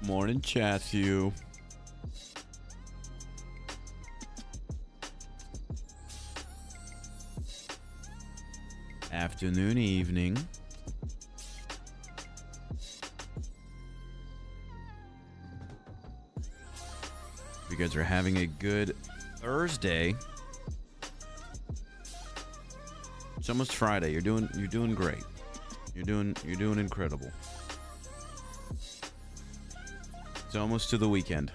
Morning, Matthew. Afternoon, evening. You guys are having a good Thursday. It's almost Friday. You're doing great. You're doing incredible. It's almost to the weekend.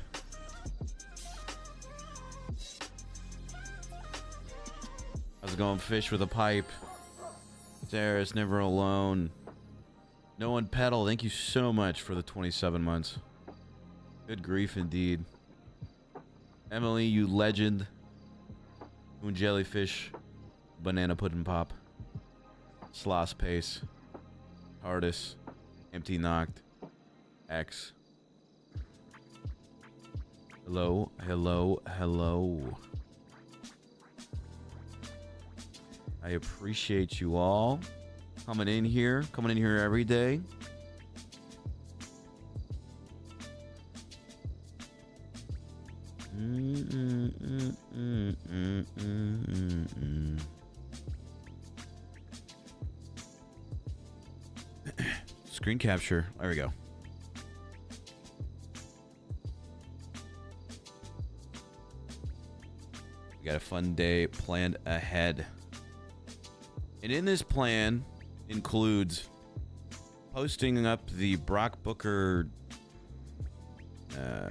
How's it going, fish with a pipe? Sarah's never alone. No one pedal. Thank you so much for the 27 months. Good grief indeed. Emily, you legend. Moon jellyfish. Banana pudding pop. Sloss pace. Hardest. Empty knocked. X. Hello, hello, hello. I appreciate you all coming in here every day. Screen capture. There we go. We got a fun day planned ahead. And in this plan includes posting up the Brock Booker, I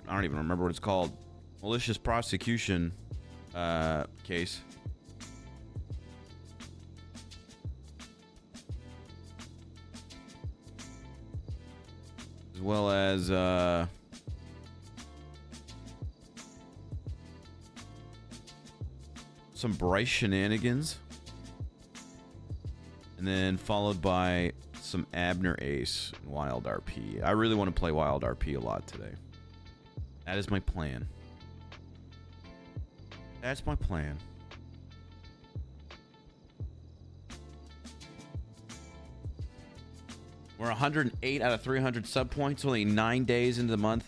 don't even remember what it's called, malicious prosecution case. As well as some Bryce shenanigans. And then followed by some Abner Ace and Wild RP. I really want to play Wild RP a lot today. That is my plan. That's my plan. We're 108 out of 300 sub points, only 9 days into the month.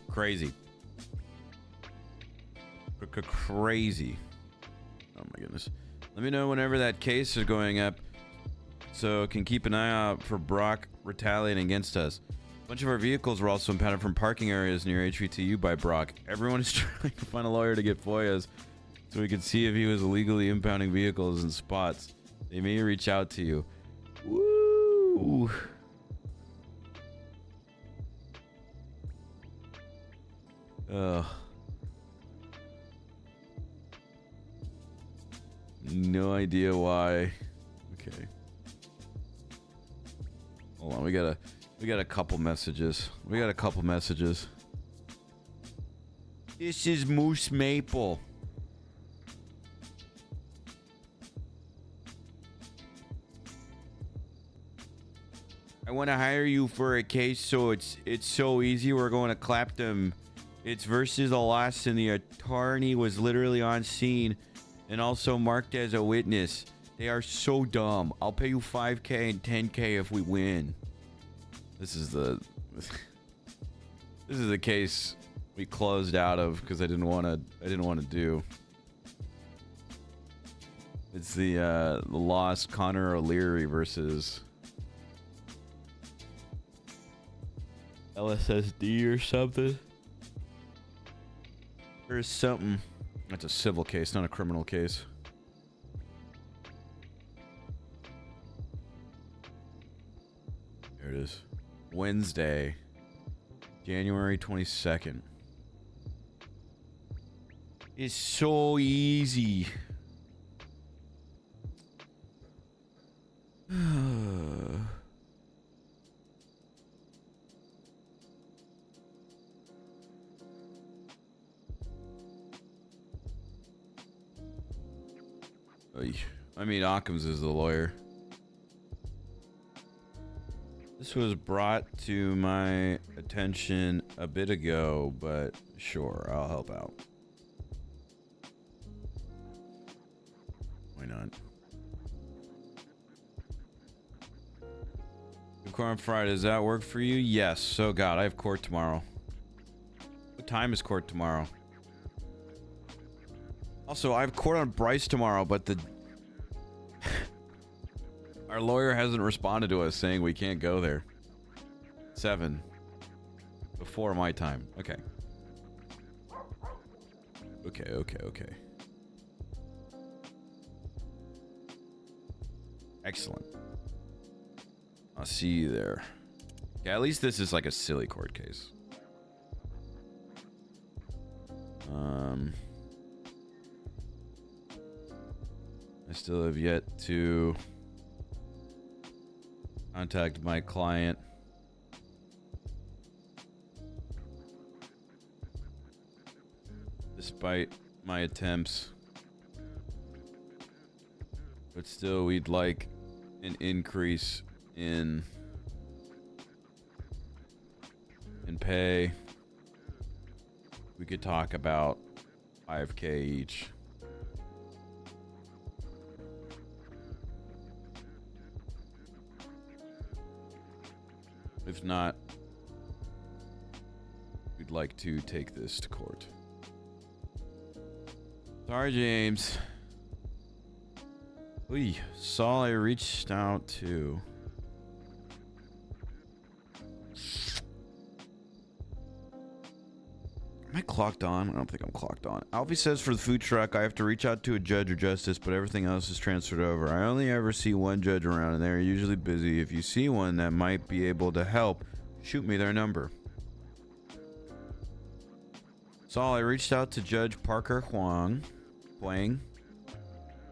Crazy. Crazy. Oh my goodness. Let me know whenever that case is going up so can keep an eye out for Brock retaliating against us. A bunch of our vehicles were also impounded from parking areas near HVTU by Brock. Everyone is trying to find a lawyer to get FOIAs so we can see if he was illegally impounding vehicles in spots. They may reach out to you. Woo! Ugh. No idea why. Okay. Hold on, we got a couple messages. This is Moose Maple. I want to hire you for a case, so it's so easy. We're going to clap them. It's versus a loss, and the attorney was literally on scene and also marked as a witness. They are so dumb. I'll pay you $5K and $10K if we win. This is the case we closed out of because I didn't want to do. It's the lost Connor O'Leary versus LSSD or something. There's something. That's a civil case, not a criminal case. There it is. Wednesday, January 22nd. It's so easy. I mean, Occam's is the lawyer. This was brought to my attention a bit ago, but sure, I'll help out. Why not? court on Friday. Does that work for you? Yes. So God, I have court tomorrow. What time is court tomorrow? Also, I have court on Bryce tomorrow, but the our lawyer hasn't responded to us saying we can't go there. 7. Before my time. Okay. Okay. Excellent. I'll see you there. Yeah, at least this is like a silly court case. I still have yet to contact my client. Despite my attempts. But still, we'd like an increase in pay. We could talk about $5,000 each. If not, we'd like to take this to court. Sorry, James. Oy, Saul, I reached out to. Am I clocked on? I don't think I'm clocked on. Alfie says for the food truck, I have to reach out to a judge or justice, but everything else is transferred over. I only ever see one judge around, and they're usually busy. If you see one that might be able to help, shoot me their number. Saul, I reached out to Judge Parker Huang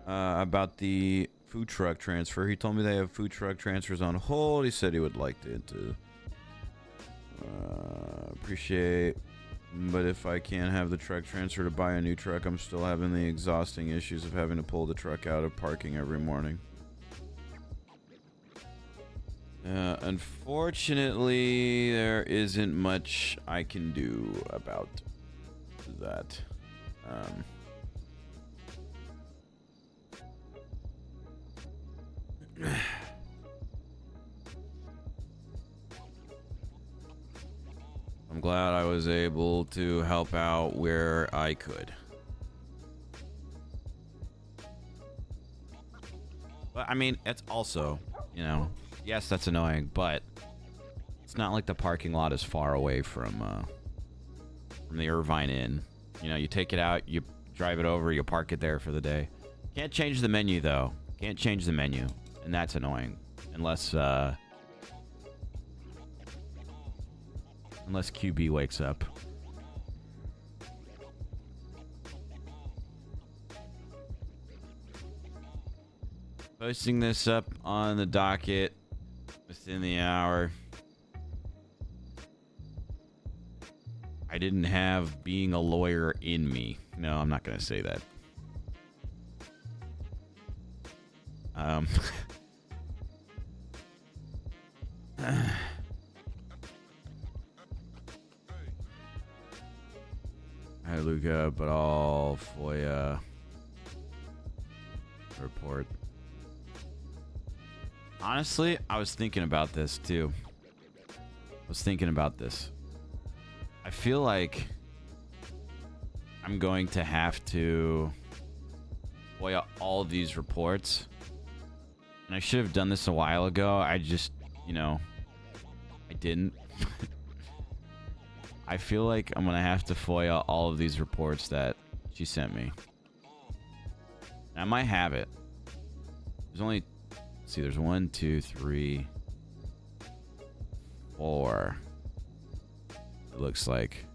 about the food truck transfer. He told me they have food truck transfers on hold. He said he would like to appreciate, but if I can't have the truck transfer to buy a new truck, I'm still having the exhausting issues of having to pull the truck out of parking every morning. Unfortunately, there isn't much I can do about that. I'm glad I was able to help out where I could. But I mean, it's also, you know, yes, that's annoying, but it's not like the parking lot is far away from the Irvine Inn. You know, you take it out, you drive it over, you park it there for the day. Can't change the menu though. Can't change the menu, and that's annoying. Unless QB wakes up. Posting this up on the docket within the hour. I didn't have being a lawyer in me. No, I'm not going to say that. Hi, Luca, but all FOIA report. Honestly, I was thinking about this too. I feel like I'm going to have to FOIA all of these reports. And I should have done this a while ago. I just, you know, I didn't. I feel like I'm going to have to FOIA all of these reports that she sent me. And I might have it. There's only, let's see, there's 1, 2, 3, 4. It looks like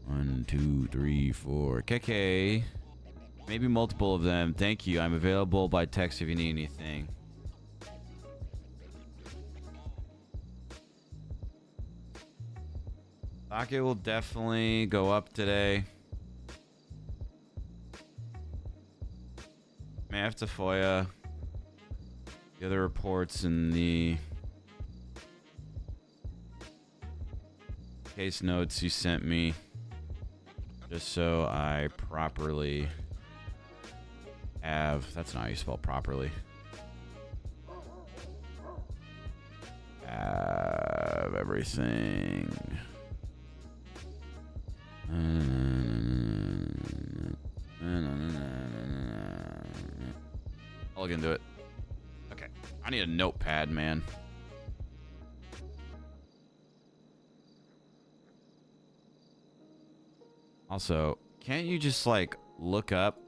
1, 2, 3, 4. KK. Maybe multiple of them. Thank you. I'm available by text if you need anything. Docket will definitely go up today. May have to FOIA the other reports in the case notes you sent me, just so I properly have, that's not how you spell properly. everything. I'll look into it. Okay. I need a notepad, man. Also, can't you just like look up?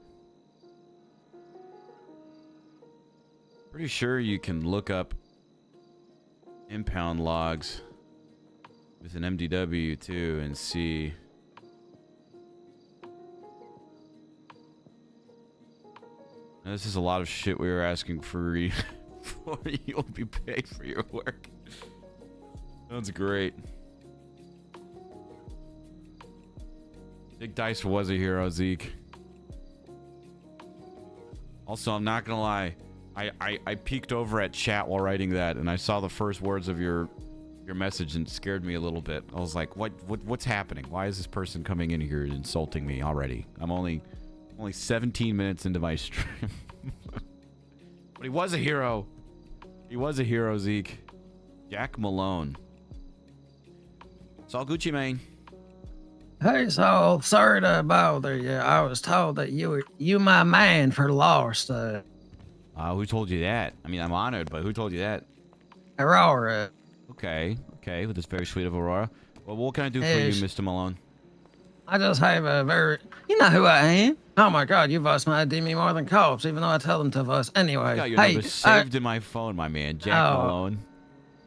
Pretty sure you can look up impound logs with an MDW too and see. Now, this is a lot of shit we were asking for. For you'll be paid for your work. Sounds great. Big Dice was a hero, Zeke. Also, I'm not gonna lie. I peeked over at chat while writing that, and I saw the first words of your message, and it scared me a little bit. I was like, what's happening? Why is this person coming in here insulting me already? I'm only 17 minutes into my stream. But he was a hero. He was a hero, Zeke. Jack Malone. Saul Gucci Mane. Hey, Saul. Sorry to bother you. I was told that you my man for law stuff. Who told you that? I mean, I'm honored, but who told you that? Aurora. Okay, with this very sweet of Aurora. Well, what can I do for you, Mr. Malone? I just have a very... You know who I am. Oh my God, you voice my ID me more than cops, even though I tell them to voice anyway. I got your number saved in my phone, my man. Jack Malone.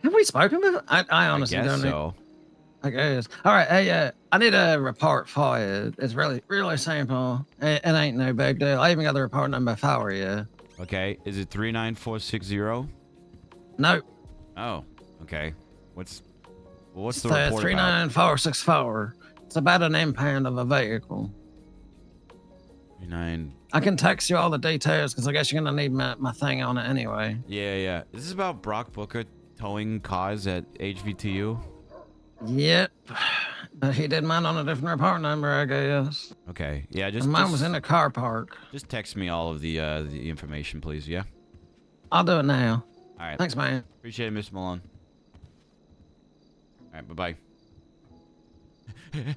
Have we spoken before? I honestly don't know. I guess. All right, hey, I need a report for you. It's really simple. It ain't no big deal. I even got the report number for you. Okay, is it 39460? No. Oh, okay. What's the report 39464. It's about an impound of a vehicle. 39. I can text you all the details because I guess you're gonna need my thing on it anyway. Yeah. Is this about Brock Booker towing cars at HVTU? Yep. But he did mine on a different report number, I guess. Okay. Yeah, mine was in a car park. Just text me all of the information, please, yeah? I'll do it now. All right. Thanks, man. Appreciate it, Mr. Malone. All right, bye-bye. I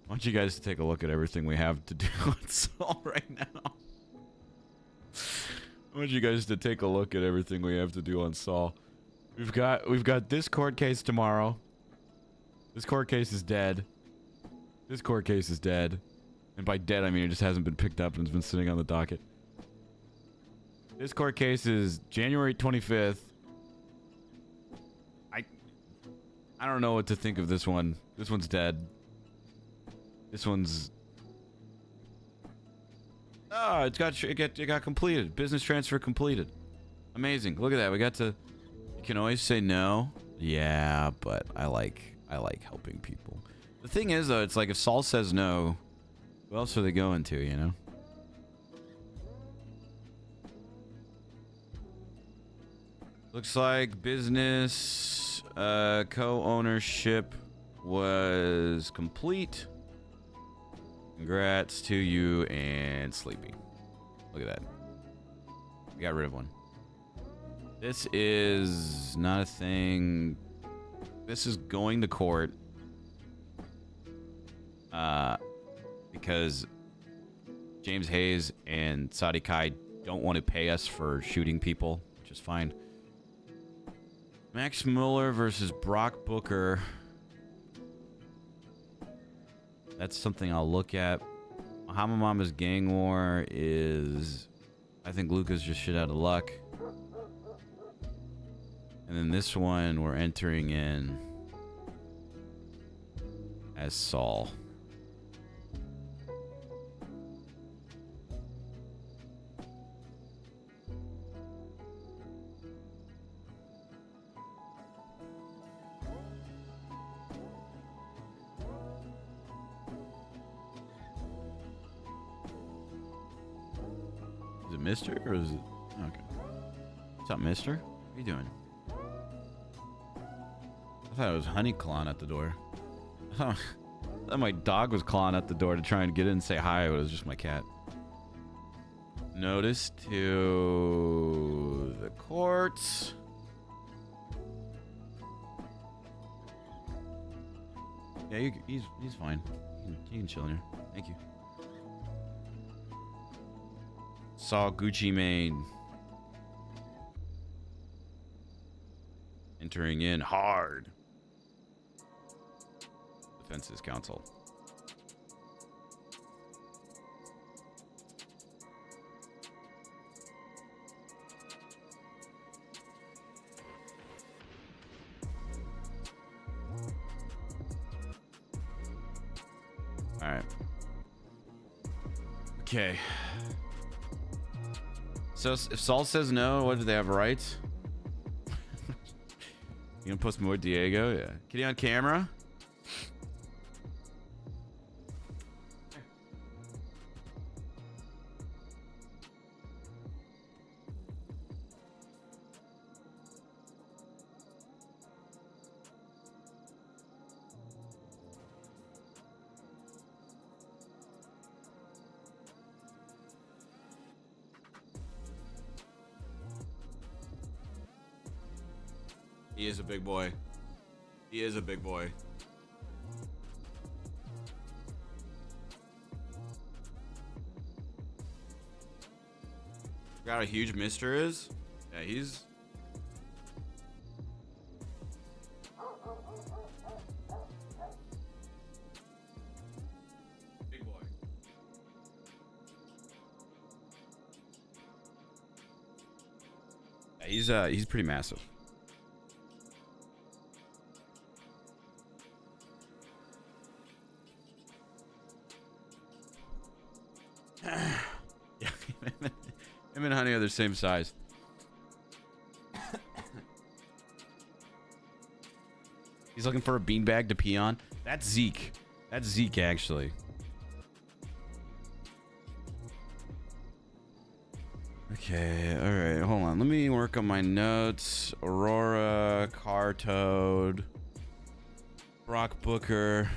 want you guys to take a look at everything we have to do on Saul right now. I want you guys to take a look at everything we have to do on Saul. We've got this court case tomorrow. This court case is dead. This court case is dead. And by dead, I mean it just hasn't been picked up and it's been sitting on the docket. This court case is January 25th. I don't know what to think of this one. This one's dead. This one's... Oh, it got completed. Business transfer completed. Amazing. Look at that. We got to... You can always say no. Yeah, but I like helping people. The thing is, though, it's like if Saul says no, who else are they going to, you know? Looks like business co-ownership was complete. Congrats to you and Sleepy. Look at that. We got rid of one. This is not a thing. This is going to court. Because James Hayes and Sadi Kai don't want to pay us for shooting people, which is fine. Max Mueller versus Brock Booker. That's something I'll look at. Hamamama's gang war is... I think Luca's just shit out of luck. And then this one we're entering in as Saul. Is it Mister or is it... Okay. What's up, Mister? What are you doing? I thought it was Honey clawing at the door. I thought my dog was clawing at the door to try and get in and say hi, but it was just my cat. Notice to bit of quartz. Yeah, he's fine. You can chill in here. Thank you. Saul Gucci Mane. Entering in hard. Defenses Council. All right. Okay. So if Saul says no, what do they have rights? You gonna post more Diego? Yeah. Kitty on camera? He is a big boy. He is a big boy. Forgot how huge Mister is? Yeah, he's... big boy. Yeah, he's pretty massive. Yeah, him and Honey are the same size. He's looking for a beanbag to pee on. That's Zeke. That's Zeke, actually. Okay, all right, hold on. Let me work on my notes. Aurora, Car Toad, Brock Booker,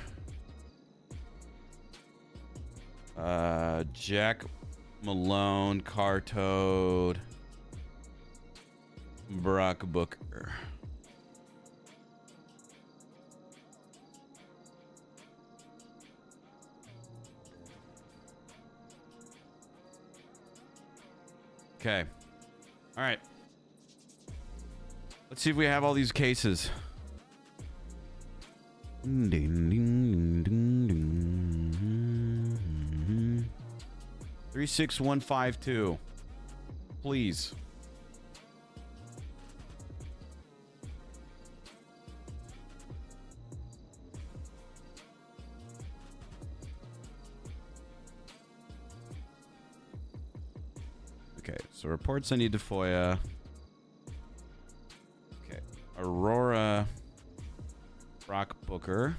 Jack Malone, Car Toad, Brock Booker. Okay. All right. Let's see if we have all these cases. 36152. Please. Okay, so reports I need to FOIA. Okay, Aurora, Brock Booker.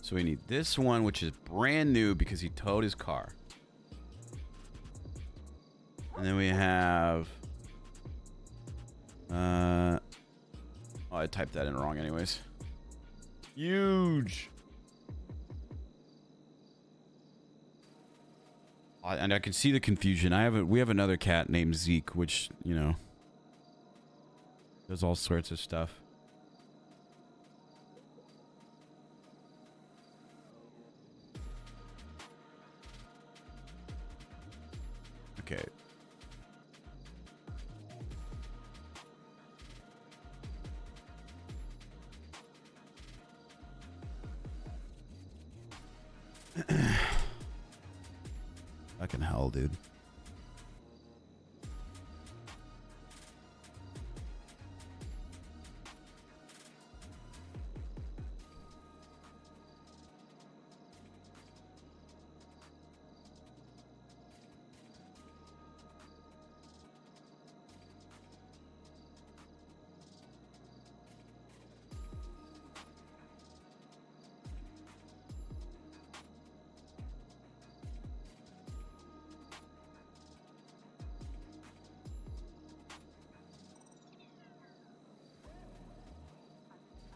So we need this one, which is brand new because he towed his car. And then we have... oh, I typed that in wrong anyways. Huge! And I can see the confusion. We have another cat named Zeke, which, you know, does all sorts of stuff. Okay. Fucking hell, dude.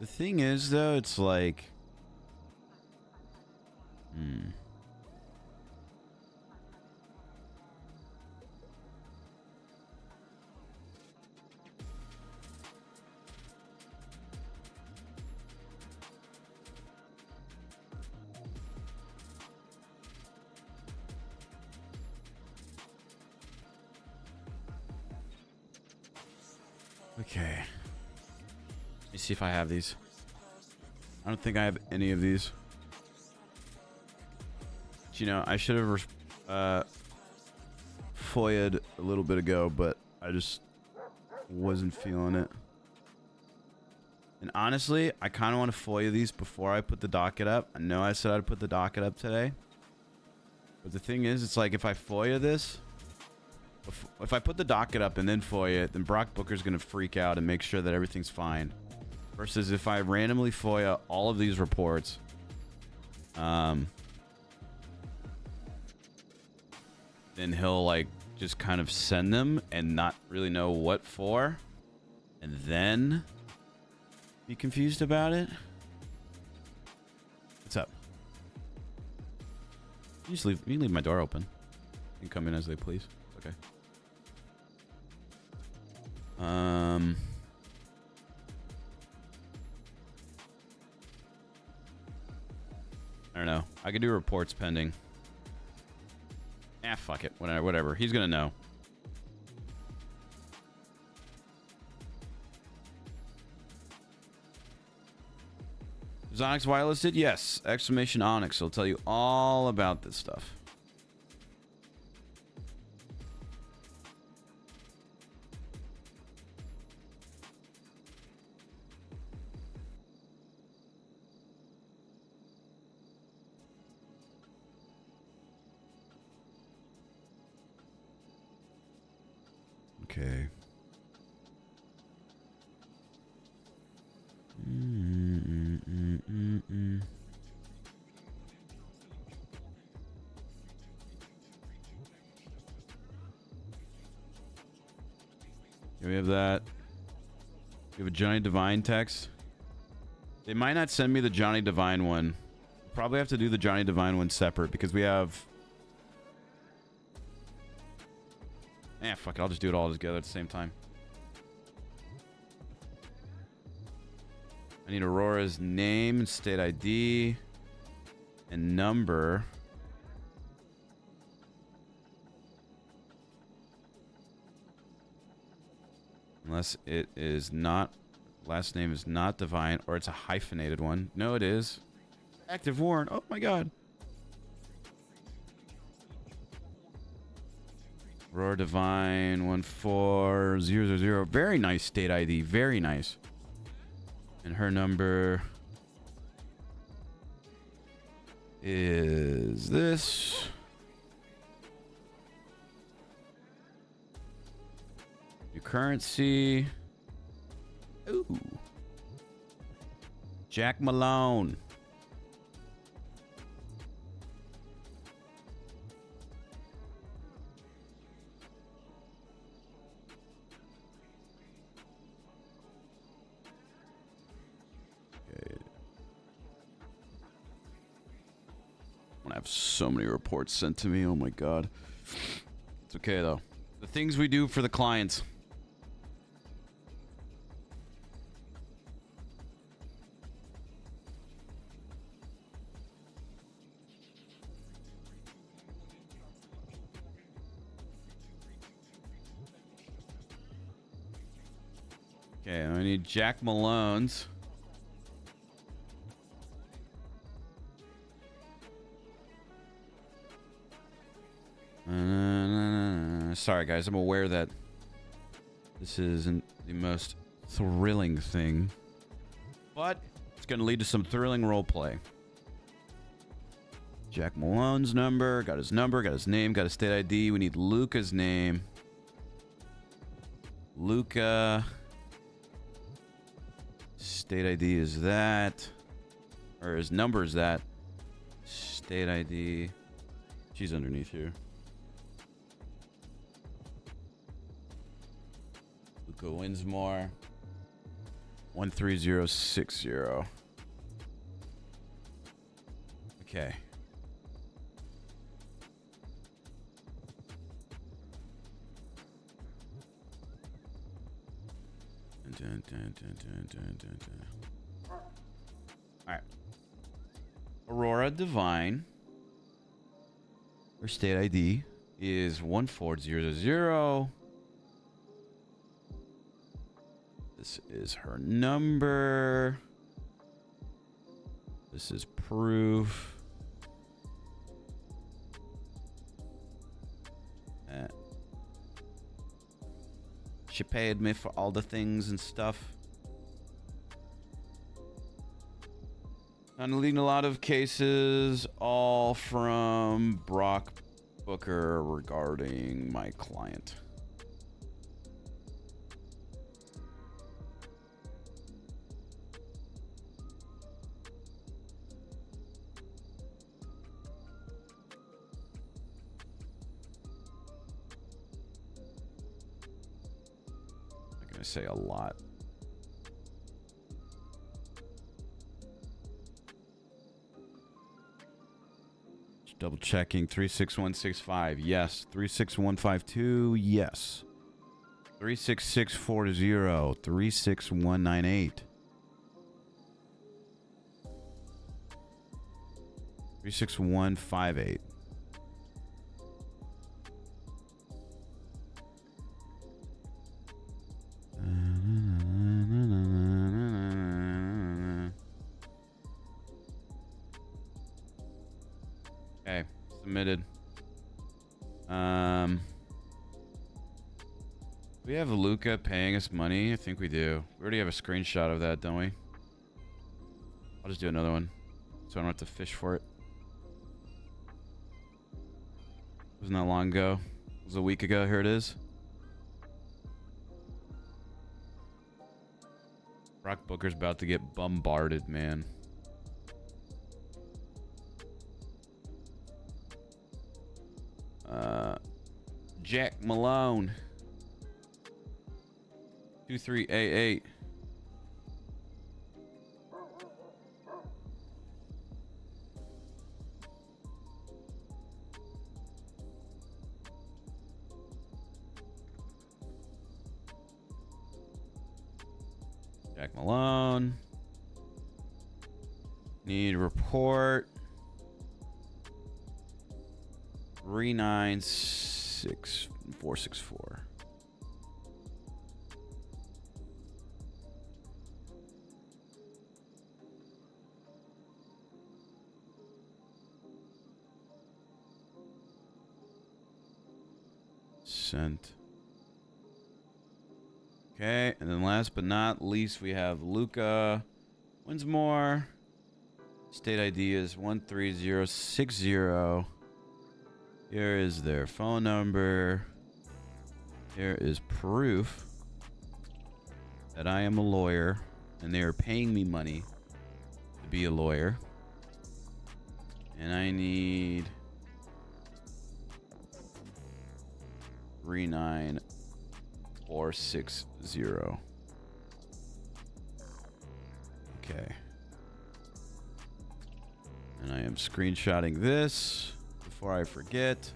The thing is, though, it's like... Okay. Let me see if I have these. I don't think I have any of these. But, you know, I should have FOIA'd a little bit ago, but I just wasn't feeling it. And honestly, I kind of want to FOIA these before I put the docket up. I know I said I'd put the docket up today. But the thing is, it's like if I FOIA this, if I put the docket up and then FOIA it, then Brock Booker's going to freak out and make sure that everything's fine. Versus if I randomly FOIA all of these reports, then he'll like just kind of send them and not really know what for. And then be confused about it. What's up? You can leave my door open. You can come in as they please. It's okay. I don't know. I could do reports pending. Ah, fuck it. Whatever. He's gonna know. Is ONX whitelisted? Yes. Exclamation ONX. He'll tell you all about this stuff. Okay. Yeah, we have that. We have a Johnny Divine text. They might not send me the Johnny Divine one. Probably have to do the Johnny Divine one separate because we have... fuck it. I'll just do it all together at the same time. I need Aurora's name and state ID and number. Unless it is not, last name is not Divine, or it's a hyphenated one. No, it is. Active warrant. Oh my god. Aurora Divine 14000. Very nice state ID. Very nice. And her number is this. Your currency. Ooh. Jack Malone. I have so many reports sent to me. Oh my god. It's okay though. The things we do for the clients. Okay, I need Jack Malone's. Sorry guys, I'm aware that this isn't the most thrilling thing, but it's going to lead to some thrilling roleplay. Jack Malone's number, got his name, got his state ID. We need Luca's name. Luca. State ID is that, or his number is that. State ID. She's underneath here. Luca Winsmore. 13060. Okay. All right. Aurora Divine. Her state ID is 14000. This is her number. This is proof. She paid me for all the things and stuff. I'm leading a lot of cases, all from Brock Booker regarding my client. I'm gonna say a lot. Double checking. 36165. Yes. 36152. Yes. 36640. 36198. 36158. Okay, submitted. We have Luca paying us money. I think we do. We already have a screenshot of that, don't we? I'll just do another one, so I don't have to fish for it. Wasn't that long ago? It was a week ago. Here it is. Brock Booker's about to get bombarded, man. Jack Malone. 2388. Jack Malone. Need report. 396464. Sent. Okay, and then last but not least, we have Luca Winsmore. State ID is 13060. Here is their phone number. Here is proof that I am a lawyer and they are paying me money to be a lawyer. And I need 39460. Okay. And I am screenshotting this before I forget.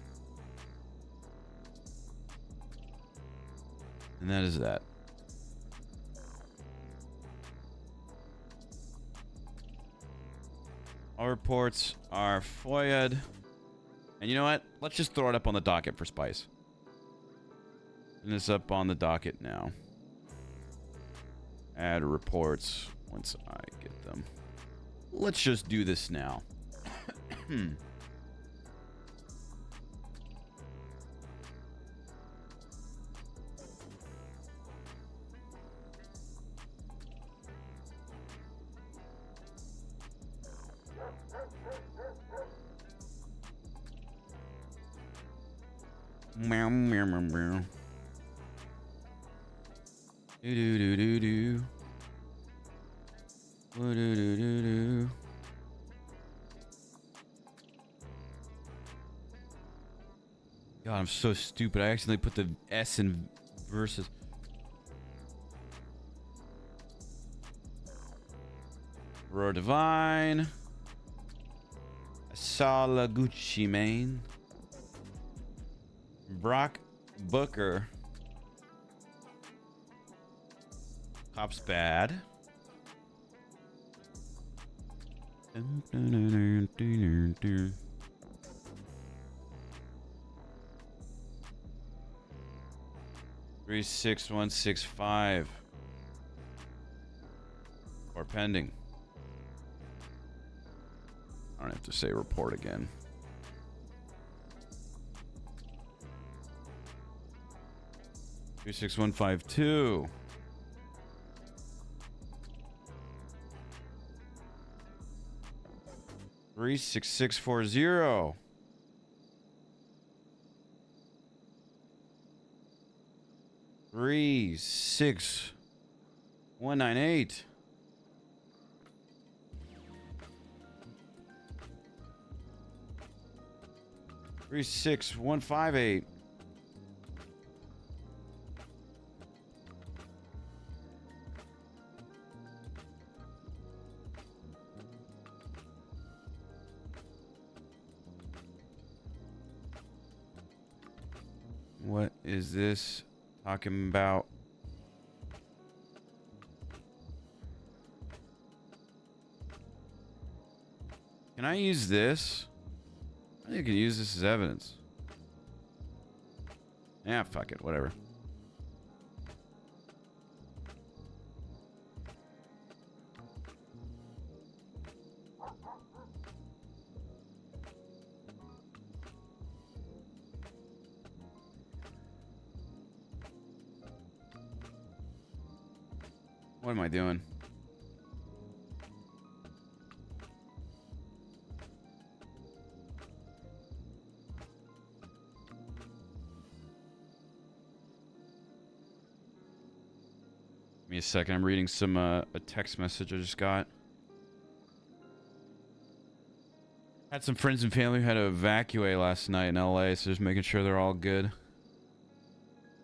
And that is that. All reports are FOIA'd. And you know what? Let's just throw it up on the docket for Spice. And this up on the docket now. Add reports once I get them. Let's just do this now. Meow, meow, meow, meow. Do do do do do. Do do do do do. God, I'm so stupid. I accidentally put the S in versus. Roar Divine. Saul Gucci Mane. Brock Booker. Cops bad. Three 6 1 6 5. Report pending. I don't have to say report again. Three 6-1-5-2. Three 6-6-4-0. 3-6-1-9-8. 3-6-1-5-8. What is this talking about? Can I use this? I think I can use this as evidence. Yeah, fuck it, whatever. What am I doing? Give me a second. I'm reading some a text message I just got. Had some friends and family who had to evacuate last night in LA, so just making sure they're all good.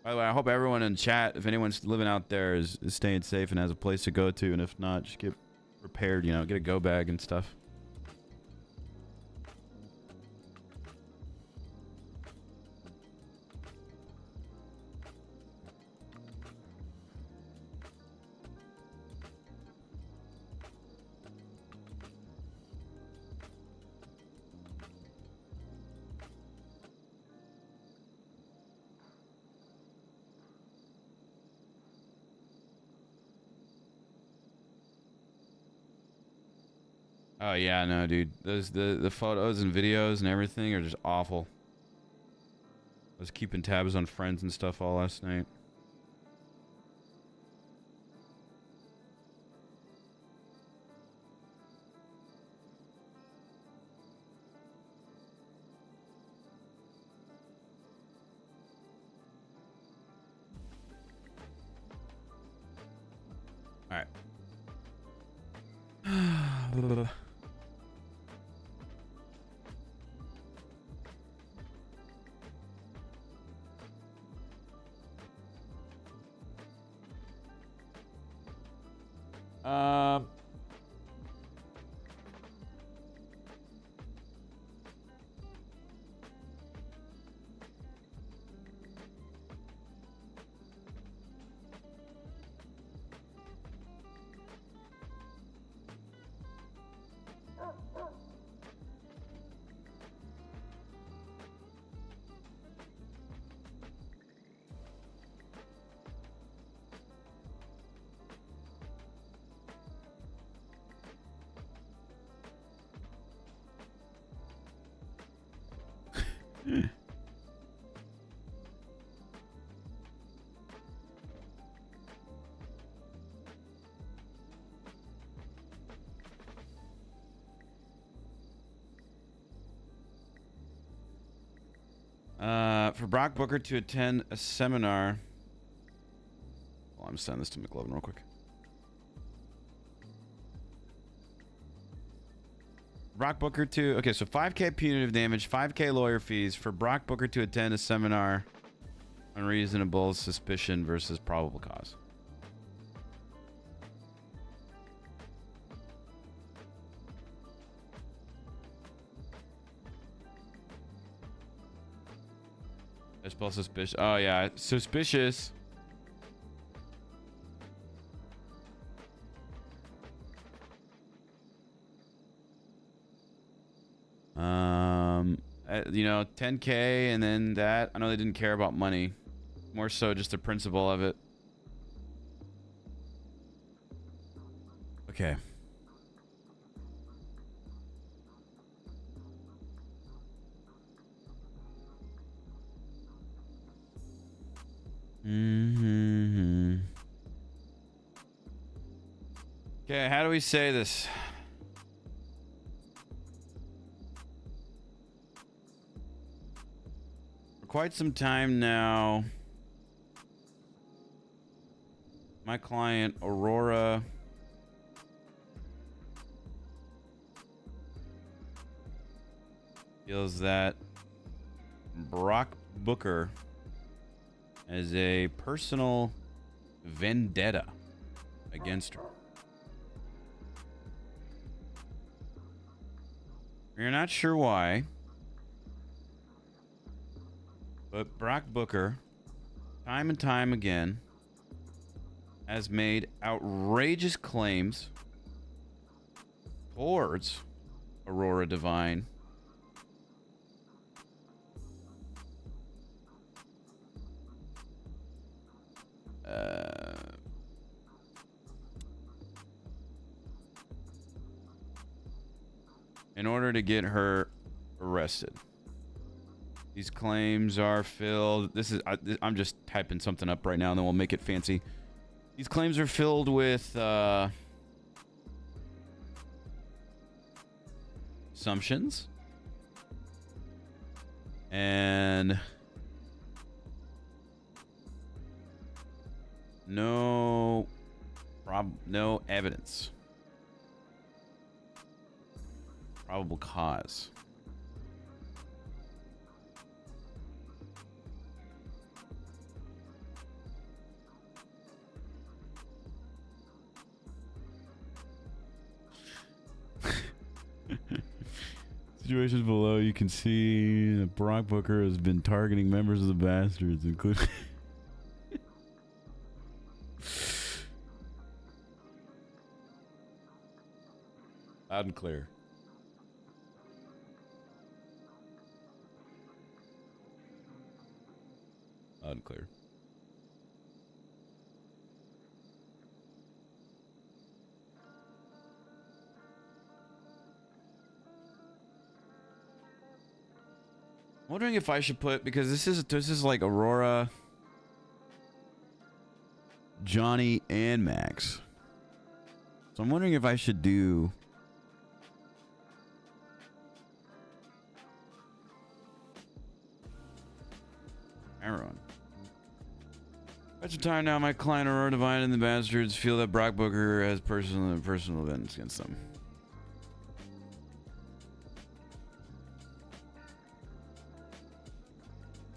By the way, I hope everyone in chat, if anyone's living out there, is staying safe and has a place to go to, and if not, just get prepared, you know, get a go bag and stuff. Oh yeah, no, dude. Those the photos and videos and everything are just awful. I was keeping tabs on friends and stuff all last night. All right. For Brock Booker to attend a seminar. Well, I'm sending this to McLovin real quick. Brock Booker to... Okay, so 5K punitive damage, 5K lawyer fees for Brock Booker to attend a seminar on reasonable suspicion versus probable cause. I spell suspicious. Oh, yeah. Suspicious. You know, 10K and then that. I know they didn't care about money. More so just the principle of it. Okay. Okay, how do we say this? For quite some time now, my client, Aurora, feels that Brock Booker has a personal vendetta against her. We're not sure why, but Brock Booker, time and time again, has made outrageous claims towards Aurora Divine. In order to get her arrested. These claims are filled. I'm just typing something up right now and then we'll make it fancy. These claims are filled with assumptions and no evidence. Probable cause. Situations below, you can see that Brock Booker has been targeting members of the Bastards, including... Loud and clear. Loud and clear. Wondering if I should put, because this is like Aurora, Johnny, and Max. So I'm wondering if I should do Aaron. At the time now, my client Aurora Divine and the Bastards feel that Brock Booker has personal events against them.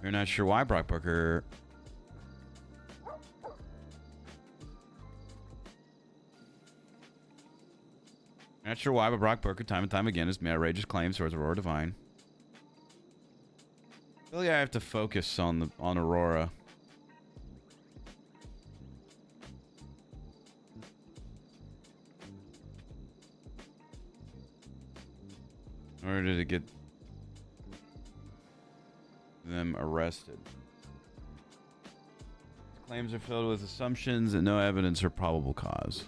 We're not sure why Brock Booker... Not sure why, but Brock Booker time and time again has made outrageous claims towards Aurora Divine. I feel like I have to focus on Aurora. In order to get them arrested. Claims are filled with assumptions and no evidence or probable cause.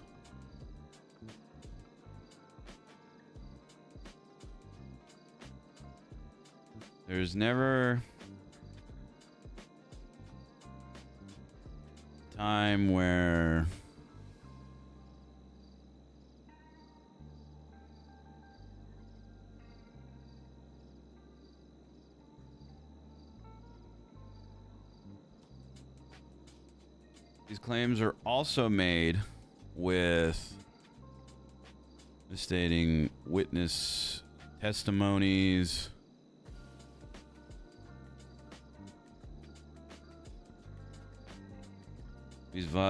There's never a time where these claims are also made with misstating witness testimonies.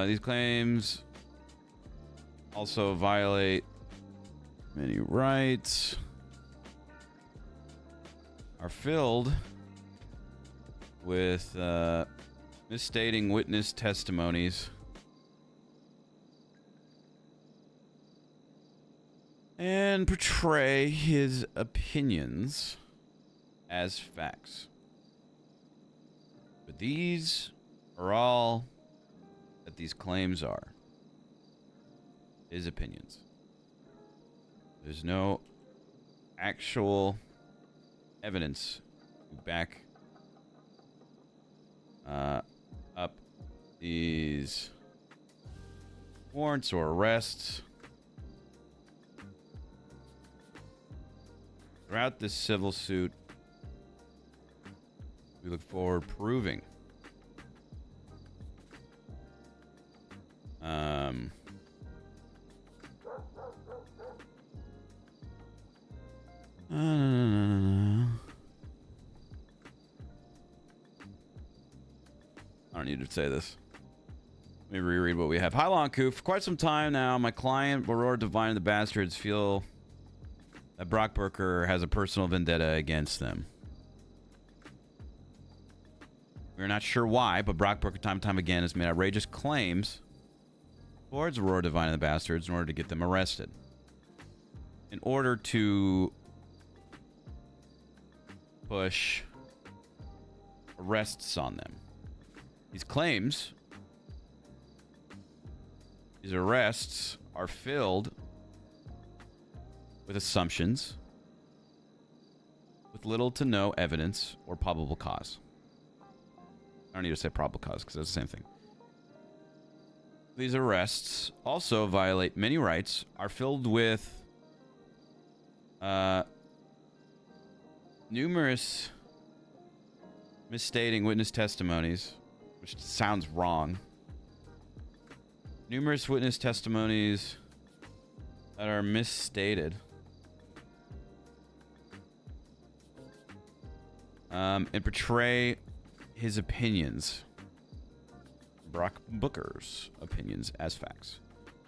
These claims also violate many rights, are filled with misstating witness testimonies, and portray his opinions as facts. But these are all that these claims are. His opinions. There's no actual evidence to back up these warrants or arrests. Throughout this civil suit, we look forward proving I don't need to say this. Let me reread what we have. Hi, Lonku. For quite some time now, my client, Aurora Divine and the Bastards, feel that Brock Burker has a personal vendetta against them. We're not sure why, but Brock Burker time and time again has made outrageous claims towards Aurora Divine and the Bastards in order to get them arrested. In order to push arrests on them. These claims, these arrests are filled with assumptions, with little to no evidence or probable cause. I don't need to say probable cause because that's the same thing. These arrests also violate many rights, are filled with numerous misstating witness testimonies, which sounds wrong. Numerous witness testimonies that are misstated. And portray his opinions, Brock Booker's opinions, as facts.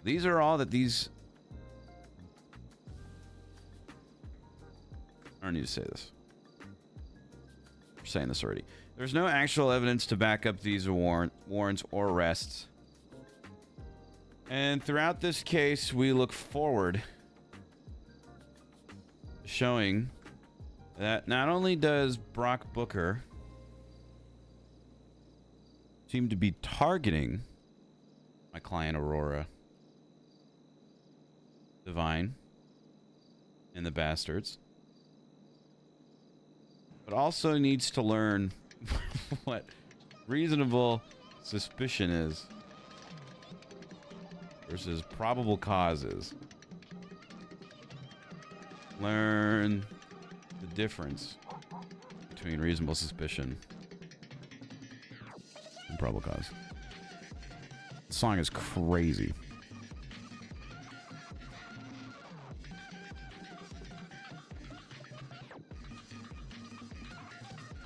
These are all that these... I don't need to say this. We're saying this already. There's no actual evidence to back up these warrants or arrests. And throughout this case, we look forward to showing that not only does Brock Booker seem to be targeting my client Aurora Divine and the Bastards, but also needs to learn what reasonable suspicion is versus probable causes. Learn the difference between reasonable suspicion and probable cause. The song is crazy.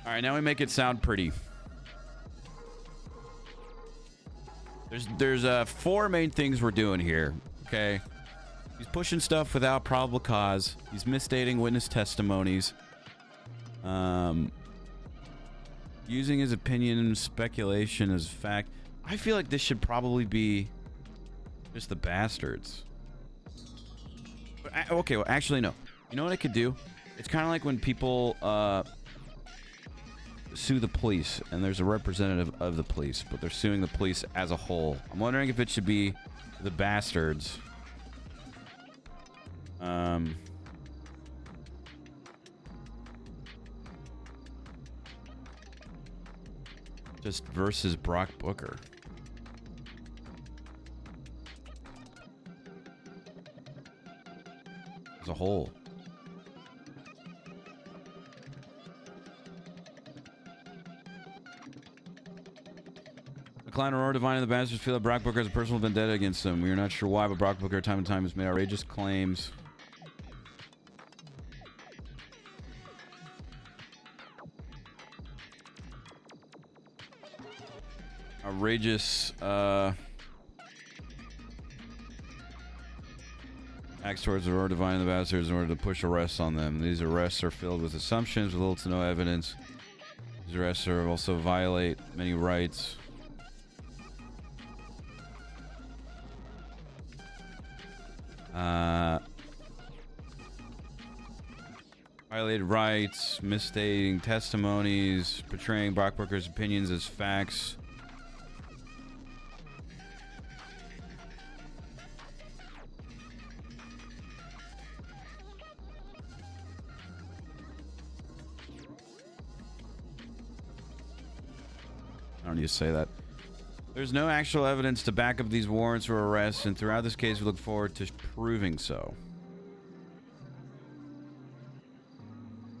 All right, now we make it sound pretty. There's four main things we're doing here, okay? He's pushing stuff without probable cause. He's misstating witness testimonies. Using his opinion and speculation as fact. I feel like this should probably be just the Bastards. But, okay, well, actually, no. You know what I could do? It's kind of like when people sue the police and there's a representative of the police, but they're suing the police as a whole. I'm wondering if it should be the Bastards. Just versus Brock Booker. As a whole. The client Aurora Divine and the Bastards feel that Brock Booker has a personal vendetta against them. We are not sure why, but Brock Booker time and time has made outrageous claims. Outrageous acts towards Aurora Divine and the Bastards in order to push arrests on them. These arrests are filled with assumptions with little to no evidence. These arrests are also violate many rights. Violated rights, misstating testimonies, portraying Brock Booker's opinions as facts. I don't need to say that. There's no actual evidence to back up these warrants or arrests, and throughout this case, we look forward to proving so.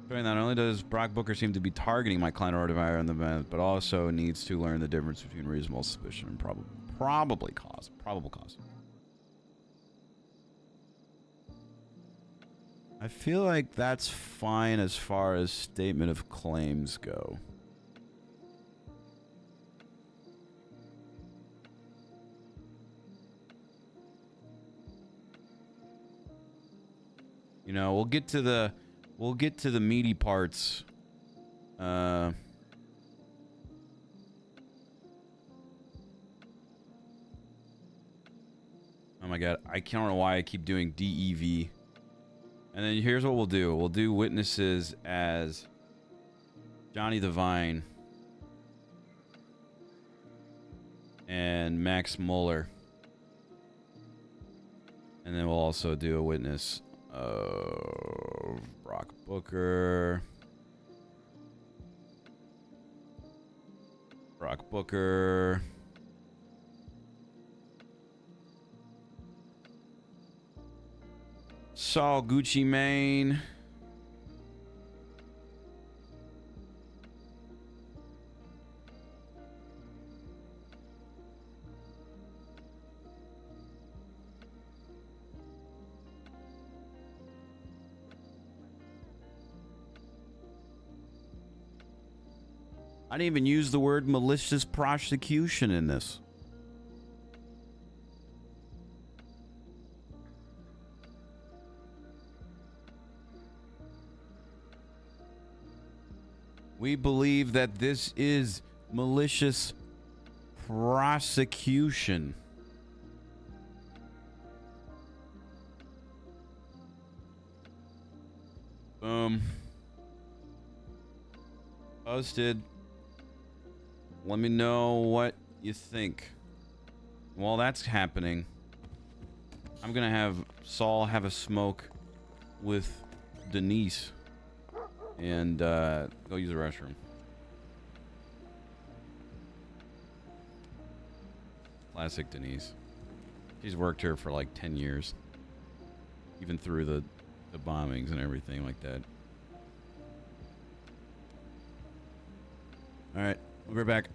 Not only does Brock Booker seem to be targeting my client or divider in the event, but also needs to learn the difference between reasonable suspicion and probable cause. I feel like that's fine as far as statement of claims go. You know, we'll get to the meaty parts. Oh my god, I can't know why I keep doing DEV. And then here's what we'll do. We'll do witnesses as Johnny the Vine and Max Mueller. And then we'll also do a witness of Brock Booker. Saul Gucci Mane. I didn't even use the word malicious prosecution in this. We believe that this is malicious prosecution. Boom. Posted. Let me know what you think. While that's happening, I'm gonna have Saul have a smoke with Denise and go use the restroom. Classic Denise. She's worked here for like 10 years. Even through the bombings and everything like that. Alright, we'll be right back.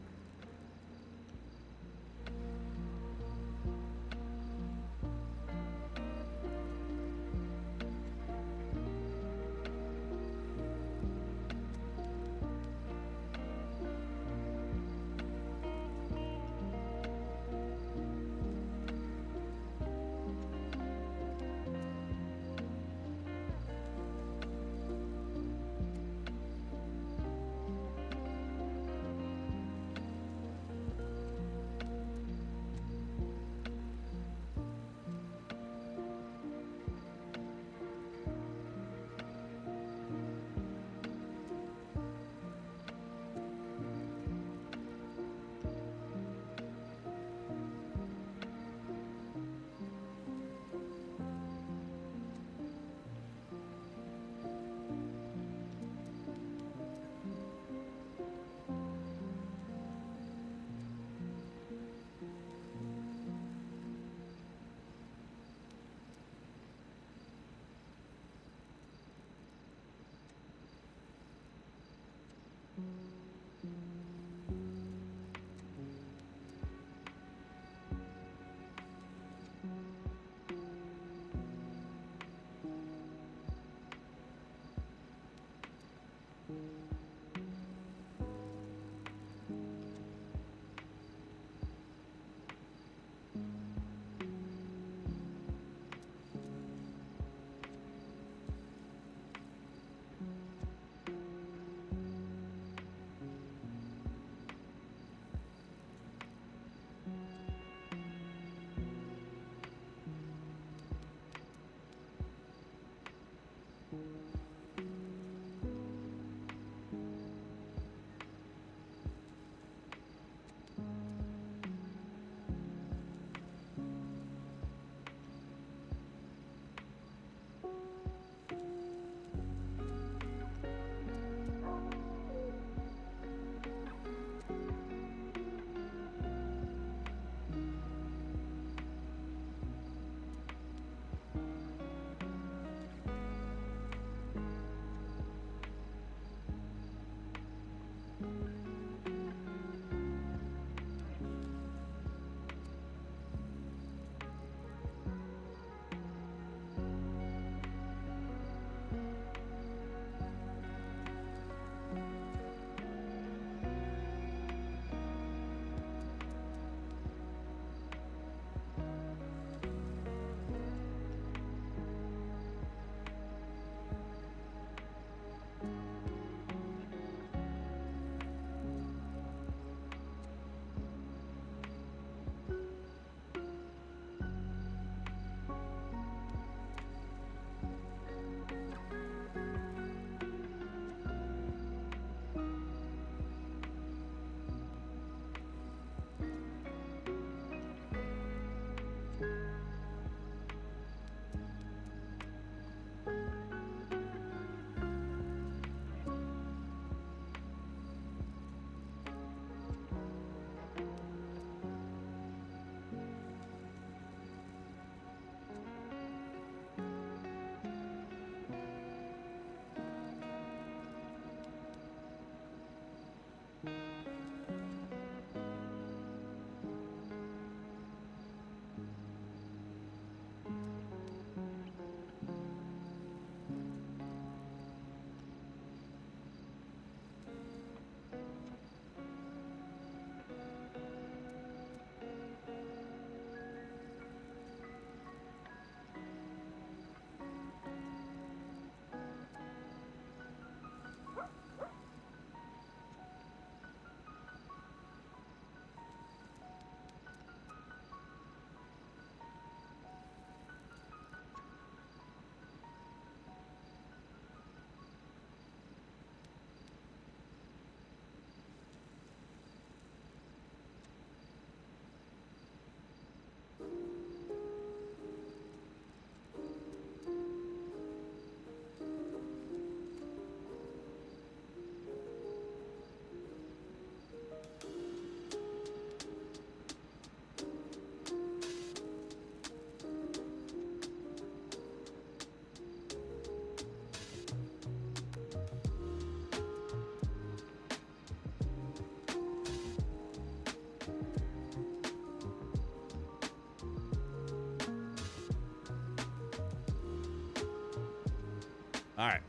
All right,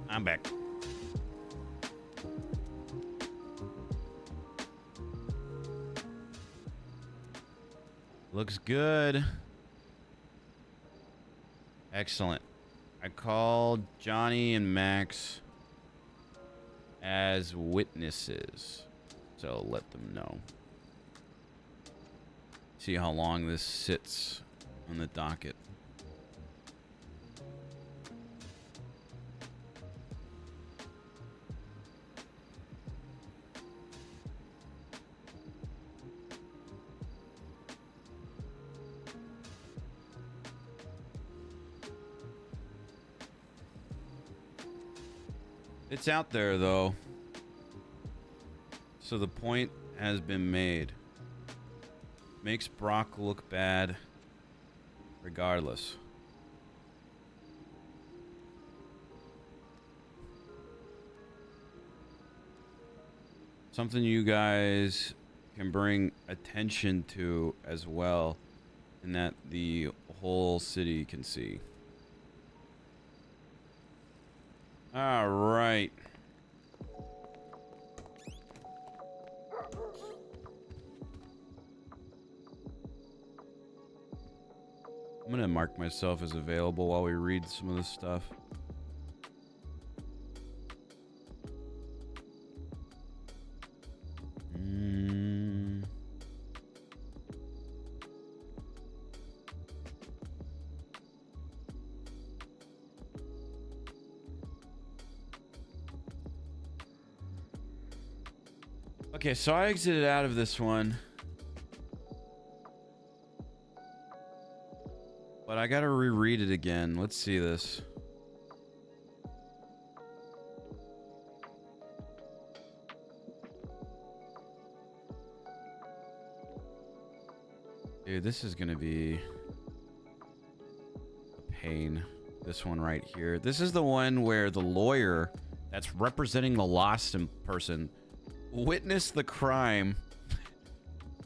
I'm back. Looks good. Excellent. I called Johnny and Max as witnesses, so let them know. See how long this sits on the docket. It's out there, though. So the point has been made. Makes Brock look bad regardless. Something you guys can bring attention to as well, and that the whole city can see. All right. I'm gonna mark myself as available while we read some of this stuff. Okay, so I exited out of this one. But I gotta reread it again. Let's see this. Dude, this is gonna be a pain. This one right here. This is the one where the lawyer that's representing the lost person witnessed the crime,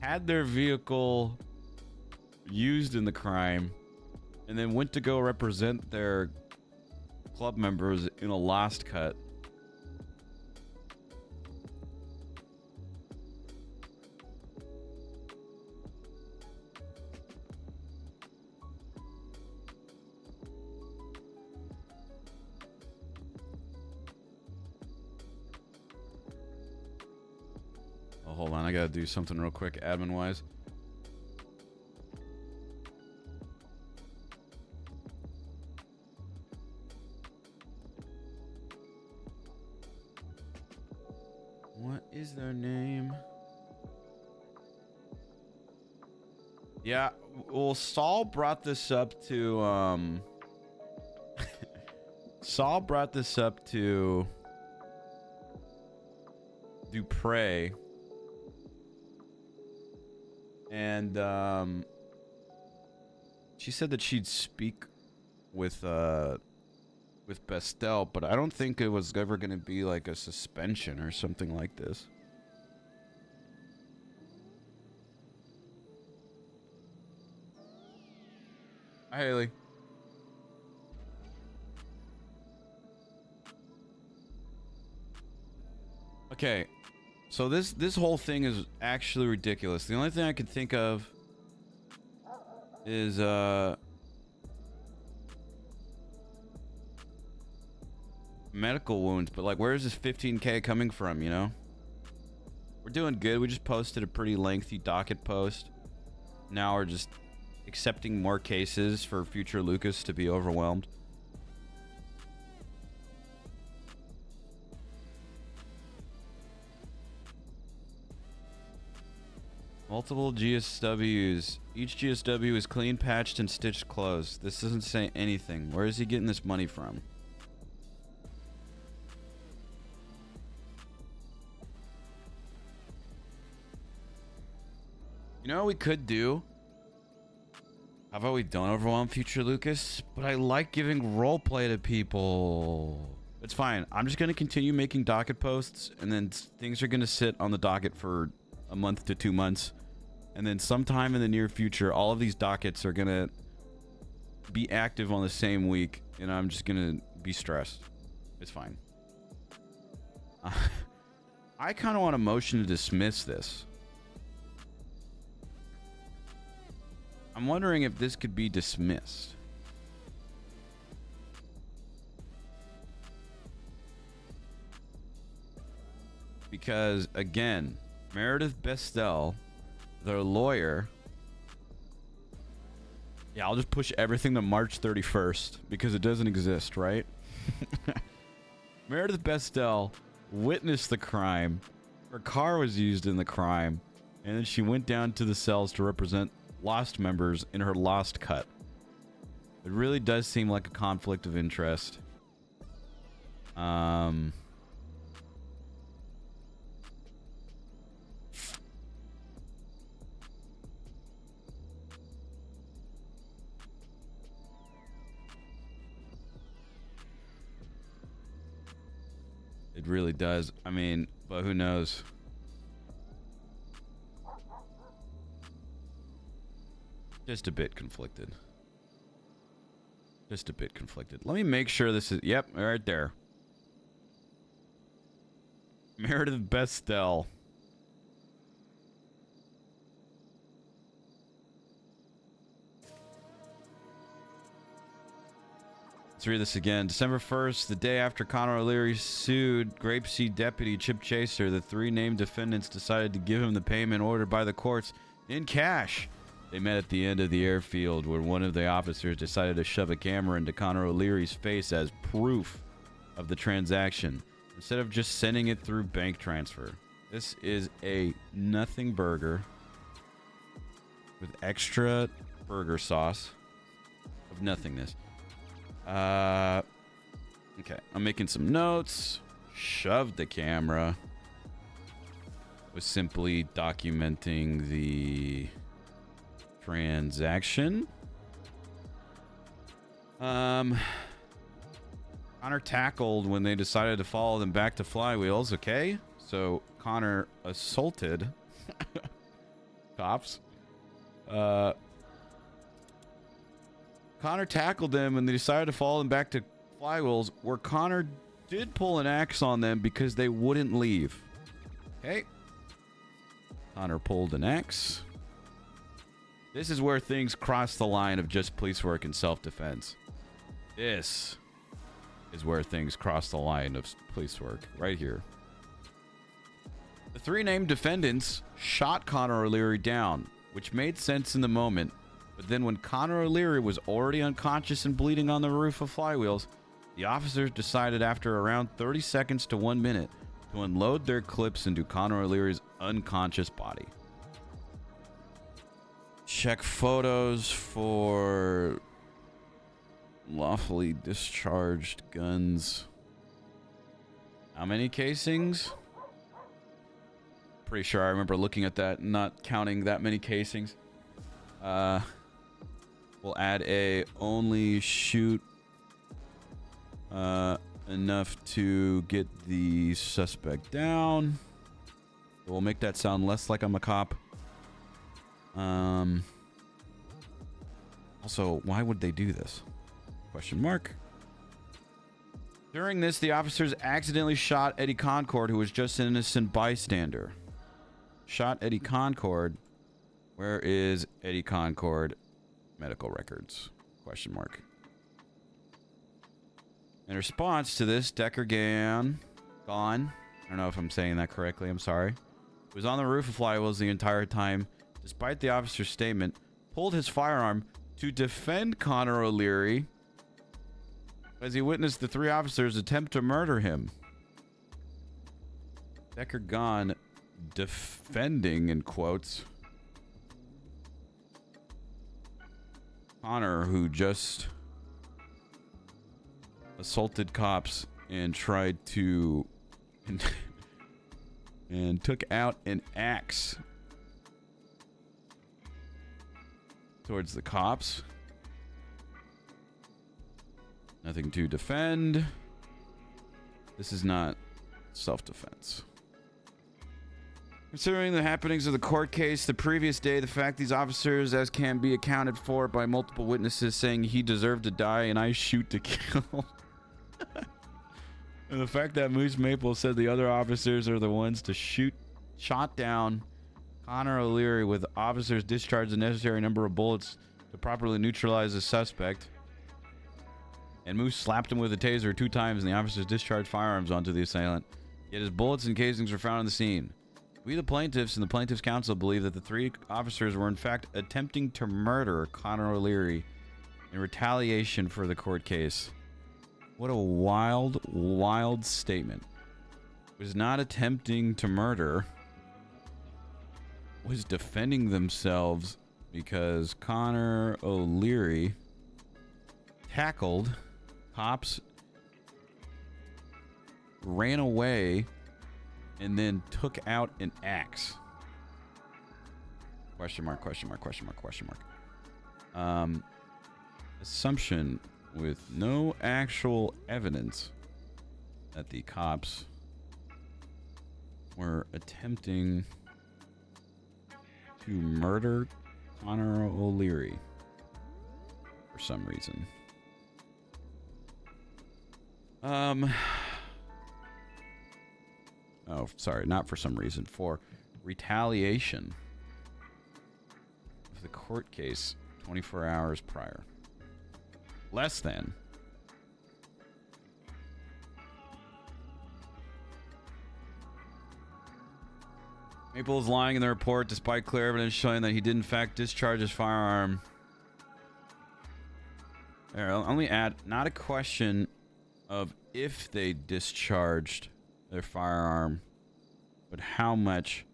had their vehicle used in the crime, and then went to go represent their club members in a lost cut. Oh, hold on, I gotta do something real quick, admin-wise. What is their name? Yeah, well, Saul brought this up to, Saul brought this up to Dupre. And, she said that she'd speak with Bestel, but I don't think it was ever going to be like a suspension or something like this. Hi, Haley. Okay, so this whole thing is actually ridiculous. The only thing I could think of is medical wounds, but like, where is this 15K coming from, you know? We're doing good. We just posted a pretty lengthy docket post. Now we're just accepting more cases for future Lucas to be overwhelmed. Multiple GSWs. Each GSW is clean, patched, and stitched closed. This doesn't say anything. Where is he getting this money from? You know what we could do? How about we don't overwhelm future Lucas? But I like giving roleplay to people. It's fine. I'm just going to continue making docket posts, and then things are going to sit on the docket for a month to 2 months. And then sometime in the near future, all of these dockets are going to be active on the same week, and I'm just going to be stressed. It's fine. I kind of want a motion to dismiss this. I'm wondering if this could be dismissed. Because, again, Meredith Bestel, their lawyer... Yeah, I'll just push everything to March 31st because it doesn't exist, right? Meredith Bestel witnessed the crime. Her car was used in the crime. And then she went down to the cells to represent Lost members in her Lost cut. It really does seem like a conflict of interest. It really does. I mean, but who knows? Just a bit conflicted. Just a bit conflicted. Let me make sure this is... Yep, right there. Meredith Bestel. Let's read this again. December 1st, the day after Connor O'Leary sued Grapeseed deputy Chip Chaser, the three named defendants decided to give him the payment ordered by the courts in cash. They met at the end of the airfield where one of the officers decided to shove a camera into Connor O'Leary's face as proof of the transaction, instead of just sending it through bank transfer. This is a nothing burger with extra burger sauce of nothingness. Okay, I'm making some notes. Shoved the camera. Was simply documenting the transaction. Connor tackled when they decided to follow them back to Flywheels. Okay, so Connor assaulted cops. Connor tackled them and they decided to follow them back to Flywheels, where Connor did pull an axe on them because they wouldn't leave. Okay. Connor pulled an axe. This is where things cross the line of just police work and self-defense. This is where things cross the line of police work. Right here. The three named defendants shot Connor O'Leary down, which made sense in the moment. But then when Connor O'Leary was already unconscious and bleeding on the roof of Flywheels, the officers decided after around 30 seconds to 1 minute to unload their clips into Connor O'Leary's unconscious body. Check photos for lawfully discharged guns. How many casings? Pretty sure I remember looking at that and not counting that many casings. We'll add a only shoot enough to get the suspect down. We'll make that sound less like I'm a cop. Also, why would they do this? Question mark. During this, the officers accidentally shot Eddie Concord, who was just an innocent bystander. Shot Eddie Concord. Where is Eddie Concord? Medical records? Question mark. In response to this, Decker Gone. I don't know if I'm saying that correctly. I'm sorry. Was on the roof of Flywheels the entire time, despite the officer's statement, pulled his firearm to defend Connor O'Leary as he witnessed the three officers attempt to murder him. Decker Gone defending, in quotes, Connor, who just assaulted cops and tried to and took out an axe towards the cops. Nothing to defend. This is not self-defense. Considering the happenings of the court case the previous day, the fact these officers, as can be accounted for by multiple witnesses saying he deserved to die and I shoot to kill. And the fact that Moose Maple said the other officers are the ones to shot down Connor O'Leary with officers discharged the necessary number of bullets to properly neutralize the suspect. And Moose slapped him with a taser 2 times, and the officers discharged firearms onto the assailant. Yet his bullets and casings were found on the scene. We, the plaintiffs, and the plaintiffs' counsel believe that the 3 officers were in fact attempting to murder Connor O'Leary in retaliation for the court case. What a wild, wild statement. Was not attempting to murder. Was defending themselves because Connor O'Leary tackled cops, ran away, and then took out an axe. Question mark, question mark, question mark, question mark. Assumption with no actual evidence that the cops were attempting to murder Connor O'Leary for some reason. Oh, sorry, not for some reason. For retaliation of the court case 24 hours prior. Less than. Maple is lying in the report despite clear evidence showing that he did in fact discharge his firearm. There, I'll only add, not a question of if they discharged their firearm, but how much,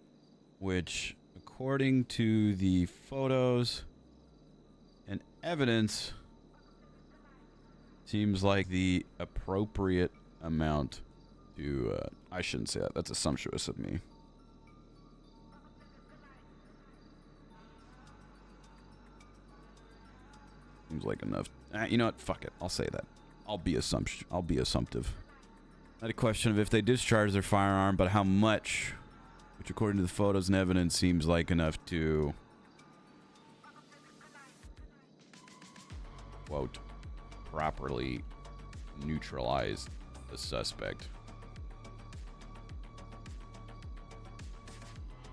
which, according to the photos and evidence, seems like the appropriate amount to, I shouldn't say that, that's assumptuous of me. Seems like enough. You know what? Fuck it. I'll say that. I'll be assumptive. Not a question of if they discharge their firearm, but how much, which according to the photos and evidence seems like enough to, quote, properly neutralize the suspect.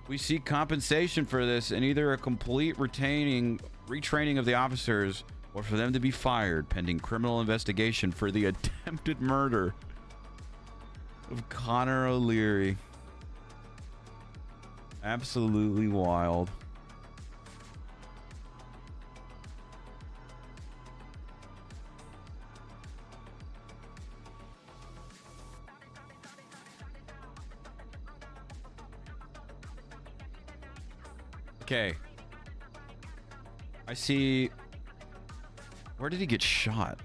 We seek compensation for this and either a complete retraining of the officers or for them to be fired pending criminal investigation for the attempted murder of Connor O'Leary. Absolutely wild. Okay. I see. Where did he get shot?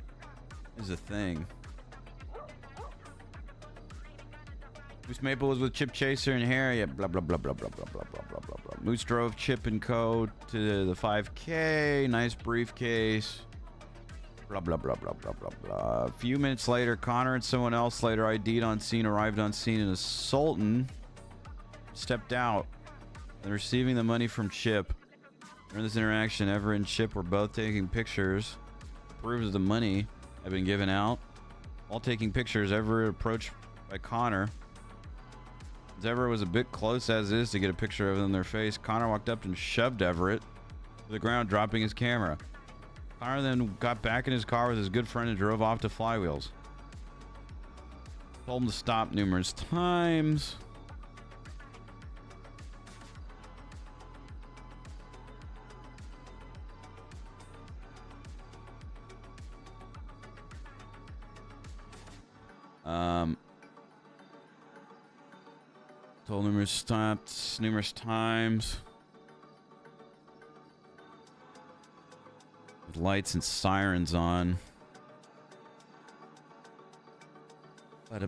Is a thing. Moose Maple was with Chip Chaser and Harriet. Blah blah blah blah blah blah blah blah blah blah blah. Moose drove Chip and Co to the 5K. Nice briefcase. Blah blah blah blah blah blah blah. A few minutes later, Connor and someone else later ID'd on scene arrived on scene, and a Sultan stepped out and receiving the money from Chip. During this interaction, Everett and Chip were both taking pictures. Proves the money had been given out. While taking pictures, Everett approached by Connor. As Everett was a bit close as is to get a picture of them in their face, Connor walked up and shoved Everett to the ground, dropping his camera. Connor then got back in his car with his good friend and drove off to Flywheels. Told him to stop numerous times. Told numerous times. With lights and sirens on. Connor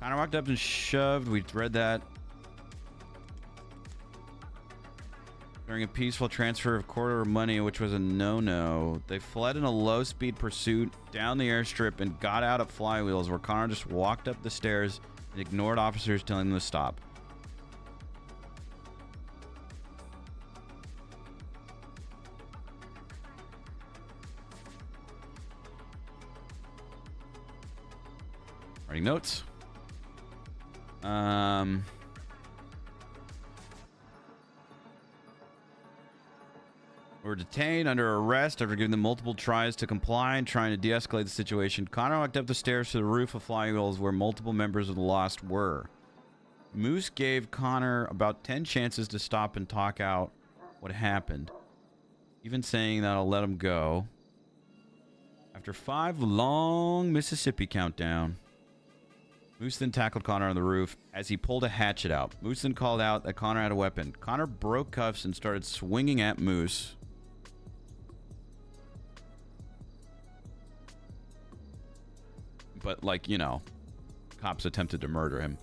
walked up and shoved. We read that. During a peaceful transfer of quarter money, which was a no-no. They fled in a low-speed pursuit down the airstrip and got out at Flywheels, where Connor just walked up the stairs and ignored officers telling them to stop. Writing notes. Were detained under arrest after giving them multiple tries to comply and trying to de-escalate the situation. Connor walked up the stairs to the roof of Flying Eagles where multiple members of the Lost were. Moose gave Connor about 10 chances to stop and talk out what happened, even saying that I'll let him go. After 5 long Mississippi countdown, Moose then tackled Connor on the roof as he pulled a hatchet out. Moose then called out that Connor had a weapon. Connor broke cuffs and started swinging at Moose. But, like, you know, cops attempted to murder him.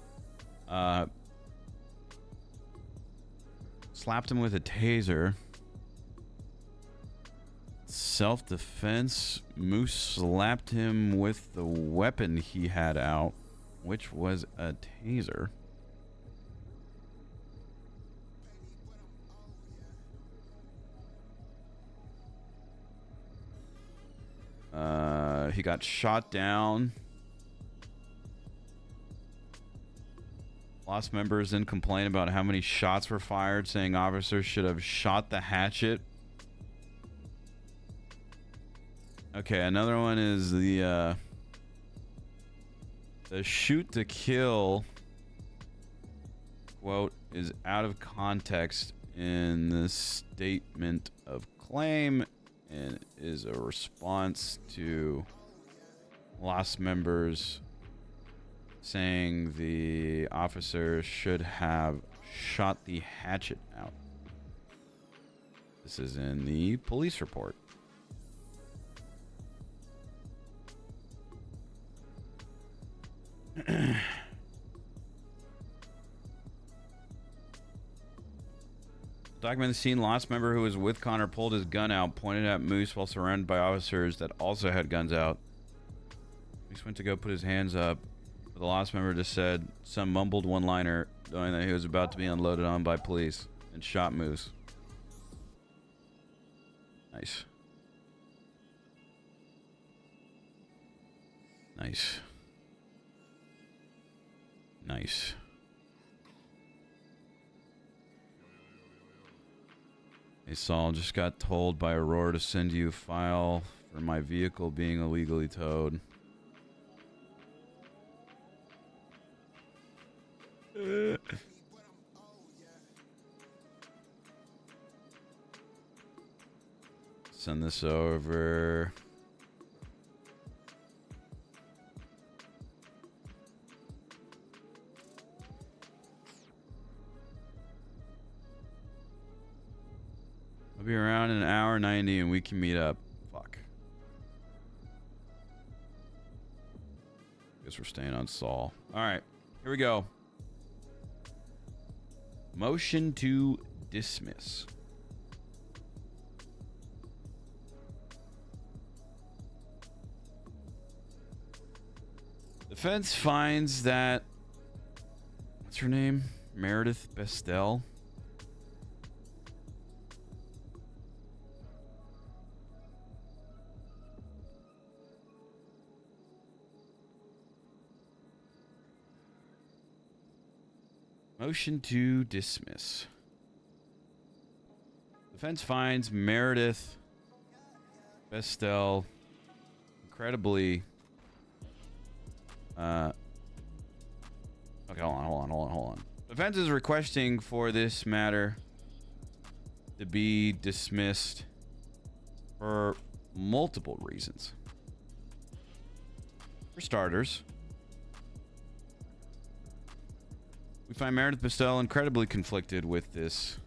Slapped him with a taser. Self-defense. Moose slapped him with the weapon he had out, which was a taser. He got shot down. Lost members then complained about how many shots were fired, saying officers should have shot the hatchet. Okay, another one is the shoot to kill quote is out of context in the statement of claim and is a response to Lost members saying the officer should have shot the hatchet out. This is in the police report. Document the scene. Lost member who was with Connor pulled his gun out, pointed at Moose while surrounded by officers that also had guns out. Moose went to go put his hands up, but the Lost member just said some mumbled one-liner, knowing that he was about to be unloaded on by police, and shot Moose. Nice. Nice. Nice. Hey Saul, just got told by Aurora to send you a file for my vehicle being illegally towed. Send this over. I'll be around in an hour 90 and we can meet up. Fuck. Guess we're staying on Saul. Alright, here we go. Motion to dismiss. Defense finds that... What's her name? Meredith Bestel. Motion to dismiss. Defense finds Meredith Bestel incredibly... Okay, hold on. Defense is requesting for this matter to be dismissed for multiple reasons. For starters, we find Meredith Bestel incredibly conflicted with this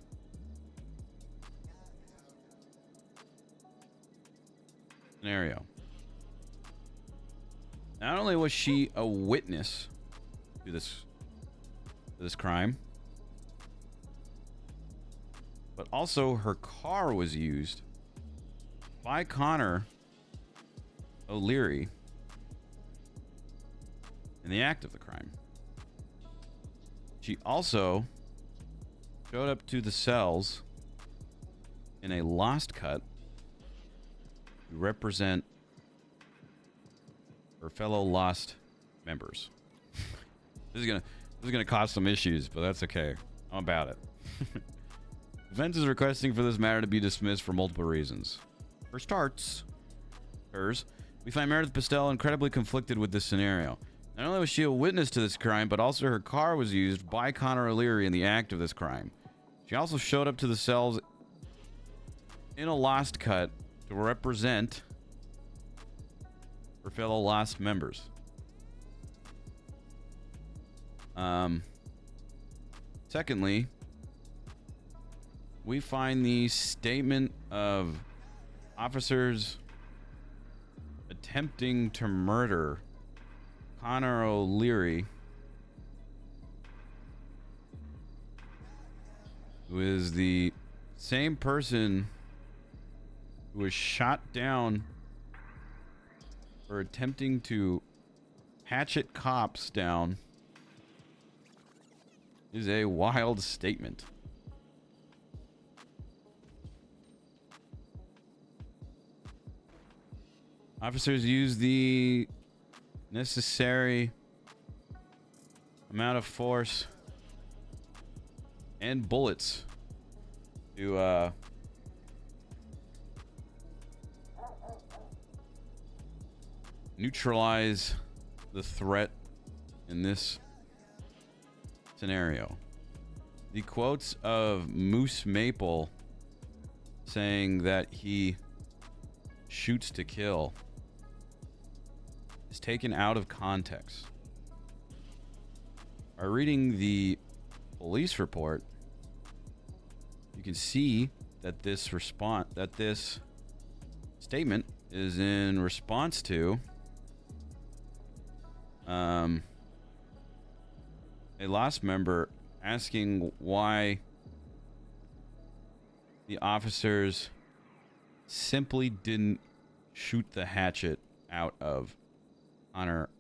scenario. Not only was she a witness to this crime, but also her car was used by Connor O'Leary in the act of the crime. She also showed up to the cells in a lost cut to represent her fellow Lost members. This is gonna cause some issues, but that's okay. I'm about it. Defense is requesting for this matter to be dismissed for multiple reasons. For starters, we find Meredith Pastel incredibly conflicted with this scenario. Not only was she a witness to this crime, but also her car was used by Connor O'Leary in the act of this crime. She also showed up to the cells in a lost cut to represent her fellow lost members. Secondly, we find the statement of officers attempting to murder Connor O'Leary, who is the same person who was shot down for attempting to hatchet cops down, is a wild statement. Officers use the necessary amount of force and bullets to neutralize the threat in this scenario. The quotes of Moose Maple saying that he shoots to kill is taken out of context. By reading the police report, you can see that this statement is in response to a lost member asking why the officers simply didn't shoot the hatchet out of Connor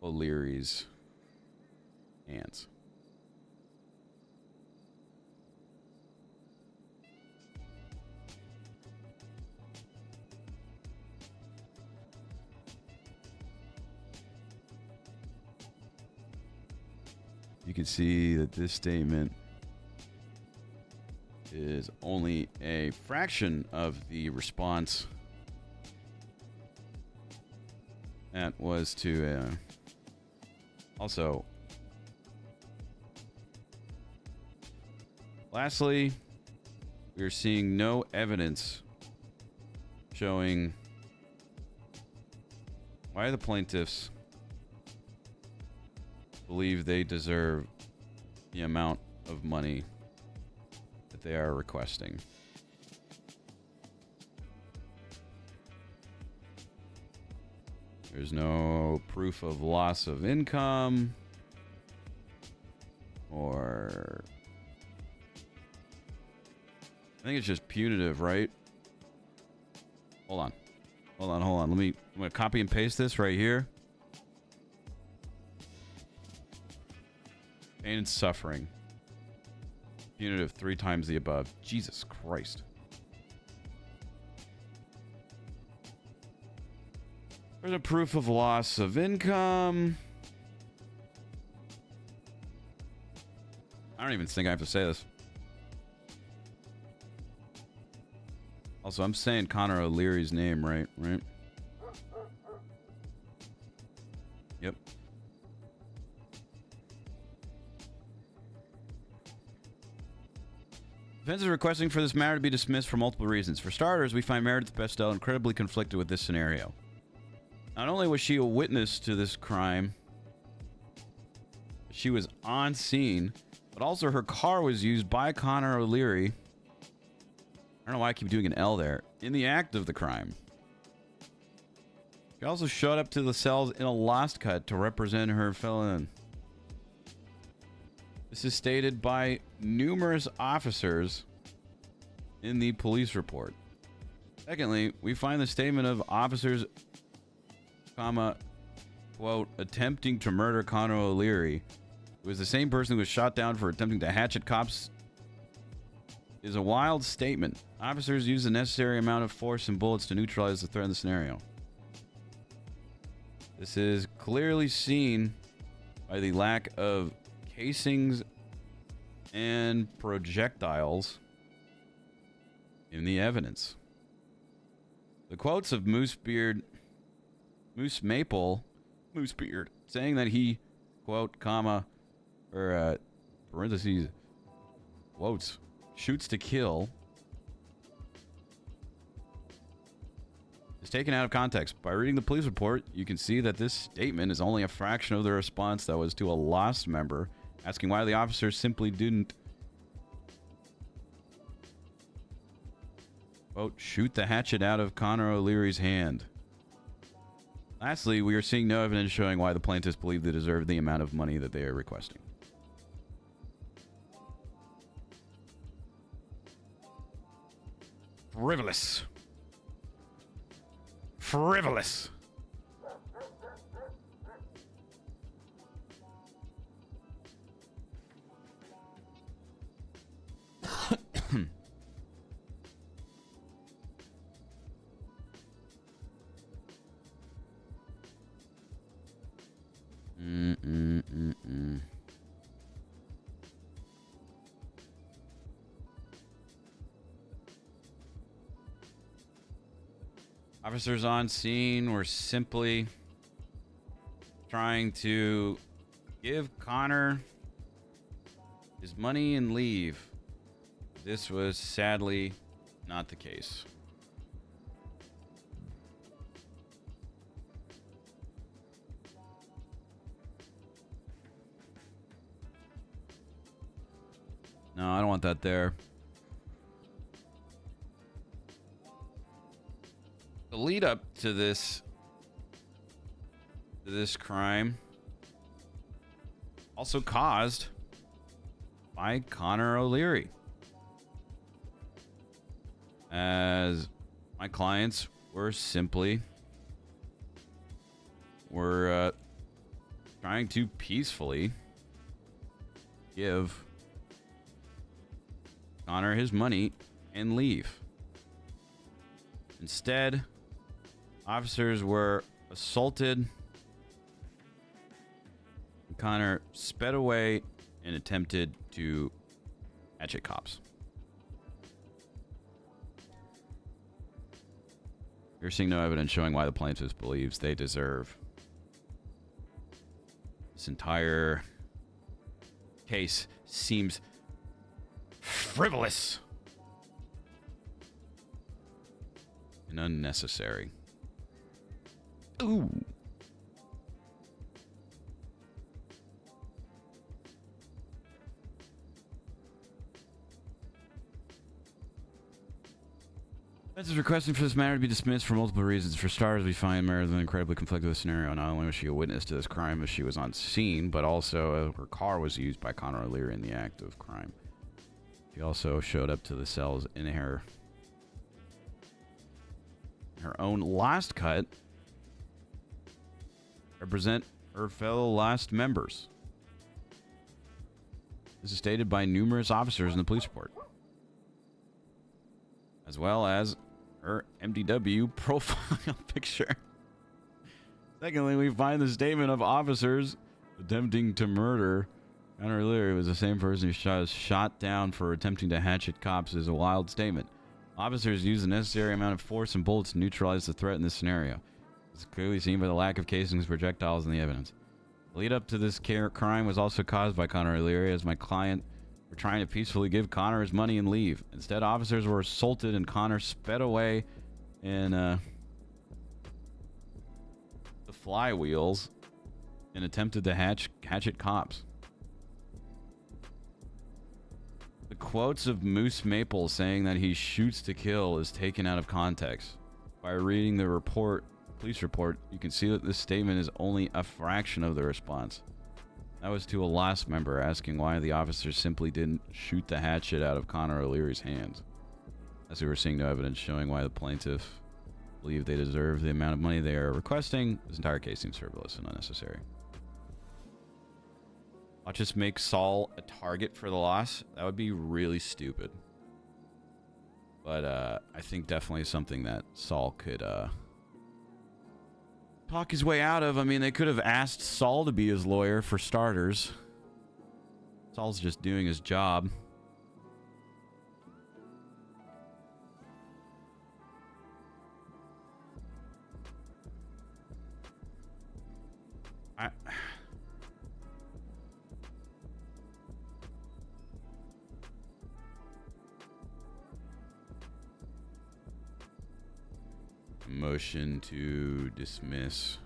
O'Leary's hands. You can see that this statement is only a fraction of the response that was to also. Lastly, we are seeing no evidence showing why the plaintiffs believe they deserve the amount of money that they are requesting. There's no proof of loss of income or I think it's just punitive, right? Hold on. I'm gonna copy and paste this right here. Pain and suffering. Punitive 3 times the above. Jesus Christ. There's a proof of loss of income. I don't even think I have to say this. Also, I'm saying Connor O'Leary's name right? Yep. Defense is requesting for this matter to be dismissed for multiple reasons. For starters, we find Meredith Pastel incredibly conflicted with this scenario. Not only was she a witness to this crime, she was on scene, but also her car was used by Connor O'Leary. I don't know why I keep doing an L there. In the act of the crime. She also showed up to the cells in a lost cut to represent her felon. This is stated by numerous officers in the police report. Secondly, we find the statement of officers, quote, attempting to murder Connor O'Leary, who is the same person who was shot down for attempting to hatchet cops, is a wild statement. Officers use the necessary amount of force and bullets to neutralize the threat in the scenario. This is clearly seen by the lack of casings and projectiles in the evidence. The quotes of Moose Maple, saying that he, quote, comma, or parentheses, quotes, shoots to kill, is taken out of context. By reading the police report, you can see that this statement is only a fraction of the response that was to a lost member, asking why the officers simply didn't, quote, shoot the hatchet out of Connor O'Leary's hand. Lastly, we are seeing no evidence showing why the plaintiffs believe they deserve the amount of money that they are requesting. Frivolous. Frivolous. Officers on scene were simply trying to give Connor his money and leave. This was sadly not the case. No, I don't want that there. The lead up to this crime also caused by Connor O'Leary, as my clients were simply trying to peacefully give Connor his money and leave. Instead, officers were assaulted. Connor sped away and attempted to hatchet cops. We're seeing no evidence showing why the plaintiff believes they deserve. This entire case seems frivolous and unnecessary. Ooh. Defense is requesting for this matter to be dismissed for multiple reasons. For starters, we find Meredith incredibly conflicted with the scenario. Not only was she a witness to this crime as she was on scene, but also her car was used by Connor O'Leary in the act of crime. She also showed up to the cells in her own last cut, represent her fellow last members. This is stated by numerous officers in the police report, as well as her MDW profile picture. Secondly, we find the statement of officers attempting to murder Connor O'Leary was the same person who was shot down for attempting to hatchet cops is a wild statement. Officers used the necessary amount of force and bullets to neutralize the threat in this scenario. It's clearly seen by the lack of casings, projectiles, in the evidence. The lead up to this crime was also caused by Connor O'Leary, as my client were trying to peacefully give Connor his money and leave. Instead, officers were assaulted and Connor sped away in the flywheels and attempted to hatchet cops. The quotes of Moose Maple saying that he shoots to kill is taken out of context. By reading the police report, you can see that this statement is only a fraction of the response. That was to a last member asking why the officers simply didn't shoot the hatchet out of Connor O'Leary's hands. As we were seeing no evidence showing why the plaintiff believe they deserve the amount of money they are requesting, this entire case seems frivolous and unnecessary. I'll just make Saul a target for the loss. That would be really stupid. But I think definitely something that Saul could talk his way out of. I mean, they could have asked Saul to be his lawyer for starters. Saul's just doing his job. Motion to dismiss.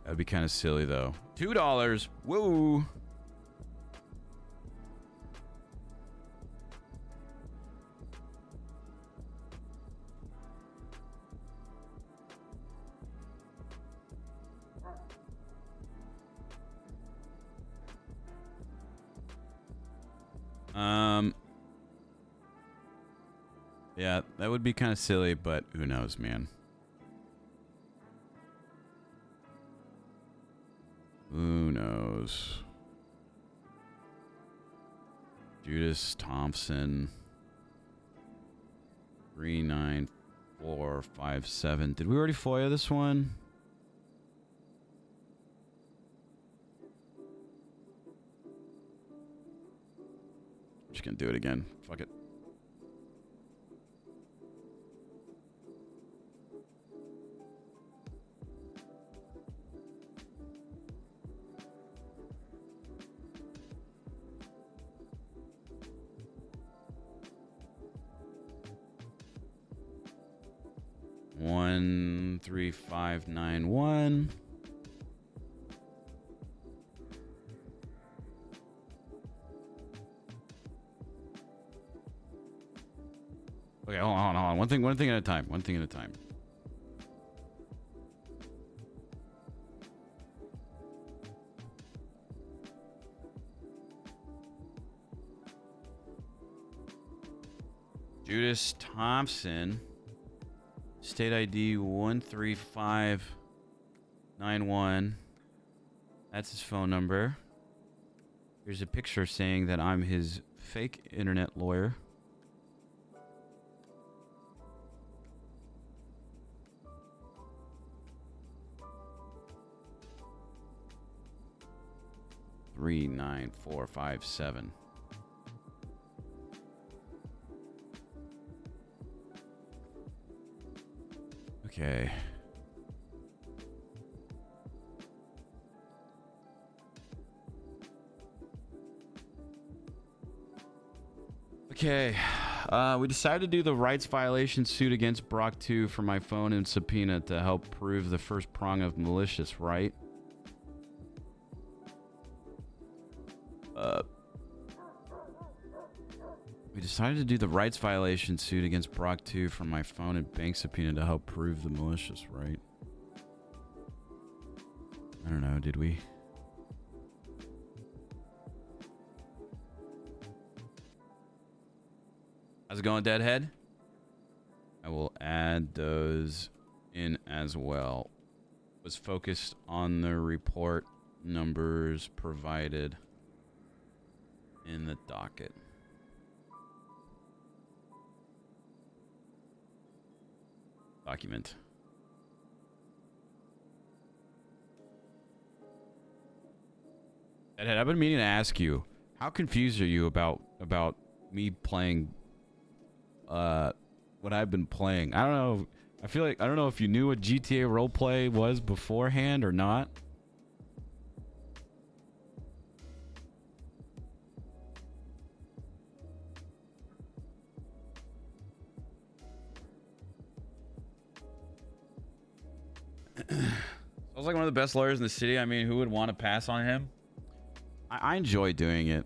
That'd be kind of silly though. $2. Whoa. Yeah, that would be kind of silly, but who knows, man. Who knows? Judas Thompson. 39457. Did we already FOIA this one? I'm just gonna do it again. Fuck it. One 3591. Okay, hold on. One thing at a time. One thing at a time. Judas Thompson. State ID 13591. That's his phone number. Here's a picture saying that I'm his fake internet lawyer. Three 9457. Okay. Okay. We decided to do the rights violation suit against Brock 2 for my phone and subpoena to help prove the first prong of malicious, right? We decided to do the rights violation suit against Brock 2 for my phone and bank subpoena to help prove the malicious, right? I don't know, did we? How's it going, Deadhead? I will add those in as well. Was focused on the report numbers provided in the docket. Document. Deadhead, I've been meaning to ask you, how confused are you about me playing what I've been playing? I don't know. I feel like I don't know if you knew what GTA roleplay was beforehand or not. Sounds like one of the best lawyers in the city. I mean, who would want to pass on him? I enjoy doing it.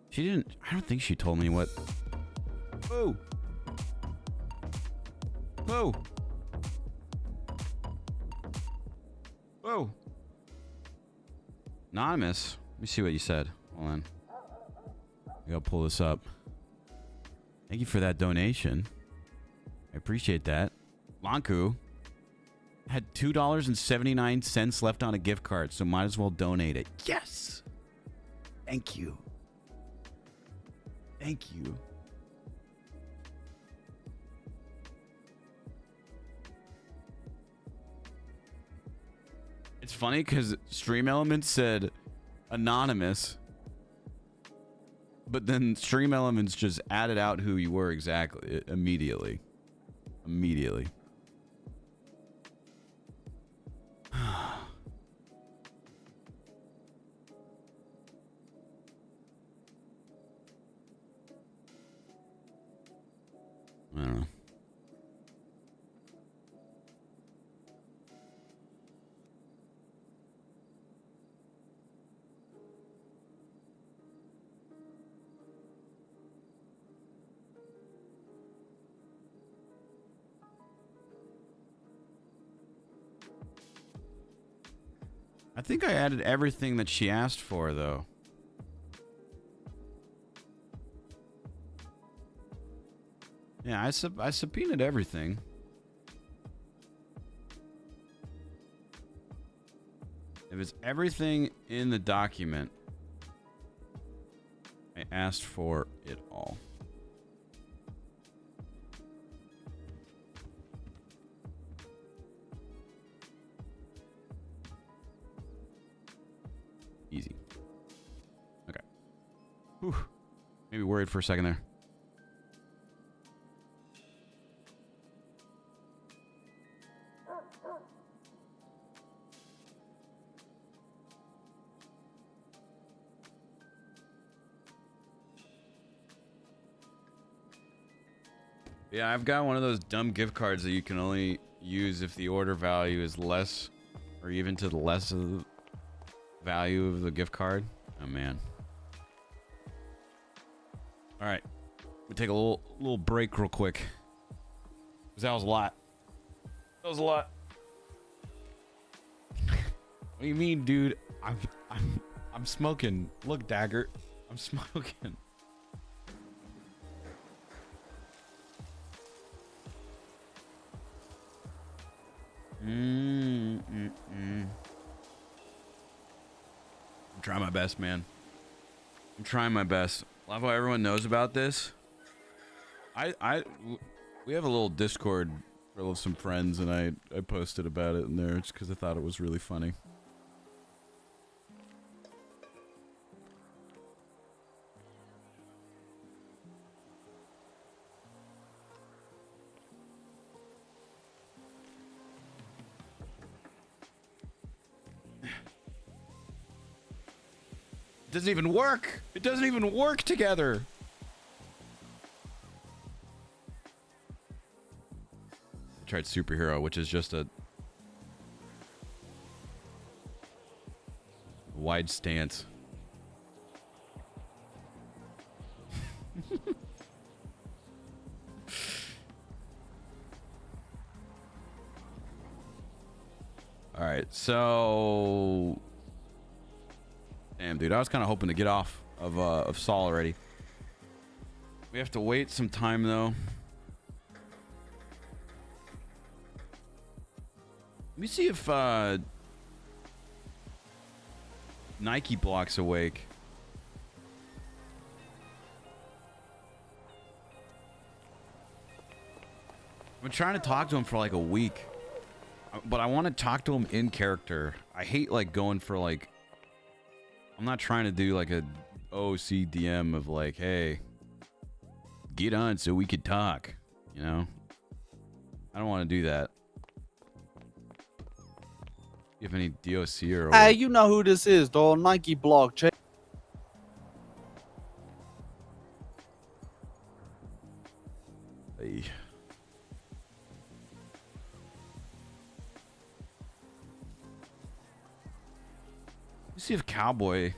She didn't. I don't think she told me what. Whoa. Whoa. Whoa. Anonymous. Let me see what you said. Hold on. I gotta pull this up. Thank you for that donation. I appreciate that. Lanku had $2.79 left on a gift card, so might as well donate it. Yes! Thank you. Thank you. It's funny because Stream Elements said anonymous, but then Stream Elements just added out who you were exactly immediately. Immediately. I don't know. I think I added everything that she asked for, though. Yeah, I subpoenaed everything. If it's everything in the document, I asked for it all. Easy. Okay. Whew. Maybe worried for a second there. Yeah, I've got one of those dumb gift cards that you can only use if the order value is less or even to the less of the value of the gift card. Oh man. All right. We'll take a little break real quick. Cuz that was a lot. That was a lot. What do you mean, dude? I'm smoking. Look, Dagger. I'm smoking. I'm trying my best, man. I'm trying my best. Love how everyone knows about this. We have a little Discord for some friends, and I posted about it in there just because I thought it was really funny. It doesn't even work. It doesn't even work together. I tried superhero, which is just a wide stance. All right, so damn, dude, I was kind of hoping to get off of Saul already. We have to wait some time though. Let me see if Nike Block's awake. I've been trying to talk to him for like a week, but I want to talk to him in character. I hate like going for like, I'm not trying to do like a OCDM of like, hey, get on so we could talk, you know? I don't want to do that. You have any DOC or Hey, you know who this is, dog. Nike Block. Hey. Let's see if Cowboy.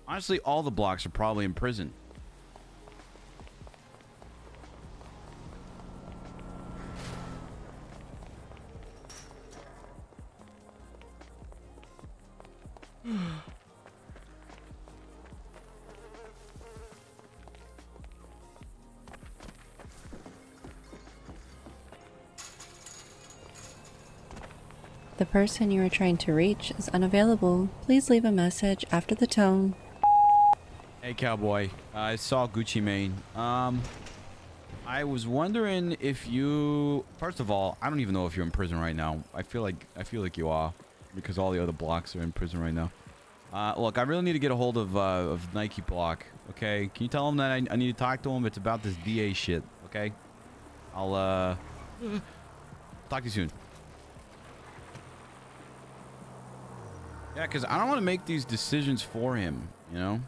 Honestly, all the blocks are probably in prison. The person you are trying to reach is unavailable. Please leave a message after the tone. Hey, cowboy. I saw Gucci Mane. I was wondering if you... First of all, I don't even know if you're in prison right now. I feel like you are, because all the other blocks are in prison right now. Look, I really need to get a hold of Nike Block. Okay, can you tell him that I need to talk to him? It's about this DA shit. Okay, I'll talk to you soon. Yeah, because I don't want to make these decisions for him, you know?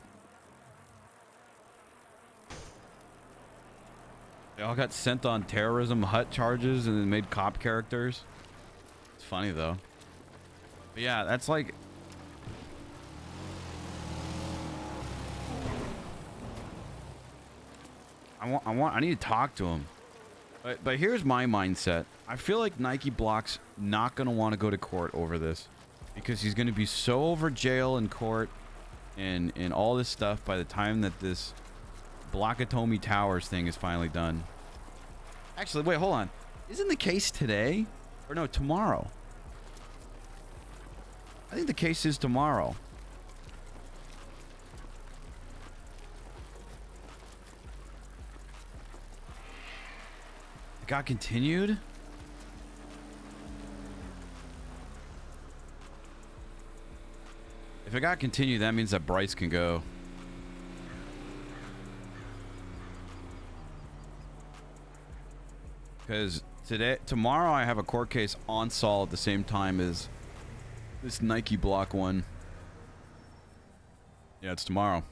They all got sent on terrorism hut charges and then made cop characters. It's funny, though. But yeah, that's like... I need to talk to him. But here's my mindset. I feel like Nike Block's not going to want to go to court over this. Because he's going to be so over jail and court and all this stuff by the time that this Blockatomi Towers thing is finally done. Actually, wait, hold on. Isn't the case today? Or no, tomorrow. I think the case is tomorrow. It got continued? If it got continued, that means that Bryce can go. Because tomorrow I have a court case on Saul at the same time as this Nike Block one. Yeah, it's tomorrow.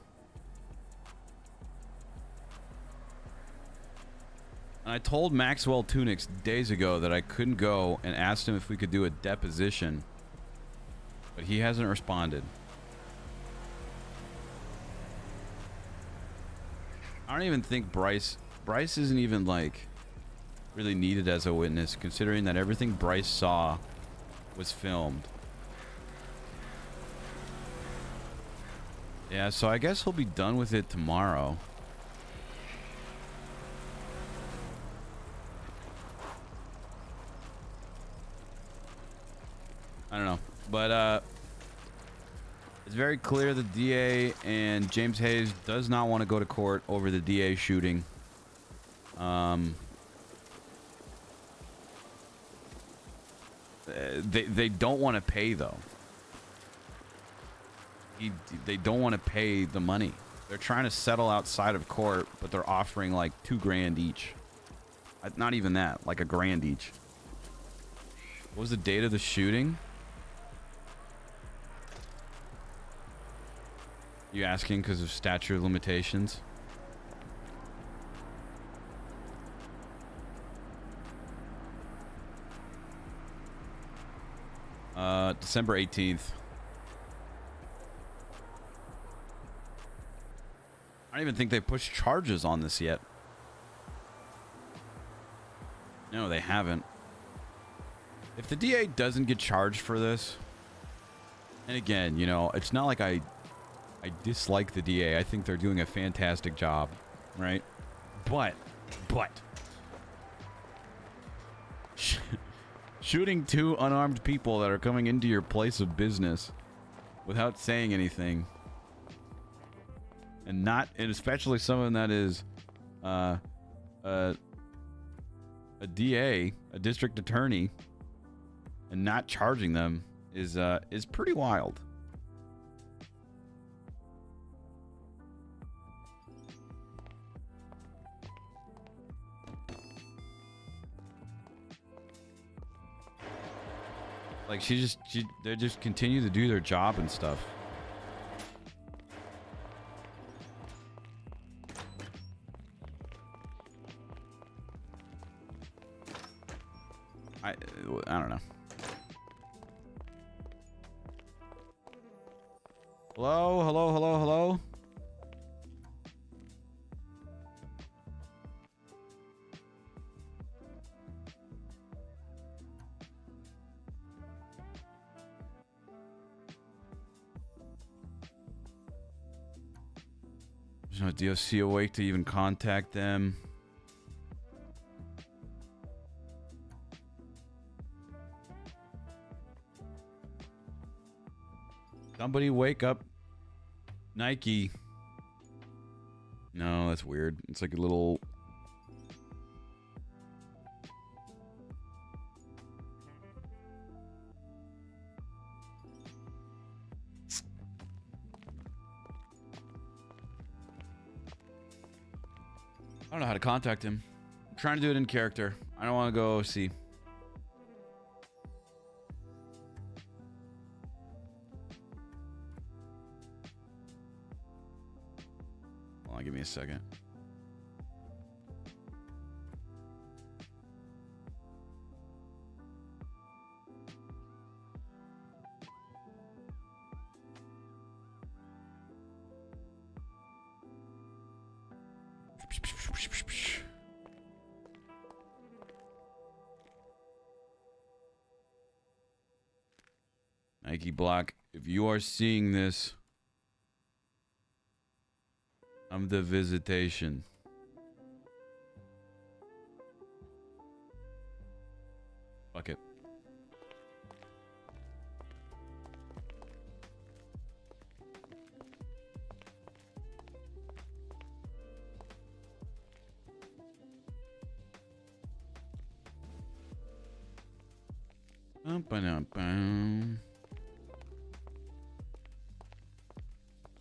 And I told Maxwell Tunics days ago that I couldn't go and asked him if we could do a deposition. But he hasn't responded. I don't even think Bryce isn't even like really needed as a witness, considering that everything Bryce saw was filmed. Yeah, so I guess he'll be done with it tomorrow. I don't know, but it's very clear the DA and James Hayes does not want to go to court over the DA shooting. They don't want to pay though. They don't want to pay the money. They're trying to settle outside of court, but they're offering like $2,000 each. Not even that, like $1,000 each. What was the date of the shooting? You asking because of statute of limitations? December 18th. I don't even think they pushed charges on this yet. No, they haven't. If the DA doesn't get charged for this, and again, you know, it's not like I dislike the DA. I think they're doing a fantastic job, right? But shooting two unarmed people that are coming into your place of business without saying anything, and especially someone that is a DA, a district attorney, and not charging them is pretty wild. Like they just continue to do their job and stuff. I don't know. Hello, hello, hello, hello. There's no DOC awake to even contact them. Somebody wake up Nike. No, that's weird. It's like a little... I don't know how to contact him. I'm trying to do it in character. I don't want to go see. Hold on, give me a second. Nike Block, if you are seeing this, I'm the visitation. Fuck it.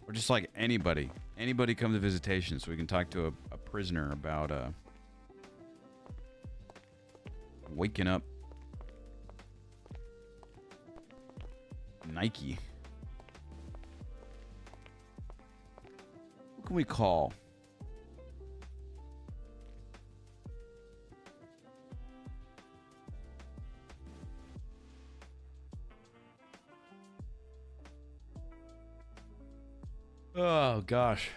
Or just like anybody come to visitation so we can talk to a prisoner about waking up Nike. Who can we call? Oh gosh.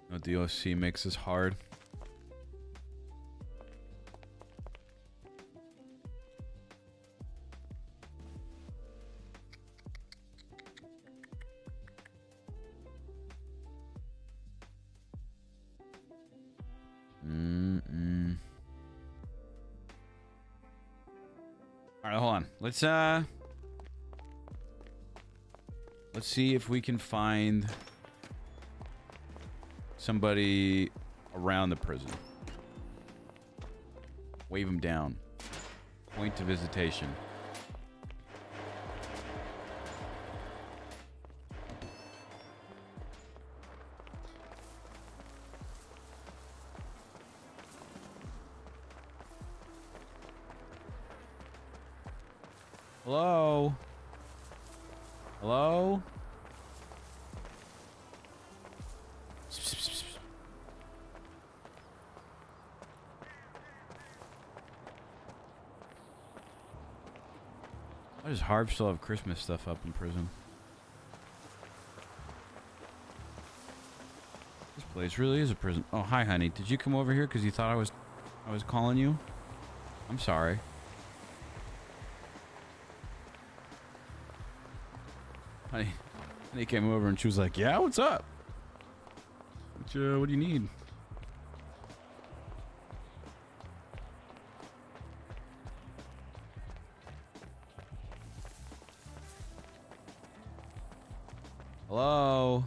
No, the OC makes this hard. All right, hold on. Let's see if we can find somebody around the prison. Wave him down. Point to visitation. Hello? Hello? Why does Harv still have Christmas stuff up in prison? This place really is a prison. Oh, hi, honey. Did you come over here because you thought I was calling you? I'm sorry. Honey came over and she was like, "Yeah, what's up? What do you need?" Hello?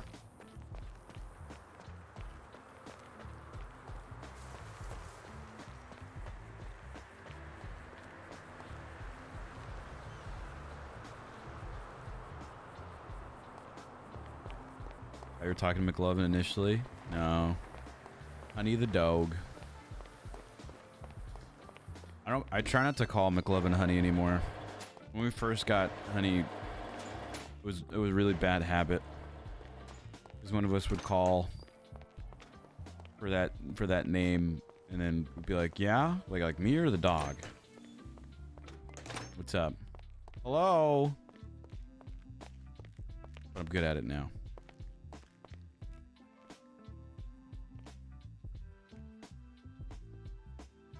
You were talking to McLovin initially? No. Honey the dog. I try not to call McLovin Honey anymore. When we first got Honey, it was a really bad habit. Because one of us would call for that name and then be like, "Yeah?" Like me or the dog? What's up? Hello? But I'm good at it now.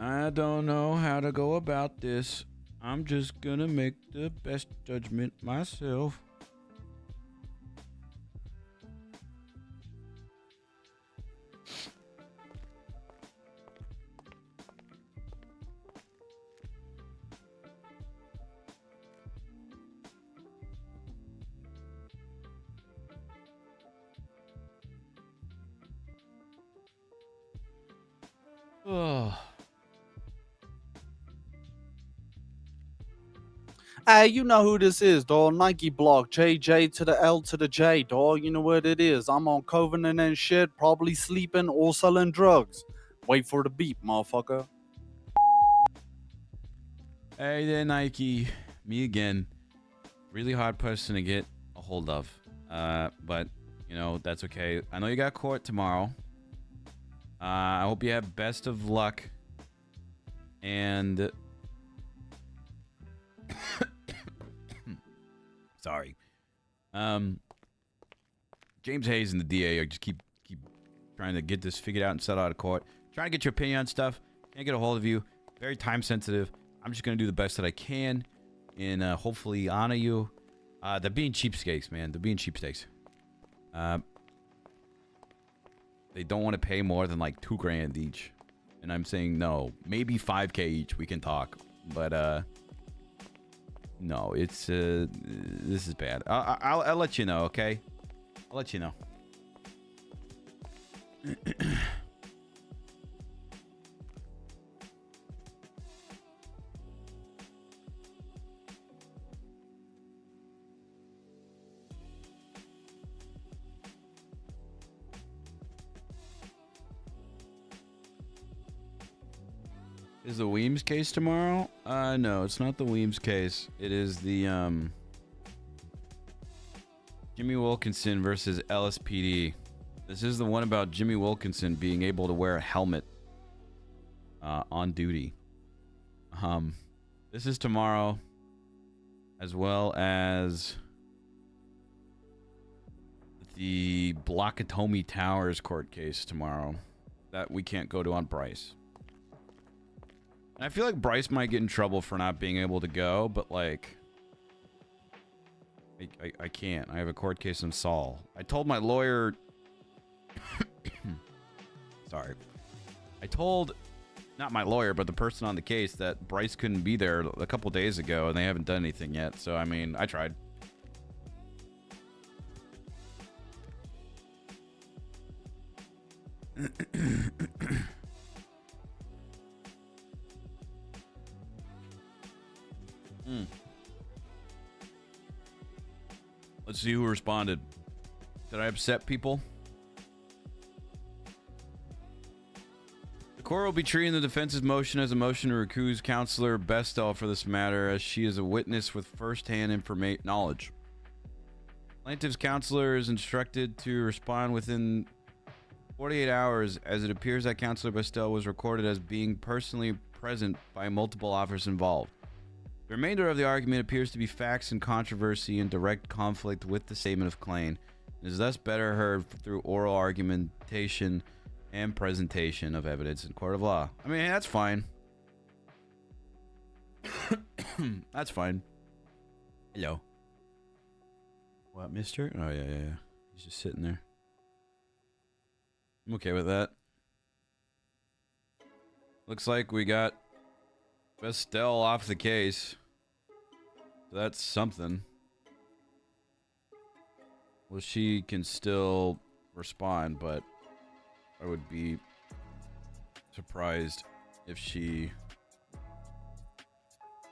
I don't know how to go about this. I'm just gonna make the best judgment myself. Oh. Hey, you know who this is, dog. Nike block, JJ to the L to the J, dog. You know what it is. I'm on Covenant and shit, probably sleeping or selling drugs. Wait for the beep, motherfucker. Hey there, Nike. Me again. Really hard person to get a hold of. But, you know, that's okay. I know you got court tomorrow. I hope you have best of luck. And... Sorry. James Hayes and the DA are just keep trying to get this figured out and settled out of court. Trying to get your opinion on stuff. Can't get a hold of you. Very time sensitive. I'm just going to do the best that I can and hopefully honor you. They're being cheapskates, man. They're being cheapskates. They don't want to pay more than like $2 grand each. And I'm saying no. Maybe $5K each. We can talk. But, no, it's, this is bad. I'll let you know, okay? I'll let you know. Is the Weems case tomorrow? No, it's not the Weems case. It is the, Jimmy Wilkinson versus LSPD. This is the one about Jimmy Wilkinson being able to wear a helmet, on duty. This is tomorrow, as well as the Blockatomi Towers court case tomorrow that we can't go to on Bryce. I feel like Bryce might get in trouble for not being able to go, but like, I can't. I have a court case on Saul. I told my lawyer... Sorry. I told, not my lawyer, but the person on the case that Bryce couldn't be there a couple days ago, and they haven't done anything yet. So, I mean, I tried. Let's see who responded. Did I upset people? The court will be treating the defense's motion as a motion to recuse Counselor Bestel for this matter, as she is a witness with first-hand knowledge. Plaintiff's counselor is instructed to respond within 48 hours, as it appears that Counselor Bestel was recorded as being personally present by multiple officers involved. The remainder of the argument appears to be facts and controversy in direct conflict with the statement of claim, and is thus better heard through oral argumentation and presentation of evidence in court of law. I mean, that's fine. That's fine. Hello. What, mister? Oh, yeah. He's just sitting there. I'm okay with that. Looks like we got Bestel off the case. So that's something. Well, she can still respond, but I would be surprised if she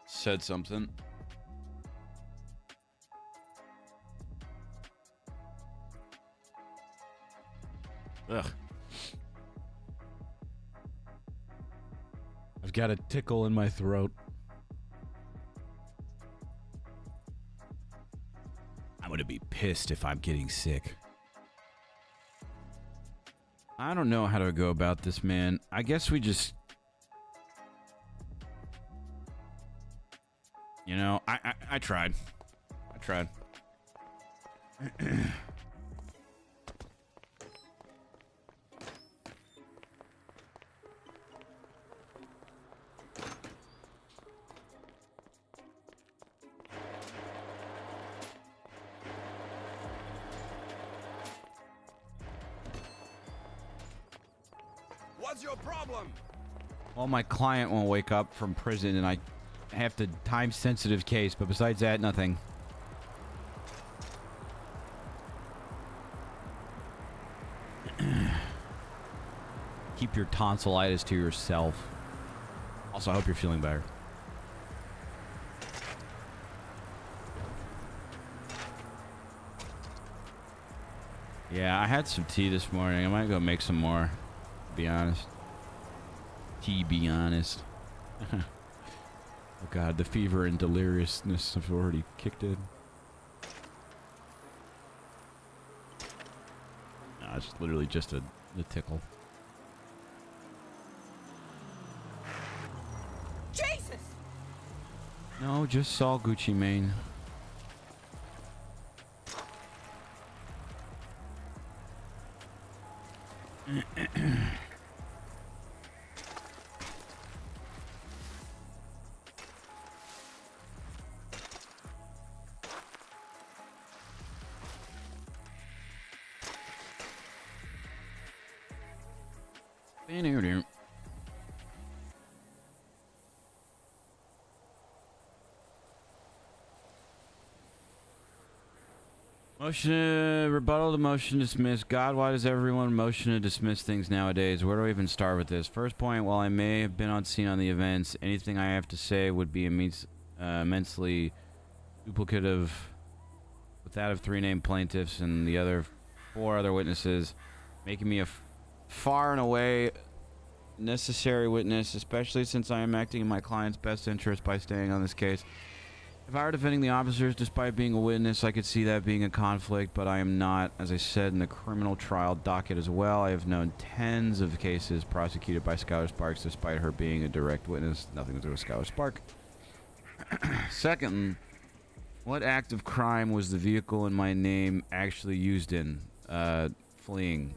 said something. Ugh. I've got a tickle in my throat. I'm gonna be pissed if I'm getting sick. I don't know how to go about this, man. I guess we just... You know, I tried. I tried. What's your problem? Well, my client won't wake up from prison, and I have the time-sensitive case, but besides that, nothing. Keep your tonsillitis to yourself. Also, I hope you're feeling better. Yeah, I had some tea this morning. I might go make some more, to be honest. Be honest. Oh god, the fever and deliriousness have already kicked in. No, it's literally just a tickle. Jesus! No, just Saul Gucci Mane. Motion rebuttal to motion dismiss. God, why does everyone motion to dismiss things nowadays? Where do I even start with this? First point, while I may have been on scene on the events, anything I have to say would be immensely duplicative with that of 3 named plaintiffs and the other 4 other witnesses, making me a far and away necessary witness, especially since I am acting in my client's best interest by staying on this case. If I were defending the officers despite being a witness, I could see that being a conflict, but I am not. As I said in the criminal trial docket as well, I have known tens of cases prosecuted by Skylar Sparks despite her being a direct witness. Nothing to do with Skylar Spark. Second, what act of crime was the vehicle in my name actually used in? Fleeing.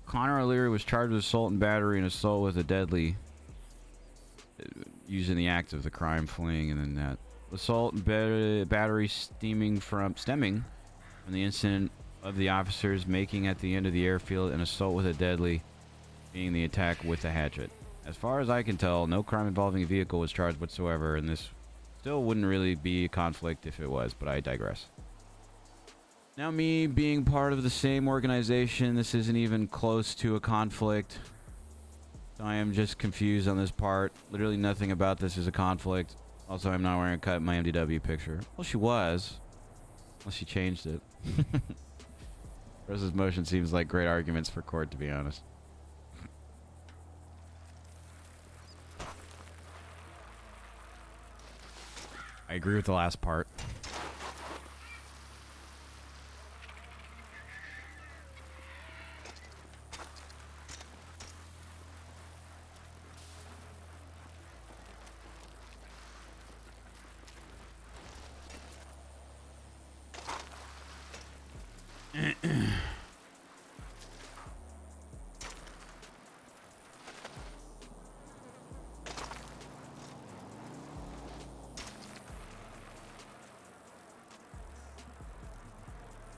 Connor O'Leary was charged with assault and battery and assault with a deadly, using the act of the crime, fleeing, and then that assault and battery stemming from the incident of the officers making at the end of the airfield, and assault with a deadly being the attack with a hatchet. As far as I can tell, no crime involving a vehicle was charged whatsoever, and this still wouldn't really be a conflict if it was, but I digress. Now, me being part of the same organization, this isn't even close to a conflict. I am just confused on this part. Literally nothing about this is a conflict. Also, I'm not wearing a cut in my MDW picture. Well, she was. Unless she changed it. Rose's motion seems like great arguments for court, to be honest. I agree with the last part.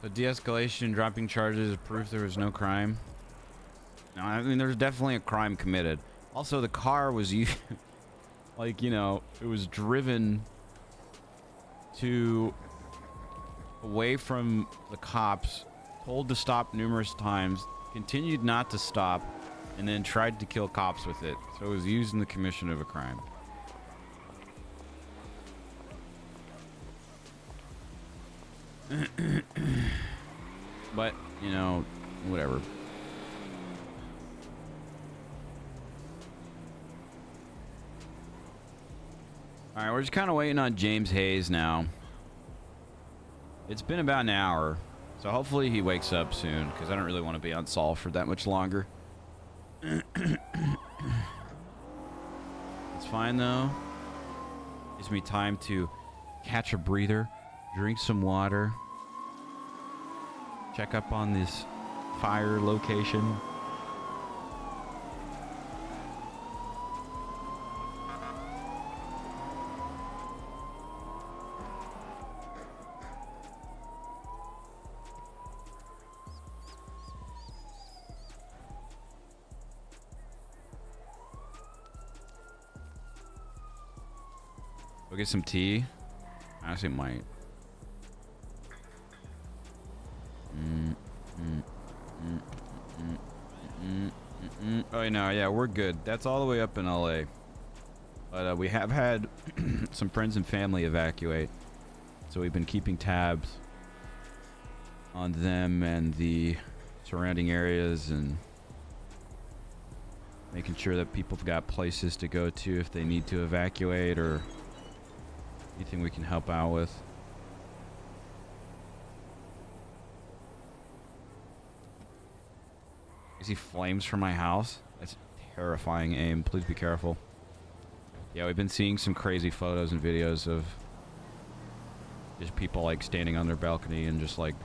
So de-escalation, dropping charges is proof there was no crime. No, I mean, there's definitely a crime committed. Also, the car was like, you know, it was driven to away from the cops, told to stop numerous times, continued not to stop, and then tried to kill cops with it. So it was used in the commission of a crime. But, you know, whatever. Alright, we're just kind of waiting on James Hayes now. It's been about an hour, so hopefully he wakes up soon, because I don't really want to be on Saul for that much longer. It's fine, though. Gives me time to catch a breather, drink some water, check up on this fire location. Go get some tea. I honestly might. wait, no, yeah, we're good. That's all the way up in LA. But we have had some friends and family evacuate. So we've been keeping tabs on them and the surrounding areas and making sure that people have got places to go to if they need to evacuate or anything we can help out with. I see flames from my house. That's terrifying aim. Please be careful. Yeah, we've been seeing some crazy photos and videos of just people like standing on their balcony and just like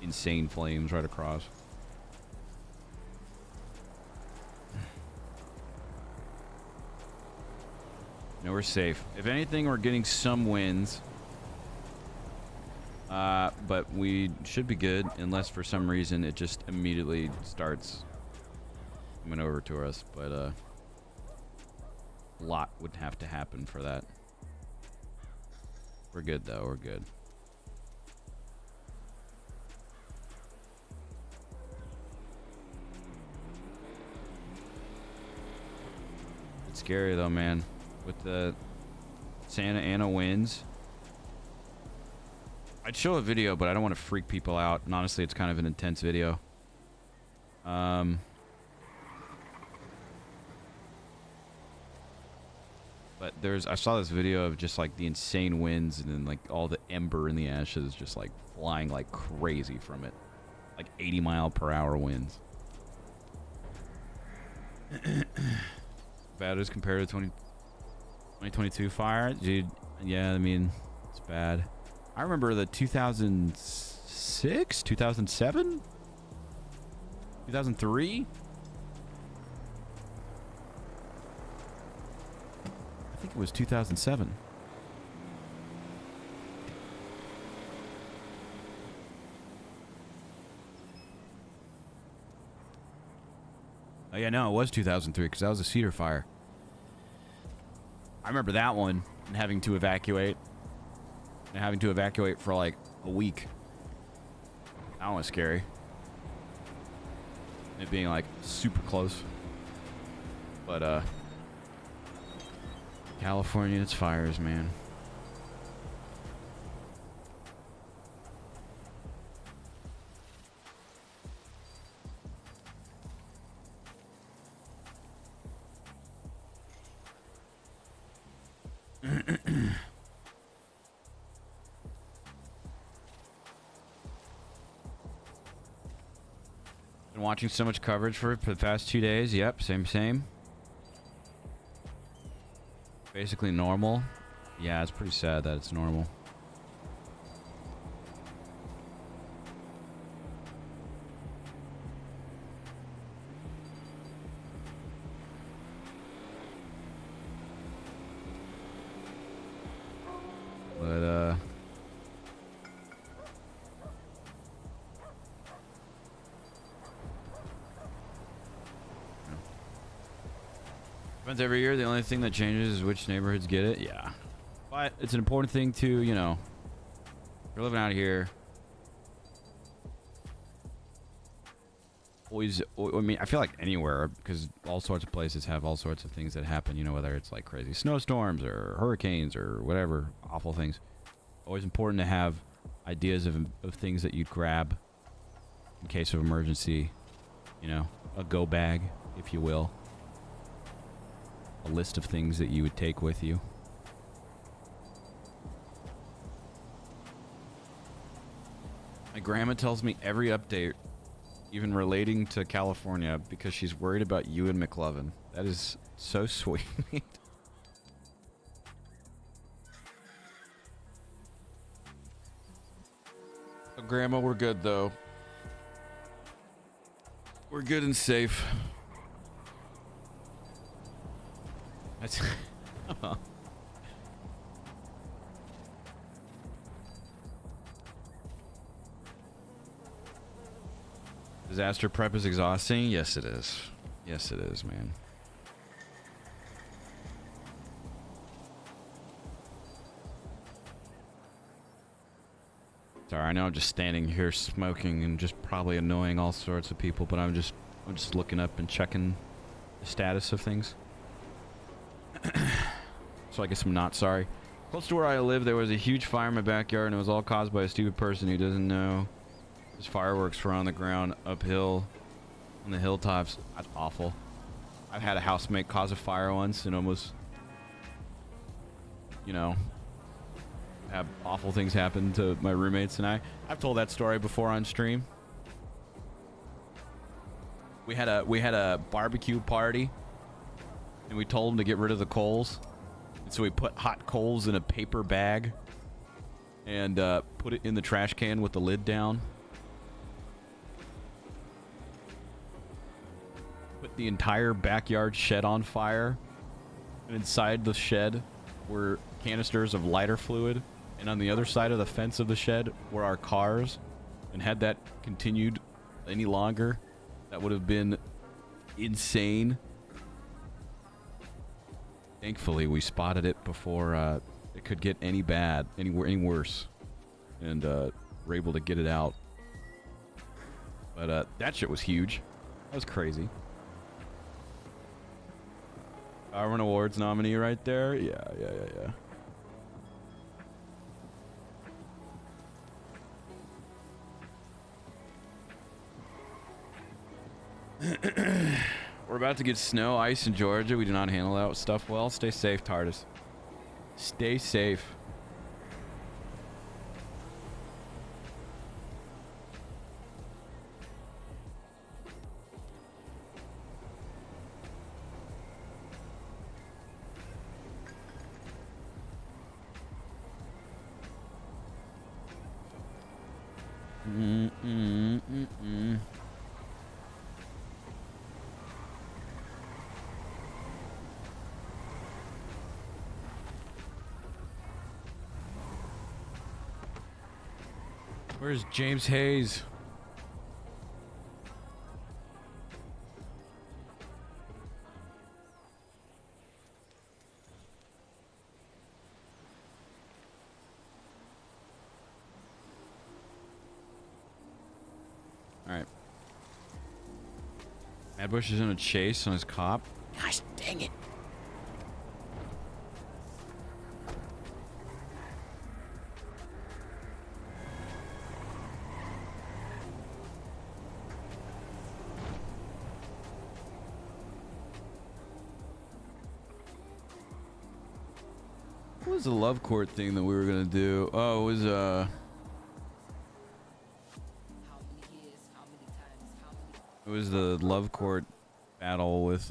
insane flames right across. No, we're safe. If anything, we're getting some winds. But we should be good unless for some reason it just immediately starts coming over to us. But a lot would have to happen for that. We're good though, we're good. It's scary though, man. With the Santa Ana winds. I'd show a video, but I don't want to freak people out. And honestly, it's kind of an intense video. But I saw this video of just like the insane winds and then like all the ember and the ashes just like flying like crazy from it. Like 80-mile-per-hour winds. Bad as compared to 2022 fire? Dude, yeah, I mean, it's bad. I remember the 2006, 2007, 2003. I think it was 2007. Oh yeah, no, it was 2003 because that was a cedar fire. I remember that one and having to evacuate. And having to evacuate for like a week. That one was scary. It being like super close. But California, it's fires, man. Been watching so much coverage for the past 2 days. Yep, same. Basically normal. Yeah, it's pretty sad that it's normal. But happens every year. The only thing that changes is which neighborhoods get it. Yeah, but it's an important thing to, you know, if you're living out here. Always, I mean, I feel like anywhere, because all sorts of places have all sorts of things that happen, you know, whether it's like crazy snowstorms or hurricanes or whatever, awful things. Always important to have ideas of things that you'd grab in case of emergency, you know, a go bag, if you will. A list of things that you would take with you. My grandma tells me every update, even relating to California, because she's worried about you and McLovin. That is so sweet. Oh, Grandma, we're good though. We're good and safe. That's disaster prep is exhausting. Yes, it is. Yes, it is, man. Sorry, I know I'm just standing here smoking and just probably annoying all sorts of people, but I'm I'm just looking up and checking the status of things. So I guess I'm not sorry. Close to where I live, there was a huge fire in my backyard, and it was all caused by a stupid person who doesn't know. There's fireworks were on the ground, uphill, on the hilltops. That's awful. I've had a housemate cause a fire once and almost, you know, have awful things happen to my roommates and I. I've told that story before on stream. We had a barbecue party, and we told them to get rid of the coals. And so we put hot coals in a paper bag and put it in the trash can with the lid down. Put the entire backyard shed on fire, and inside the shed were canisters of lighter fluid, and on the other side of the fence of the shed were our cars. And had that continued any longer, that would have been insane. Thankfully, we spotted it before it could get any worse, and were able to get it out. But that shit was huge. That was crazy. Darwin Awards nominee right there. Yeah. We're about to get snow, ice in Georgia. We do not handle that stuff well. Stay safe, TARDIS. Stay safe. Where's James Hayes? All right. Madbush is in a chase on his cop. Gosh, dang it. What was the love court thing that we were gonna do? Oh, it was it was the love court battle with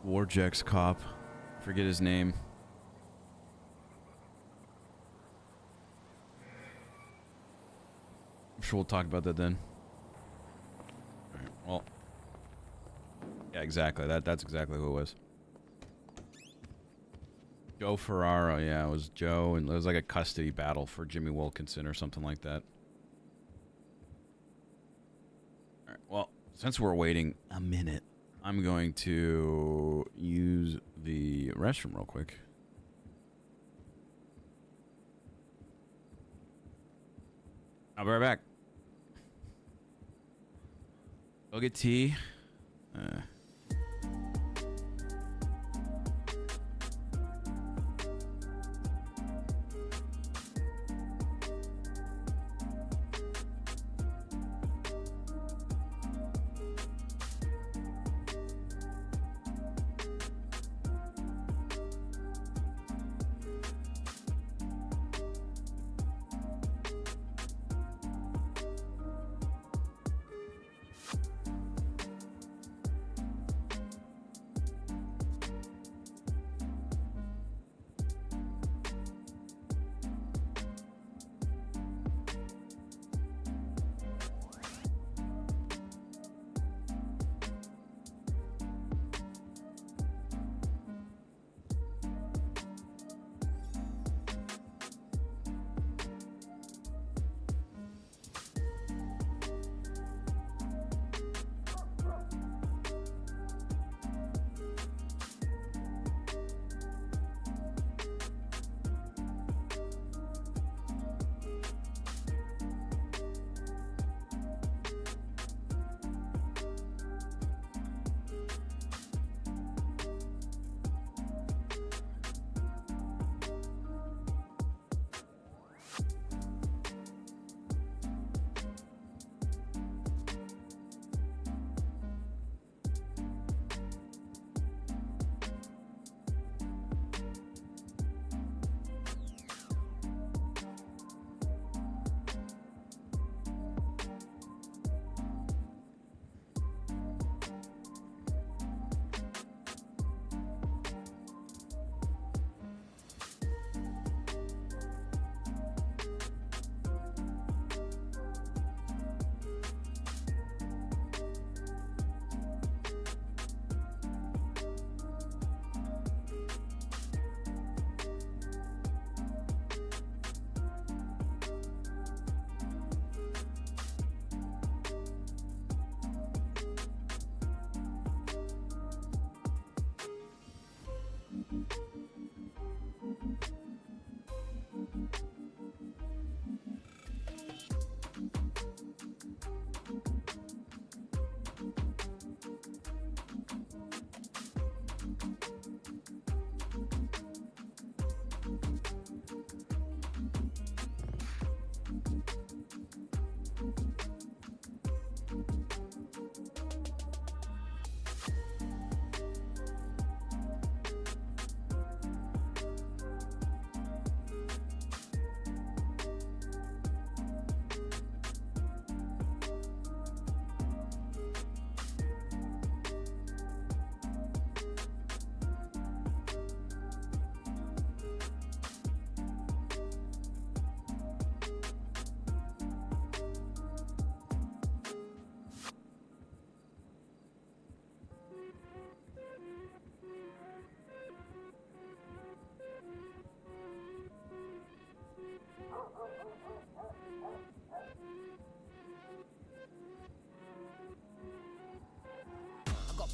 Warjack's cop. Forget his name. I'm sure we'll talk about that then. All right, well. Yeah, exactly. That's exactly who it was. Joe Ferraro, yeah, it was Joe, and it was like a custody battle for Jimmy Wilkinson or something like that. All right, well, since we're waiting a minute, I'm going to use the restroom real quick. I'll be right back. Go get tea.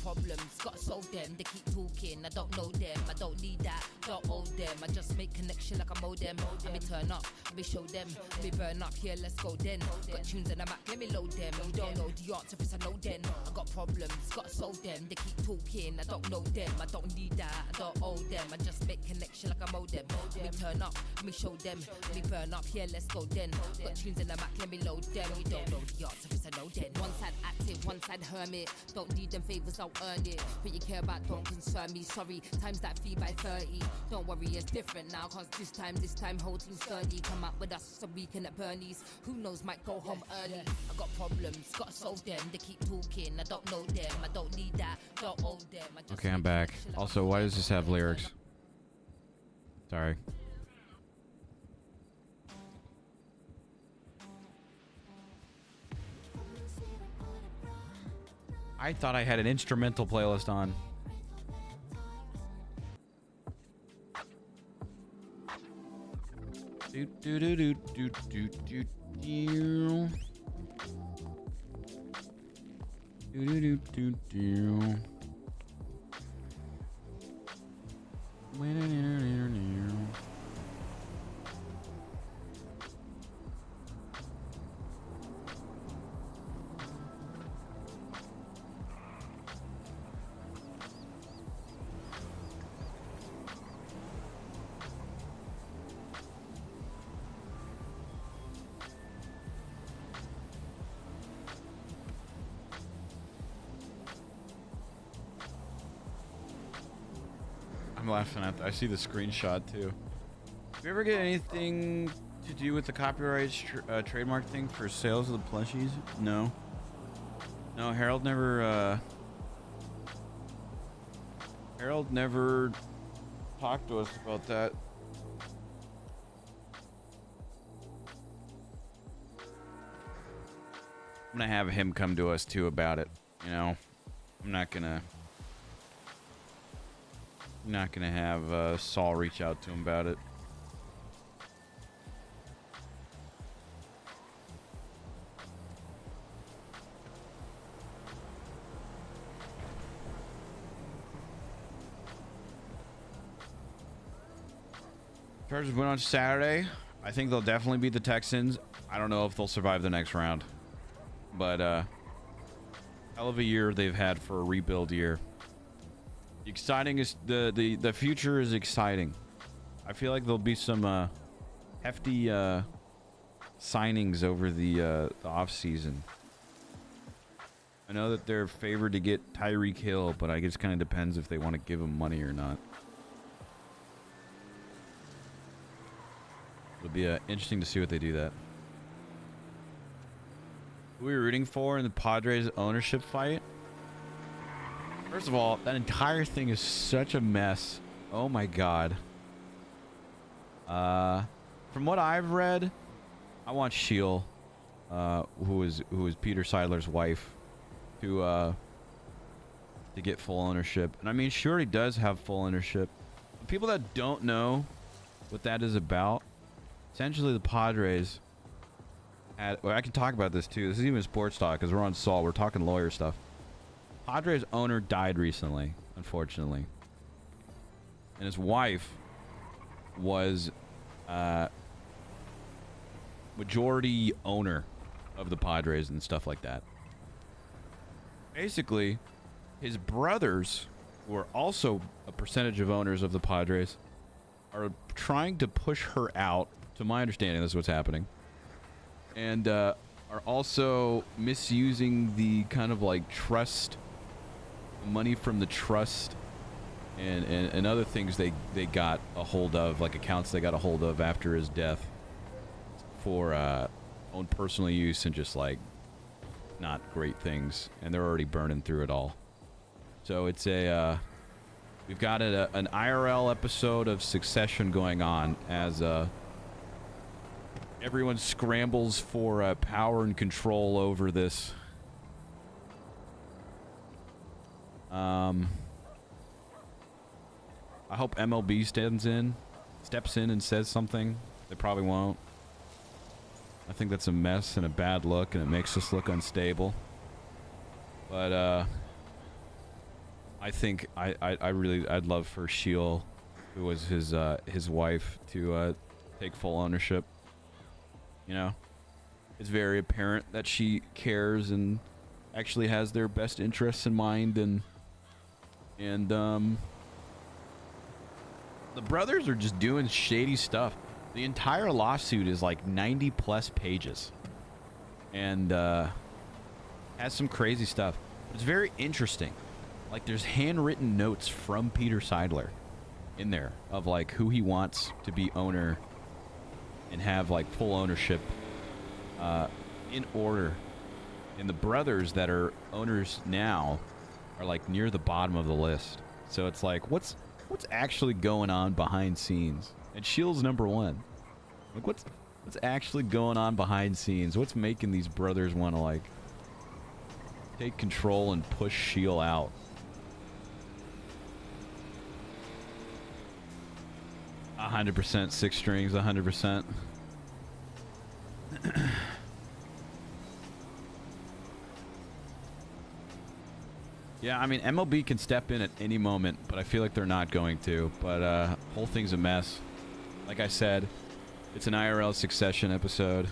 problems, gotta solve them. They keep talking, I don't know them. I don't need that, don't owe them. I just make connection like a modem. Let me turn up, let me show them. Let me burn up, here, let's go then. Got tunes in the Mac, let me load them. You don't know the answer, if I know then. I got problems, gotta solve them. They keep talking, I don't know them. I don't need that, I don't owe them. I just make connection like a modem. Let me turn up, let me show them. Let me burn up, here, let's go then. Got tunes in the Mac, let me load them. You don't know the answer, if I know then. One side active, one side hermit. Don't need them favors, I'll earn it. What you care about don't concern me. Sorry, times that fee by 30. Don't worry, it's different now, cause this time whole team sturdy. Come out with us so we can at Bernie's. Who knows, might go home early. I got problems, gotta solve them. They keep talking, I don't know them. I don't need that, don't owe them. Okay, I'm back. Also, why does this have lyrics? Sorry. I thought I had an instrumental playlist on. Do do do do do do do do. Do do do do do. I'm laughing at that. I see the screenshot too. Do you ever get anything to do with the copyright trademark thing for sales of the plushies? No. No, Harold never talked to us about that. I'm gonna have him come to us too about it, you know. I'm not gonna have Saul reach out to him about it. Chargers win on Saturday. I think they'll definitely beat the Texans. I don't know if they'll survive the next round, but hell of a year they've had for a rebuild year. Exciting is the future is exciting. I feel like there'll be some hefty signings over the off season. I know that they're favored to get Tyreek Hill, but I guess it kind of depends if they want to give him money or not. It'll be interesting to see what they do that. Who are we rooting for in the Padres ownership fight? First of all, that entire thing is such a mess. Oh my god. From what I've read, I want Sheil, who is Peter Seidler's wife, to get full ownership. And I mean, she already does have full ownership. For people that don't know what that is about, essentially the Padres had, well, I can talk about this too. This is even sports talk because we're on Saul. We're talking lawyer stuff. Padres owner died recently, unfortunately, and his wife was majority owner of the Padres and stuff like that. Basically, his brothers, who are also a percentage of owners of the Padres, are trying to push her out. To my understanding, this is what's happening, and are also misusing the kind of like trust money from the trust and other things they got a hold of, like accounts they got a hold of after his death for own personal use and just like not great things, and they're already burning through it all. So it's we've got an IRL episode of Succession going on as everyone scrambles for power and control over this. I hope MLB steps in and says something. They probably won't. I think that's a mess and a bad look, and it makes us look unstable. But I think I'd love for Sheil, who was his wife, to take full ownership. You know, it's very apparent that she cares and actually has their best interests in mind, and the brothers are just doing shady stuff. The entire lawsuit is like 90+ pages, and has some crazy stuff. It's very interesting. Like, there's handwritten notes from Peter Seidler in there of like who he wants to be owner and have like full ownership in order. And the brothers that are owners now are like near the bottom of the list. So it's like, what's actually going on behind scenes? And Shield's number one. Like, what's actually going on behind scenes? What's making these brothers want to like take control and push Shield out? A 100% 6 strings, 100%. Yeah, I mean, MLB can step in at any moment, but I feel like they're not going to. But whole thing's a mess. Like I said, it's an IRL Succession episode.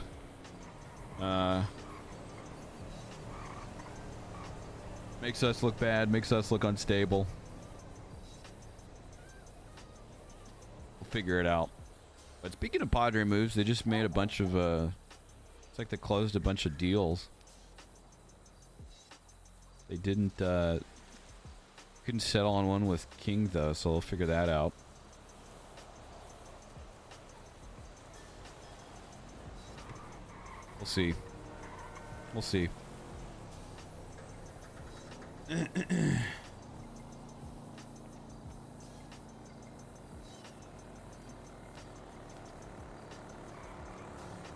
Makes us look bad, makes us look unstable. We'll figure it out. But speaking of Padre moves, they just made a bunch of it's like they closed a bunch of deals. They didn't couldn't settle on one with King though, so we'll figure that out. We'll see. We'll see.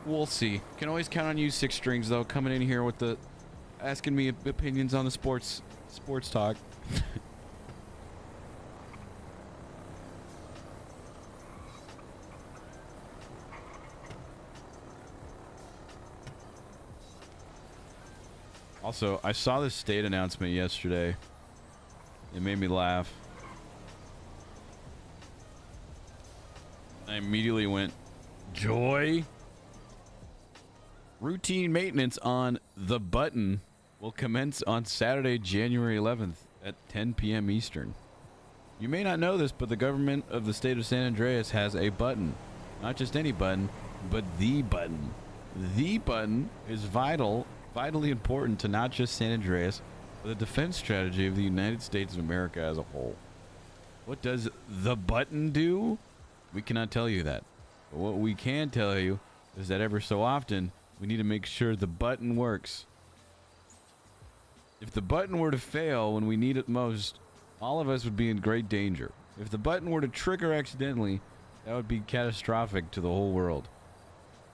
We'll see. Can always count on you, 6 strings though, coming in here with the asking me opinions on the sports talk. Also, I saw this state announcement yesterday. It made me laugh. I immediately went, joy? Routine maintenance on the button will commence on Saturday, January 11th at 10 p.m. Eastern. You may not know this, but the government of the state of San Andreas has a button. Not just any button, but the button. The button is vitally important to not just San Andreas, but the defense strategy of the United States of America as a whole. What does the button do? We cannot tell you that. But what we can tell you is that ever so often, we need to make sure the button works. If the button were to fail when we need it most, all of us would be in great danger. If the button were to trigger accidentally, that would be catastrophic to the whole world.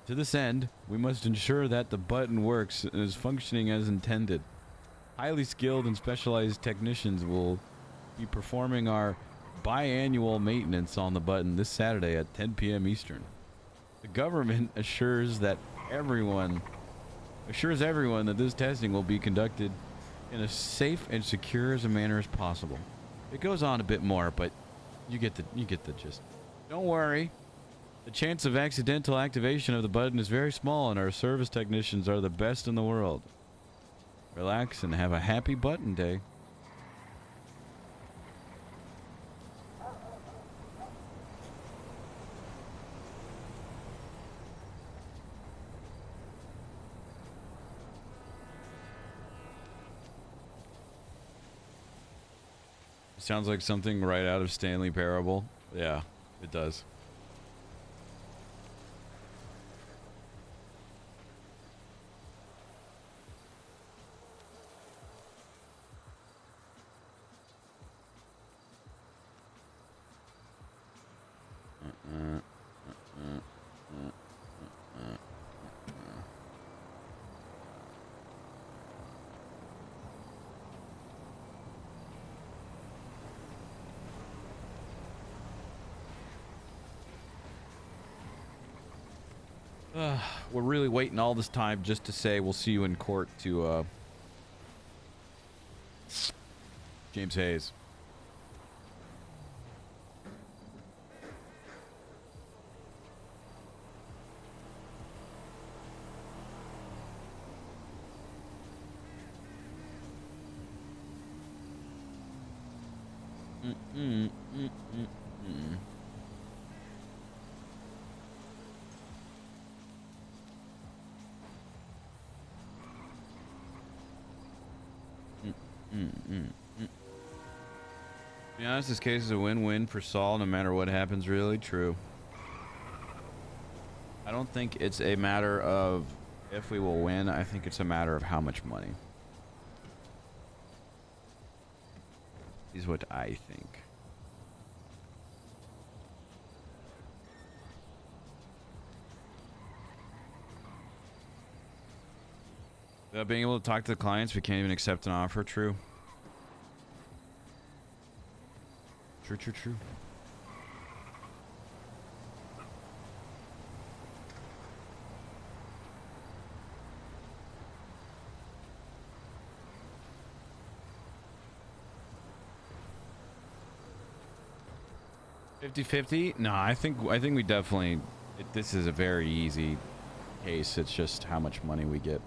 To this end, we must ensure that the button works and is functioning as intended. Highly skilled and specialized technicians will be performing our biannual maintenance on the button this Saturday at 10 p.m. Eastern. The government assures everyone that this testing will be conducted in a safe and secure as a manner as possible. It goes on a bit more, but you get the gist. Don't worry. The chance of accidental activation of the button is very small, and our service technicians are the best in the world. Relax and have a happy button day. Sounds like something right out of Stanley Parable. Yeah, it does. We're really waiting all this time just to say we'll see you in court to James Hayes. To be honest, this case is a win-win for Saul no matter what happens. Really true. I don't think it's a matter of if we will win. I think it's a matter of how much money. Is what I think. Being able to talk to the clients, we can't even accept an offer. True. True. 50-50? No, I think we definitely. This is a very easy case. It's just how much money we get.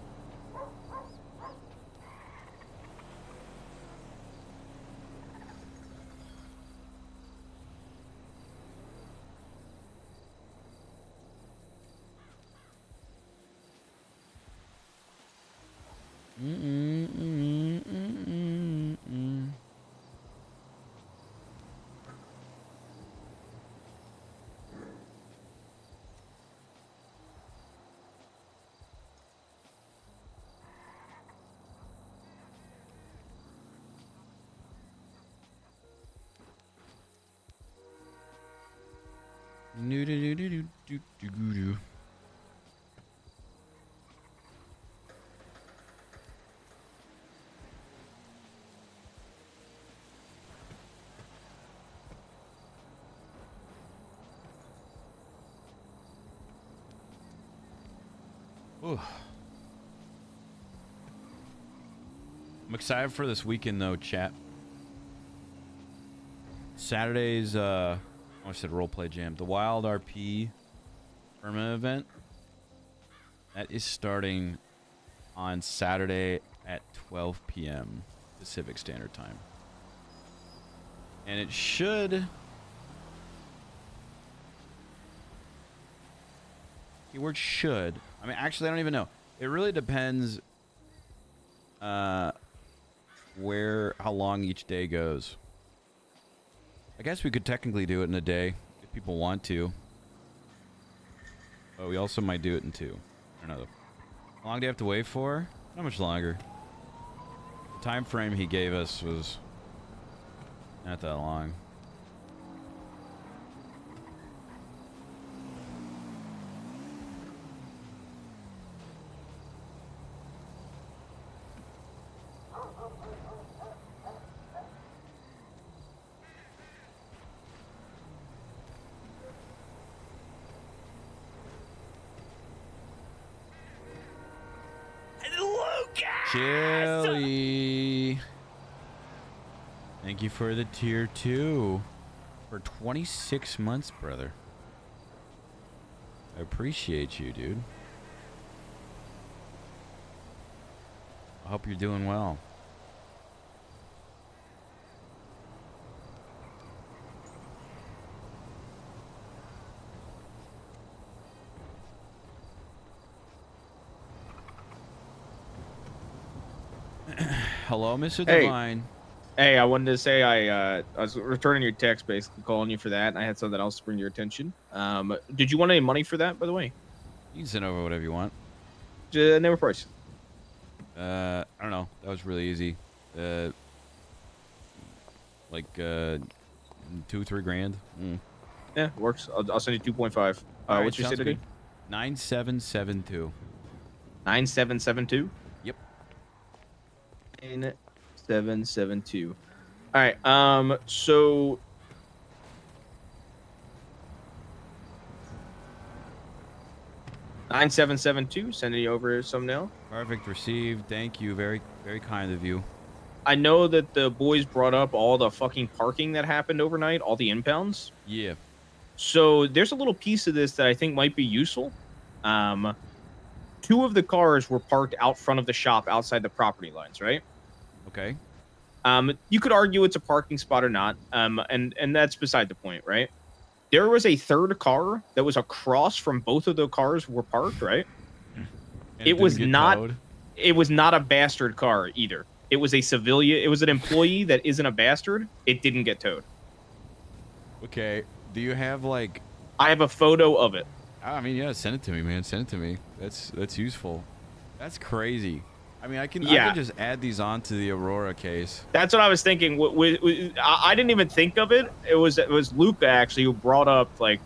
Ooh. I'm excited for this weekend though, chat. Saturday's I said roleplay jam. The Wild RP tournament event. That is starting on Saturday at 12 p.m. Pacific Standard Time. And it should. Keyword should. I mean, actually, I don't even know. It really depends how long each day goes. I guess we could technically do it in a day if people want to. But we also might do it in 2. I don't know. How long do you have to wait for? Not much longer. The time frame he gave us was not that long. Chili. Thank you for the tier 2 for 26 months, brother. I appreciate you, dude. I hope you're doing well. Hello, Mr. Divine. Hey, I wanted to say I was returning your text, basically calling you for that, and I had something else to bring to your attention. Did you want any money for that, by the way? You can send over whatever you want. Name a price. I don't know. That was really easy. Like 2-3 grand. Yeah, works. I'll send you 2.5. Right, what's your city? 9772. 9772. Yep. 9772. All right. So 9772. Sending you over some now. Perfect. Received. Thank you. Very, very kind of you. I know that the boys brought up all the fucking parking that happened overnight, all the impounds. Yeah. So there's a little piece of this that I think might be useful. 2 of the cars were parked out front of the shop outside the property lines, right? Okay. You could argue it's a parking spot or not, and that's beside the point, right? There was a third car that was across from both of the cars were parked, right? And It was didn't get not. towed? It was not a bastard car either. It was a civilian. It was an employee that isn't a bastard. It didn't get towed. Okay. Do you have like? I have a photo of it. I mean, yeah, send it to me, man. Send it to me. That's useful. That's crazy. I mean, I can just add these on to the Aurora case. That's what I was thinking. I didn't even think of it. It was Luca actually who brought up like,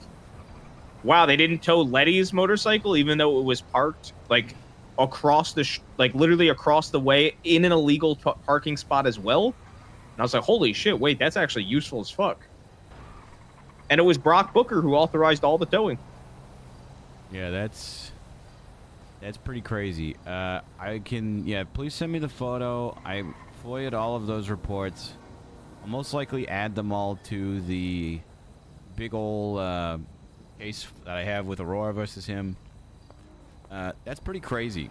wow, they didn't tow Letty's motorcycle even though it was parked like across the like literally across the way in an illegal parking spot as well. And I was like, holy shit, wait, that's actually useful as fuck. And it was Brock Booker who authorized all the towing. Yeah, that's pretty crazy. Please send me the photo. I FOIA'd all of those reports. I'll most likely add them all to the big ol' case that I have with Aurora versus him. That's pretty crazy.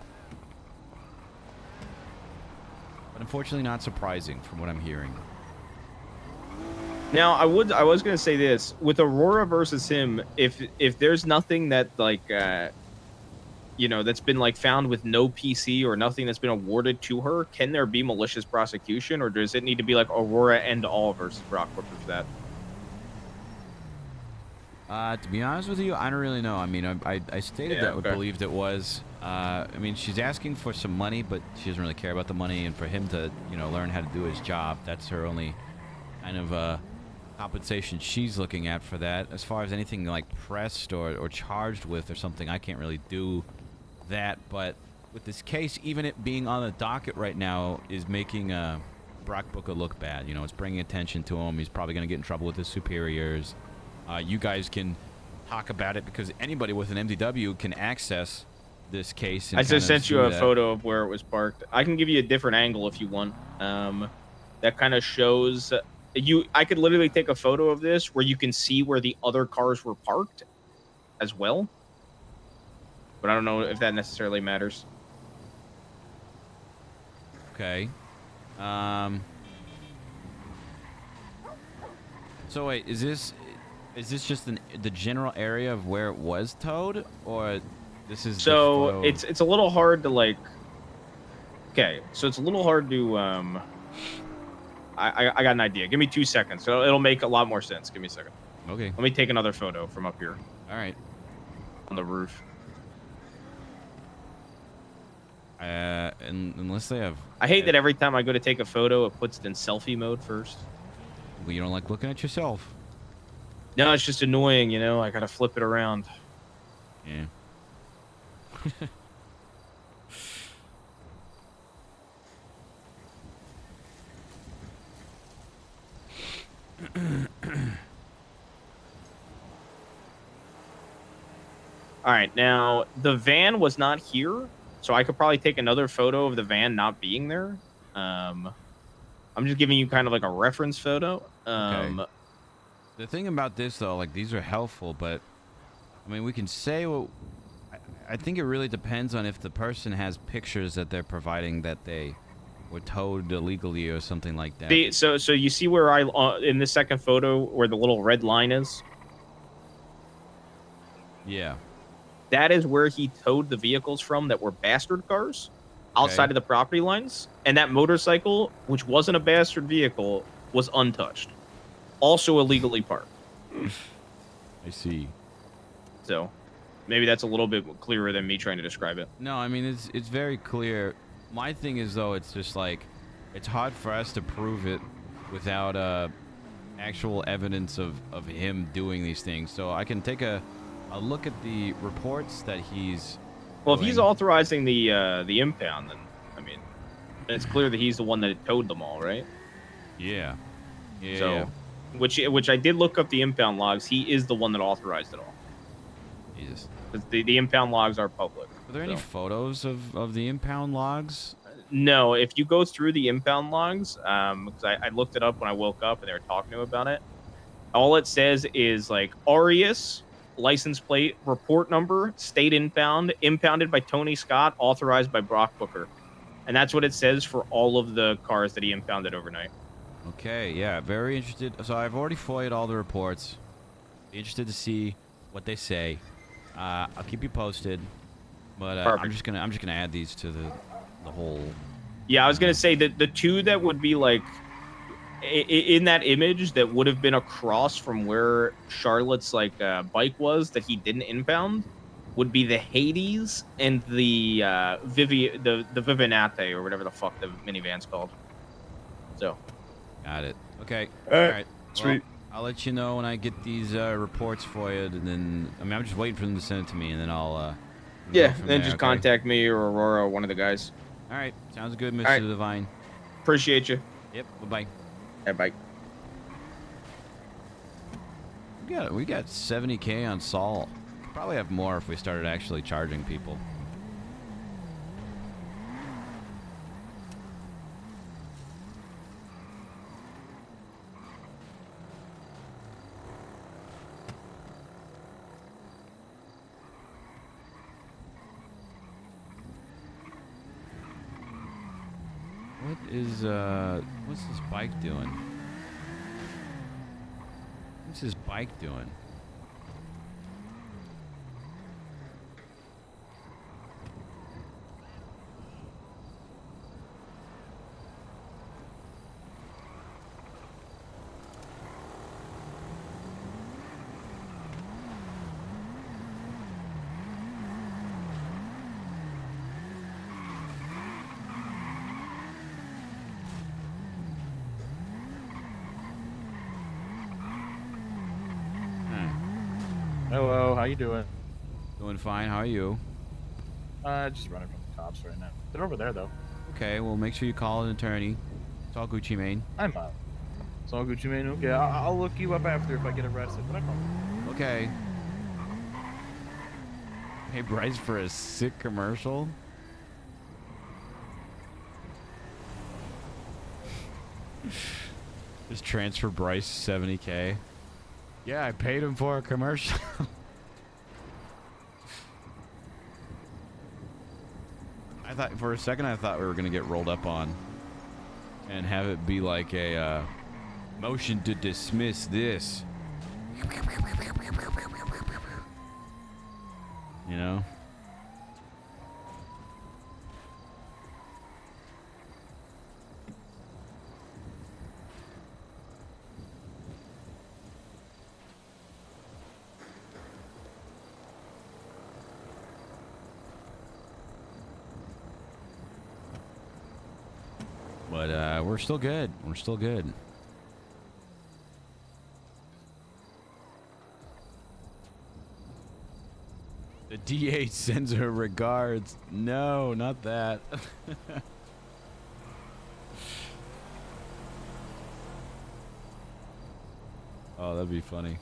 But unfortunately not surprising from what I'm hearing. Now, I was going to say this. With Aurora versus him, if there's nothing that, like, that's been, like, found with no PC or nothing that's been awarded to her, can there be malicious prosecution? Or does it need to be, like, Aurora and all versus Brock Booker for that? To be honest with you, I don't really know. I mean, I stated that I believed it was. I mean, she's asking for some money, but she doesn't really care about the money. And for him to, learn how to do his job, that's her only kind of compensation she's looking at for that. As far as anything like pressed or charged with or something, I can't really do that. But with this case, even it being on the docket right now is making Brock Booker look bad. It's bringing attention to him. He's probably going to get in trouble with his superiors. You guys can talk about it because anybody with an MDW can access this case. And I just sent you a photo of where it was parked. I can give you a different angle if you want. That kind of shows I could literally take a photo of this where you can see where the other cars were parked as well. But I don't know if that necessarily matters. Okay. So wait, is this just the general area of where it was towed, or this is so it's a little hard to like. Okay, so it's a little hard to I got an idea. Give me 2 seconds. So it'll make a lot more sense. Give me a second. Okay. Let me take another photo from up here. All right. On the roof. Unless they have. I hate that every time I go to take a photo, it puts it in selfie mode first. Well, you don't like looking at yourself. No, it's just annoying, I gotta flip it around. Yeah. All right, now the van was not here, so I could probably take another photo of the van not being there. I'm just giving you kind of like a reference photo. Okay. The thing about this, though, like, these are helpful, but, I mean, we can say what... I think it really depends on if the person has pictures that they're providing that they were towed illegally or something like that. So you see where in this second photo, where the little red line is? Yeah. That is where he towed the vehicles from that were bastard cars outside of the property lines. And that motorcycle, which wasn't a bastard vehicle, was untouched. Also illegally parked. I see. So maybe that's a little bit clearer than me trying to describe it. No, I mean, it's very clear. My thing is, though, it's just like, it's hard for us to prove it without actual evidence of him doing these things. So I can take a look at the reports that he's Well, doing. if he's authorizing the impound, then, I mean, it's clear that he's the one that towed them all, right? Yeah. Yeah. So, yeah. Which I did look up the impound logs. He is the one that authorized it all. Jesus. The impound logs are public. Are there any photos of the impound logs? No, if you go through the impound logs, because I looked it up when I woke up and they were talking to me about it. All it says is like Arius, license plate, report number, state impound, impounded by Tony Scott, authorized by Brock Booker. And that's what it says for all of the cars that he impounded overnight. Okay, yeah, very interested. So I've already FOIA'd all the reports. Be interested to see what they say. I'll keep you posted, but I'm just gonna add these to the whole. Yeah, I was gonna say that the two that would be like in that image that would have been across from where Charlotte's like bike was that he didn't impound would be the Hades and the the Vivinate or whatever the fuck the minivan's called. So, Got it. Okay. all All right, right. sweet. Well, I'll let you know when I get these reports for you, and then I'm just waiting for them to send it to me, and then I'll Yeah, go from then there, just okay? contact me or Aurora or one of the guys. All right. Sounds good, Mr. right. Divine. Appreciate you. Yep. Bye bye. Hey, bye. We got 70K on Saul. Probably have more if we started actually charging people. What's this bike doing? What's his bike doing? Hello, how you doing? Doing fine. How are you? Just running from the cops right now. They're over there though. Okay, well, make sure you call an attorney. It's all Gucci Mane. I'm up. It's all Gucci Mane. Okay, I'll look you up after if I get arrested. But I promise. Okay. Hey, Bryce, for a sick commercial? Just transfer Bryce 70K. Yeah, I paid him for a commercial. I thought for a second we were gonna get rolled up on and have it be like a motion to dismiss this. You know? But we're still good. We're still good. The DA sends her regards. No, not that. Oh, that'd be funny.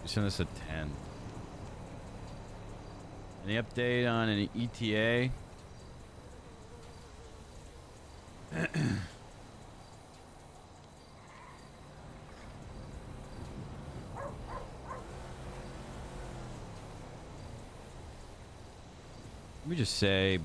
You send us a 10. Any update on any ETA? Let me just say,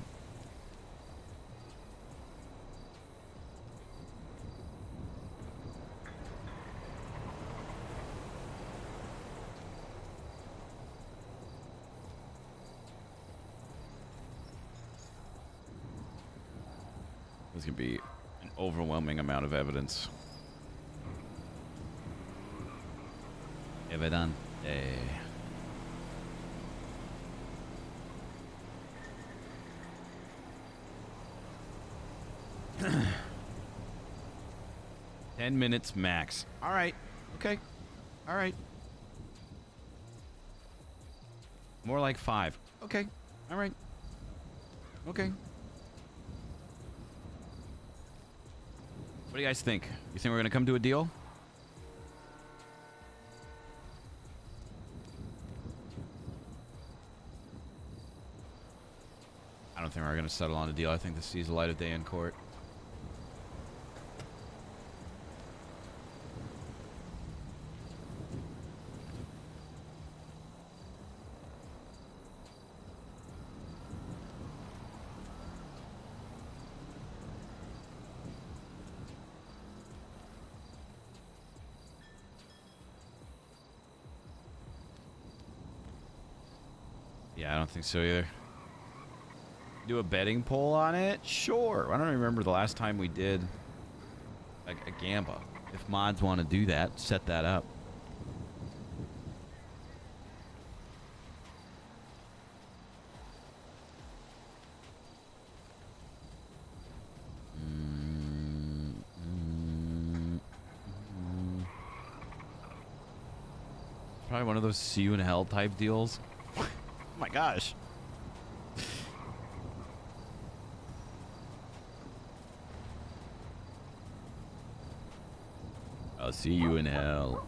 there's gonna be an overwhelming amount of evidence. Evidente. 10 minutes max. All right. Okay. All right. More like 5. Okay. All right. Okay. What do you guys think? You think we're going to come to a deal? don't think we're going to settle on a deal. I think this sees the light of day in court. Yeah, I don't think so either. Do a betting poll on it? Sure. I don't remember the last time we did a gamba. If mods want to do that, set that up. Probably one of those see you in hell type deals. Oh my gosh. I'll see you in hell.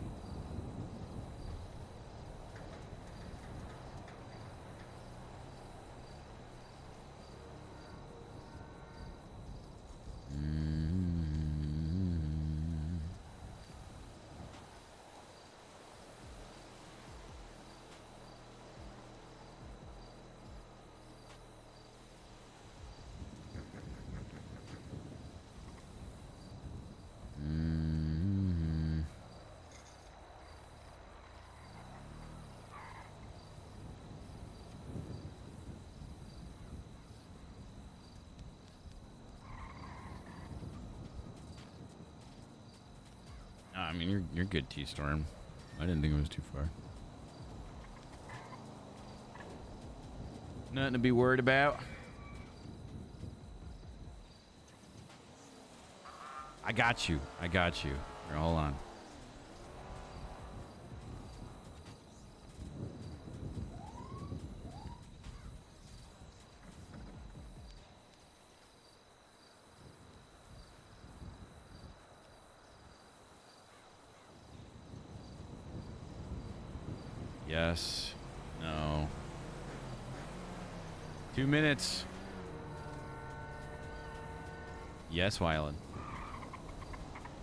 I mean, you're good, T-Storm. I didn't think it was too far. Nothing to be worried about. I got you. I got you. Here, hold on. Yes. No. 2 minutes. Yes, Wyland.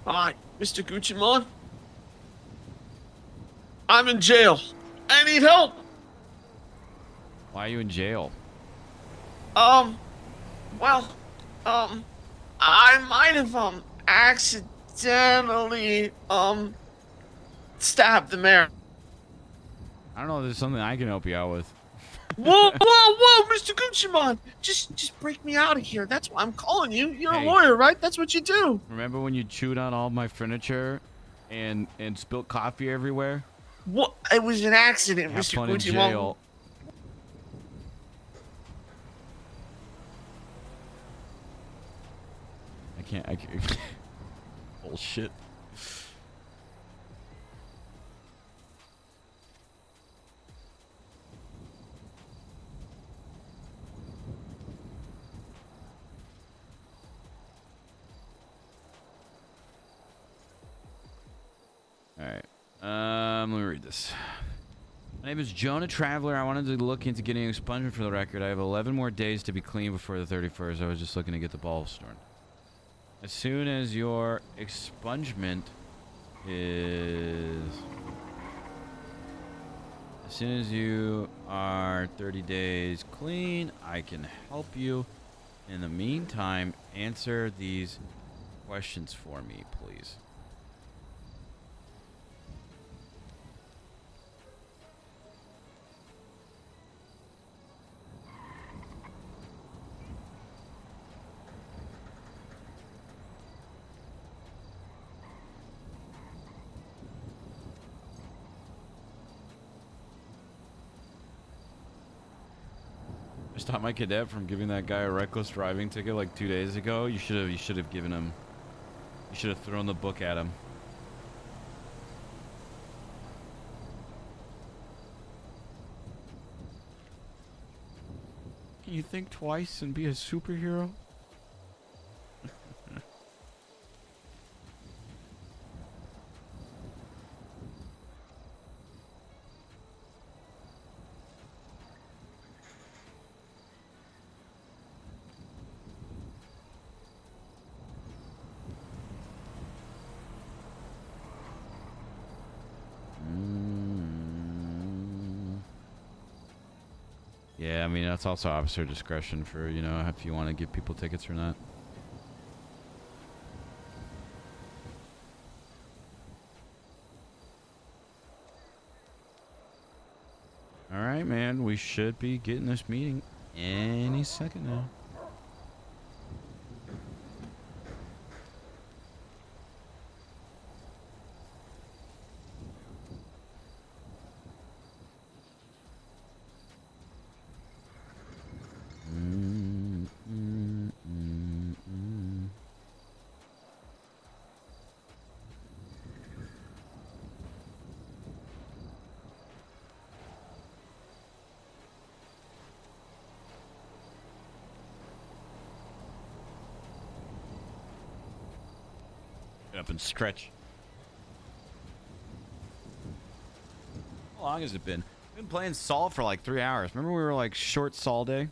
Hi, Mr. Gucciman. I'm in jail. I need help. Why are you in jail? Well, I might have, accidentally, stabbed the mayor. I don't know if there's something I can help you out with. Whoa, Mr. Gucciman. Just break me out of here. That's why I'm calling you. You're a lawyer, right? That's what you do. Remember when you chewed on all my furniture and spilt coffee everywhere? What? It was an accident, Have Mr. fun in Gucciman. jail. I can't. Bullshit. Alright. Let me read this. My name is Jonah Traveler. I wanted to look into getting expungement for the record. I have 11 more days to be clean before the 31st. I was just looking to get the balls stormed. As soon as your expungement is... As soon as you are 30 days clean, I can help you. In the meantime, answer these questions for me, please. I stopped my cadet from giving that guy a reckless driving ticket like 2 days ago. You should have given him. You should have thrown the book at him. Can you think twice and be a superhero? Yeah, I mean, that's also officer discretion for, you know, if you want to give people tickets or not. All right, man. We should be getting this meeting any second now. Get up and stretch. How long has it been? I've been playing Saul for like 3 hours. Remember we were like short Saul day?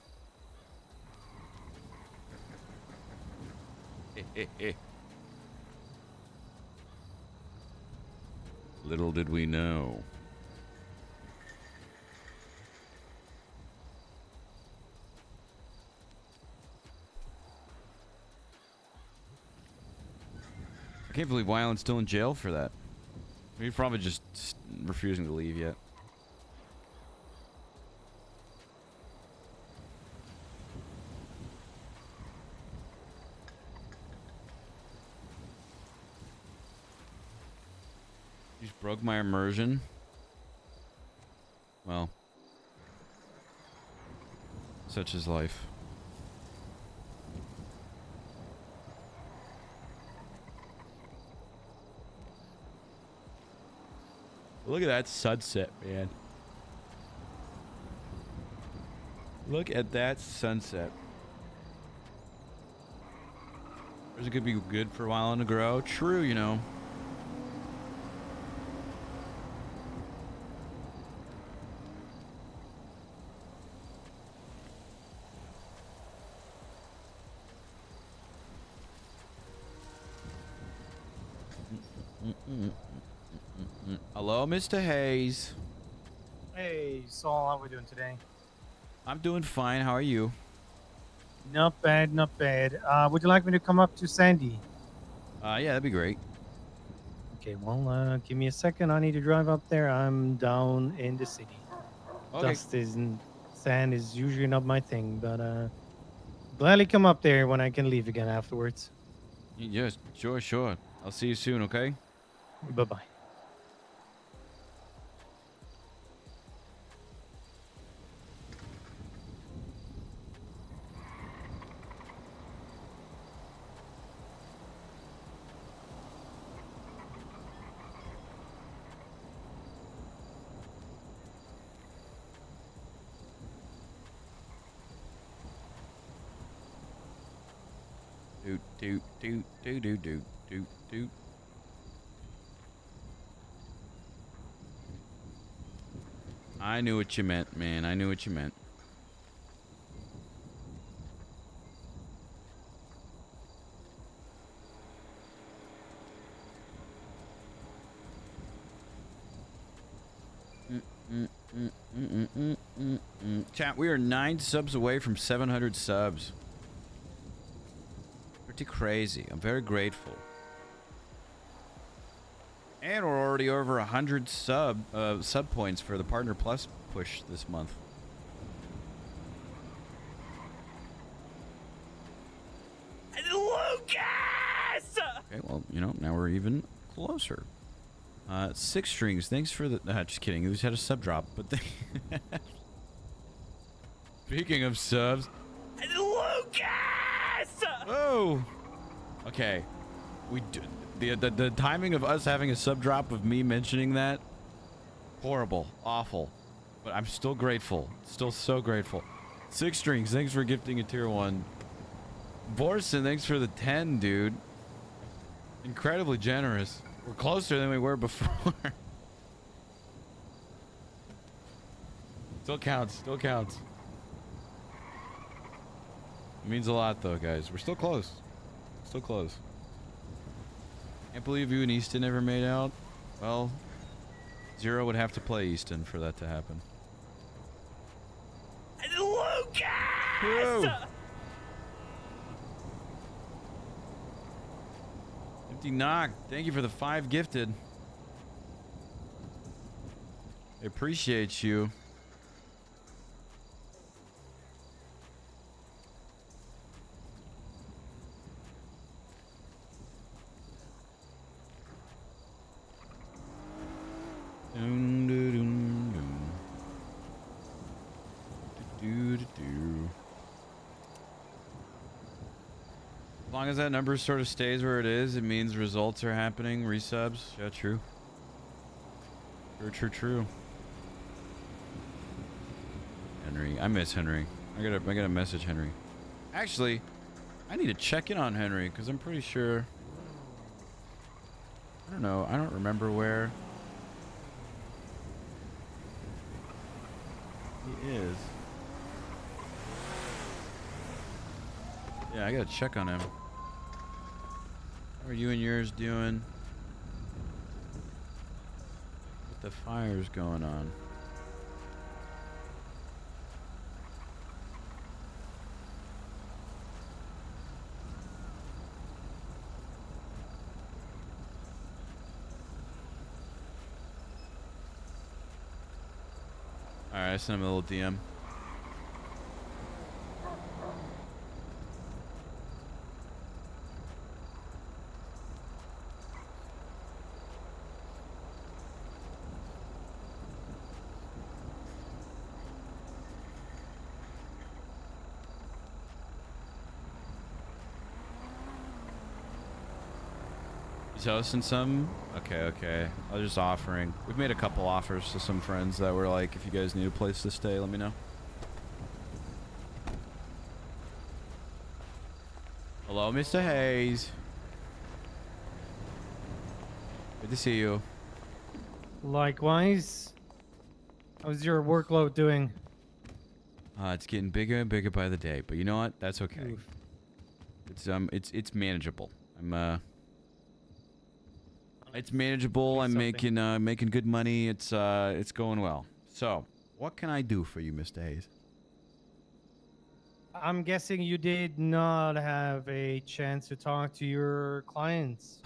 Little did we know. I can't believe Wyland's still in jail for that. He's probably just refusing to leave yet. You just broke my immersion. Well, such is life. Look at that sunset, man. Look at that sunset. Is it gonna be good for a while to grow? True, you know. Hello, Mr. Hayes. Hey, Saul, how are we doing today? I'm doing fine. How are you? Not bad, not bad. Would you like me to come up to Sandy? Yeah, that'd be great. Okay, well, give me a second. I need to drive up there. I'm down in the city. Okay. Dust and sand is usually not my thing, but gladly come up there when I can leave again afterwards. Yes, sure. I'll see you soon, okay? Bye-bye. Do. I knew what you meant, man. I knew what you meant. Chat, we are 9 subs away from 700 subs. Pretty crazy. I'm very grateful. And we're already over 100 sub points for the Partner Plus push this month. Lucas! Okay, well, you know, now we're even closer. 6 strings. Thanks for the... just kidding. We just had a sub drop, but... Speaking of subs... Lucas! Oh! Okay. The timing of us having a sub drop of me mentioning that... Horrible. Awful. But I'm still grateful. Still so grateful. 6 strings. Thanks for gifting a tier 1. Borson, thanks for the 10, dude. Incredibly generous. We're closer than we were before. Still counts. Still counts. It means a lot, though, guys. We're still close. Still close. Can't believe you and Easton never made out. Well, Zero would have to play Easton for that to happen. Woo! Empty knock. Thank you for the 5 gifted. I appreciate you. Doom, doo, doom, doom. Do, do, do. As long as that number sort of stays where it is, it means results are happening. Resubs. Yeah, true. True. Henry. I miss Henry. I gotta message Henry. Actually, I need to check in on Henry because I'm pretty sure. I don't know. I don't remember where he is. Yeah, I gotta check on him. How are you and yours doing? What the fire's going on? Alright, I sent him a little DM. He's hosting some? Okay. I was just offering. We've made a couple offers to some friends that were like, if you guys need a place to stay, let me know. Hello, Mr. Hayes. Good to see you. Likewise. How's your workload doing? It's getting bigger and bigger by the day, but you know what? That's okay. Oof. It's manageable. It's manageable. I'm making good money. It's going well. So, what can I do for you, Mr. Hayes? I'm guessing you did not have a chance to talk to your clients.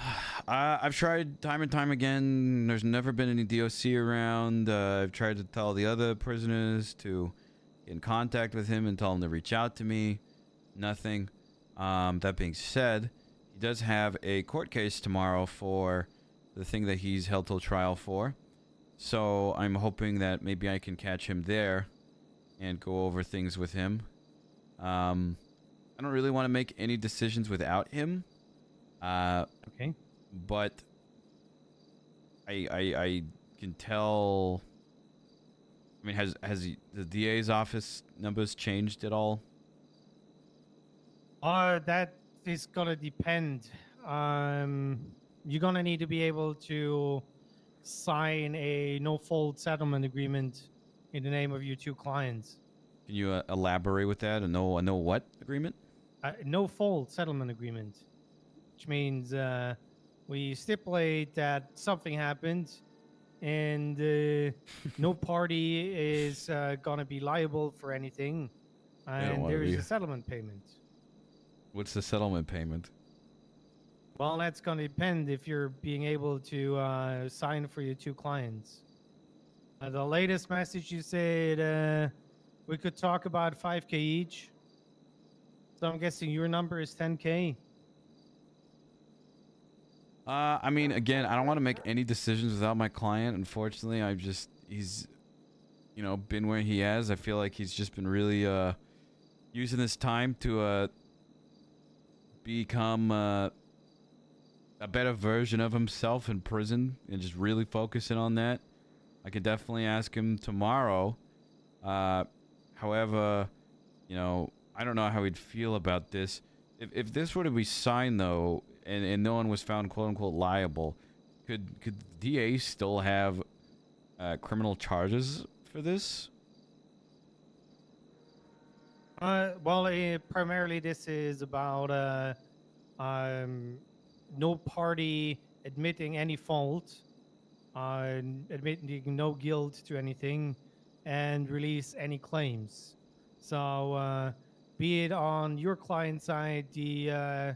I've tried time and time again. There's never been any DOC around. I've tried to tell the other prisoners to get in contact with him and tell him to reach out to me. Nothing. That being said, he does have a court case tomorrow for the thing that he's held till trial for. So I'm hoping that maybe I can catch him there and go over things with him. I don't really want to make any decisions without him. Okay. But I can tell. I mean, has the DA's office numbers changed at all? That is gonna depend. You're gonna need to be able to sign a no-fault settlement agreement in the name of your two clients. Can you elaborate with that? A no what agreement? No-fault settlement agreement, which means we stipulate that something happened and no party is gonna be liable for anything, and there is a settlement payment. What's the settlement payment? Well, that's going to depend if you're being able to sign for your two clients. The latest message you said we could talk about 5K each. So I'm guessing your number is 10K. I mean, again, I don't want to make any decisions without my client. Unfortunately, he's, been where he has. I feel like he's just been really using this time to become a better version of himself in prison and just really focusing on that. I could definitely ask him tomorrow. However, I don't know how he'd feel about this. If this were to be signed, though, and no one was found quote-unquote liable, could DA still have criminal charges for this? Well, primarily this is about no party admitting any fault, admitting no guilt to anything, and release any claims. So be it on your client side, the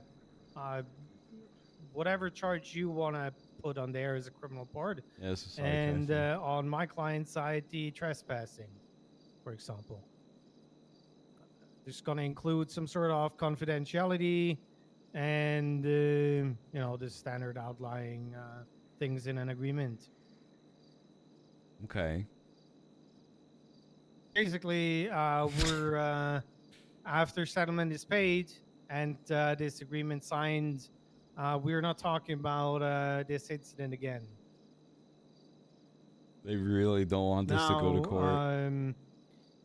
whatever charge you want to put on there is a criminal part, Yes, sorry, and on my client side, the trespassing, for example. It's going to include some sort of confidentiality and you know, the standard outlying things in an agreement. Okay. Basically, we're after settlement is paid and this agreement signed, we're not talking about this incident again. They really don't want this to go to court.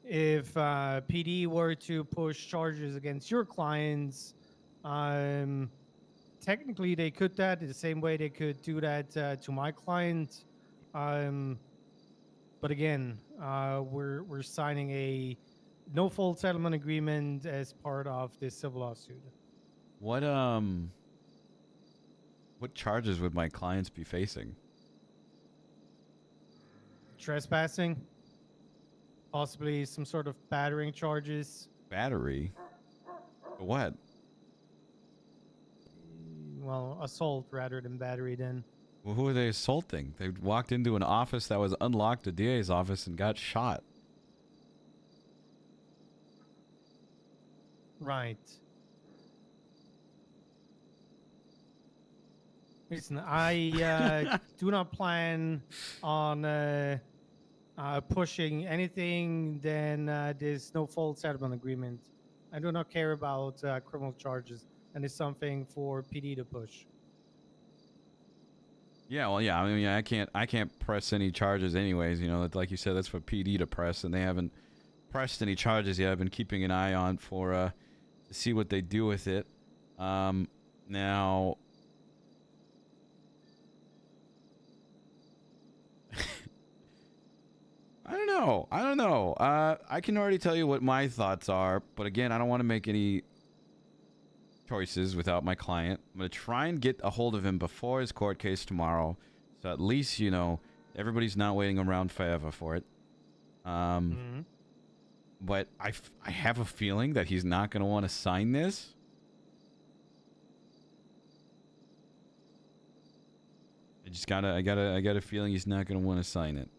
If PD were to push charges against your clients, technically they could that the same way they could do that to my client. But again, we're signing a no fault settlement agreement as part of this civil lawsuit. What charges would my clients be facing? Trespassing, possibly some sort of battering charges. Battery? For what? Well, assault rather than battery then. Well, who are they assaulting? They walked into an office that was unlocked, the DA's office, and got shot. Right. Listen, I do not plan on pushing anything than this no fault settlement agreement. I do not care about criminal charges, and it's something for PD to push. Yeah, well, yeah. I mean, I can't press any charges, anyways. You know, like you said, that's for PD to press, and they haven't pressed any charges yet. I've been keeping an eye on for to see what they do with it. Now. I don't know. I can already tell you what my thoughts are, but again, I don't want to make any choices without my client. I'm going to try and get a hold of him before his court case tomorrow, so at least, you know, everybody's not waiting around forever for it. But I have a feeling that he's not going to want to sign this. I got a feeling he's not going to want to sign it.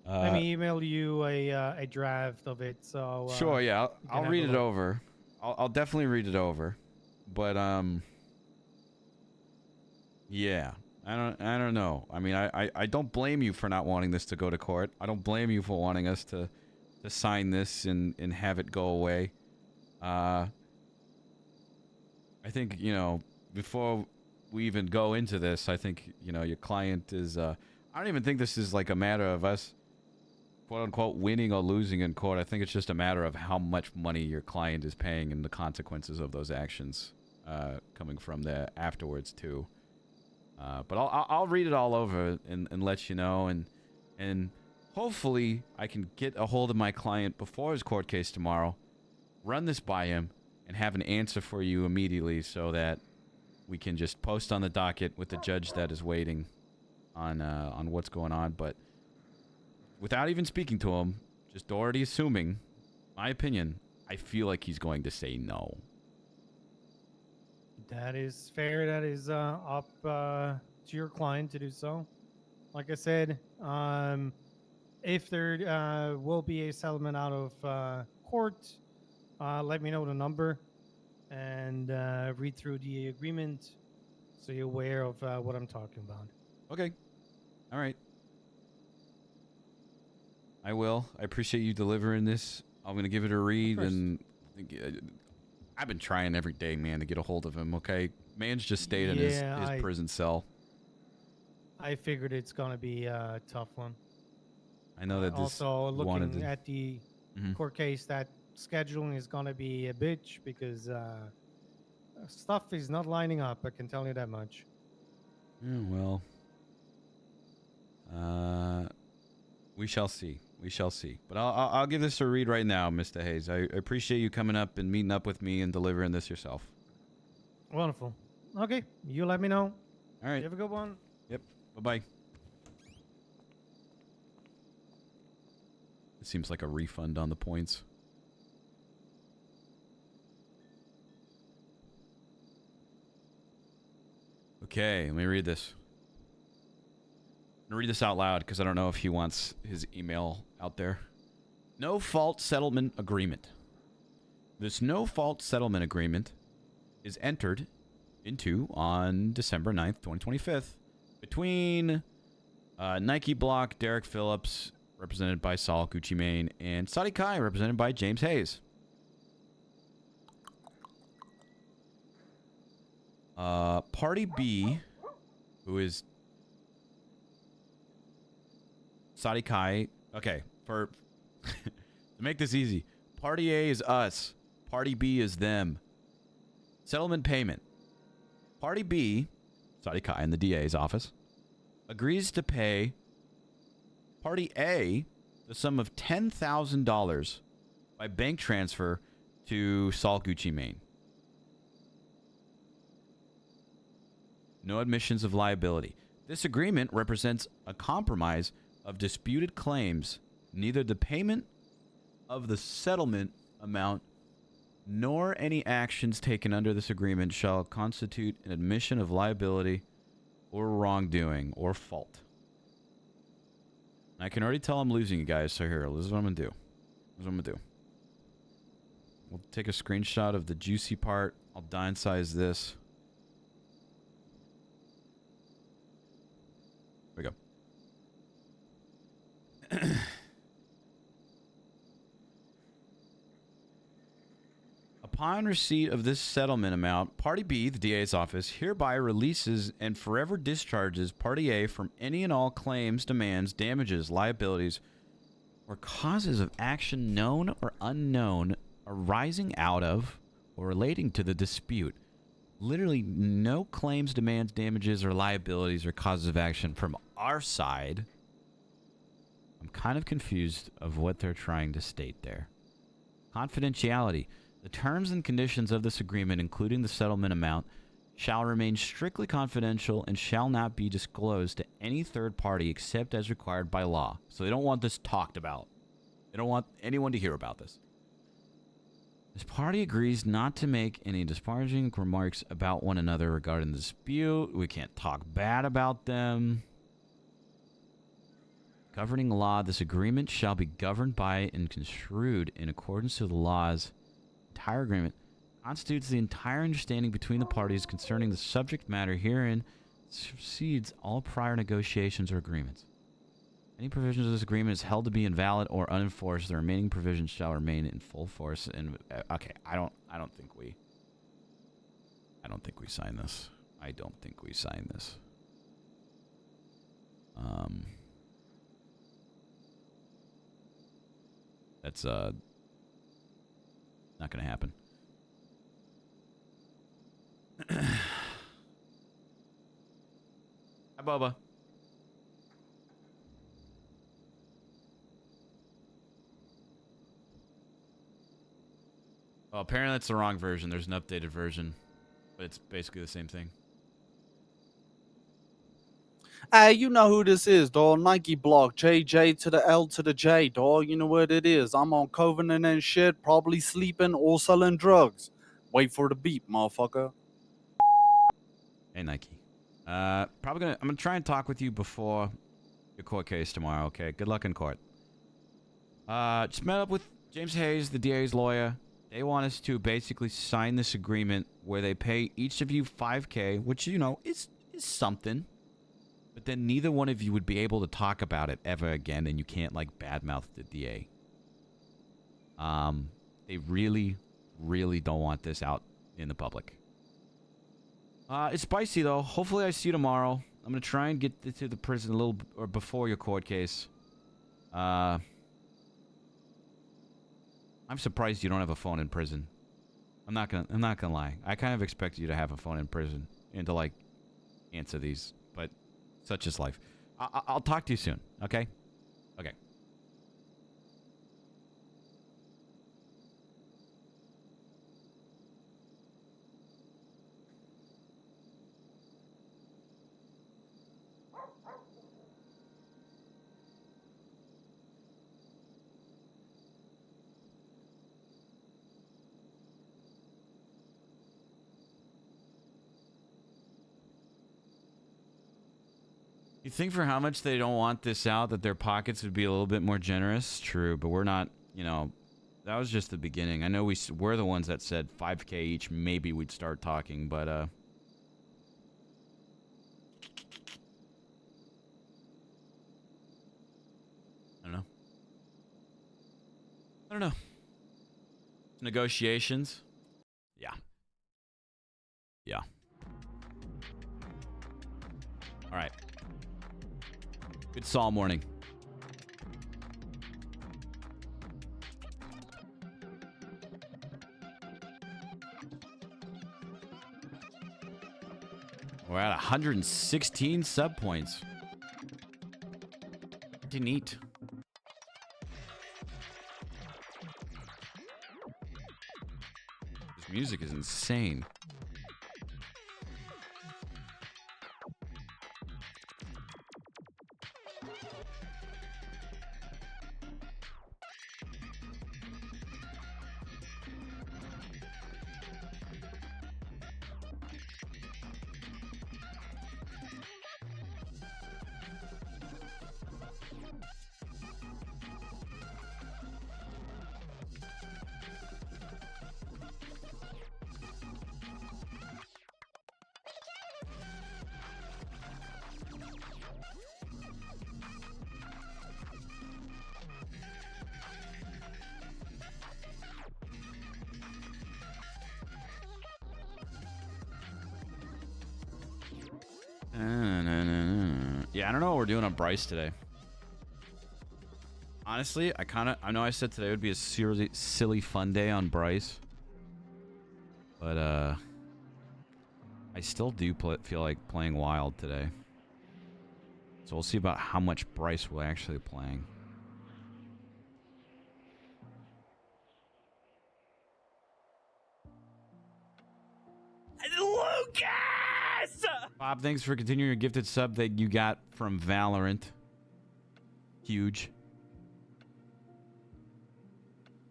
Let me email you a draft of it. So sure, yeah, I'll read it over. I'll definitely read it over, but yeah, I don't know. I mean, I don't blame you for not wanting this to go to court. I don't blame you for wanting us to sign this and have it go away. I think, you know, before we even go into this, I think, you know, your client is I don't even think this is like a matter of us quote unquote winning or losing in court. I think it's just a matter of how much money your client is paying and the consequences of those actions coming from there afterwards too. But I'll read it all over and let you know, and hopefully I can get a hold of my client before his court case tomorrow, run this by him, and have an answer for you immediately so that we can just post on the docket with the judge that is waiting on what's going on. But without even speaking to him, just already assuming, my opinion, I feel like he's going to say no. That is fair. That is up to your client to do so. Like I said, if there will be a settlement out of court, let me know the number and read through the agreement so you're aware of what I'm talking about. Okay. All right. I will. I appreciate you delivering this. I'm going to give it a read, and I've been trying every day, man, to get a hold of him, okay? Man's just stayed in his prison cell. I figured it's going to be a tough one. I know that this also looking at the court case, that scheduling is going to be a bitch because stuff is not lining up. I can tell you that much. Yeah, well, we shall see. We shall see. But I'll give this a read right now, Mr. Hayes. I appreciate you coming up and meeting up with me and delivering this yourself. Wonderful. Okay, you let me know. All right. You have a good one. Yep. Bye-bye. It seems like a refund on the points. Okay, let me read this. I'm going to read this out loud because I don't know if he wants his email out there. No fault settlement agreement. This no fault settlement agreement is entered into on December 9th, 2025 between Nike Block, Derek Phillips, represented by Saul, Gucci Mane, and Sadi Kai, represented by James Hayes. Party B, who is Sadi Kai. Okay, to make this easy, Party A is us. Party B is them. Settlement payment. Party B, Sadi Kai in the DA's office, agrees to pay Party A the sum of $10,000 by bank transfer to Saul Gucci Mane. No admissions of liability. This agreement represents a compromise of disputed claims. Neither the payment of the settlement amount nor any actions taken under this agreement shall constitute an admission of liability or wrongdoing or fault. I can already tell I'm losing you guys, so here, this is what I'm going to do. We'll take a screenshot of the juicy part. I'll downsize this. There we go. Upon receipt of this settlement amount, Party B, the DA's office, hereby releases and forever discharges Party A from any and all claims, demands, damages, liabilities, or causes of action known or unknown arising out of or relating to the dispute. Literally no claims, demands, damages, or liabilities or causes of action from our side. I'm kind of confused of what they're trying to state there. Confidentiality. The terms and conditions of this agreement, including the settlement amount, shall remain strictly confidential and shall not be disclosed to any third party except as required by law. So they don't want this talked about. They don't want anyone to hear about this. This party agrees not to make any disparaging remarks about one another regarding the dispute. We can't talk bad about them. Governing law, this agreement shall be governed by and construed in accordance to the laws. Entire agreement constitutes the entire understanding between the parties concerning the subject matter herein supersedes all prior negotiations or agreements. Any provisions of this agreement is held to be invalid or unenforced. The remaining provisions shall remain in full force. And okay, I don't think we sign this. I don't think we sign this. That's not gonna happen. Hi, Boba. Well, apparently that's the wrong version. There's an updated version, but it's basically the same thing. Hey, you know who this is, dawg. Nike Block, JJ to the L to the J, dawg. You know what it is. I'm on Covenant and shit, probably sleeping or selling drugs. Wait for the beep, motherfucker. Hey, Nike. I'm gonna try and talk with you before your court case tomorrow, okay? Good luck in court. Just met up with James Hayes, the DA's lawyer. They want us to basically sign this agreement where they pay each of you $5,000, which, you know, is something. But then neither one of you would be able to talk about it ever again, and you can't, like, badmouth the DA. They really, really don't want this out in the public. It's spicy, though. Hopefully I see you tomorrow. I'm going to try and get to the prison a little or before your court case. I'm surprised you don't have a phone in prison. I'm not gonna lie. I kind of expected you to have a phone in prison and to, like, answer these, but such is life. I'll talk to you soon, okay? Okay. You think for how much they don't want this out that their pockets would be a little bit more generous? True, but we're not, you know, that was just the beginning. I know we're the ones that said 5K each, maybe we'd start talking, but I don't know. I don't know. Negotiations? Yeah. Yeah. All right. Good Saul morning. We're at 116 sub points. Pretty neat. This music is insane. Yeah, I don't know what we're doing on Bryce today. Honestly, I know I said today would be a silly fun day on Bryce. But, I still do feel like playing Wild today. So we'll see about how much Bryce we're actually playing. Lucas! Bob, thanks for continuing your gifted sub that you got from Valorant. Huge.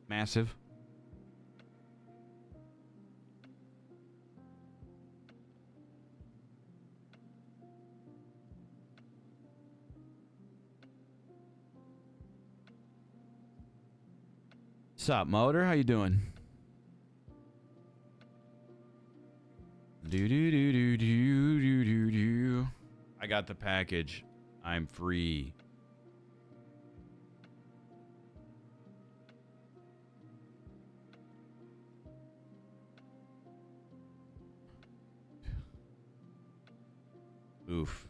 Massive. What's up, Motor? How you doing? Do. I got the package. I'm free. Oof.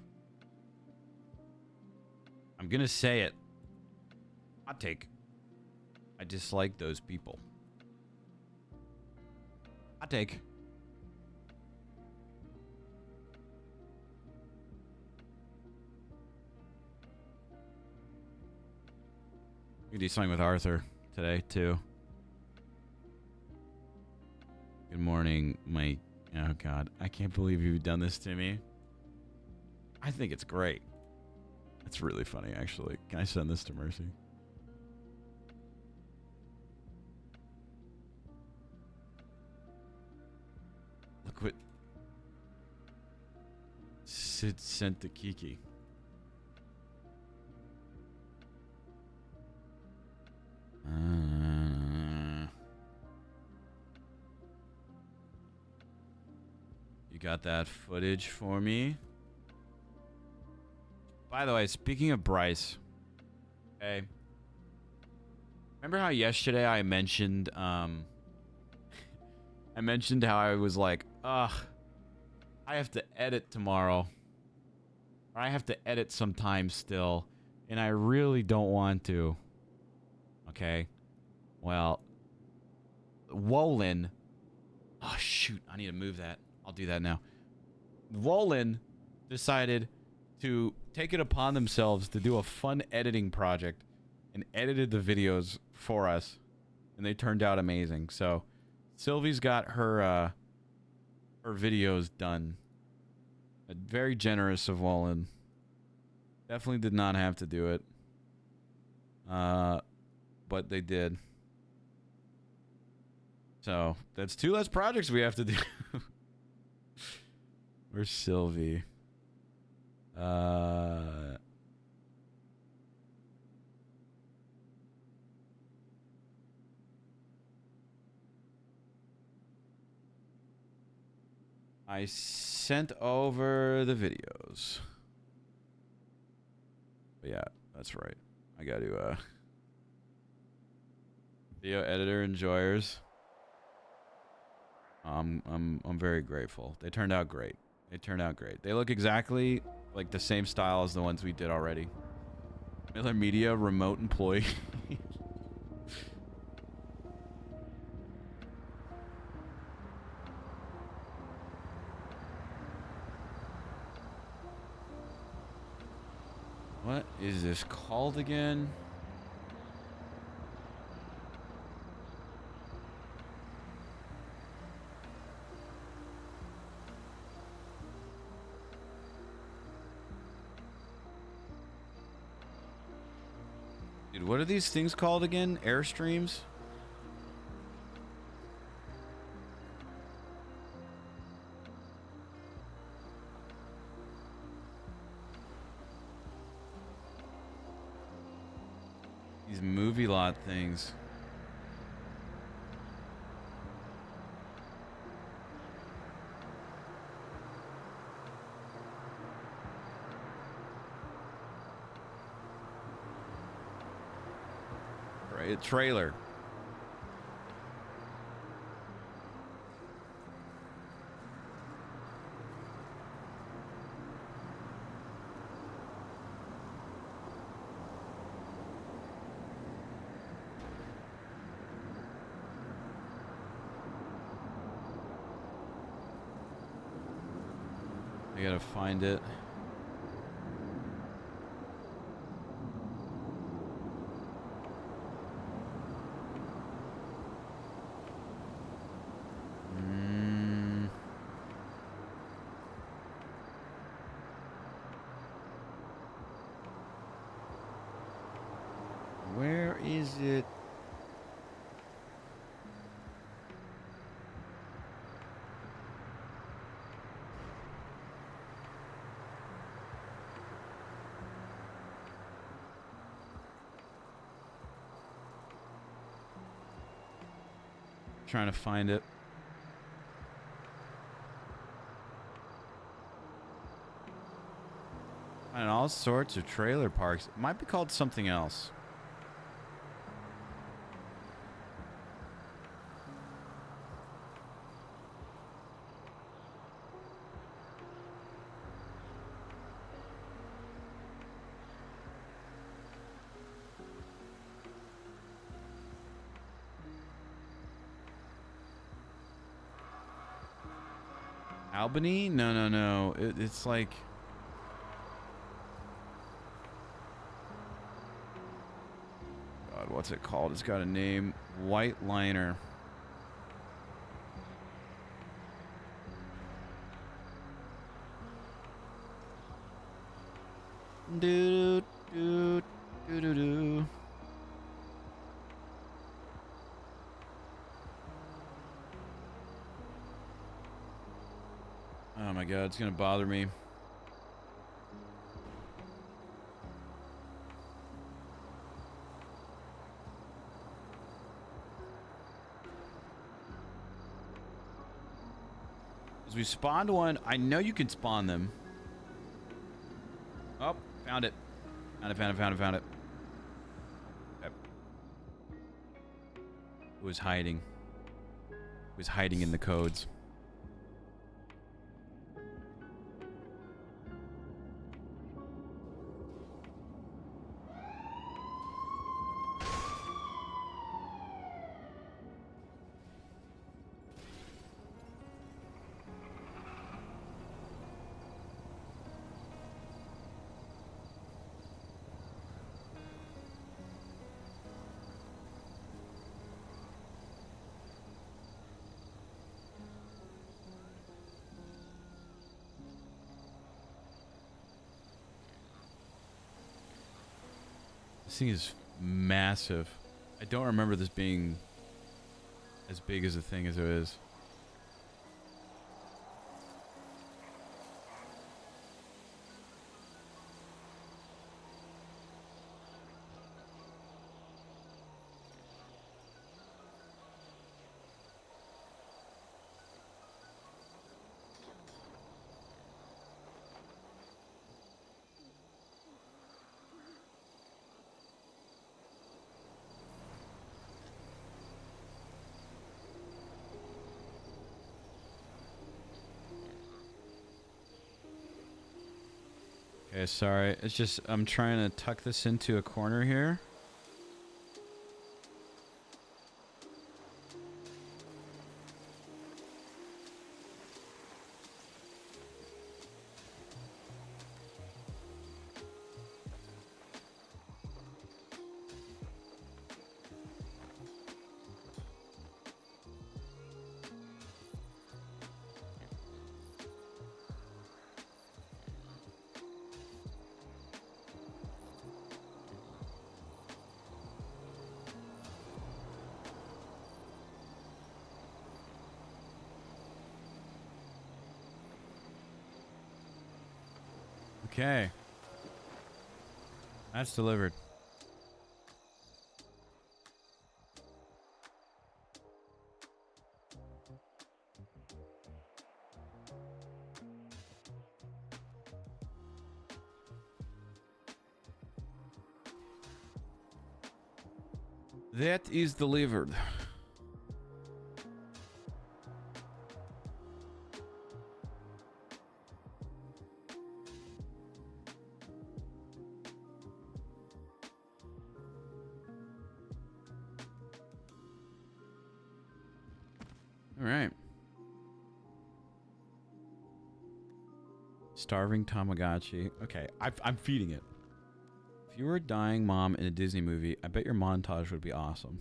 I'm gonna say it. Hot take. I dislike those people. Hot take. We can do something with Arthur today, too. Good morning, Mike. Oh, God. I can't believe you've done this to me. I think it's great. It's really funny, actually. Can I send this to Mercy? Look what Sid sent to Kiki. You got that footage for me? By the way, speaking of Bryce, okay. Remember how yesterday I mentioned how I was like, ugh, I have to edit tomorrow. Or I have to edit sometime still, and I really don't want to. Okay. Well, Wolin. Oh, shoot. I need to move that. I'll do that now. Wolin decided to take it upon themselves to do a fun editing project and edited the videos for us. And they turned out amazing. So, Sylvie's got her videos done. Very generous of Wolin. Definitely did not have to do it. But they did. So, that's 2 less projects we have to do. Where's Sylvie? I sent over the videos. But yeah, that's right. I got to video editor enjoyers. I'm very grateful. They turned out great. They turned out great. They look exactly like the same style as the ones we did already. Miller Media remote employee. What is this called again? Dude, what are these things called again? Airstreams? These movie lot things. Right, a trailer. I gotta find it. Where is it? Trying to find it. And all sorts of trailer parks. It might be called something else. Albany? No. It's like... God, what's it called? It's got a name. White Liner. Do do do do do. Oh my God, it's gonna bother me. As we spawned one, I know you can spawn them. Oh, found it. Found it. Yep. It was hiding. It was hiding in the codes. This thing is massive. I don't remember this being as big as a thing as it is. Okay, sorry. It's just I'm trying to tuck this into a corner here. Okay. That's delivered. That is delivered. All right. Starving Tamagotchi. Okay, I'm feeding it. If you were a dying mom in a Disney movie, I bet your montage would be awesome.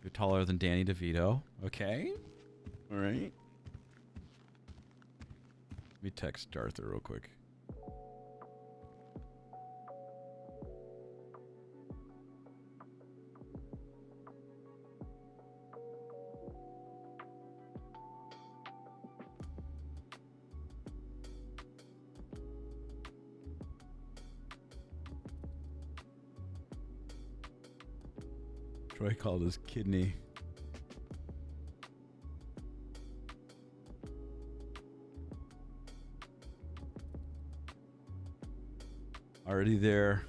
You're taller than Danny DeVito. Okay. All right. Let me text Arthur real quick. Troy called his kidney. Already there.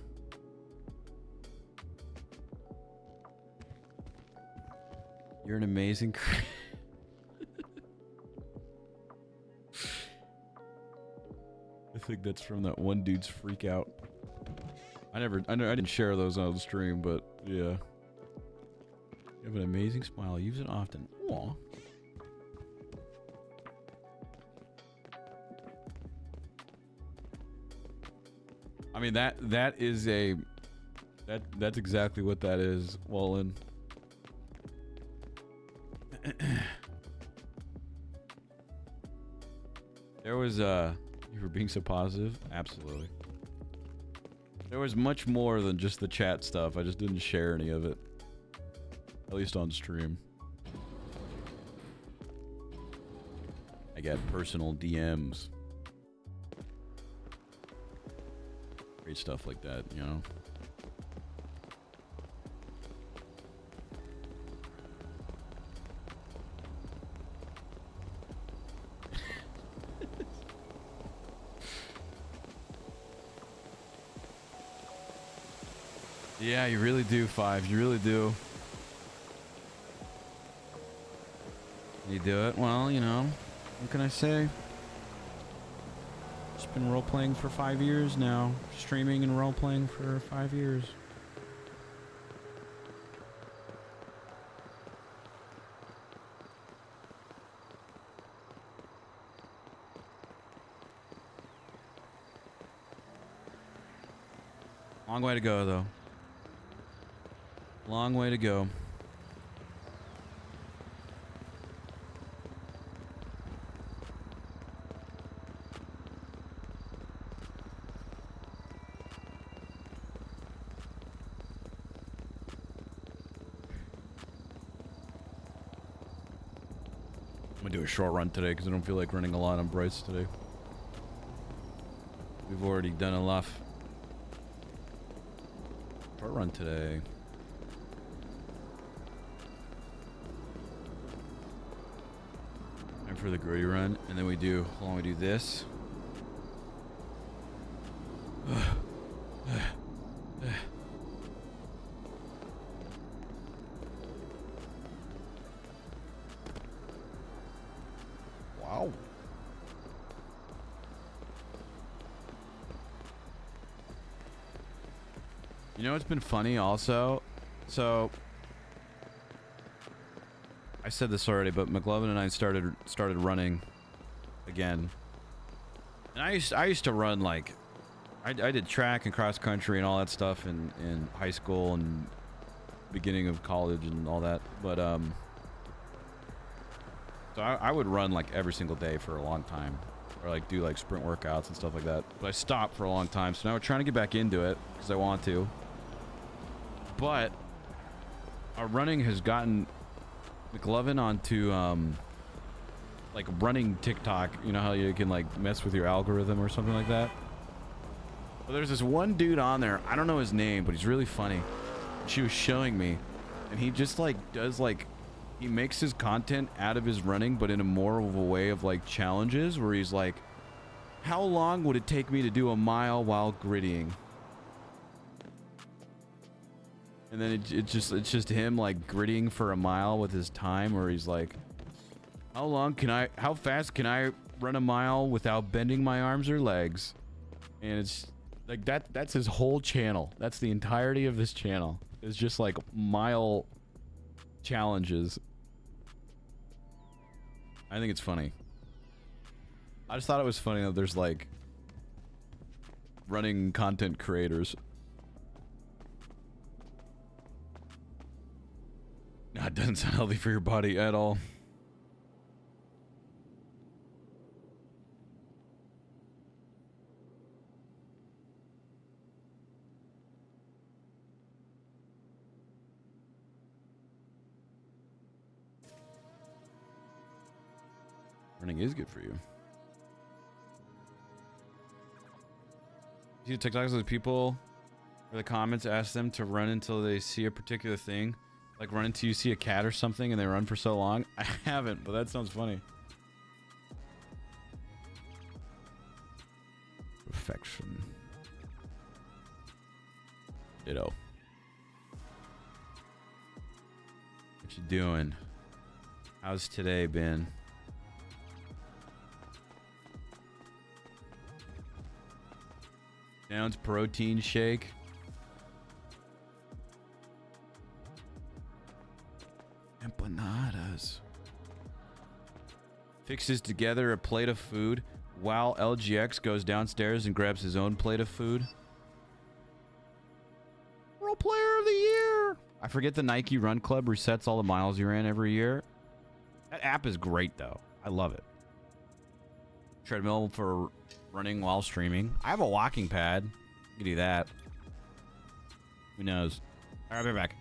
You're an amazing I think that's from that one dude's freak out. I didn't share those on the stream, but yeah. You have an amazing smile. Use it often. Aw. I mean that is a that's exactly what that is, Wallen. There was you were being so positive? Absolutely. There was much more than just the chat stuff. I just didn't share any of it. At least on stream. I got personal DMs. Great stuff like that, you know? Yeah, you really do, Five. You really do. You do it? Well, you know, what can I say? Just been role-playing for 5 years now. Streaming and role-playing for 5 years. Long way to go, though. Long way to go. I'm gonna do a short run today because I don't feel like running a lot on Bryce today. We've already done enough. Short run today. Time for the gritty run, and then we do. Hold on, we do this. Wow. You know, it's been funny also. So I said this already, but McLovin and I started running again. And I used to run like I did track and cross country and all that stuff in high school and beginning of college and all that. But so I would run like every single day for a long time, or like do like sprint workouts and stuff like that. But I stopped for a long time, so now we're trying to get back into it because I want to. But our running has gotten McLovin onto like running TikTok. You know how you can like mess with your algorithm or something like that. Well, there's this one dude on there. I don't know his name, but he's really funny. She was showing me, and he just like does like, he makes his content out of his running, but in a more of a way of like challenges, where he's like, how long would it take me to do a mile while grittying? And then it's just him like grittying for a mile with his time, where he's like, how fast can I run a mile without bending my arms or legs? And it's like that's his whole channel. That's the entirety of this channel. It's just like mile challenges. I think it's funny. I just thought it was funny that there's like running content creators. No, it doesn't sound healthy for your body at all. Running is good for you. You see TikToks of people where the comments ask them to run until they see a particular thing, like run until you see a cat or something, and they run for so long. I haven't, but that sounds funny. Perfection. Ditto. What you doing? How's today been? Ounce protein shake. Empanadas. Fixes together a plate of food while LGX goes downstairs and grabs his own plate of food. Role player of the year. I forget the Nike Run Club resets all the miles you ran every year. That app is great though. I love it. Treadmill for running while streaming. I have a walking pad. You can do that. Who knows? All right, I'll be back.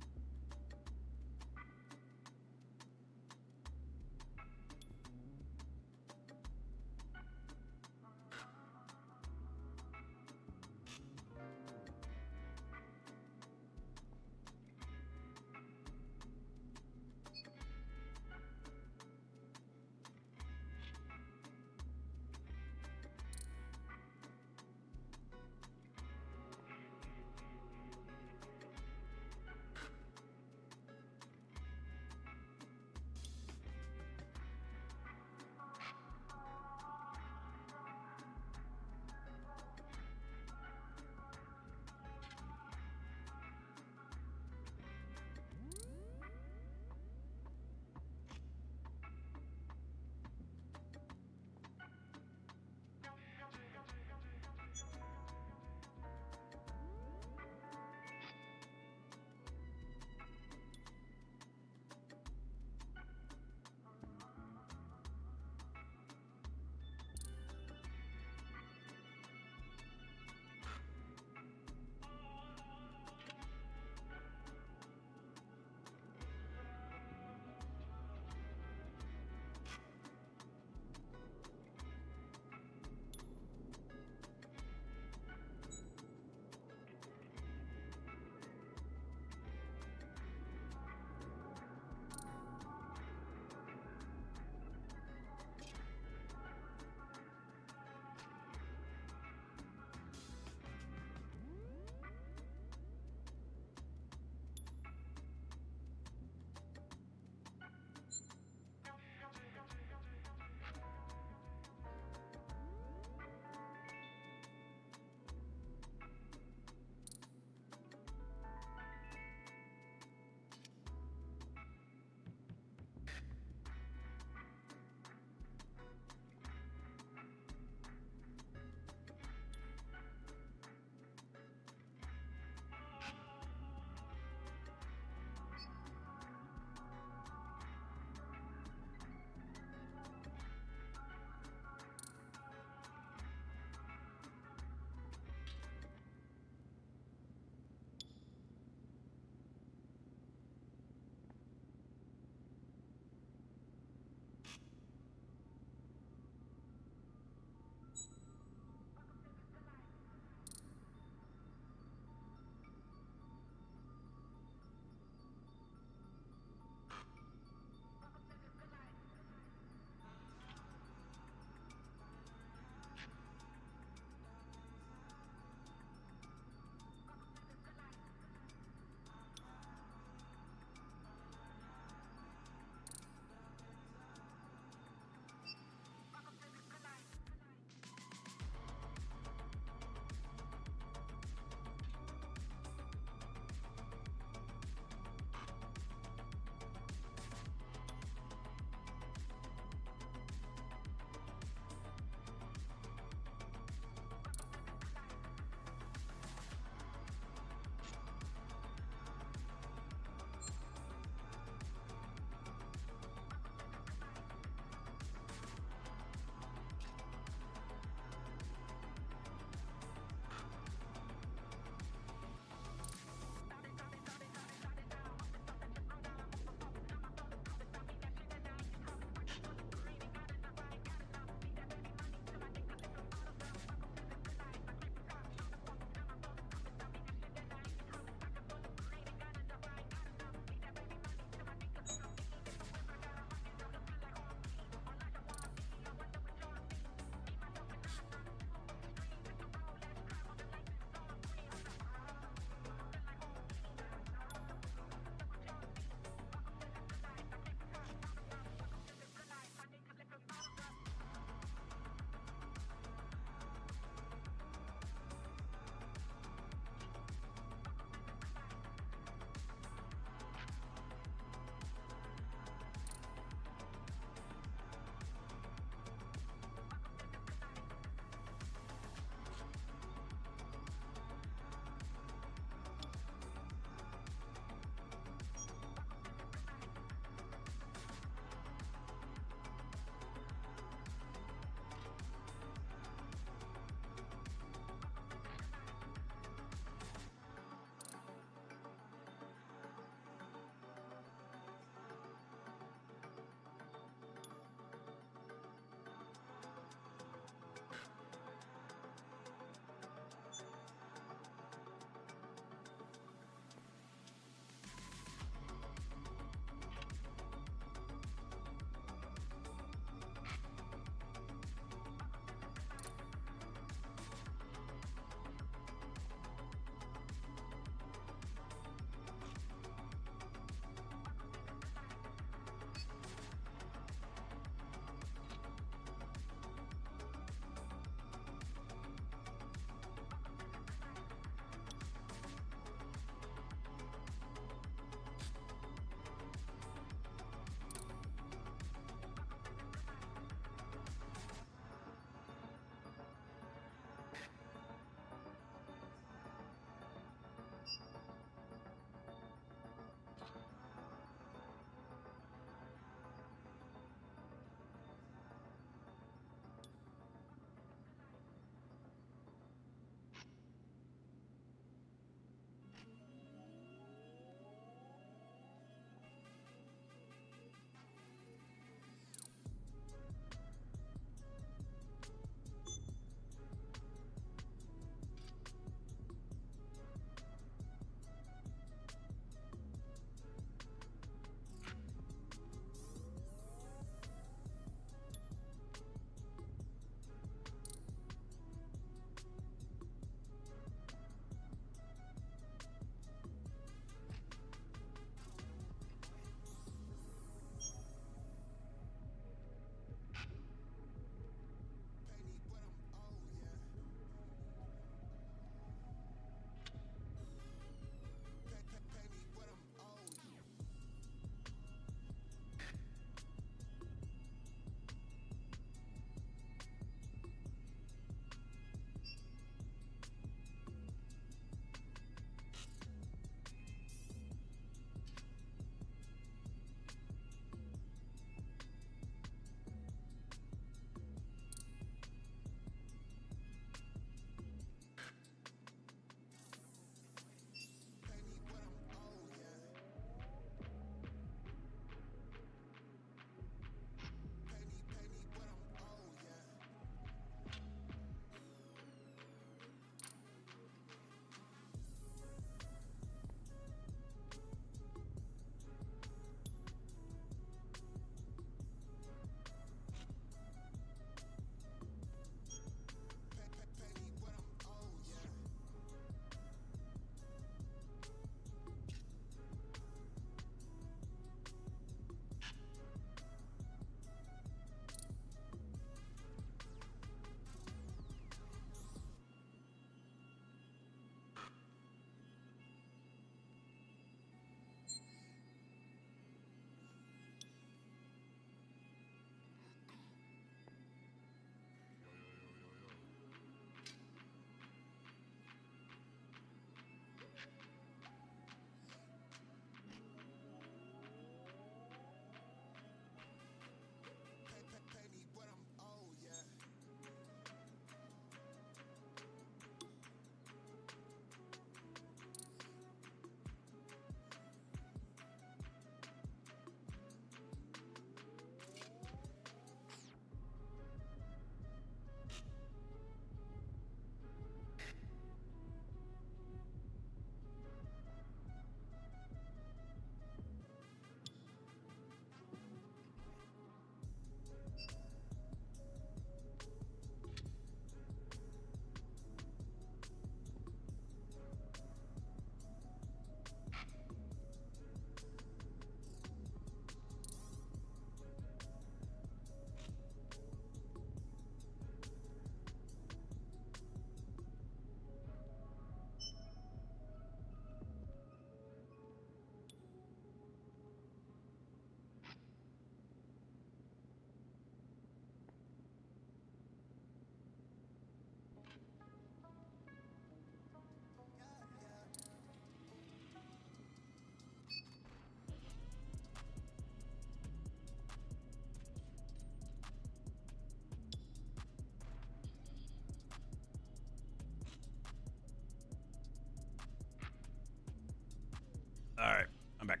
right, I'm back.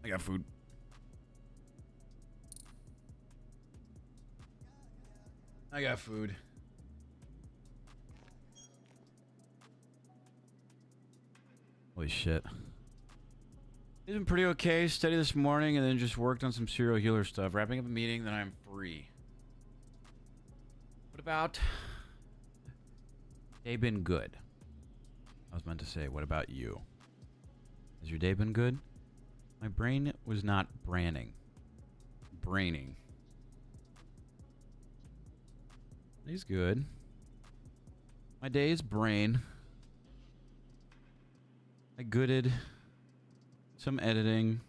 I got food. I got food. Holy shit. It's been pretty okay. Steady this morning and then just worked on some serial healer stuff. Wrapping up a meeting, then I'm free. What about... Day been good? I was meant to say, what about you? Has your day been good? My brain was not braining. He's good. My day is brain. I gooded some editing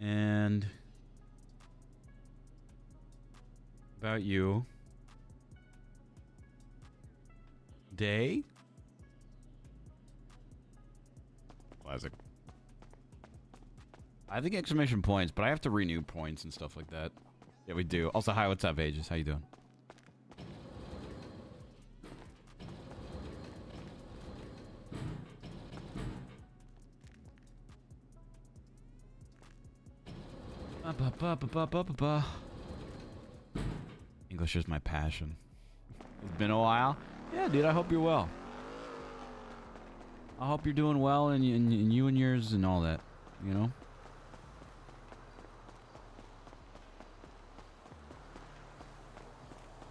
and about you. Day? Classic. I think exclamation points, but I have to renew points and stuff like that. Yeah, we do. Also, hi, what's up, Aegis? How you doing? English is my passion. It's been a while. Yeah, dude, I hope you're well. I hope you're doing well and you and yours and all that, you know?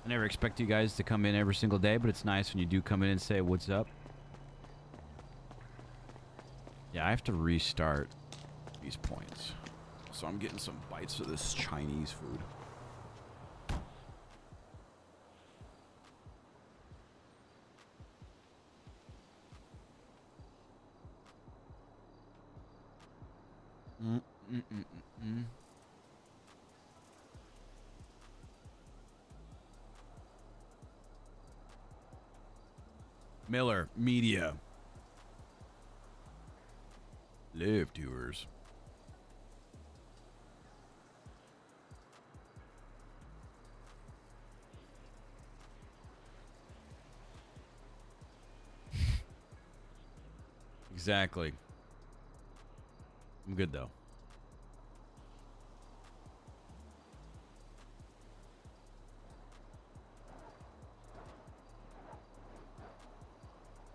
I never expect you guys to come in every single day, but it's nice when you do come in and say, what's up? Yeah, I have to restart these points. So I'm getting some bites of this Chinese food. Miller Media. Live tours. Exactly. I'm good though.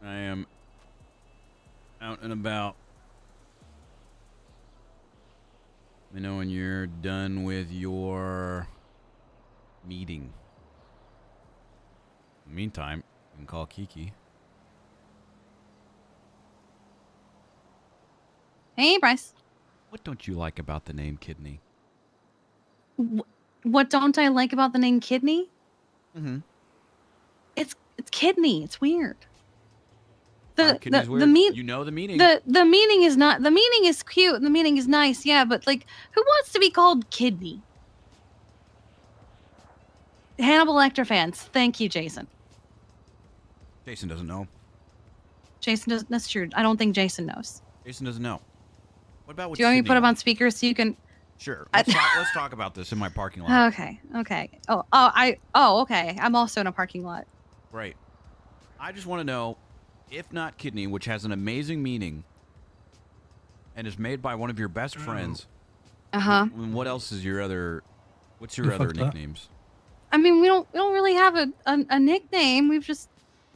I am out and about. Let me know when you're done with your meeting. In the meantime, you can call Kiki. Hey, Bryce. What don't you like about the name Kidney? What don't I like about the name Kidney? Mm-hmm. It's kidney. It's weird. Kidney's weird. You know the meaning. The meaning is not. The meaning is cute. And the meaning is nice. Yeah, but like, who wants to be called Kidney? Hannibal Lecter fans. Thank you, Jason. Jason doesn't know. Jason doesn't. That's true. I don't think Jason knows. Jason doesn't know. What about what? Do you want me to put him on speaker so you can? Sure. Let's talk about this in my parking lot. Okay. Okay. Okay. I'm also in a parking lot. Right. I just want to know, if not Kidney, which has an amazing meaning and is made by one of your best friends. What else is your other? What's your other nicknames? I mean, we don't really have a nickname. We've just,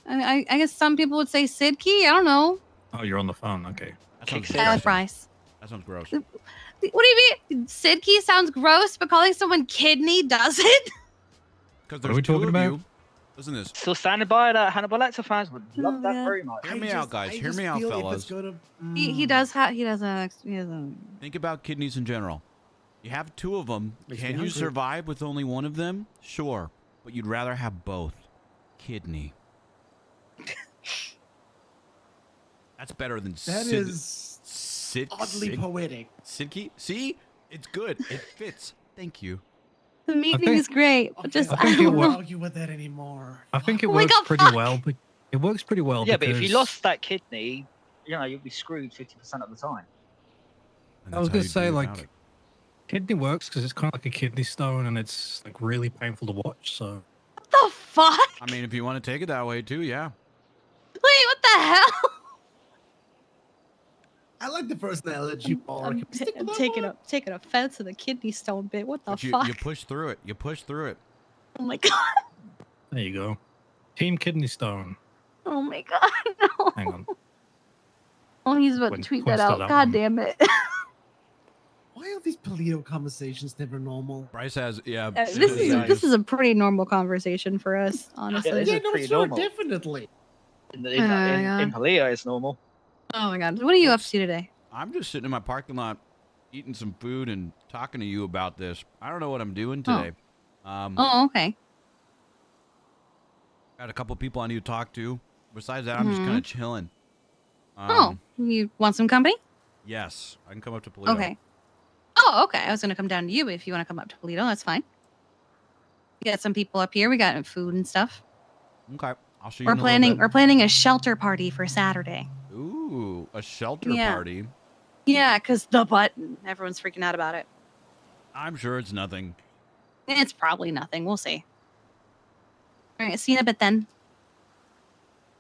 I guess some people would say Sidkey. I don't know. Oh, you're on the phone. Okay. Bryce. That sounds gross. What do you mean? Sidkey sounds gross, but calling someone Kidney doesn't? Because there's two of you. Listen to this. Still standing by that. Hannibal Lecter fans would love that very much. Hear me out, guys. Hear me out, fellas. He does have. He doesn't. Think about kidneys in general. You have two of them. Can you survive with only one of them? Sure. But you'd rather have both. Kidney. That's better than That is oddly poetic. Sidkey? See? It's good. It fits. Thank you. The meaning is great, but just I don't want to argue with that anymore. I think it works pretty well. But it works pretty well. Yeah, but if you lost that kidney, you'll be screwed 50% of the time. I was gonna say, like, kidney works because it's kind of like a kidney stone, and it's like really painful to watch. So. What the fuck? I mean, if you want to take it that way too, yeah. Wait, what the hell? I like the personality, Paul. I'm taking offense to the kidney stone bit. What the But fuck? you push through it. You push through it. Oh my god. There you go. Team Kidney Stone. Oh my god. No. Hang on. Oh, he's about to Quinn- tweet Quinn that stole out. that God one. damn it. Why are these Polito conversations never normal? Bryce has, yeah. This is a pretty normal conversation for us, honestly. This Yeah, is no, pretty sure, normal. definitely. In God. Polio, it's normal. Oh my god. What are you up to today? I'm just sitting in my parking lot, eating some food and talking to you about this. I don't know what I'm doing today. Oh, okay. Got a couple people I need to talk to. Besides that, I'm just kind of chilling. You want some company? Yes, I can come up to Polito. Okay. Oh, okay. I was gonna come down to you if you want to come up to Polito. That's fine. We got some people up here. We got food and stuff. Okay, I'll see you. We're in a little bit. planning a shelter party for Saturday. Ooh, a shelter party. Yeah, because the button. Everyone's freaking out about it. I'm sure it's nothing. It's probably nothing. We'll see. All right. See you in a bit then.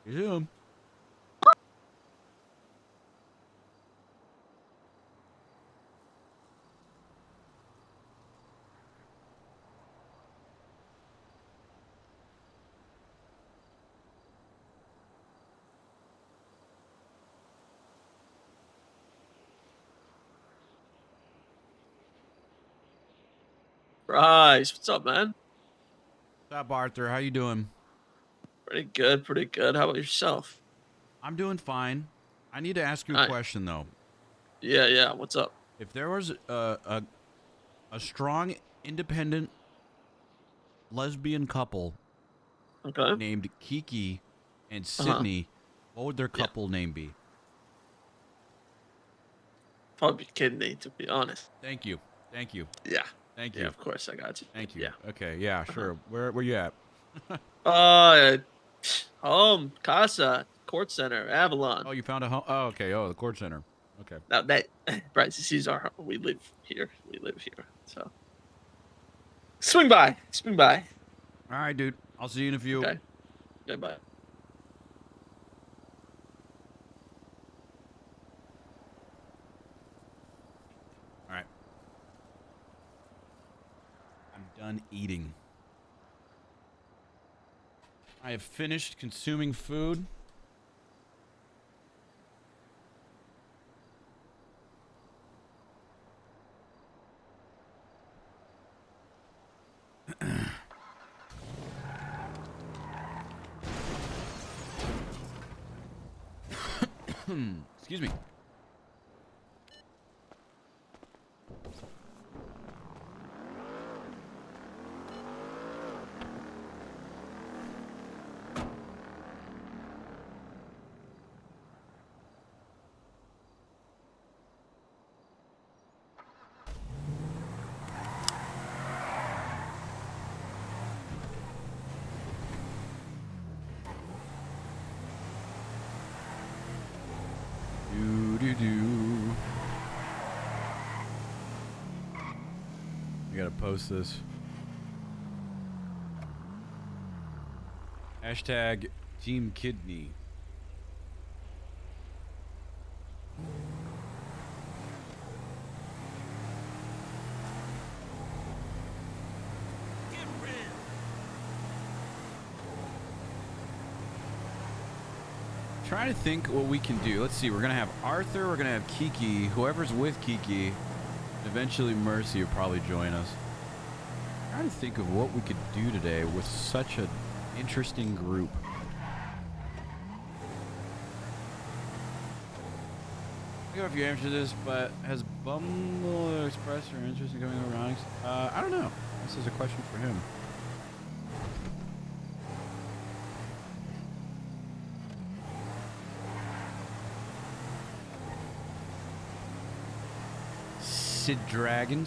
Yeah. Bryce, what's up, man? What's up, Arthur? How you doing? Pretty good, pretty good. How about yourself? I'm doing fine. I need to ask you a question, though. Yeah. What's up? If there was a strong, independent, lesbian couple named Kiki and Sydney, what would their couple name be? Probably Kidney, to be honest. Thank you. Yeah. Thank you. Yeah, of course, I got you. Thank you. Yeah. Okay. Yeah. Sure. Where you at? Home, Casa, Court Center, Avalon. Oh, you found a home. Oh, okay. Oh, the court center. Okay. Now that Bryce, this is our home. We live here. So swing by. All right, dude. I'll see you in a few. Okay. Bye. All right. I'm done eating. I have finished consuming food. Excuse me. I gotta post this. Hashtag Team Kidney. Trying to think what we can do. Let's see. We're gonna have Arthur. We're gonna have Kiki. Whoever's with Kiki. Eventually, Mercy will probably join us. Trying to think of what we could do today with such an interesting group. I don't know if you answered this, but has Bumble expressed her interest in coming over to Onyx? I don't know. This is a question for him. Sid Dragon.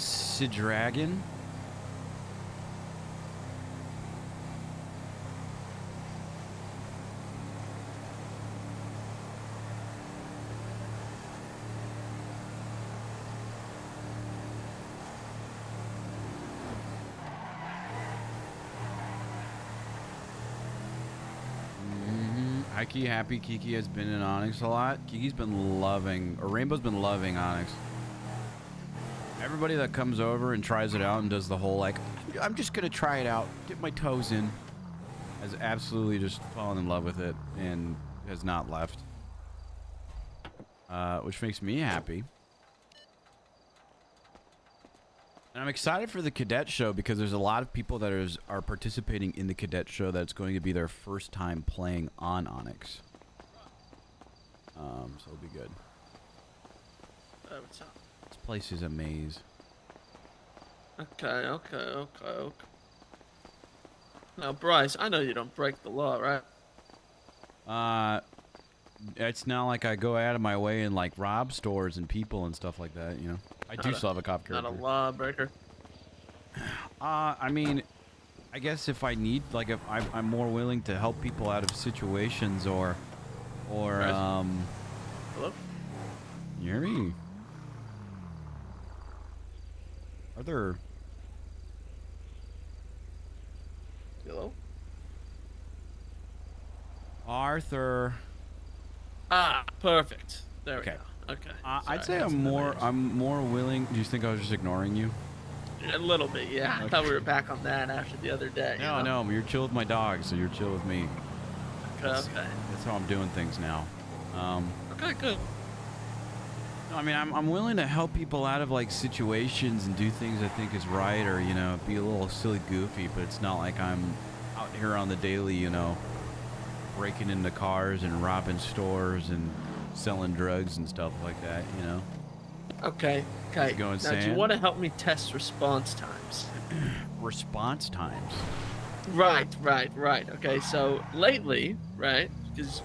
Mikey, happy Kiki has been in Onyx a lot. Kiki's been loving, or Rainbow's been loving Onyx. Everybody that comes over and tries it out and does the whole, like, I'm just going to try it out, dip my toes in, has absolutely just fallen in love with it and has not left. Which makes me happy. And I'm excited for the cadet show because there's a lot of people that are participating in the cadet show that's going to be their first time playing on Onyx. So it'll be good. What's up? This place is a maze. Okay. Now, Bryce, I know you don't break the law, right? It's not like I go out of my way and like rob stores and people and stuff like that, you know. I do still have a cop character. Not a lawbreaker. I mean, I guess if I need, like, if I'm more willing to help people out of situations or Hello? You hear me? Arthur. Hello? Arthur. Ah, perfect. There Okay. we go. Okay. I'd Sorry, say I'm more willing. Do you think I was just ignoring you? A little bit, yeah. Okay. I thought we were back on that after the other day. No, no, you're chill with my dog, so you're chill with me. Okay. That's how I'm doing things now. Okay, good. No, I mean, I'm willing to help people out of like situations and do things I think is right, or you know, be a little silly goofy. But it's not like I'm out here on the daily, you know, breaking into cars and robbing stores and selling drugs and stuff like that, you know. Okay. Going Now, do Sam? you want to help me test response times? Response times. Right. Okay, so lately, right, because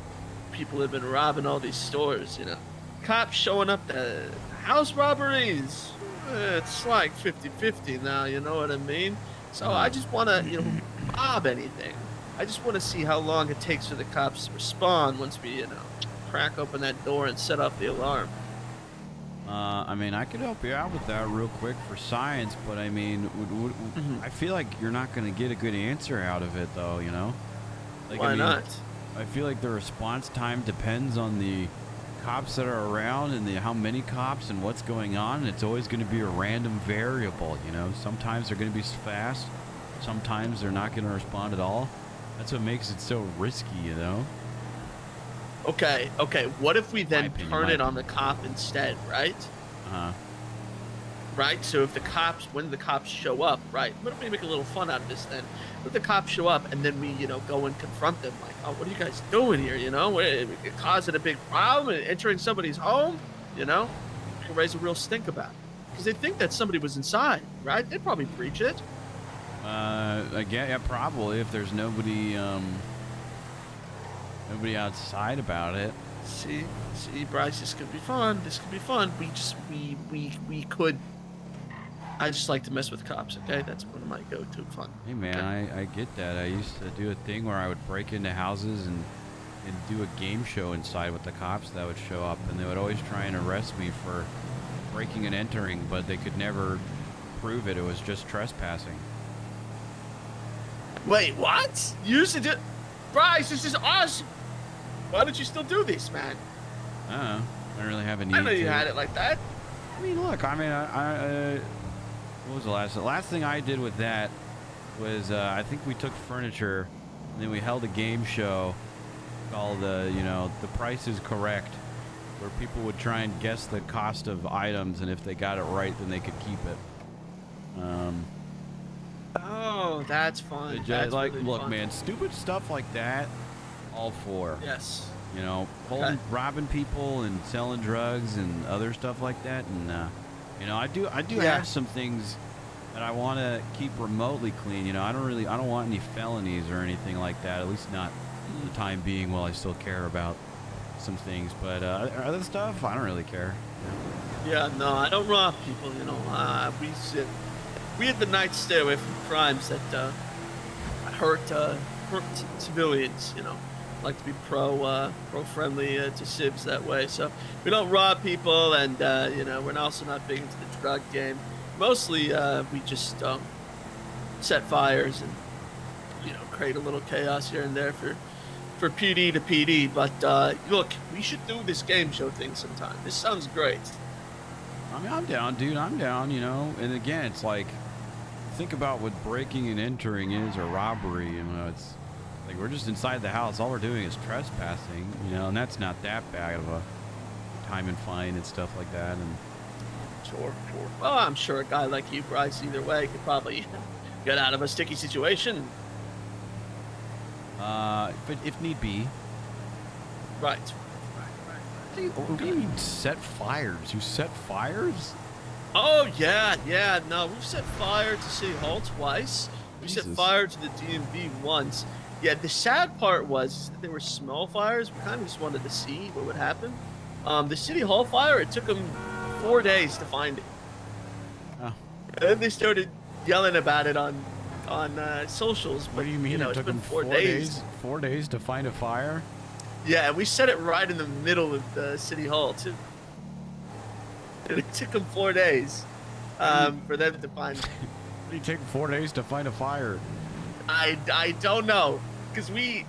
people have been robbing all these stores, you know, cops showing up to house robberies. It's like 50-50 now, you know what I mean? So I just want to, you know, rob anything. I just want to see how long it takes for the cops to respond once we, you know, crack open that door and set off the alarm. I mean, I could help you out with that real quick for science, but I mean, I feel like you're not going to get a good answer out of it, though, you know? Like, Why not? I feel like the response time depends on the cops that are around and how many cops and what's going on. And it's always going to be a random variable, you know? Sometimes they're going to be fast. Sometimes they're not going to respond at all. That's what makes it so risky, you know? Okay. What if we then turn it on the cop instead, right? Right. So if when the cops show up, right? What if we make a little fun out of this then? What if the cops show up and then we, you know, go and confront them? Like, oh, what are you guys doing here? You know, we're causing a big problem and entering somebody's home. You know, we can raise a real stink about it because they think that somebody was inside, right? They'd probably breach it. Again, yeah, probably if there's nobody outside about it. See, Bryce, this could be fun. We could. I just like to mess with cops. Okay, that's one of my go-to fun. Hey man, okay? I get that. I used to do a thing where I would break into houses and do a game show inside with the cops that would show up, and they would always try and arrest me for breaking and entering, but they could never prove it. It was just trespassing. Wait, what? You used to do... Bryce, this is awesome. Why don't you still do this, man? I don't know. I don't really have a need I know you to. had it like that. I mean, look, I mean, what was the last thing I did with that was, I think we took furniture and then we held a game show called, you know, The Price is Correct, where people would try and guess the cost of items, and if they got it right, then they could keep it. Oh, that's fun. That's like, really look, fun. man, stupid stuff like that, all for. Yes. You know, robbing people and selling drugs and other stuff like that, and you know, I do have some things that I want to keep remotely clean. You know, I don't want any felonies or anything like that. At least not for the time being. While I still care about some things, but other stuff, I don't really care. Yeah, no, I don't rob people. You know, we had the night stay away from crimes that hurt civilians. You know. Like to be pro-friendly to civs that way, so we don't rob people, and you know, we're also not big into the drug game. Mostly we just set fires and, you know, create a little chaos here and there for for PD to PD, but look, we should do this game show thing sometime. This sounds great. I mean, I'm down, dude. I'm down, you know. And again, it's like, think about what breaking and entering is, or robbery. You know, it's like we're just inside the house. All we're doing is trespassing, you know, and that's not that bad of a time and fine and stuff like that. And Sure. Well, I'm sure a guy like you, Bryce, either way, could probably get out of a sticky situation. but if need be. Right. What do you mean set fires? You set fires? Oh, yeah. No, we've set fire to City Hall twice. We set fire to the DMV once. Yeah, the sad part was that they were small fires. We kind of just wanted to see what would happen. The City Hall fire, it took them 4 days to find it. Oh. And then they started yelling about it on socials. But, What do you mean? know, It took them 4 days. 4 days to find a fire? Yeah, we set it right in the middle of the City Hall, too. And it took them 4 days for them to find it. What do you take 4 days to find a fire? I don't know, because we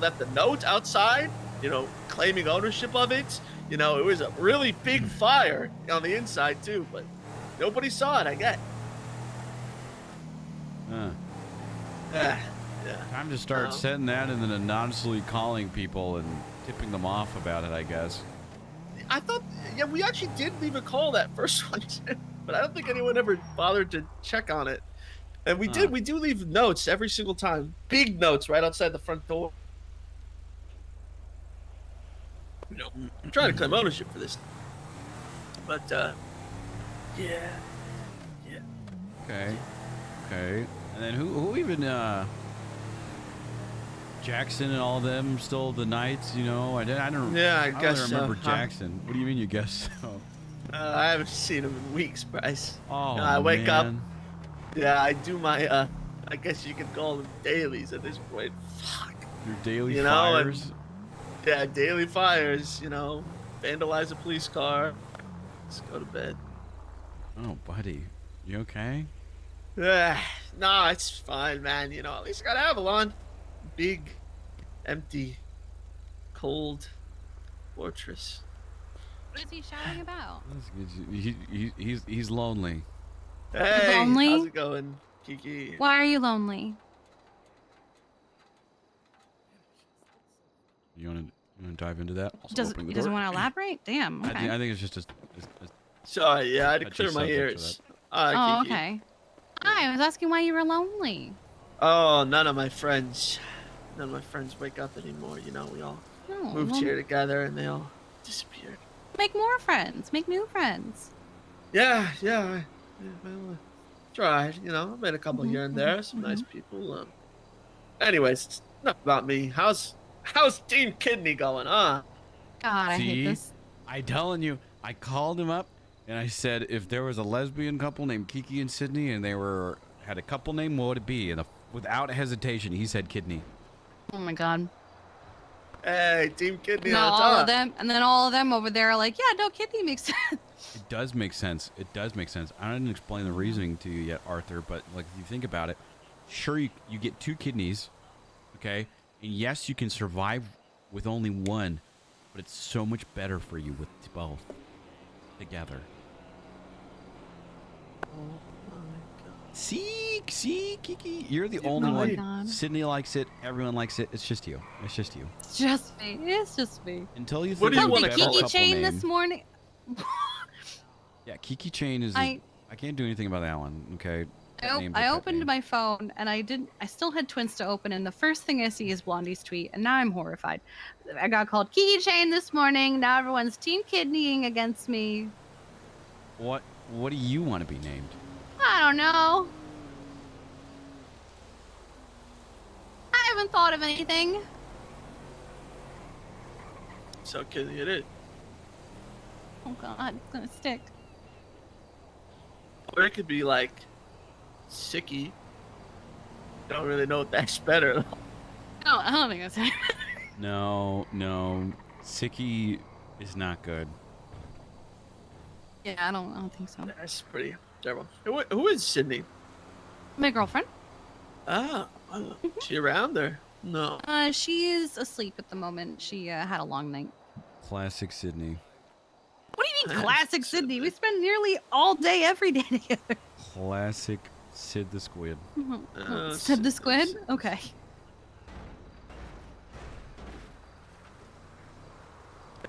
left a note outside, you know, claiming ownership of it. You know, it was a really big fire on the inside too, but nobody saw it, I guess. Yeah. Time to start setting that and then anonymously calling people and tipping them off about it, I guess. I thought, yeah, we actually did leave a call that first one too, but I don't think anyone ever bothered to check on it. And we do leave notes every single time. Big notes right outside the front door. You know, I'm trying to claim ownership for this. But, yeah. Okay. And then who even, Jackson and all of them still the Knights, you know? I don't Yeah, I don't guess remember so. Jackson. What do you mean you guess so? I haven't seen him in weeks, Bryce. Oh, I wake up. man. Yeah, I do my, I guess you could call them dailies at this point. Fuck. Your daily You know, fires? Yeah, daily fires, you know, vandalize a police car. Let's go to bed. Oh, buddy. You okay? No, it's fine, man. You know, at least I got Avalon. Big, empty, cold fortress. What is he shouting about? He's lonely. Hey, Lonely? how's it going, Kiki? Why are you lonely? You want to dive into that? Also He opening the doesn't door? want to elaborate? Damn. Okay. I think it's just a Sorry, yeah, I had to touchy clear my subject for ears. Oh, Kiki. okay. Hi, I was asking why you were lonely. Oh, none of my friends wake up anymore. You know, we all Oh, moved well, here together and they all disappeared. Make more friends. Make new friends. Yeah, well, tried. You know, I met a couple here and there, some nice people. Anyways, enough about me. How's Team Kidney going, huh? God, I hate this. I'm telling you, I called him up and I said if there was a lesbian couple named Kiki and Sydney and they had a couple name, what would it be? And without hesitation, he said Kidney. Oh my God. Hey, Team Kidney Now on all top. of them, and then all of them over there are like, yeah, no, Kidney makes sense. It does make sense. I didn't explain the reasoning to you yet, Arthur, but like if you think about it, sure you get 2 kidneys, okay? And yes, you can survive with only one, but it's so much better for you with both together. See, Kiki, you're the only one. God. Sydney likes it. Everyone likes it. It's just you. It's just me. It's just me. Until you What think do you of a wanna better call Kiki couple chain name. this morning. Yeah, Kiki chain is. I can't do anything about that one. Okay. I opened my phone and I still had Twins to open, and the first thing I see is Blondie's tweet, and now I'm horrified. I got called Kiki chain this morning. Now everyone's team kidneying against me. What do you want to be named? I don't know. I haven't thought of anything. So Kidney it is. Oh God, it's gonna stick. Or it could be like Sicky. Don't really know if that's better though. No, I don't think that's it. No. Sicky is not good. Yeah, I don't think so. That's pretty terrible. Who is Sydney? My girlfriend. Ah, she around there? No. She is asleep at the moment. She had a long night. Classic Sydney. What do you mean classic Sydney? We spend nearly all day, every day together. Classic Sid the Squid. Sid the Squid? Okay.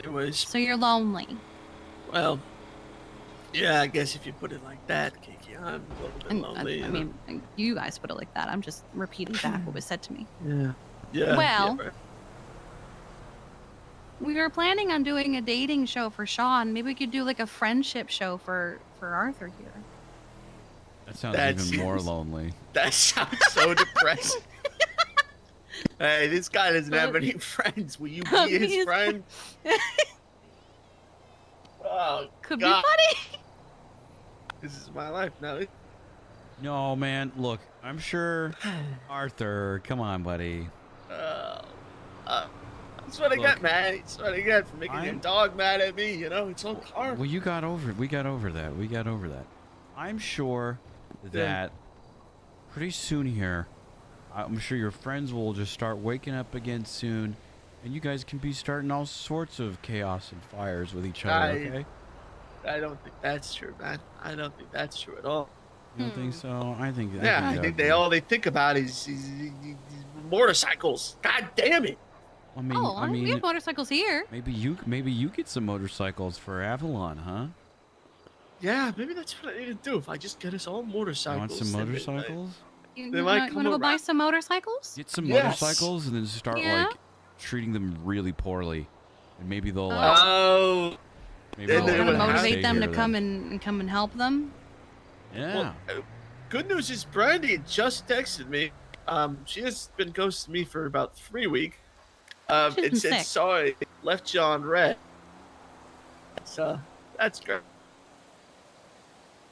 Anyways. So you're lonely. Well, yeah, I guess if you put it like that, Kiki, I'm a little bit lonely. I mean, you guys put it like that. I'm just repeating back what was said to me. Yeah. Yeah. Well, yeah, right. we were planning on doing a dating show for Sean. Maybe we could do like a friendship show for Arthur here. That sounds even more lonely. That sounds so depressing. Hey, this guy doesn't have any friends. Will you be his friend? Oh, Could God. be funny. This is my life now. No, man. Look, I'm sure Arthur. Come on, buddy. That's what I get, man. That's what I get for making your dog mad at me. You know, it's all karma. Well, you got over it. We got over that. We got over that. I'm sure that pretty soon here, I'm sure your friends will just start waking up again soon, and you guys can be starting all sorts of chaos and fires with each other, okay? I don't think that's true, man. I don't think that's true at all. You don't think so? I think. Yeah, I think all they think about is motorcycles. God damn it! I mean, we have motorcycles here. Maybe you get some motorcycles for Avalon, huh? Yeah, maybe that's what I need to do. If I just get us all motorcycles. You want some motorcycles? You want to go buy some motorcycles? Get some motorcycles and then start like treating them really poorly, and maybe they'll like. Maybe Gonna they'll motivate them to here come then. and come and help them. Yeah. Well, good news is Brandy just texted me. She has been ghosting me for about 3 weeks. It said sorry, left you on red. So that's great.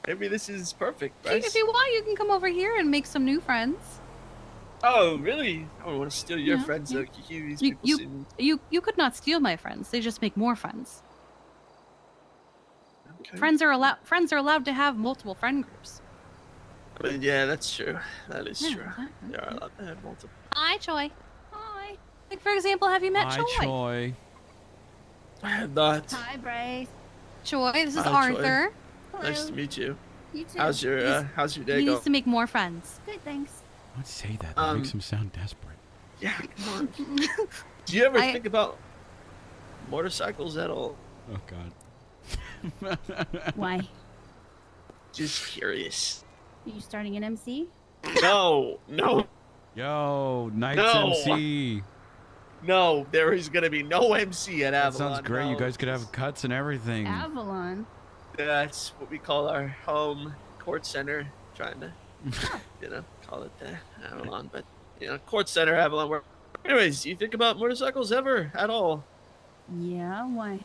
Maybe this is perfect, Bryce. If you want, you can come over here and make some new friends. Oh, really? I don't want to steal your friends. Yeah. These people seem... You could not steal my friends. They just make more friends. Okay. Friends are allowed to have multiple friend groups. I mean, yeah, that's true. That is true. They are allowed to have multiple. Hi, Choi. Hi. Like, for example, have you met Hi, Choi? Choi. I have not. Hi, Bryce. Choi, this is Hi, Choi. Arthur. Nice to meet you. You too. How's your day He going? needs to make more friends. Good, thanks. Don't say that. That makes him sound desperate. Yeah, come on. Do you ever think about motorcycles at all? Oh God. Why? Just curious. Are you starting an MC? No. Yo, Knights No. MC. No, there is gonna be no MC at That Avalon. sounds great. No. You guys could have cuts and everything. Avalon. That's what we call our home court center. Trying to, call it Avalon, but court center Avalon. Where, anyways, do you think about motorcycles ever at all? Yeah, why?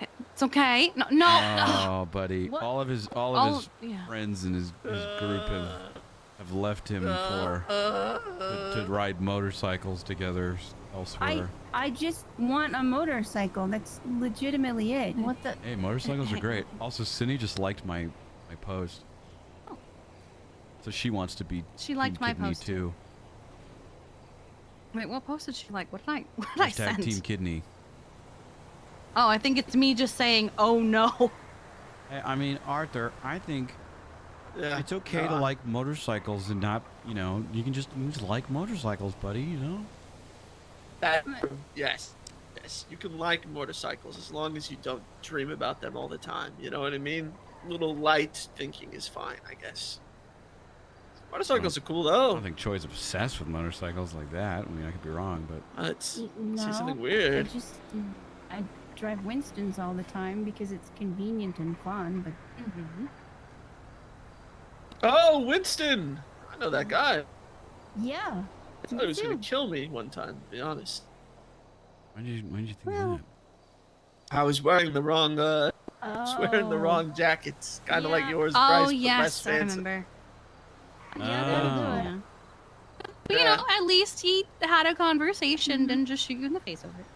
It's okay. No. Oh, buddy. What? All of his friends and his group have left him to ride motorcycles together elsewhere. I just want a motorcycle. That's legitimately it. What the? Hey, motorcycles are great. Also, Cindy just liked my post. Oh. So she wants to be She liked Team my Kidney post, too. Wait, what post did she like? What did I Hashtag send? Team Kidney. Oh, I think it's me just saying, "Oh no." Hey, I mean, Arthur, I think it's okay to like motorcycles and not, you can just like motorcycles, buddy, Yes, you can like motorcycles as long as you don't dream about them all the time. You know what I mean? Little light thinking is fine, I guess. Motorcycles are cool I though. don't think Choi's obsessed with motorcycles like that. I mean, I could be wrong, but Let's No, see something weird. I drive Winston's all the time because it's convenient and fun, but Oh, Winston! I know that guy. yeah. I thought he was gonna kill me one time, to be honest. when did you think that? I was wearing the wrong jackets. Kinda like yours, Oh Bryce, but less yes, I fancy. remember. Oh. But, at least he had a conversation, didn't just shoot you in the face over it.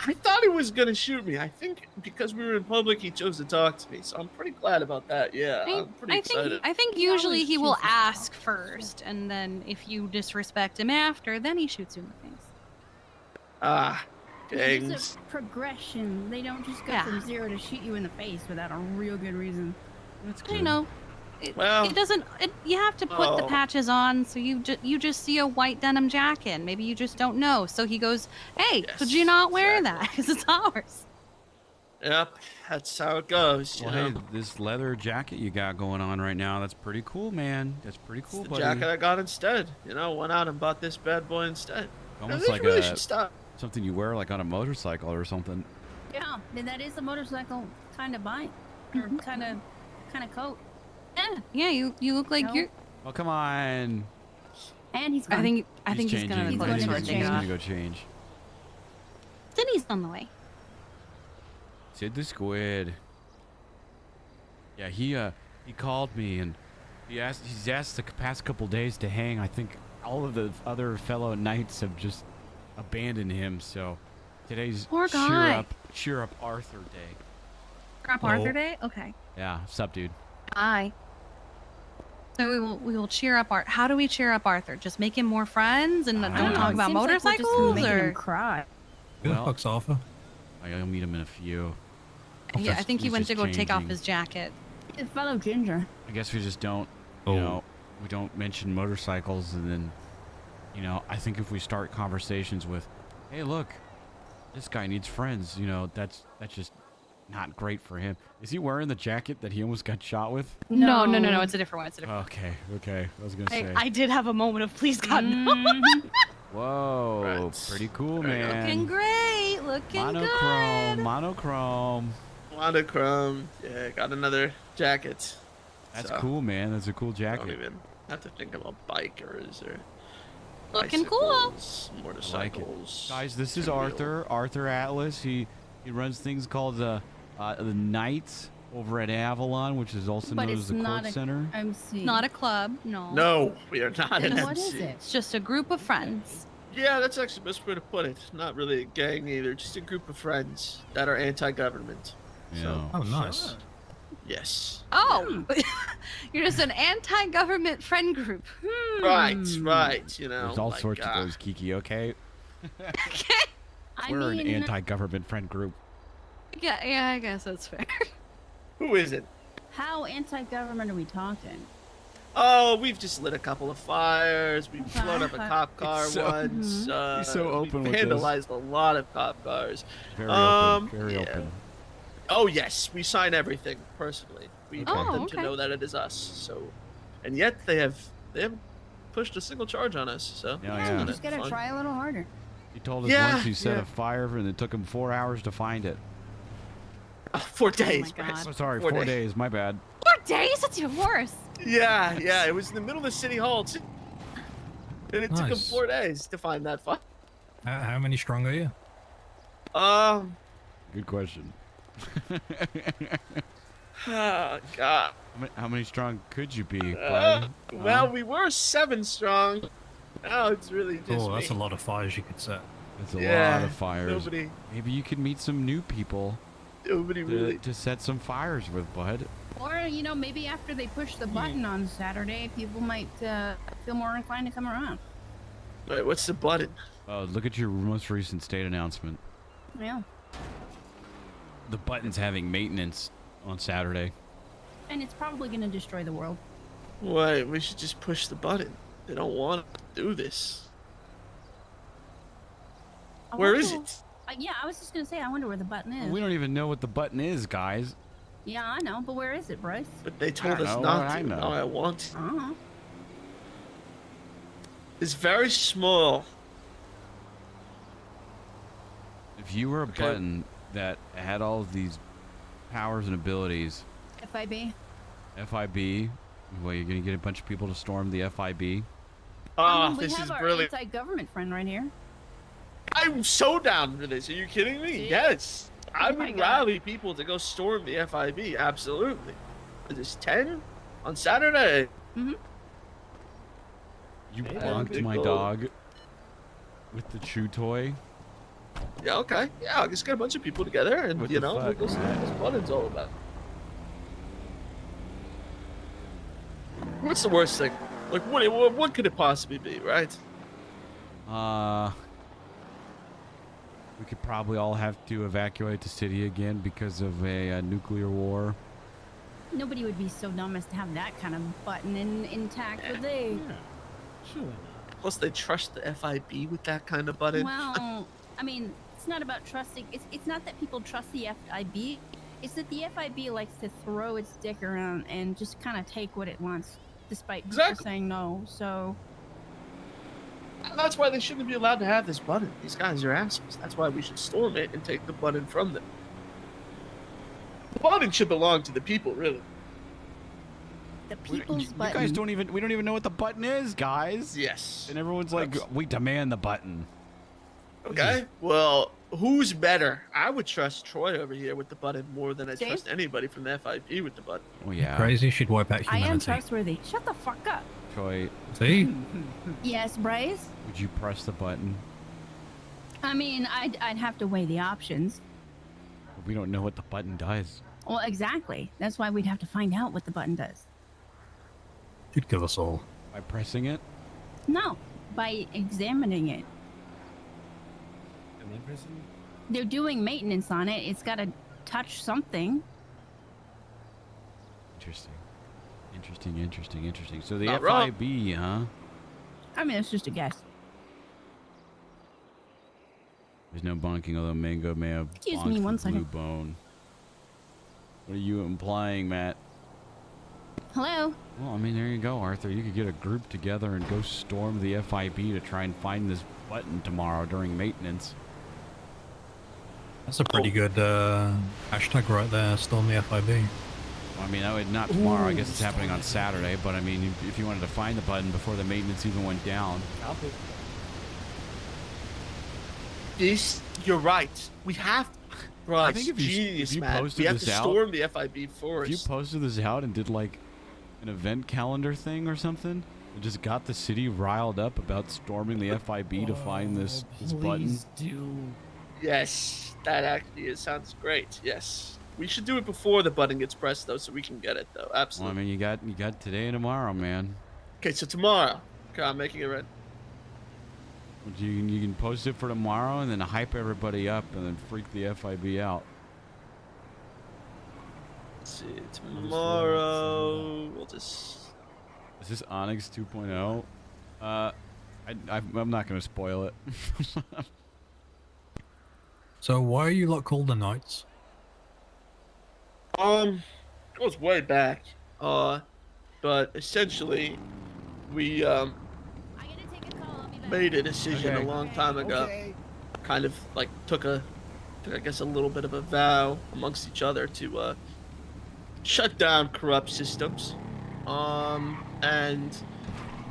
I thought he was gonna shoot me. I think because we were in public, he chose to talk to me. So I'm pretty glad about that. Yeah, I'm pretty excited. I think He usually always he will chooses to ask first, and then if you disrespect him after, then he shoots you in the face. Ah, It's gangs. a progression. They don't just go Yeah. from 0 to shoot you in the face without a real good reason. That's You know, Well, it doesn't. You have to put the oh. patches on, so you just see a white denim jacket. Maybe you just don't know. So he goes, "Hey, could you Yes, not wear exactly. that? Because it's ours." Yep, that's how it goes. You Well, know? hey, this leather jacket you got going on right now, that's pretty cool, man. That's pretty cool, The buddy. jacket I got instead. You know, went out and bought this bad boy instead. Almost They like really a should stop. something you wear like on a motorcycle or something. Yeah, and that is a motorcycle kind of bike or kind of coat. Yeah. You look like No. you're. Oh, come on. And he's I gone. think he's changing. gonna He's close gonna the go door. He's Take it gonna off. go change. Then he's on the way. Sid the Squid. Yeah, he called me and he's asked the past couple days to hang. I think all of the other fellow knights have just abandoned him. So today's Poor guy. cheer up Arthur Day. Crap Arthur Day. Okay. Yeah, sup, dude. Hi. So we will cheer up Art. How do we cheer up Arthur? Just make him more friends and I don't don't know. talk It about seems like we're just motorcycles, making or him cry. Who the Well- fuck's Arthur? I'll meet him in a few. yeah, I think he He's went to just go take off changing. his jacket. His fellow ginger. I guess we just don't, you know, we don't mention motorcycles, and then, you know, I think if we start conversations with, hey, look, this guy needs friends, you know, that's just not great for him. Is he wearing the jacket that he almost got shot with? No. It's a different one. It's a different Okay. I was gonna say. I did have a moment of please God no. Mhm. Whoa, Right. pretty cool, There you go. man. Looking great. Looking good. Monochrome. Monochrome. Yeah, got another jacket. That's So, cool, man. That's a cool I don't jacket. even have to think about bikers or Looking cool. bicycles, I like it. motorcycles. Guys, this is Two-wheel. Arthur Atlas. He runs things called the Knights over at Avalon, which is also But known as it's the not Court a Center. MC. Not a club. No. No, we are not an Then what is MC. it? It's just a group of friends. Yeah, that's actually the best way to put it. Not really a gang either, just a group of friends that are anti-government. Yeah. So, Oh, nice. yes. Oh, you're just an anti-government friend group. Right. You know, There's all like, sorts of those, Kiki. Okay, I we're an mean, anti-government friend group. Yeah, I guess that's fair. Who is it? how anti-government are we talking? Oh, we've just lit a couple of fires. We've blown up a cop car He's so- once. he's so open we've with this. vandalized a lot of cop cars. Very open. Very yeah. open. Oh yes, we sign everything personally. We Oh, want them okay. to know that it is us. So, and yet they haven't pushed a single charge on us. So Yeah, it's yeah. You kinda just gotta fun. try a little harder. He told us Yeah, once he set yeah. a fire and it took him 4 hours to find it. 4 days. God. Bryce. Oh, sorry, 4 4 days. My bad. 4 days? That's even worse. Yeah, it was in the middle of City Hall, too. And it took him Nice. 4 days to find that fire. How many strong are you? Good question. Oh God. How many strong could you be, Uh, bud? well, we were 7 strong. Now it's really just Oh, that's a me. lot of fires you could set. That's a Yeah, lot of fires. Nobody Maybe you could meet some new people really. to set some fires with, bud. Or, you know, maybe after they push the button on Saturday, people might feel more inclined to come around. Wait, what's the button? Look at your most recent state announcement. Yeah. The button's having maintenance on Saturday. And it's probably going to destroy the world. Wait, we should just push the button. They don't want to do this. I Where is wonder- it? Yeah, I was just going to say, I wonder where the button is. We don't even know what the button is, guys. Yeah, I know, but where is it, Bryce? But they told I us know, not I to. know. Now I want to. Uh-huh. It's very small. If you were a Okay. button that had all of these powers and abilities, FIB? FIB, well, you're gonna get a bunch of people to storm the FIB. Ah, we this have is our brilliant. anti-government friend right here. I'm so down for this. Are you kidding me? See? Yes. I Oh my would God. rally people to go storm the FIB. Absolutely. Is this 10 on Saturday? You Yeah, bonked big my goal. dog with the chew toy. Yeah, okay. Yeah, I'll just get a bunch of people together and, What you the know, we'll fuck, go see what man? this button's all about. What's the worst thing? Like, what could it possibly be, right? We could probably all have to evacuate the city again because of a nuclear war. Nobody would be so dumb as to have that kind of button intact, would they? Sure. Plus, they trust the FIB with that kind of button. Well, I mean, it's not about trusting. It's not that people trust the FIB. It's that the FIB likes to throw its dick around and just kind of take what it wants, despite people saying no. So And that's why they shouldn't be allowed to have this button. These guys are assholes. That's why we should storm it and take the button from them. The button should belong to the people, really. The people's You button. guys don't even, we don't even know what the button is, guys. Yes. And everyone's like, we demand the button. Okay. Well, who's better? I would trust Troy over here with the button more than I Dave? trust anybody from the FIB with the button. Oh, yeah. Crazy should wipe out I am humanity. trustworthy. Shut the fuck up. Troy, See? Yes, Bryce. would you press the button? I mean, I'd have to weigh the options. We don't know what the button does. Well, exactly. That's why we'd have to find out what the button does. Should kill us all. By pressing it? No, by examining it. And then prison? They're doing maintenance on it. It's got to touch something. Interesting. Interesting. So the Not wrong. FIB, huh? I mean, it's just a guess. There's no bonking, although Mango may have Excuse bonked me, for one Blue second. Bone. What are you implying, Matt? Hello? Well, I mean, there you go, Arthur. You could get a group together and go storm the FIB to try and find this button tomorrow during maintenance. That's a pretty good hashtag right there. Storm the FIB. Well, I mean, not tomorrow. I guess it's happening on Saturday. But I mean, if you wanted to find the button before the maintenance even went down. You're right. We have. Right. I think if you man. posted We have this to out, storm the FIB first. if you posted this out and did like an event calendar thing or something, and just got the city riled up about storming the FIB to find this button. Please do. Yes, that actually sounds great. Yes. We should do it before the button gets pressed, though, so we can get it, though. Well, Absolutely. I mean, you got today and tomorrow, man. Okay, so tomorrow. Okay, I'm making it right. You can post it for tomorrow and then hype everybody up and then freak the FIB out. Let's see, tomorrow. We'll just. Is this Onyx 2.0? I'm not going to spoil it. So why are you lot called the Knights? Goes way back. But essentially, we made a decision a long time ago. Kind of like took I guess a little bit of a vow amongst each other to shut down corrupt systems. And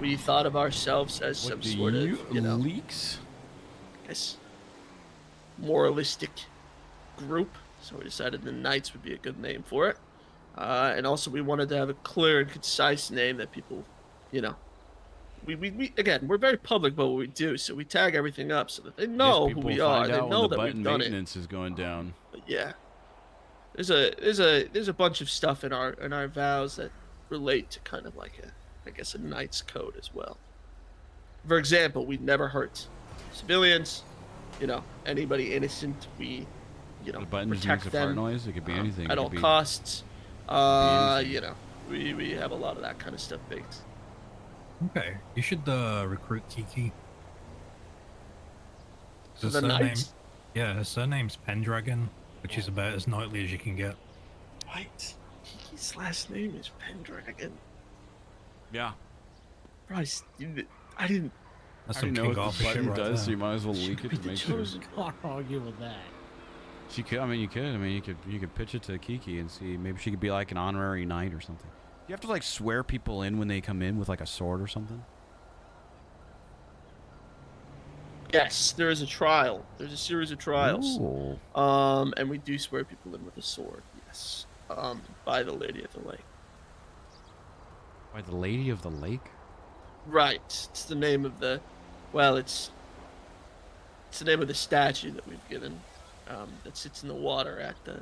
we thought of ourselves as some sort of, you know, leaks? I guess moralistic group. So we decided the Knights would be a good name for it. And also we wanted to have a clear and concise name that people, you know, we again, we're very public about what we do, so we tag everything up so that they know who we are. They know that we've done it. Maintenance is going down. But yeah, there's a bunch of stuff in our vows that relate to kind of like I guess a Knight's code as well. For example, we never hurt civilians, you know, anybody innocent. We, you know, The button just protect makes a fart them noise. It could be anything. at It all could be- costs. anything. You know, we have a lot of that kind of stuff baked. Okay, you should recruit Kiki. For Her the surname- Knights? Yeah, her surname's Pendragon, which is about as knightly as you can get. Right. Kiki's last name is Pendragon. Yeah. Bryce, I didn't. That's I some already know King what the Arthur shit button right does, there. so you might as well leak it be to the make sure. chosen Can't argue with that. She could. I mean, you could. I mean, you could pitch it to Kiki and see. Maybe she could be like an honorary knight or something. You have to like swear people in when they come in with like a sword or something. Yes, there is a trial. There's a series of trials. Ooh. And we do swear people in with a sword. Yes. By the Lady of the Lake. By the Lady of the Lake. Right. It's the name of the. Well, it's It's the name of the statue that we've given, that sits in the water at the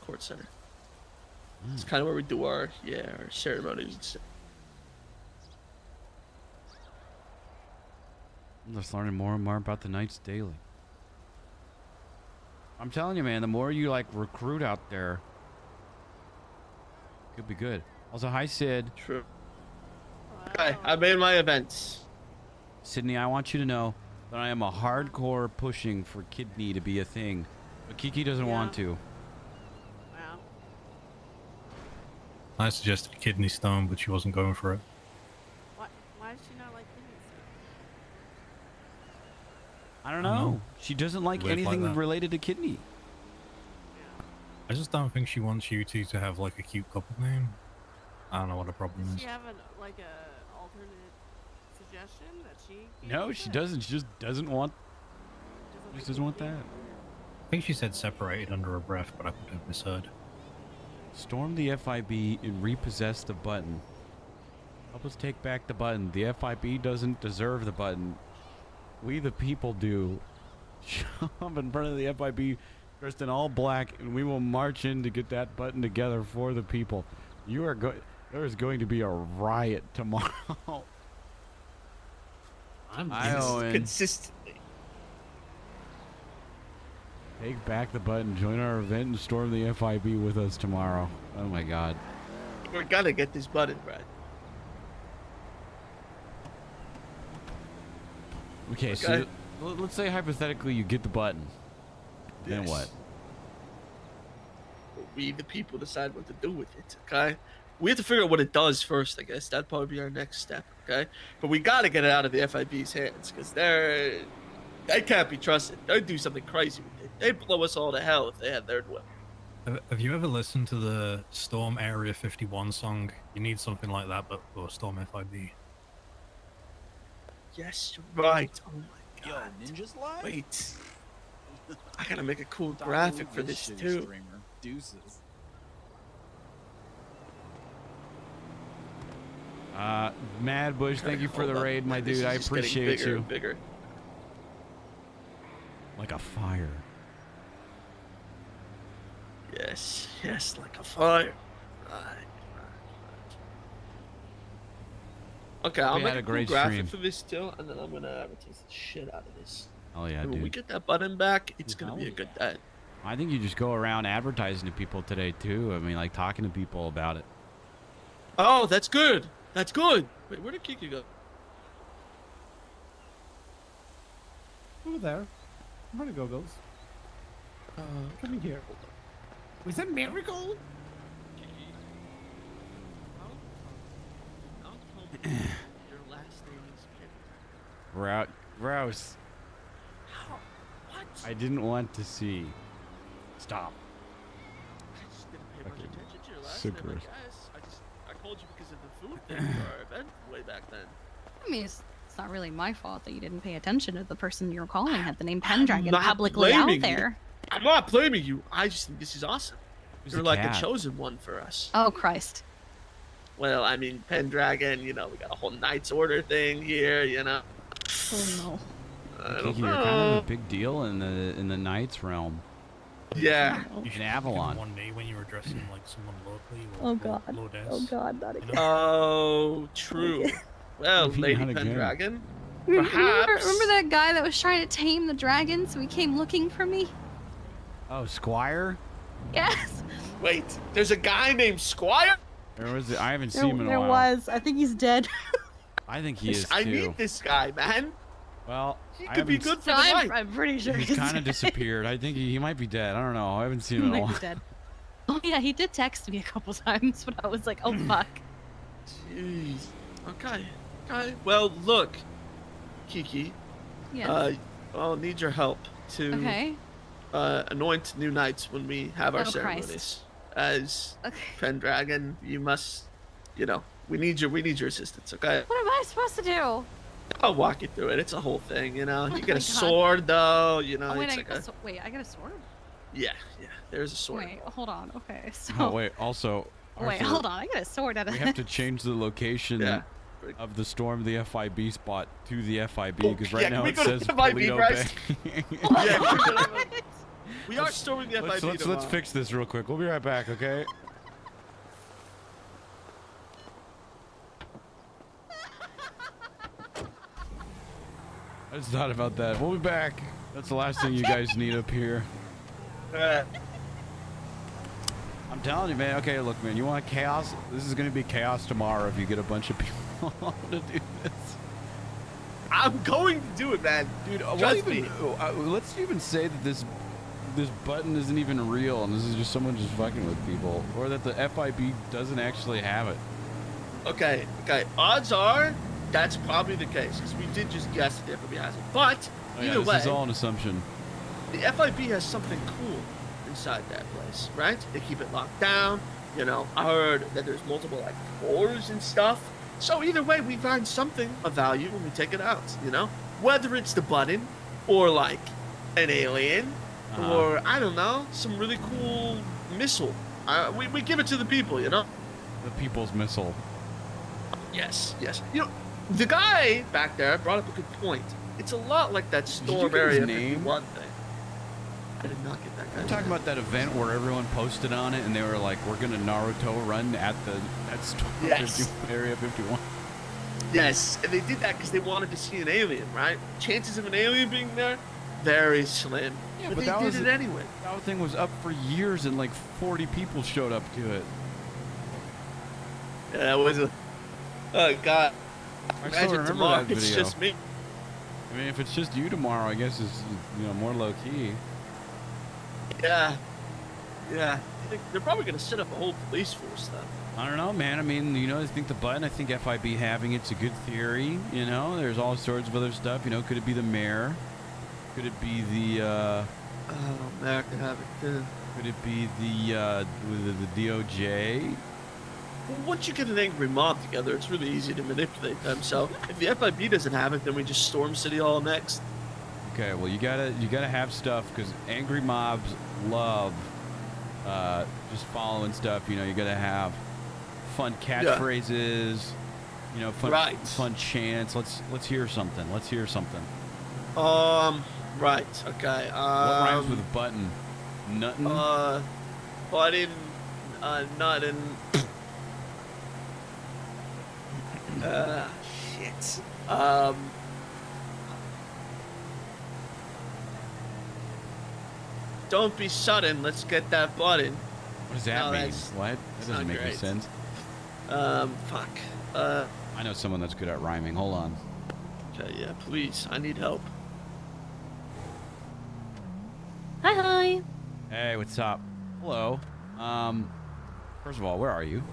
court center. It's kind of where we do our ceremonies and stuff. I'm just learning more and more about the Knights daily. I'm telling you, man, the more you like recruit out there, could be good. Also, hi, Sid. True. Okay, I made my events. Sydney, I want you to know that I am a hardcore pushing for kidney to be a thing, but Kiki doesn't want to. Wow. I suggested kidney stone, but she wasn't going for it. Why does she not like kidney stone? I don't know. She doesn't like Weird like anything that. related to kidney. I just don't think she wants you two to have like a cute couple name. I don't know what the problem Does is. she have an alternate suggestion that she? No, she doesn't. She just doesn't want. She just doesn't want that. I think she said separated under her breath, but I could have misheard. Storm the FIB and repossess the button. Help us take back the button. The FIB doesn't deserve the button. We the people do. Show up in front of the FIB dressed in all black, and we will march in to get that button together for the people. You are there is going to be a riot tomorrow. Owen. Consistently. Take back the button, join our event, and storm the FIB with us tomorrow. Oh my god. We're gonna get this button, Brad. Okay, so let's say hypothetically you get the button. Then what? We, the people, decide what to do with it, okay? We have to figure out what it does first, I guess. That'd probably be our next step, okay? But we gotta get it out of the FIB's hands, because they can't be trusted. They'd do something crazy with it. They'd blow us all to hell if they had their will. Have you ever listened to the Storm Area 51 song? You need something like that, but for Storm FIB. Yes, you're right. Oh my god. Yo, Ninja's live? Wait. I gotta make a cool graphic for this too. Deuces. Mad Bush, thank you for the raid, my This dude. is I just getting appreciate bigger you. and bigger. Like a fire. Yes, yes, like a fire. Right. Okay, I'll We make had a a cool great graphic stream. for this too, and then I'm gonna advertise the shit out of this. Oh yeah, And when we dude. get that button back, it's gonna be a good day. I think you just go around advertising to people today too. I mean, like talking to people about it. Oh, that's good. That's good. Wait, where did Kiki go? Over there. Where to go, Ghost? Come in here. Was that Marigold? Your last name is Rouse. How? What? I didn't want to see. Stop. I just didn't pay much Okay. attention to your last Cigarette. name, I guess. I called you because of the food thing for our event way back then. I mean, it's not really my fault that you didn't pay attention to the person you're calling had the name Pendragon not publicly out blaming there. You. I'm not blaming you. I just think this is awesome. Who's You're the like cat? the chosen one for us. Oh, Christ. Well, I mean, Pendragon, you know, we got a whole Knight's Order thing here, you know. Oh, no. I don't Kiki, you're kind of know. a big deal in the Knights realm. Yeah. You should In have given Avalon. one day when you were dressing like someone locally. Or Oh, God. Lord Oh, God, not again. Oh, true. Well, Maybe Lady not again. Pendragon, Remember perhaps. that guy that was trying to tame the dragon, so he came looking for me? Oh, Squire? Yes. Wait, there's a guy named Squire? Or was it? I haven't seen him in a There while. was. I think he's dead. I think he is too. I need this guy, man. Well, He I could be haven't good s- for No, the I'm, night. I'm pretty sure He's he's kind of dead. disappeared. I think he might be dead. I don't know. I haven't seen He him in a might be while. dead. Oh, yeah, he did text me a couple times, but I was like, oh, fuck. Jeez. Okay. Okay. Well, look, Kiki. Yes. I'll need your help to Okay. anoint new knights when we have our Oh, Christ. ceremonies. As Okay. Pendragon, you must, you know, we need your assistance. Okay. What am I supposed to do? I'll walk you through it. It's a whole thing, you know. You Oh get my a God. sword, though. You know, Oh, wait, it's I like got a wait, I got a sword? yeah. There's a sword. Wait, hold on. Okay, so... Oh wait. Also, Wait, Arthur, hold on. I got a sword out of we have to change the location Yeah. of the storm the FIB spot to the FIB because right now we it go to says FIB, Polito Bryce? Bay. We are storming the FIB Let's tomorrow. fix this real quick. We'll be right back, okay? I just thought about that. We'll be back. That's the last thing you guys need up here. I'm telling you, man. Okay, look, man. You want chaos? This is going to be chaos tomorrow if you get a bunch of people to do this. I'm going to do it, man. Dude, Trust me. Let's even say that this button isn't even real and this is just someone just fucking with people, or that the FIB doesn't actually have it. Okay. Odds are that's probably the case because we did just guess that the FIB has it. But either way, this is all an assumption. The FIB has something cool inside that place, right? They keep it locked down. You know, I heard that there's multiple like floors and stuff. So either way, we find something of value when we take it out. You know, whether it's the button or like an alien. Or, I don't know, some really cool missile. We give it to the people, you know? The people's missile. Yes. You know, the guy back there brought up a good point. It's a lot like that Storm Area 51 thing. I did not get that guy. I'm talking about that event where everyone posted on it and they were like, we're going to Naruto run at Storm Area 51. Yes, and they did that because they wanted to see an alien, right? Chances of an alien being there, very slim. Yeah, but that they did it anyway. That thing was up for years and like 40 people showed up to it. Yeah, that was a... Oh, God. I still Imagine remember tomorrow, that video. it's just me. I mean, if it's just you tomorrow, I guess it's, more low-key. Yeah. They're probably going to set up a whole police force, then. I don't know, man. I mean, I think the button, I think FIB having it's a good theory, There's all sorts of other stuff, could it be the mayor? Could it be the, mayor could have it, too. Could it be the DOJ? Well, once you get an angry mob together, it's really easy to manipulate them. So if the FIB doesn't have it, then we just storm City Hall next. Okay, well you gotta have stuff because angry mobs love just following stuff. You gotta have fun catchphrases. Fun chants. Let's hear something. Right. Okay. What rhymes with a button? Nuttin'? Button. Nuttin'. Shit. Don't be sudden. Let's get that button. What does that mean? What? That doesn't make any sense. Fuck. I know someone that's good at rhyming. Hold on. Okay, yeah, please. I need help. Hi. Hey, what's up? Hello. First of all, where are you?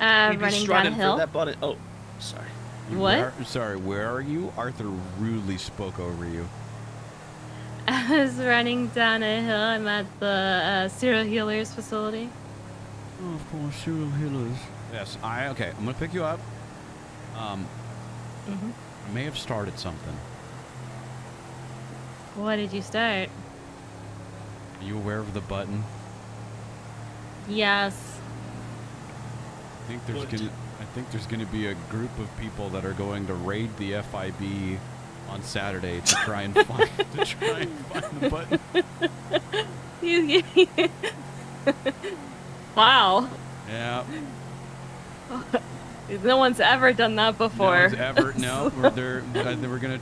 Running down a hill. For that button. Oh, sorry. What? Where are you? Arthur rudely spoke over you. I was running down a hill. I'm at the serial healers facility. Oh, of course, serial healers. Yes, okay. I'm gonna pick you up. I may have started something. What did you start? Are you aware of the button? Yes. I think there's gonna be a group of people that are going to raid the FIB on Saturday to try and find the button. Wow. Yeah. No one's ever done that before. No one's ever. No, we're gonna.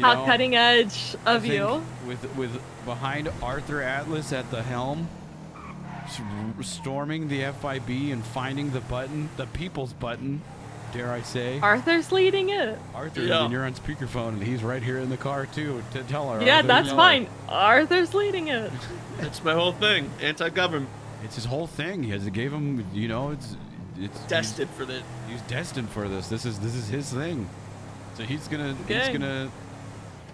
How cutting edge of you. With behind Arthur Atlas at the helm, storming the FIB and finding the button, the people's button, dare I say. Arthur's leading it. Arthur, and you're on speakerphone, and he's right here in the car too to tell her. Yeah, that's fine. Arthur's leading it. That's my whole thing. Anti-government. It's his whole thing. He gave him. It's destined for this. He's destined for this. This is his thing. So he's gonna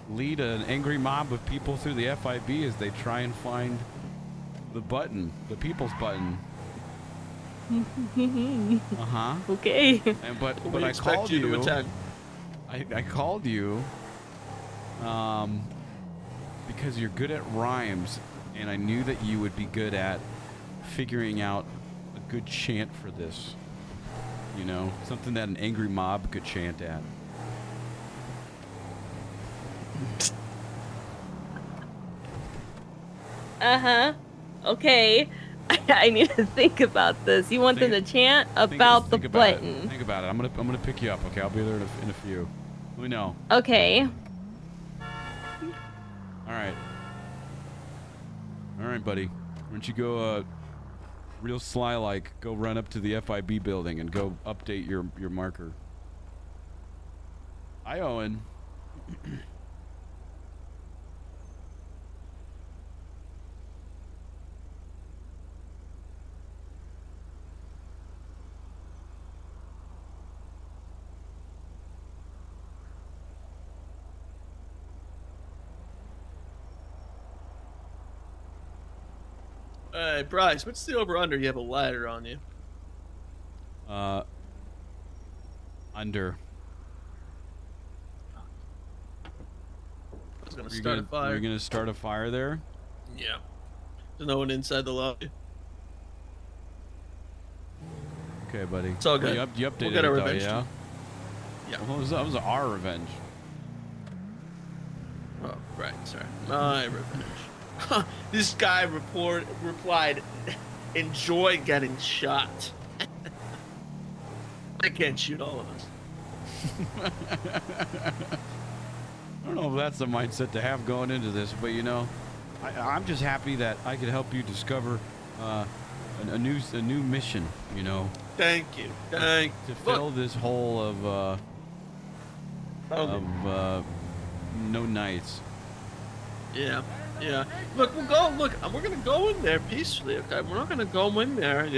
lead an angry mob of people through the FIB as they try and find the button, the people's button. Okay. But I called you. I called you because you're good at rhymes, and I knew that you would be good at figuring out a good chant for this. You know, something that an angry mob could chant at. Uh-huh. Okay. I need to think about this. You want them to chant about the button. Think about it. I'm gonna pick you up. Okay, I'll be there in a few. Let me know. Okay. All right. All right, buddy. Why don't you go, real sly like, go run up to the FIB building and go update your marker. Hi, Owen. Hey, Bryce, what's the over-under? You have a ladder on you. Under. I was gonna start a fire. You're gonna start a fire there? Yeah. There's no one inside the lobby. Okay, buddy. It's all good. You updated We'll get our it, though, revenge yeah? too. Yeah. Well, that was our revenge. Oh, right, sorry. My revenge. This guy replied, enjoy getting shot. I can't shoot all of us. I don't know if that's the mindset to have going into this, but you know, I'm just happy that I could help you discover a new mission. You know. Thank you. Thank you. To fill this hole of no nights. Yeah, yeah. Look, we're gonna go in there peacefully, okay? We're not gonna go in there,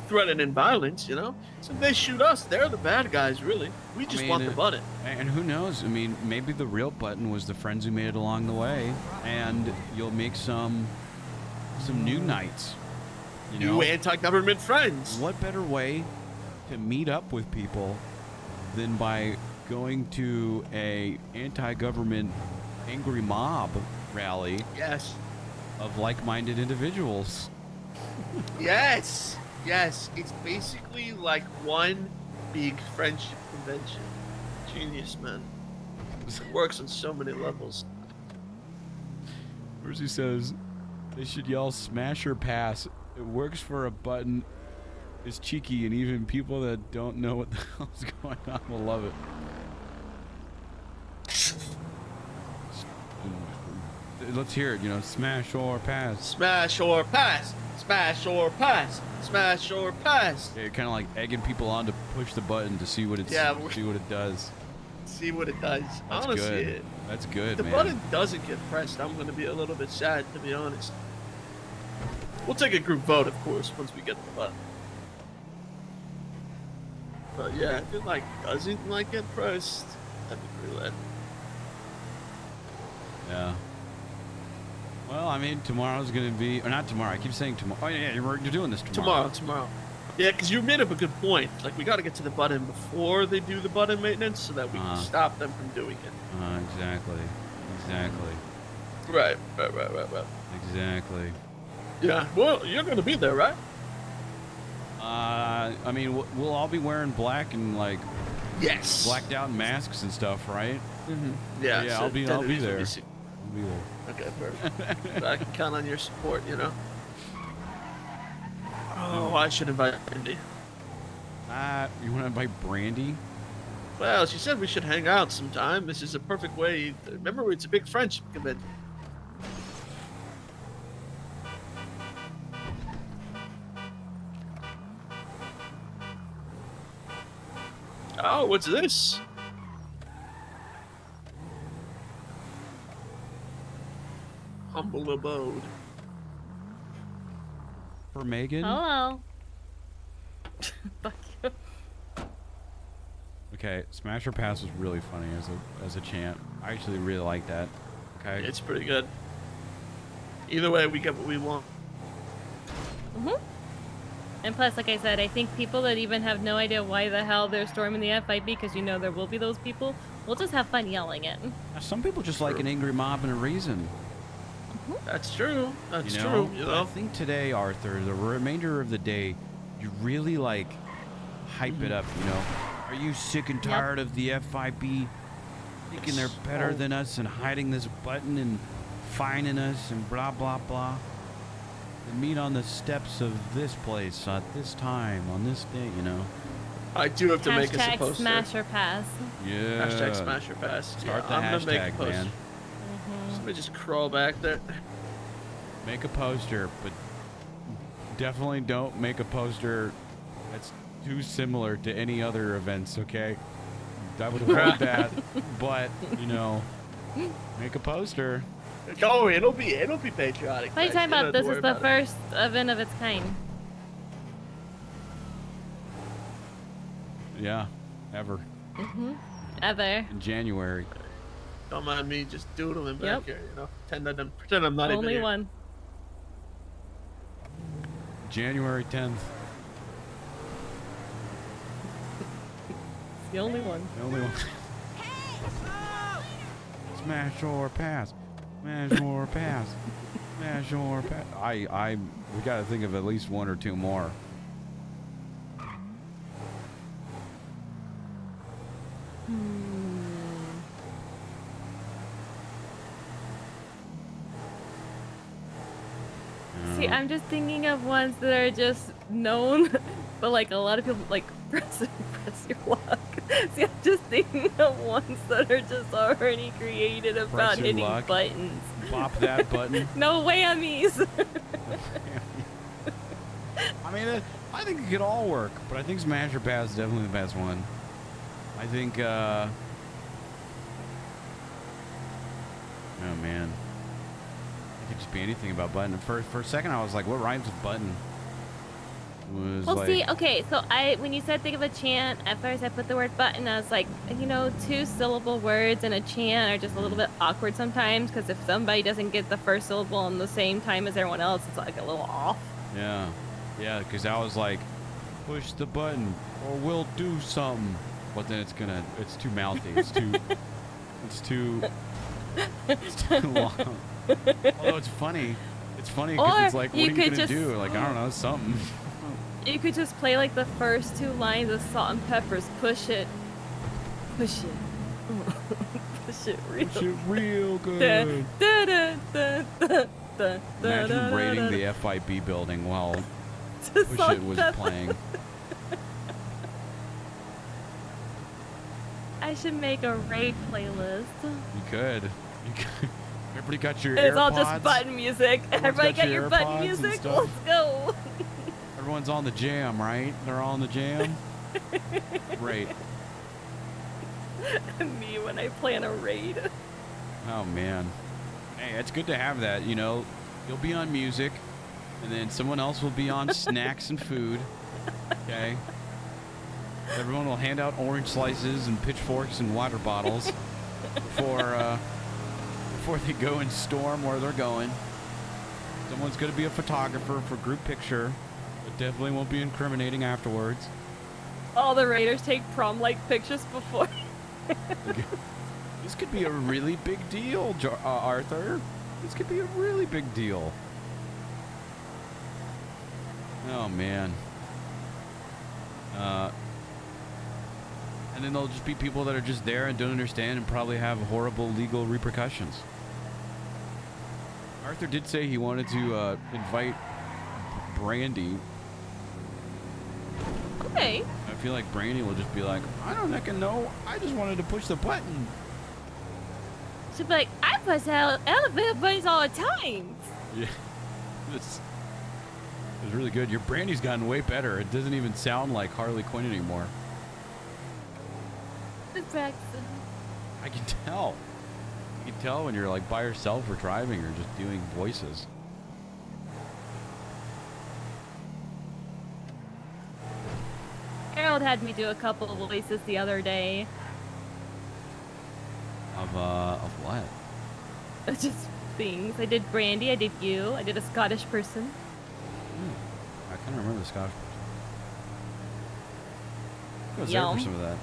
threatening violence, So if they shoot us, they're the bad guys, really. We just want the button. And who knows? I mean, maybe the real button was the friends who made it along the way, and you'll make some new knights. New anti-government friends. What better way to meet up with people than by going to a anti-government angry mob rally? Yes. Of like-minded individuals. Yes. Yes. It's basically like one big friendship convention. Genius, man. It works on so many levels. Mercy says they should yell smash or pass. It works for a button. It's cheeky, and even people that don't know what the hell's going on will love it. Let's hear it, smash or pass. Smash or pass. Smash or pass. Smash or pass. Yeah, you're kind of like egging people on to push the button to see what it see what it does. See what it does. That's Honestly, good. That's good, if the man. button doesn't get pressed, I'm going to be a little bit sad, to be honest. We'll take a group vote, of course, once we get the button. But yeah, if it doesn't get pressed, that'd be pretty lit. Yeah. Well, I mean, tomorrow's gonna be, or not tomorrow. I keep saying tomorrow. Oh yeah, you're doing this tomorrow. Tomorrow. Yeah, because you made up a good point. Like, we got to get to the button before they do the button maintenance, so that we can stop them from doing it. Exactly. Right. Exactly. Yeah. Well, you're gonna be there, right? I mean, we'll all be wearing black and yes, blacked out masks and stuff, right? Mm-hmm. Yeah. Yeah, so I'll be there. I'll be there. Okay, perfect. I can count on your support, Oh, I should invite Brandy. You want to invite Brandy? Well, she said we should hang out sometime. This is a perfect way. Remember, it's a big friendship convention. Oh, what's this? Humble abode. For Megan? Hello. Fuck you. Okay, Smash or Pass was really funny as a chant. I actually really like that. Okay. It's pretty good. Either way, we get what we want. And plus, like I said, I think people that even have no idea why the hell they're storming the FIB, because there will be those people, will just have fun yelling it. Some people just like an angry mob and a reason. That's true. That's true. true. I think today, Arthur, the remainder of the day, you really hype it up, you know. Are you sick and tired of the FIB thinking they're better than us and hiding this button and fining us and blah, blah, blah? And meet on the steps of this place at this time on this day, you know. I do have to make us a Hashtag poster. smash or pass. Yeah. Hashtag smash or pass. Start the I'm gonna make a hashtag, poster. man. Let me just crawl back there. Make a poster, but definitely don't make a poster that's too similar to any other events, okay? I would avoid that, but, you know, make a poster. Oh, it'll be patriotic. What are you talking about? This is the first event of its kind. Yeah, ever. Ever. In January. Don't mind me just doodling back Yep. here, you know. Pretend I'm not even Only here. one. January 10th. The only one. The only one. Smash or pass. Smash or pass. Smash or pass. We gotta think of at least one or two more. See, I'm just thinking of ones that are just known, but like a lot of people like press your luck. See, I'm just thinking of ones that are just already created about Press your hitting luck. buttons. Pop that button. No whammies. I mean, I think it could all work, but I think Smash or Pass is definitely the best one. I think, oh man. It could just be anything about button. For a second, I was like, what rhymes with button? Was Well, like, see, okay, so when you said think of a chant, at first I put the word button. I was like, you know, 2-syllable words in a chant are just a little bit awkward sometimes because if somebody doesn't get the first syllable on the same time as everyone else, it's like a little off. Yeah. Yeah, because I was like, push the button or we'll do something. But then it's too mouthy. It's too long. Although it's funny. It's funny because Or it's like, what are you you could going to just- do? Like, I don't know, something. You could just play like the first 2 lines of Salt and Peppers. Push it. Push it. Push it real. Push it real good. Imagine raiding the FIB building while Push Salt It was and playing. I should make a raid playlist. You could. Everybody got your It's AirPods? all just button music. Everyone's Everybody got got your your button AirPods and music? stuff? Let's go. Everyone's on the jam, right? They're all on the jam? Great. Me when I plan a raid. Oh, man. Hey, it's good to have that, you know. You'll be on music, and then someone else will be on snacks and food. Okay? Everyone will hand out orange slices and pitchforks and water bottles before they go and storm where they're going. Someone's going to be a photographer for group picture, but definitely won't be incriminating afterwards. All the raiders take prom-like pictures before. This could be a really big deal, Arthur. This could be a really big deal. Oh, man. And then there'll just be people that are just there and don't understand and probably have horrible legal repercussions. Arthur did say he wanted to invite Brandy. Okay. I feel like Brandy will just be like, I don't fucking know. I just wanted to push the button. She'd be like, I push elevator buttons all the time. Yeah. It's really good. Your Brandy's gotten way better. It doesn't even sound like Harley Quinn anymore. It's practicing. I can tell. You can tell when you're like by yourself or driving or just doing voices. Harold had me do a couple of voices the other day. Of what? Just things. I did Brandy, I did you, I did a Scottish person. I can't remember the Scottish person. I was Yum. there for some of that.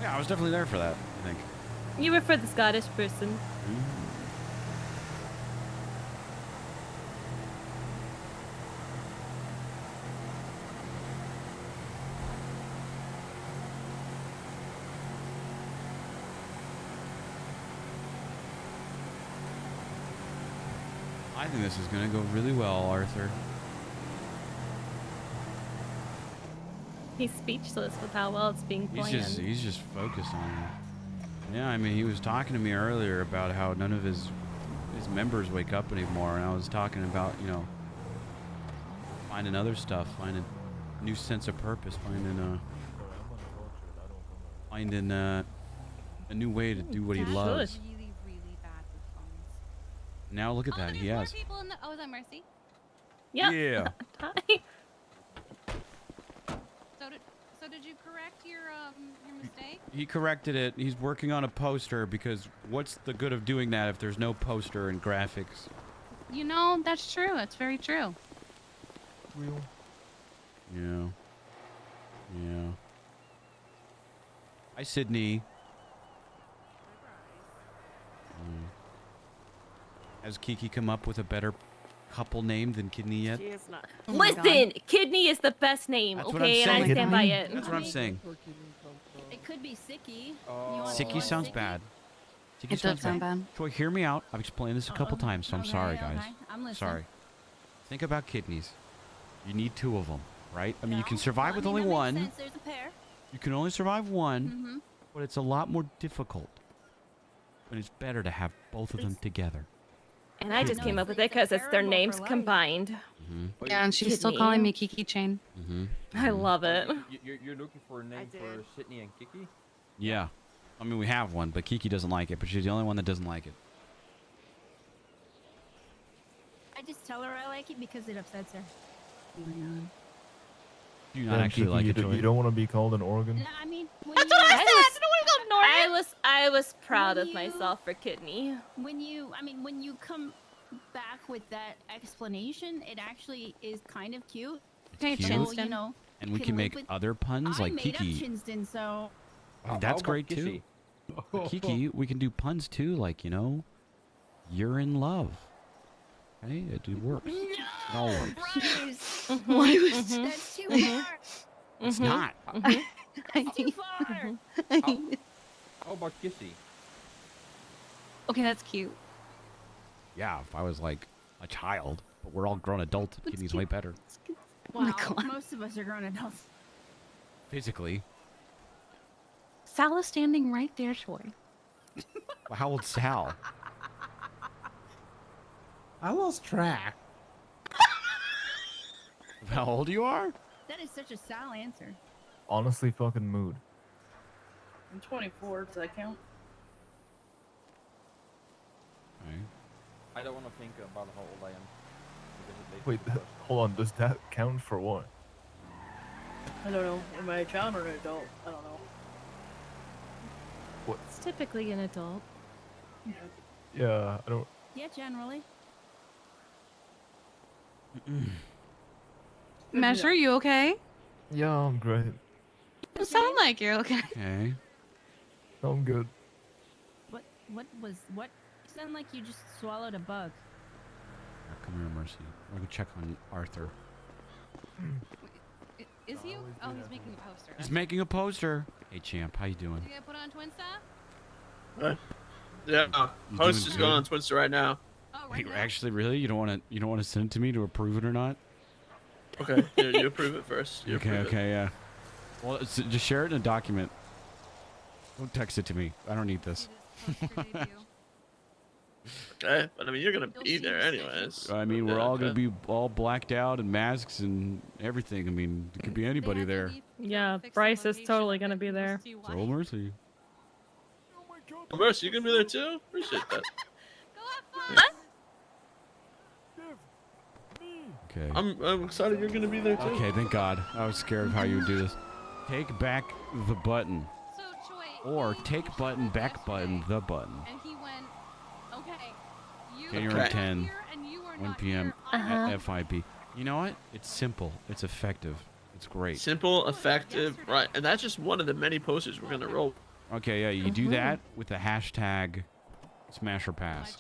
Yeah, I was definitely there for that, I think. You were for the Scottish person. I think this is gonna go really well, Arthur. He's speechless with how well it's being planned. He's just focused on it. Yeah, I mean, he was talking to me earlier about how none of his members wake up anymore, and I was talking about, you know, finding other stuff, finding a new sense of purpose, finding a new way to do what he loves. Really, really bad with phones. Now look at that, he has. More people in the. Oh, is that Mercy? Yep. Yeah. Hi. So did you correct your mistake? He corrected it. He's working on a poster because what's the good of doing that if there's no poster and graphics? You know, that's true. That's very true. Yeah. Yeah. Hi, Sydney. Has Kiki come up with a better couple name than Kidney yet? She is not. Listen, Kidney is the best name, That's what okay? I'm And I saying. stand by it. That's what I'm saying. It could be Sicky. Sicky sounds bad. Sicky It does sound bad. Troy, hear me out. I've explained this a couple times, so I'm sorry, guys. I'm listening. Sorry. Think about kidneys. You need 2 of them, right? I mean, you can No, survive with only that makes one. sense. There's a pair. You can only survive one, Mm-hmm. but it's a lot more difficult. And it's better to have both of them together. And I just came up with it because it's their names combined. Yeah, and she's still calling me Kiki Chain. I love it. You're looking for a name for Sydney and Kiki? Yeah. I mean, we have one, but Kiki doesn't like it, but she's the only one that doesn't like it. I just tell her I like it because it upsets her. Do you not actually like it, Troy? You don't want to be called an organ? No, I mean, when that's what I said. I was proud of myself for Kidney. When you come back with that explanation, it actually is kind of cute. Hey, cute. So, you know, And we can can live make with- other puns like I made Kiki. up Chinston, so Oh, that's great too. Kiki, we can do puns too, like, you know, you're in love. Okay, it works. It all works. Bryce, Why was that's too far. It's not. That's too far. How about Kissy? Okay, that's cute. Yeah, if I was like a child, but we're all grown adults, Kidney's way better. Wow, most of us are grown adults. Physically. Sal is standing right there, Troy. Well, how old's Sal? I lost track. How old you are? That is such a Sal answer. Honestly, fucking mood. I'm 24. Does that count? I don't want to think about how old I am. Wait, hold on. Does that count for what? I don't know. Am I a child or an adult? I don't know. What? It's typically an adult. Yeah, I don't. Yeah, generally. Measure, you okay? Yeah, I'm great. You sound like you're okay. Okay. I'm good. What you sound like you just swallowed a bug. Come here, Mercy. We're gonna check on Arthur. Is he? Oh, he's making a poster. He's making a poster. Hey, champ, how you doing? You gonna put on Twinsta? Yeah, You post doing is going on good? Twitter right now. Wait, actually, really? You don't want to send it to me to approve it or not? Okay, you approve it first. You Okay, approve it. okay, yeah. Well, just share it in a document. Don't text it to me. I don't need this. Okay, but I mean, you're gonna be there anyways. I mean, we're all gonna be all blacked out and masks and everything. I mean, there could be anybody there. Yeah, Bryce is totally gonna be there. So Mercy. Oh, Mercy, you gonna be there too? Appreciate that. Okay. I'm excited you're gonna be there too. Okay, thank God. I was scared of how you would do this. Take back the button. Or take button, back button, the button. And he went, okay, you January are 10, here and you are 1 not p.m. here. at FIB. You know what? It's simple. It's effective. It's great. Simple, effective, right? And that's just one of the many posters we're gonna roll. Okay, yeah, you do that with the hashtag Smasher Pass.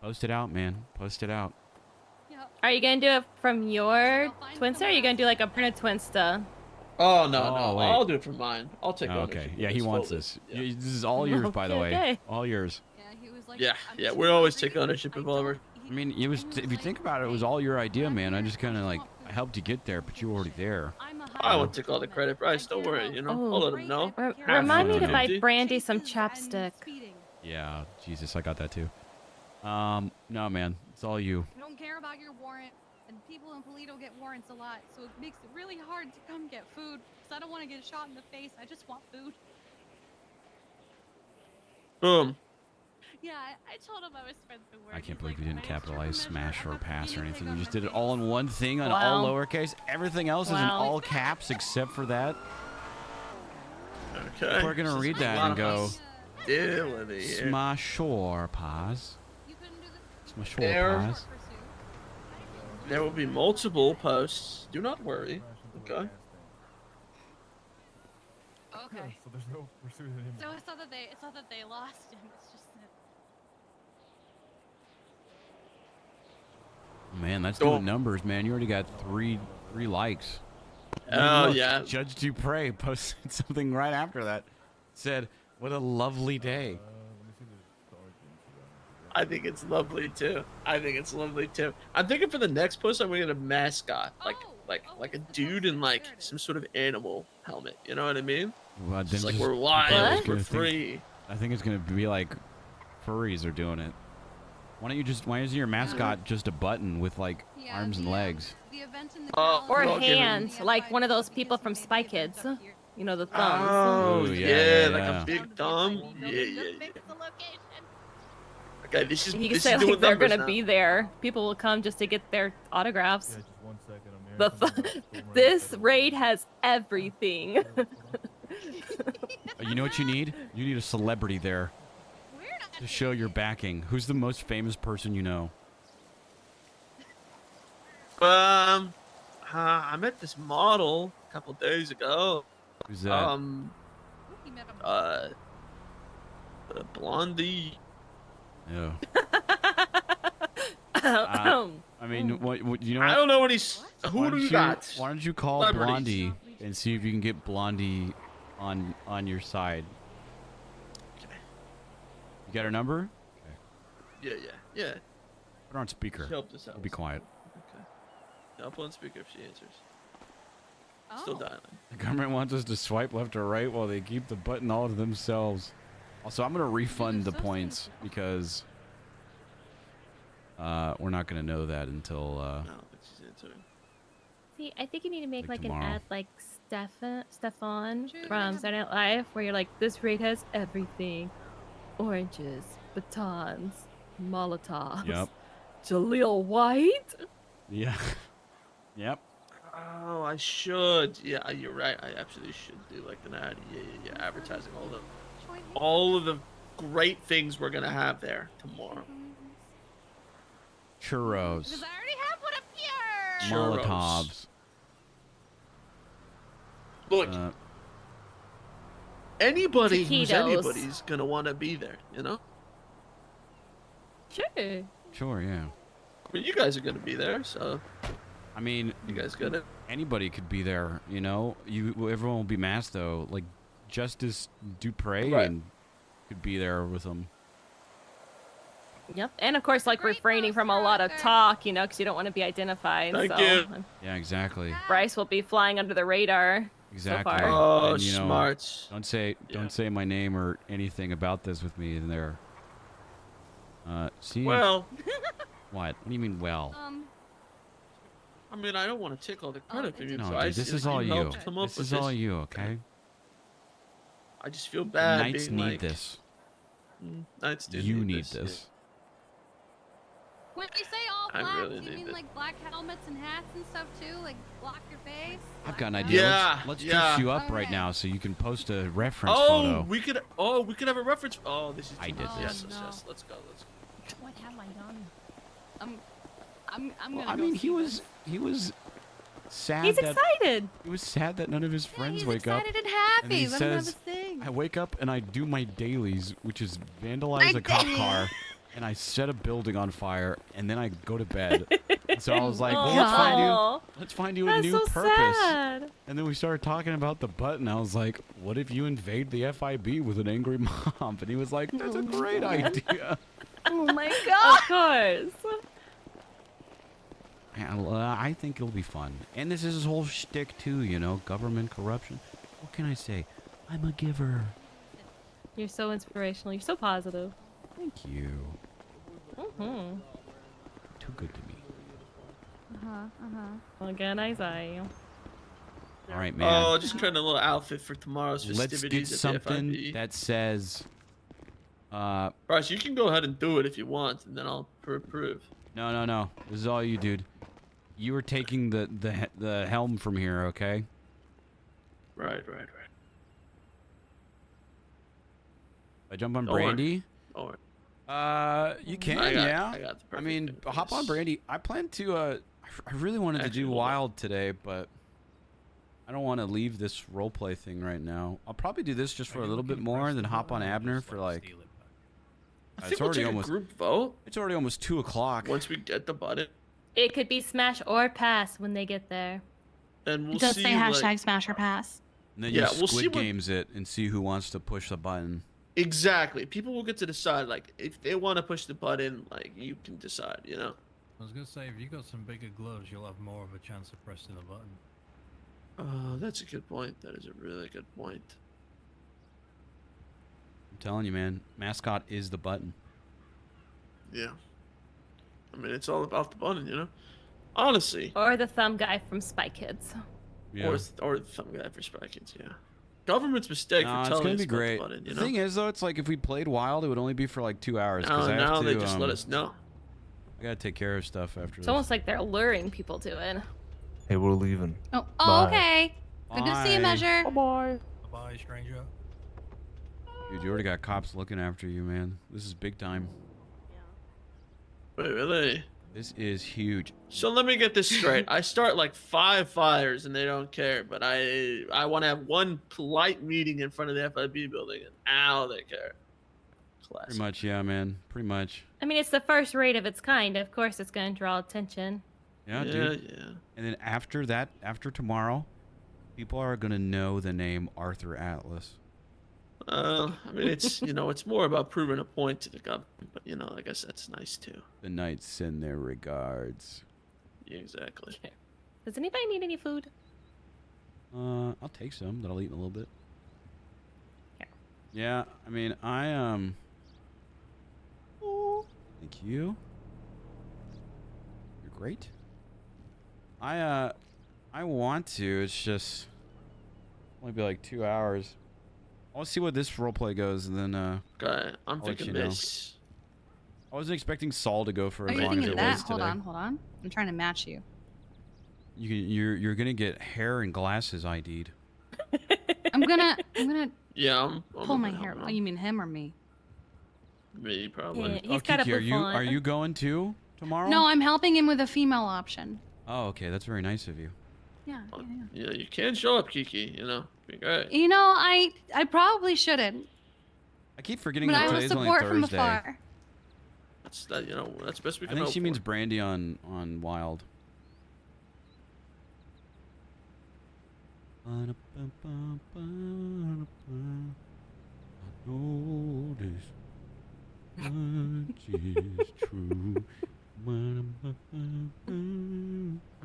Post it out, man. Post it out. Are you gonna do it from your Twinsta, or are you gonna do like a printed Twinsta? Oh no, Oh, no, wait. I'll do it from mine. I'll take Oh, ownership okay. of Yeah, he this wants folder. this. Yeah. This is all yours, by the way. Okay. All yours. Yeah, he was Yeah, yeah, we always take ownership of all of our. I mean, it was if you think about it, it was all your idea, man. I just kind of like I helped you get there, but you were already there. I won't take all the credit, Bryce. Don't worry. You know, Oh. I'll let him know. Remind me to no. buy Brandy some chapstick. Yeah, Jesus, I got that too. No, man, it's all you. I don't care about your warrant, and people in Polito get warrants a lot, so it makes it really hard to come get food. Because I don't want to get shot in the face. I just want food. Boom. Yeah, I told him I would spread the word. I can't believe you didn't capitalize smash or pass or anything. You just did it all in one thing on Wow. all lowercase. Everything else is in Wow. all caps except for that. Okay. We're gonna read that and go. Smash or pass. Smash or pass. There will be multiple posts. Do not worry. Okay. Okay. So there's no pursuit of him. So it's not that they lost him. It's just that. Man, that's doing numbers, man. You already got three likes. Oh, Look, yeah. Judge Dupre posted something right after that. Said, "What a lovely day." I think it's lovely too. I'm thinking for the next post, I'm gonna get a mascot, like a dude in like some sort of animal helmet. You know what I mean? Well, Just like just- we're I wild was for gonna free. I think it's gonna be like furries are doing it. Why isn't your mascot just a button with like arms and legs? Or well, given- hands, like one of those people from Spy Kids. You know, the thumbs. Oh Ooh, yeah, like yeah. a big thumb. Yeah. Okay, this is You can this say is doing like they're numbers gonna now. be there. People will come just to get their autographs. Yeah, just 1 second. I'm This raid has everything. You know what you need? You need a celebrity there to show your backing. Who's the most famous person you know? I met this model a couple days ago. Who's that? Blondie. Yeah. I mean, what you know? I don't know what he's. Who do you got? Why don't you call Celebrities. Blondie and see if you can get Blondie on your side? You got her number? Yeah. Put her on speaker. She helped us out. Be quiet. Okay. I'll put on speaker if she answers. Still dialing. The government wants us to swipe left or right while they keep the button all to themselves. Also, I'm gonna refund the points because we're not gonna know that until No, she's answering. See, I think you need to make Like like an tomorrow. ad like Stefan from Saturday Night Live, where you're like, this raid has everything: oranges, batons, Molotovs. Yep. Jaleel White. Yeah. Yep. Oh, I should. Yeah, you're right. I absolutely should do like an ad. Yeah. Advertising all of the great things we're gonna have there tomorrow. Churros. Because I already have one up here. Molotovs. Look, anybody who's Taquitos. anybody's gonna want to be there, you know? Sure. Sure, yeah. I mean, you guys are gonna be there, so I mean, you guys gonna. anybody could be there, you know. Everyone will be masked though. Like Justice Dupre Right. and could be there with them. Yep. And of course, like refraining from a lot of talk, you know, because you don't want to be identified. Thank so you. Yeah, exactly. Bryce will be flying under the radar. Exactly. So far. Oh, And, you know, smart. Don't say my name or anything about this with me in there. See. Well, What? What do you mean? Well. I mean, I don't want to take all the credit from you, No, Bryce. dude, this If is all you. helped come up This with is all you. Okay. I just feel bad. Knights being need like, this. Knights do You need need this. this. When you say all I black, really do you need mean it. like black helmets and hats and stuff too? Like block your face? I've got an idea. Yeah, Let's yeah. dress you up right now so you can post a reference Oh, photo. we could. Oh, we could have a reference. Oh, this is. I did too- this. Yes. Let's go. What have I done? I'm Well, gonna I go mean, see he was sad. He's that, excited. He was sad that none of his friends he's wake up. excited and And happy. he Let him have says, a thing. I wake up and I do my dailies, which is vandalize a cop car, and I set a building on fire, and then I go to bed. So I was like, Oh, well, let's find you a that's new so purpose. sad. And then we started talking about the button. I was like, what if you invade the FIB with an angry mob? And he was like, that's a great idea. Oh my god. Of course. I think it'll be fun. And this is his whole shtick too, you know, government corruption. What can I say? I'm a giver. You're so inspirational. You're so positive. Thank you. Mm-hmm. Too good to me. Organize I. All right, man. Oh, just creating a little outfit for tomorrow's Let's festivities get at something the FIB. that says, Bryce, you can go ahead and do it if you want, and then I'll approve. no. This is all you, dude. You were taking the helm from here, okay? Right. I jump on Don't worry. Brandy. Don't worry. You can, I got yeah. the perfect I mean, thing for hop on this. Brandy. I plan to. I really wanted to Actually, do hold on. Wild today, but I don't want to leave this roleplay thing right now. I'll probably do this just for a little bit more, and then hop on Abner for like. I think we'll take a group vote. It's already almost 2 o'clock. Once we get the button, It could be smash or pass when they get there. and we'll It does see. say hashtag like, smash or pass. And then Yeah, you we'll see Squid what- Games it and see who wants to push the button. exactly. People will get to decide. Like, if they want to push the button, like you can decide. You know. I was gonna say, if you got some bigger gloves, you'll have more of a chance of pressing the button. That's a good point. That is a really good point. I'm telling you, man. Mascot is the button. Yeah. I mean, it's all about the button, you know. Honestly. Or the thumb guy from Spy Kids. Yeah. Or some guy for Spy Kids, yeah. Government's mistake No, for it's telling gonna us be about great. the button, you The know. thing is, though, it's like if we played Wild, it would only be for like 2 hours. Now, I have now to, they just let us know. I gotta take care of stuff after It's this. almost like they're luring people to it. Hey, we're leaving. Oh, Bye. okay. Good to see you, Bye. Measure. Bye. Bye, stranger. Dude, you already got cops looking after you, man. This is big time. Wait, really? This is huge. So let me get this straight. I start like 5 fires and they don't care, but I want to have one polite meeting in front of the FIB building, and now they care. Classic. Pretty much, yeah, man. Pretty much. I mean, it's the first raid of its kind. Of course, it's going to draw attention. Yeah, Yeah, dude. yeah. And then after that, after tomorrow, people are gonna know the name Arthur Atlas. I mean, it's it's more about proving a point to the government, but I guess that's nice too. The Knights send their regards. Yeah, exactly. Does anybody need any food? I'll take some. That I'll eat in a little bit. Yeah, I mean, thank you. You're great. I want to. It's just only be like 2 hours. I'll see what this roleplay goes, and then Okay, I'm I'll let thinking you know. this. I wasn't expecting Saul to go for Are as you long as thinking it that? was Hold today. on. I'm trying to match you. You're gonna get hair and glasses ID'd. I'm gonna Yeah, I'm pull my looking hair. out Oh, now. you mean him or me? Me probably. Yeah, he's got a Kiki, bouffant. are you going too tomorrow? No, I'm helping him with a female option. Oh, okay, that's very nice of you. Yeah. Yeah, you can show up, Kiki. Be great. You know, I probably shouldn't, I keep forgetting but that I will today's only support from Thursday. afar. That's that. That's best we I can think hope she for. means Brandy on Wild. I know this much is true.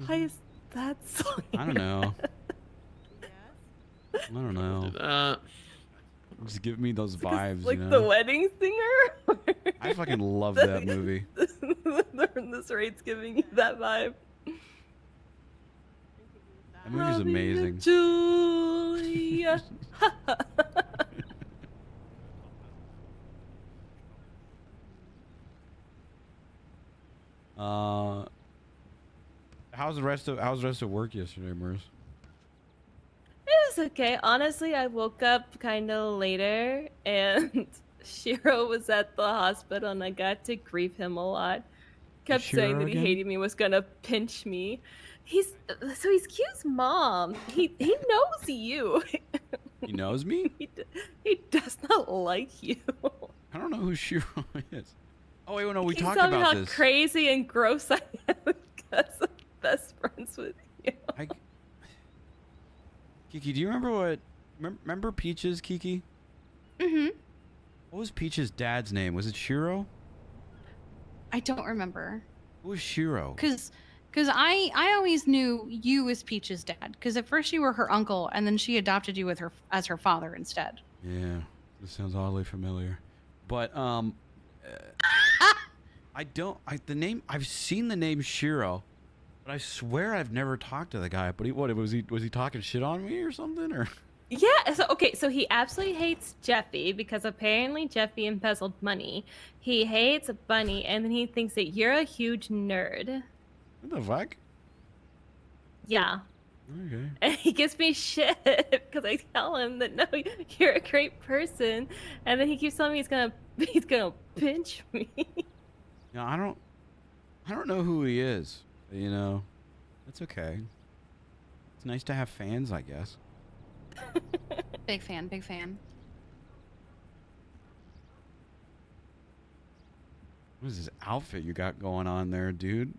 Why is that song? I don't know. I don't know. That. Just give me those vibes, Like you know? the wedding singer? I fucking love that movie. This raid's giving you that vibe. That movie's amazing. Julia. How's the rest of work yesterday, Maurice? It was okay. Honestly, I woke up kind of later, and Shiro was at the hospital, and I got to grieve him a lot. Kept saying Shiro that he again? hated me, was gonna pinch me. He's Q's mom. He knows you. He knows me? He does not like you. I don't know who Shiro is. Oh wait, no, we He's talked telling me about how this. crazy and gross I am. best friends with you. Kiki, do you remember remember Peaches, Kiki? Mm-hmm. What was Peach's dad's name? Was it Shiro? I don't remember. Who was Shiro? Cause I always knew you as Peach's dad. Because at first you were her uncle, and then she adopted you with her as her father instead. Yeah, this sounds oddly familiar. But I've seen the name Shiro, but I swear I've never talked to the guy. But was he talking shit on me or something, or? Yeah, so he absolutely hates Jeffy because apparently Jeffy embezzled money. He hates Bunny, and then he thinks that you're a huge nerd. What the fuck? Yeah. Okay. And he gives me shit because I tell him that no, you're a great person, and then he keeps telling me he's gonna pinch me. No, I don't know who he is. You know, that's okay. It's nice to have fans, I guess. Big fan, big fan. What is this outfit you got going on there, dude?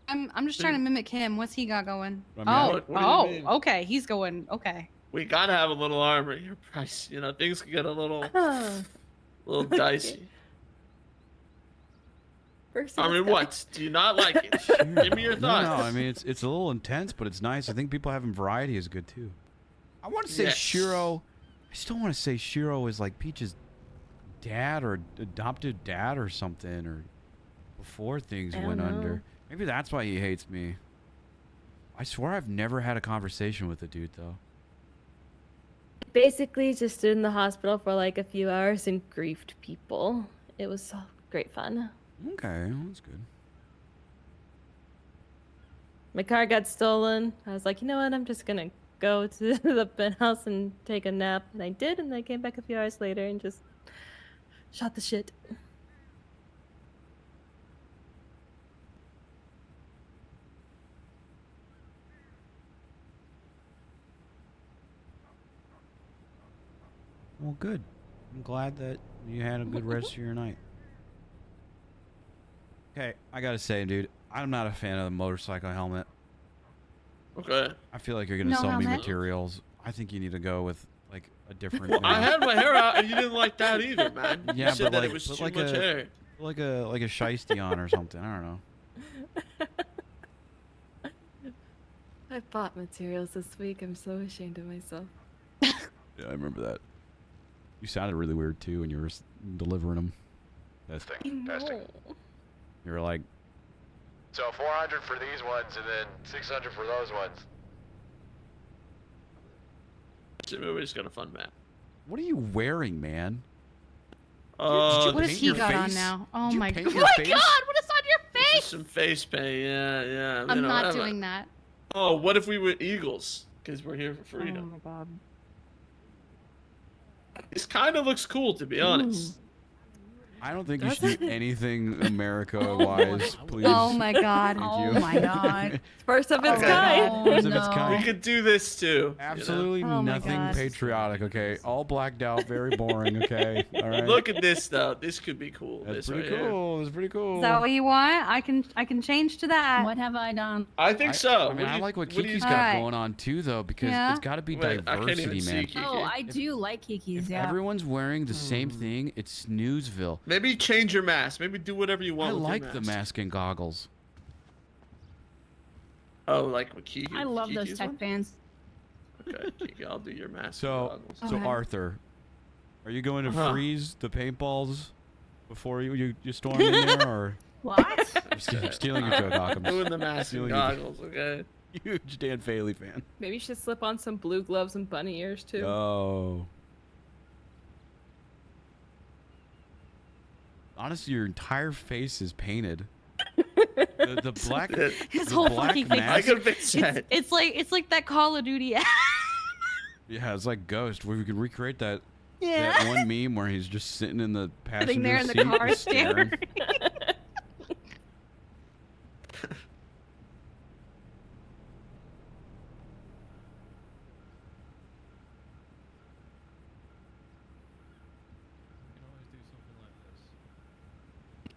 I'm just trying to mimic him. What's he got going? I mean, What do you mean? Okay. He's going. Okay. We gotta have a little armor here, Bryce. You know, things can get a little dicey. I mean, what? Do you not like it? Give me your thoughts. No, I mean it's a little intense, but it's nice. I think people having variety is good too. I want to say Shiro. I still want to say Shiro is like Peach's dad or adopted dad or something, or before things went under. Maybe that's why he hates me. I swear I've never had a conversation with the dude though. Basically, just stood in the hospital for like a few hours and grieved people. It was great fun. Okay, well, that's good. My car got stolen. I was like, you know what? I'm just gonna go to the penthouse and take a nap, and I did. And I came back a few hours later and just shot the shit. Well, good. I'm glad that you had a good rest of your night. Okay, I gotta say, dude, I'm not a fan of the motorcycle helmet. Okay. I feel like you're gonna sell me materials. I think you need to go with like a different. Well, I had my hair out, and you didn't like that either, man. Yeah, you said but that like, it was too like much hair. like a shiesty on or something. I don't know. I bought materials this week. I'm so ashamed of myself. Yeah, I remember that. You sounded really weird too when you were delivering them. Testing. You were like, so 400 for these ones, and then 600 for those ones. We just got a fun map. "What are you wearing, man?" What has he got on now? Oh my god! Oh my god! What is on your face? Some face paint, yeah. I'm not doing that. Oh, what if we were eagles? Because we're here for freedom. Oh my god. This kind of looks cool, to be honest. I don't think you should do anything America-wise, please. Oh my god. Thank you. My god. First of its Okay. kind. First of its kind. We could do this too. Absolutely nothing patriotic, okay? All blacked out, very boring, okay? All right. Look at this though. This could be cool. That's this pretty right cool. That's pretty cool. Is that what you want? I can change to that. What have I done? I think so. I mean, I like what do you- Kiki's All got right. going on too, though, because Yeah. it's got to be Wait, I can't even diversity, see man. Kiki. Oh, I do like Kiki's, yeah. Everyone's wearing the same thing. It's Snoozeville. Maybe change your mask. Maybe do whatever you want. I with your like the mask. mask and goggles. Oh, like with Kiki. I love those Kiki's tech one? fans. Okay, Kiki, I'll do your mask. So, and goggles. Okay. Arthur, are you going to Uh-huh. freeze the paintballs before you storm in there, or What? I'm stealing your joke, Occam? Doing the mask and Stealing your- goggles, okay? Huge Dan Faley fan. Maybe you should slip on some blue gloves and bunny ears too. Oh. Honestly, your entire face is painted. The black, His the whole black fucking face. mask. I can fix that. It's like that Call of Duty. Yeah, it's like Ghost, where we could recreate that Yeah. that one meme where he's just sitting in the passenger Sitting there in the seat, car just staring. staring.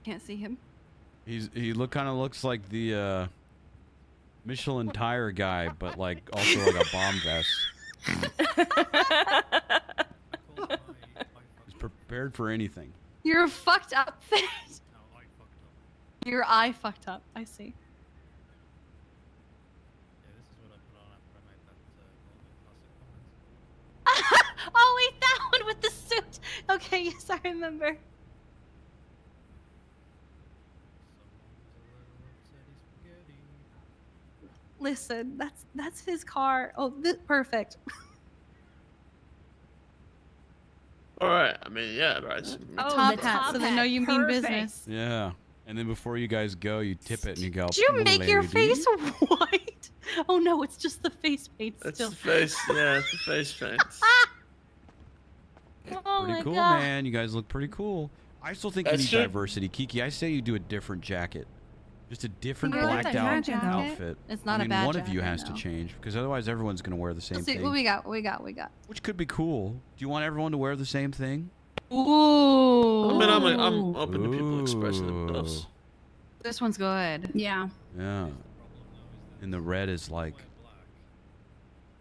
Can't see him. He kind of looks like the Michelin tire guy, but like also like a bomb vest. He's prepared for anything. You're fucked up face. Your eye fucked up. I see. Oh wait, that one with the suit. Okay, yes, I remember. Listen, that's his car. Oh, perfect. All right. I mean, yeah, Bryce. Top hat, so they know you mean business. Yeah. And then before you guys go, you tip it and you go. Did you make your "Lady." face white? Oh no, it's just the face paint That's still. the face. Yeah, it's the face paint. Oh Pretty my cool, God. man. You guys look pretty cool. I still think you That's need true. diversity. Kiki, I say you do a different jacket. Just a different I like blacked that out jacket. outfit. It's not I a mean, bad one of you jacket, has to no. change because otherwise everyone's going to wear the same Let's see thing. what we got. What we got. Which could be cool. Do you want everyone to wear the same thing? Ooh. I mean, I'm open to people expressing themselves. This one's good. Yeah. Yeah. And the red is like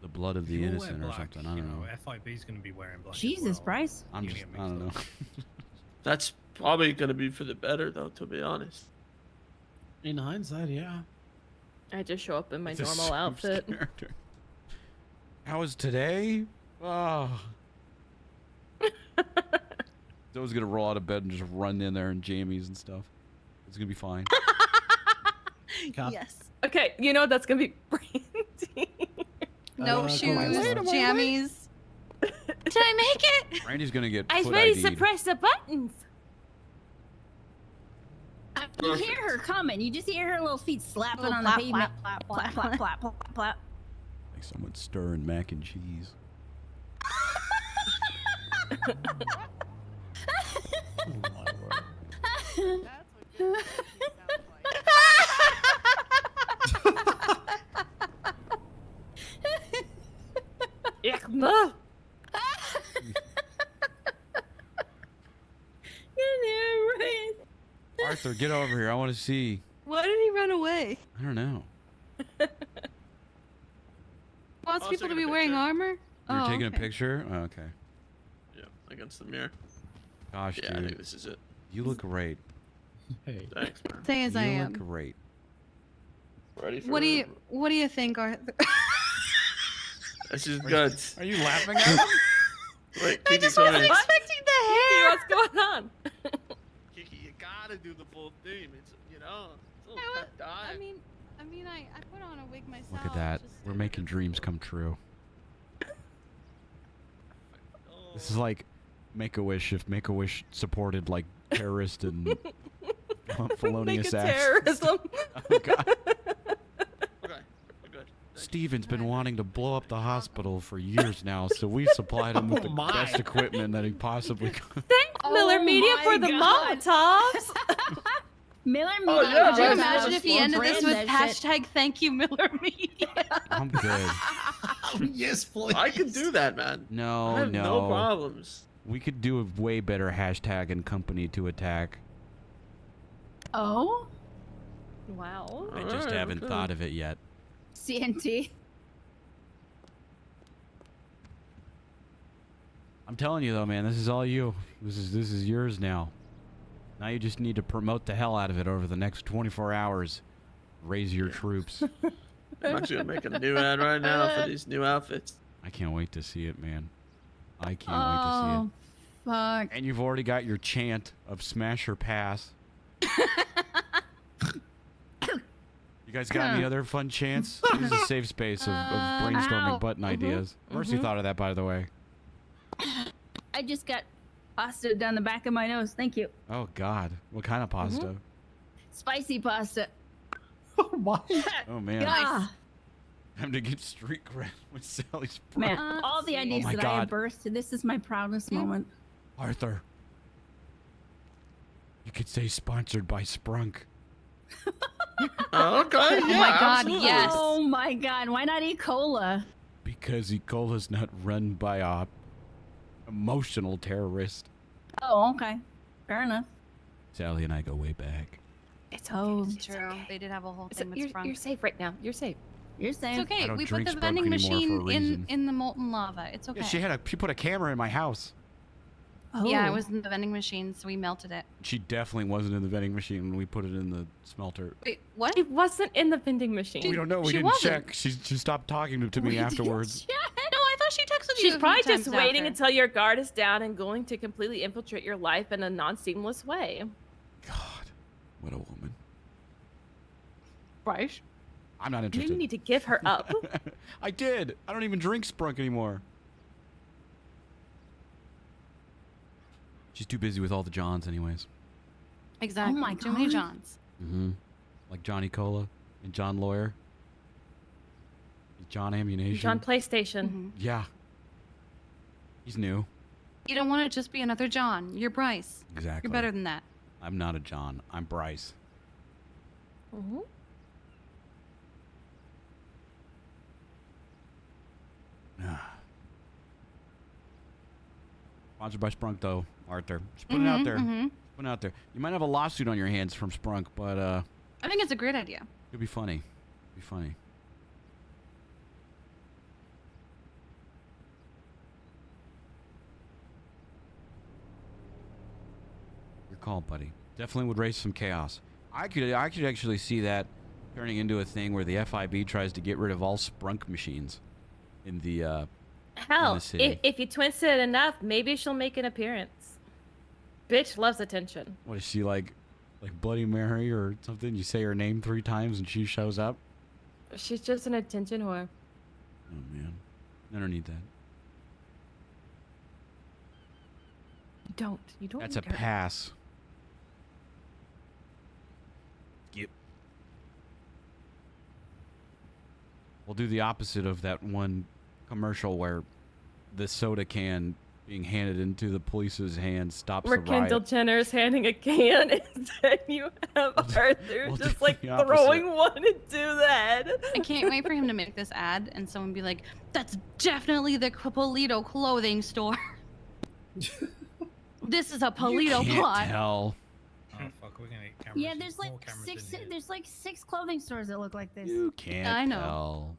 the blood of If the you all wear innocent or black, something. I you don't know. FIB's going to be wearing black. as Jesus, well. Bryce. I'm just, I don't know. That's probably gonna be for the better, though. To be honest. In hindsight, yeah. I just show up in my It's a normal Sims outfit. character. How was today? Oh. Zoe's gonna roll out of bed and just run in there in jammies and stuff. It's gonna be fine. Yes. Okay, you know what that's gonna be Brandy. No shoes, jammies. Did I make it? Randy's gonna get I was foot ready to ID'd. press the buttons. You hear her coming. You just hear her little feet slapping Little on plap, the pavement. plap, Plap, plap, plap, plap, plap. Like someone stirring mac and cheese. Ich no. Arthur, get over here. I want to see. Why did he run away? I don't know. Wants I was people to taking be a wearing picture. armor? You're Oh, taking okay. a picture? Oh, okay. Yeah, against the mirror. Gosh, Yeah, I dude. think this is it. You look great. Hey. Thanks, man. Say as I You am. look great. Ready for What do you think, Arthur? This is good. Are you laughing at him? Wait, I Kiki, just come wasn't here. expecting the hair. What's going on? Kiki, you gotta do the full theme. It's it's a little I pep dive. mean, I put on a wig myself. Look at that. We're making dreams come true. This is like Make-A-Wish if Make-A-Wish supported like terrorist and felonious acts. terrorism. Oh, God. Okay, we're good. Steven's been wanting to blow up the hospital for years now, so we supplied him with the best equipment that he possibly could. Thanks, Miller Media, for the Molotovs. Miller Media. Oh, yeah, Could you Bryce, imagine if he ended this with Brand that shit. hashtag thank you Miller Media? I'm good. Yes, please. I can do that, man. No, I have no problems. We could do a way better hashtag and company to attack. Oh? Wow. I just haven't thought of it yet. CNT. I'm telling you though, man, this is all you. This is yours now. Now you just need to promote the hell out of it over the next 24 hours. Raise your troops. I'm actually gonna make a new ad right now for these new outfits. I can't wait to see it, man. I can't wait to Oh, fuck. see it. And you've already got your chant of smash or pass. You guys got any other fun chants? This is a safe space of brainstorming button ideas. Mercy thought of that, by the way. I just got pasta down the back of my nose. Thank you. Oh, God. What kind of pasta? Spicy pasta. Oh my. Oh, man. Yeah. Time to get street cred with Sally Sprunk. Man, all the ideas my that I have God. birthed, this is my proudest moment. Arthur. You could say sponsored by Sprunk. Okay, Oh my God, absolutely. yes. Oh my God, why not E. Cola? Because Ecola's not run by a emotional terrorist. Oh, okay. Fair enough. Sally and I go way back. It's true. They did have a whole thing with Sprunk. You're safe right now. You're safe. You're safe. It's okay. I don't We put drink the Sprunk vending anymore for a machine reason. in the molten lava. It's okay. Yeah, she put a camera in my house. Yeah, it Oh. was in the vending machine, so we melted it. She definitely wasn't in the vending machine when we put it in the smelter. Wait, what? It wasn't in the vending machine. We don't know. We she didn't wasn't. check. She stopped talking to me afterwards. No, I thought she texted you. She's a few probably times just waiting after. until your guard is down and going to completely infiltrate your life in a non-seamless way. What a woman. Bryce? I'm not You interested. need to give her up. I did. I don't even drink Sprunk anymore. She's too busy with all the Johns anyways. Exactly. Oh my Too many God. Johns. Mm-hmm. Like Johnny Cola and John Lawyer. John Ammunition. John PlayStation. Mm-hmm. Yeah. He's new. You don't want to just be another John. You're Bryce. Exactly. You're better than that. I'm not a John. I'm Bryce. Mm-hmm. Sponsored by Sprunk, though, Arthur. Just put it out there. mhm. Put it out there. You might have a lawsuit on your hands from Sprunk, but I think it's a great idea. it'd be funny. It'd be funny. Your call, buddy. Definitely would raise some chaos. I could actually see that turning into a thing where the FIB tries to get rid of all Sprunk machines in the Hell, city. if you twist it enough, maybe she'll make an appearance. Bitch loves attention. What is she like Bloody Mary or something? You say her name 3 times and she shows up? She's just an attention whore. Oh man. I don't need that. You don't. You don't. That's a need her. pass. Yep. We'll do the opposite of that one commercial where the soda can being handed into the police's hands stops Where the riot. Kendall Jenner's handing a can, and then you have Arthur we'll just do like the opposite. throwing one into the head. I can't wait for him to make this ad and someone be like, "That's definitely the Polito clothing store." This is a Polito Can't plot. tell. Oh fuck, we're gonna get cameras. Yeah, there's like more cameras six. in here. There's like 6 clothing stores that look like this. You can't I know. tell.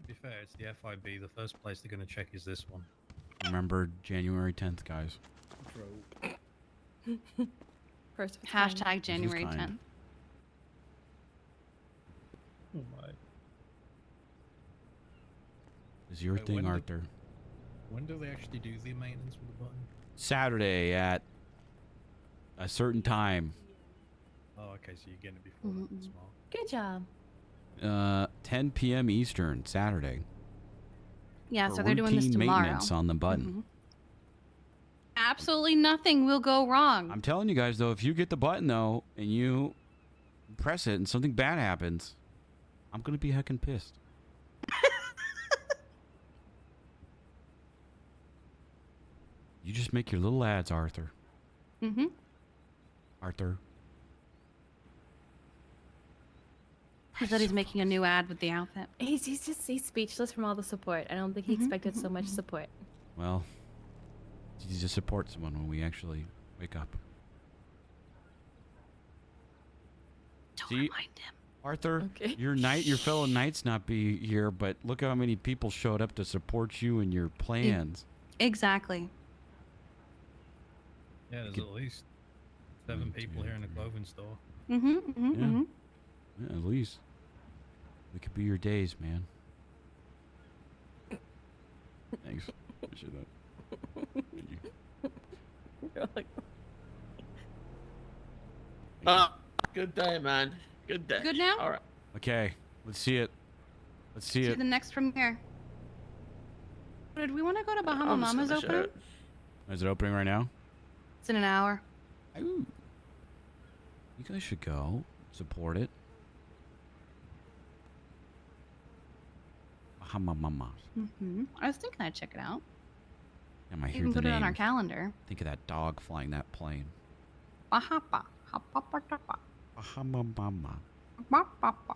To be fair, it's the FIB. The first place they're gonna check is this one. Remember January 10th, guys. First of its kind. Hashtag January kind. 10th. Oh my. Is your Wait, thing, when Arthur. When do they actually do the maintenance with the button? Saturday at a certain time. Oh, okay, so you're getting it before that. Mhm. Smart. Good job. 10 p.m. Eastern, Saturday. Yeah, for so they're doing this routine tomorrow. maintenance on the button. Mhm. Absolutely nothing will go wrong. I'm telling you guys, though, if you get the button, though, and you press it and something bad happens, I'm going to be heckin' pissed. You just make your little ads, Arthur. Mm-hmm. Arthur. He said he's making a new ad with the outfit. He's speechless from all the support. I don't think he expected so much support. Well, it's easy to support someone when we actually wake up. Don't See, remind him. Arthur, Okay. your fellow knights not be here, but look how many people showed up to support you and your plans. Exactly. Yeah, there's at least 7 people here in the clothing store. Mm-hmm. Mm-hmm. Yeah. Mm-hmm. Yeah, at least. It could be your days, man. Thanks. Appreciate that. Thank you. You're like, Good day, man. Good day. Good now? All right. Okay, let's see it. Let's see See it. the next premiere. Did we want to go to Bahama I'm just Mama's gonna show opening? it. Is it opening right now? It's in an hour. Ooh. You guys should go support it. Bahama Mama. Mm-hmm. I was thinking I'd check it out. I might You hear can the put it name. on our calendar. Think of that dog flying that plane. Bahapa. Hapa-pa-ta-pa. Bahama Mama. Ba-ba-ba.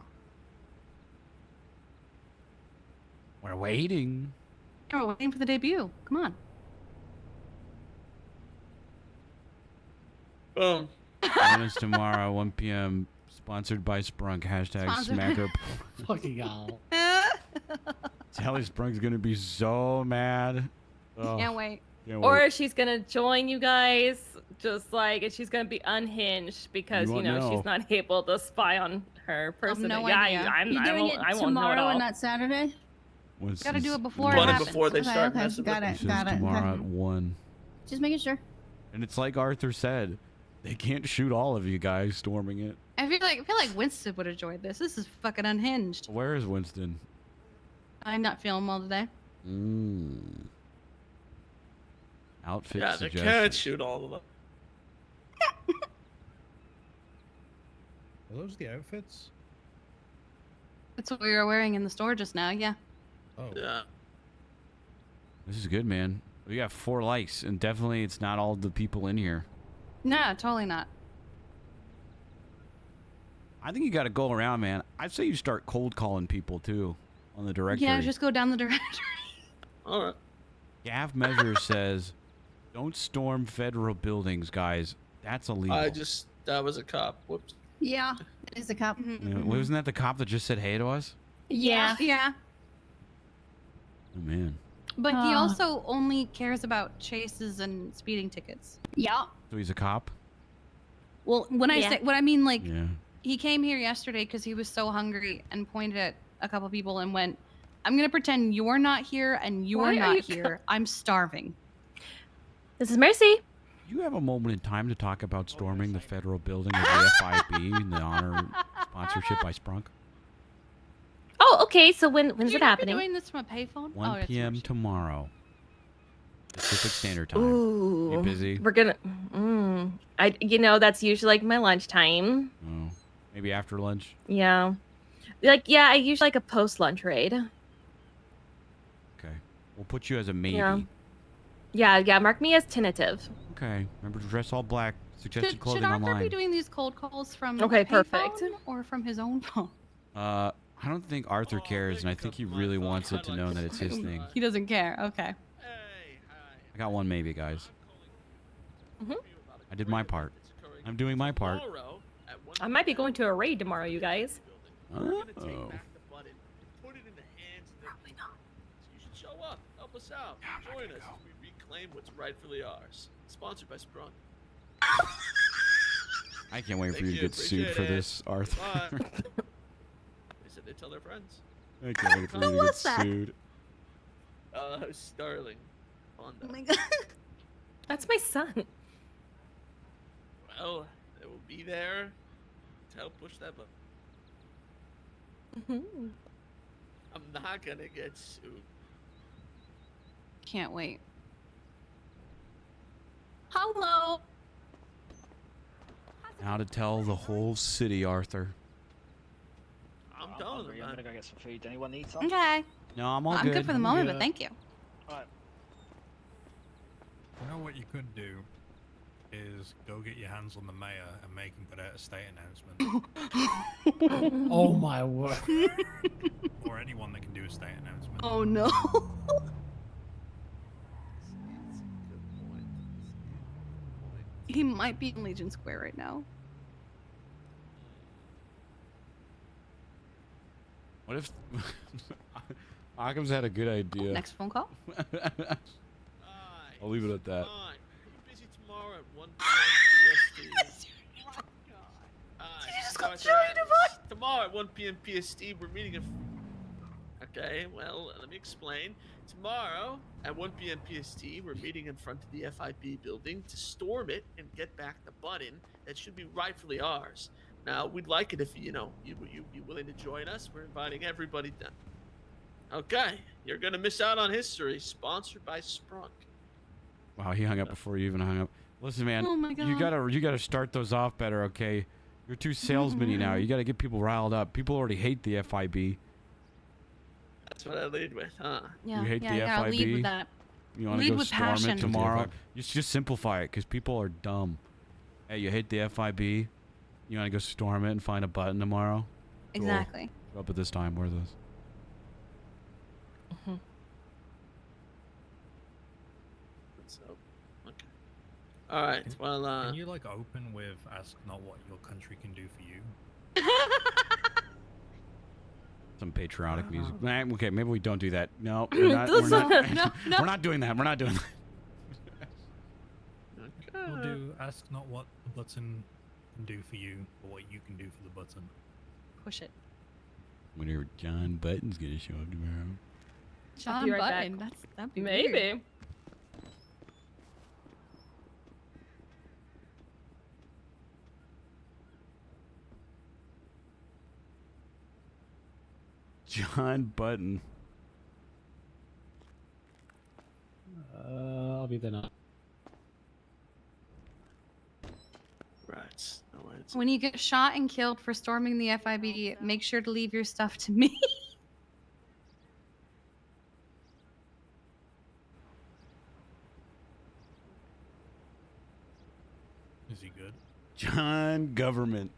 We're waiting. Oh, we're waiting for the debut. Come on. Boom. Join us tomorrow, 1 p.m. Sponsored by Sprunk. Hashtag Sponsored. Smacker. Fucking hell. Sally Sprunk's gonna be so mad. Oh, Can't wait. can't Or wait. she's gonna join you guys, just like, and she's gonna be unhinged because You you won't know know. she's not able to spy on her person. no yeah, idea. I You're won't doing it know at tomorrow all. and not Saturday? Gotta do it before Run it it happens. before they Okay, start okay, messing got with it, She got says it. tomorrow Okay. at 1. Just making sure. And it's like Arthur said, they can't shoot all of you guys storming it. I feel like Winston would have enjoyed this. This is fucking unhinged. Where is Winston? I'm not feeling well today. Outfit Yeah, they suggestions. can't shoot all of them. Are those the outfits? That's what we were wearing in the store just now. Yeah. Oh. Yeah. This is good, man. We got 4 likes, and definitely it's not all the people in here. No, totally not. I think you got to go around, man. I'd say you start cold calling people too on the directory. Yeah, just go down the directory. All right. Gav Measure says, "Don't storm federal buildings, guys. That's illegal." That was a cop. Whoops. Yeah, it is a cop. Yeah, wasn't that the cop that just said hey to us? Yeah. Yeah. Oh man. But he also only cares about chases and speeding tickets. Yeah. So he's a cop? Well, when I Yeah. say what I mean, like Yeah. he came here yesterday because he was so hungry and pointed at a couple people and went, "I'm gonna pretend you're not here and you're Why are not you here. I'm starving." This is Mercy. You have a moment in time to talk about storming the federal building of the FIB in the honor sponsorship by Sprunk. Oh, okay. So when's Should it you not be happening? doing this from a payphone? 1 it's p.m. tomorrow. Pacific Standard Time. Ooh, You busy? We're gonna. That's usually like my lunchtime. Oh, maybe after lunch. Yeah, I usually like a post lunch raid. Okay. We'll put you as a maybe. Yeah. Mark me as tentative. Okay. Remember to dress all black. Suggested Should clothing Arthur online. be doing these cold calls from Okay, a perfect. payphone or from his own phone? I don't think Arthur cares, and I think he really wants it to know that it's his thing. He doesn't care. Okay. I got one maybe, guys. Mhm. I did my part. I'm doing my part. I might be going to a raid tomorrow, you guys. Oh. Probably not. You should show up. Help us out. Join us as we reclaim what's rightfully ours. Sponsored by Sprung. I can't wait for Thank you to you, get sued for appreciate it. this, Arthur. Bye. They said they tell their friends. I can't wait for you to get was that? sued. Starling. Honda. Oh my god. That's my son. Well, they will be there to help push that button. Mhm. I'm not gonna get sued. Can't wait. Hello. How to tell the whole city, Arthur. I'm done with hungry. it, I'm man. gonna go get some food. Anyone need some? Okay. No, I'm all I'm good for the I'm moment, good. but thank you. Alright. You know what you could do is go get your hands on the mayor and make him put out a state announcement. Oh my word. Or anyone that can do a state announcement. Oh no. He might be in Legion Square right now. What if Occam's had a good idea? Next phone call. I'll leave it at that. Fine. Are you busy tomorrow at 1 p.m. PST? Tomorrow at 1 p.m. PST, we're meeting in. Okay, well, let me explain. Tomorrow at 1 p.m. PST, we're meeting in front of the FIB building to storm it and get back the button that should be rightfully ours. Now, we'd like it if you'd be willing to join us. We're inviting everybody down. Okay, you're gonna miss out on history. Sponsored by Sprunk. Wow, he hung up before you even hung up. Listen, man, Oh my you gotta start those off better, okay? You're too salesman-y now. You gotta get people riled up. People already hate the FIB. That's what I lead with, huh? Yeah, You hate yeah, the you gotta FIB? lead with that. You want to Lead go with storm passion. it tomorrow? You should just simplify it, because people are dumb. Hey, you hate the FIB? You want to go storm it and find a button tomorrow? Cool. Exactly. Show up at this time. Where's this? So, okay. All right. Well, Can you like open with "Ask not what your country can do for you"? Some patriotic music. Okay, maybe we don't do that. No, we're not. We're not, we're not doing that. We're not doing that. We'll do "Ask not what the button can do for you, but what you can do for the button." Push it. Whenever John Button's gonna show up tomorrow. John be right Button. back. That'd be Maybe. weird. John Button. I'll be there now. Right. No, it's When you get shot and killed for storming the FIB, make sure to leave your stuff to me. Is he good? John Government.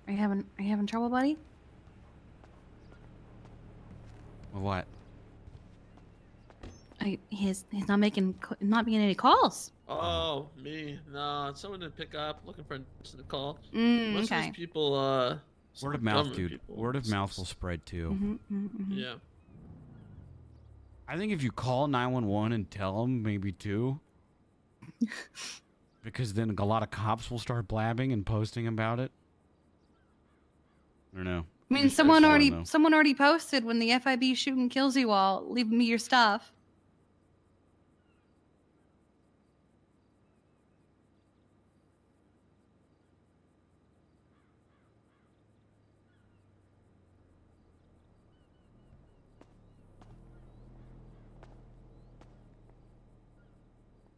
Are you having trouble, buddy? What? He's not making any calls. Oh, me? No, someone to pick up. Looking for a person to call. Mm, Most of okay. these people, Word of mouth, dude. Word of mouth will spread too. Yeah. I think if you call 911 and tell them, maybe too. Because then a lot of cops will start blabbing and posting about it. I don't know. I mean, someone already posted when the FIB shoot and kills you all, leave me your stuff.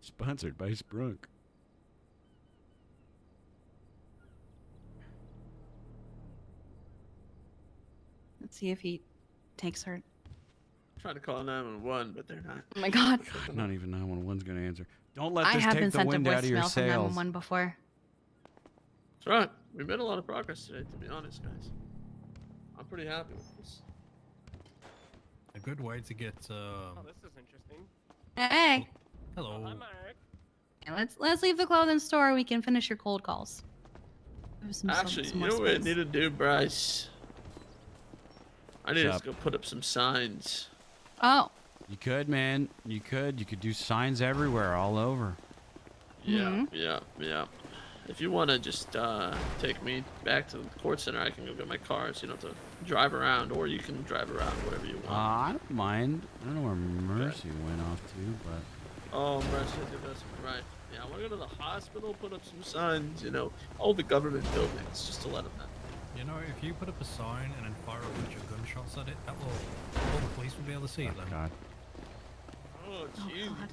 Sponsored by Sprunk. Let's see if he takes her. Trying to call 911, but they're not. Oh my god. Not even 911's gonna answer. Don't let I this have take been the sent a wind out of your voicemail from sails. 911 before. That's right. We made a lot of progress today, to be honest, guys. I'm pretty happy with this. A good way to get. Oh, this is interesting. Hey. Hello. Hi, Mark. Yeah, let's leave the clothing store. We can finish your cold calls. Actually, some you more know what I space. need to do, Bryce? I need What's to go put up some signs. Oh. You could, man. You could do signs everywhere, all over. Yeah, yeah. If you want to just take me back to the court center, I can go get my car so you don't have to drive around, or you can drive around, whatever you want. I don't mind. I don't know where Mercy went off to, but. Oh, Mercy, that's right. Yeah, I want to go to the hospital, put up some signs, you know, all the government buildings, just to let them know. You know, if you put up a sign and then fire a bunch of gunshots at it, all the police will be able to see it then. God. Oh, jeez. I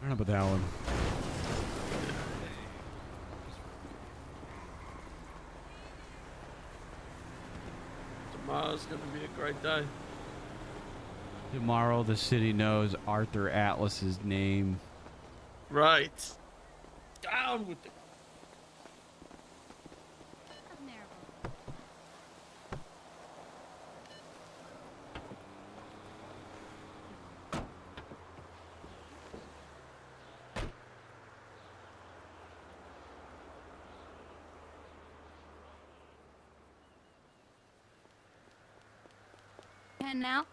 don't know about that one. Tomorrow's gonna be a great day. Tomorrow, the city knows Arthur Atlas's name. Right. Down with it. And now?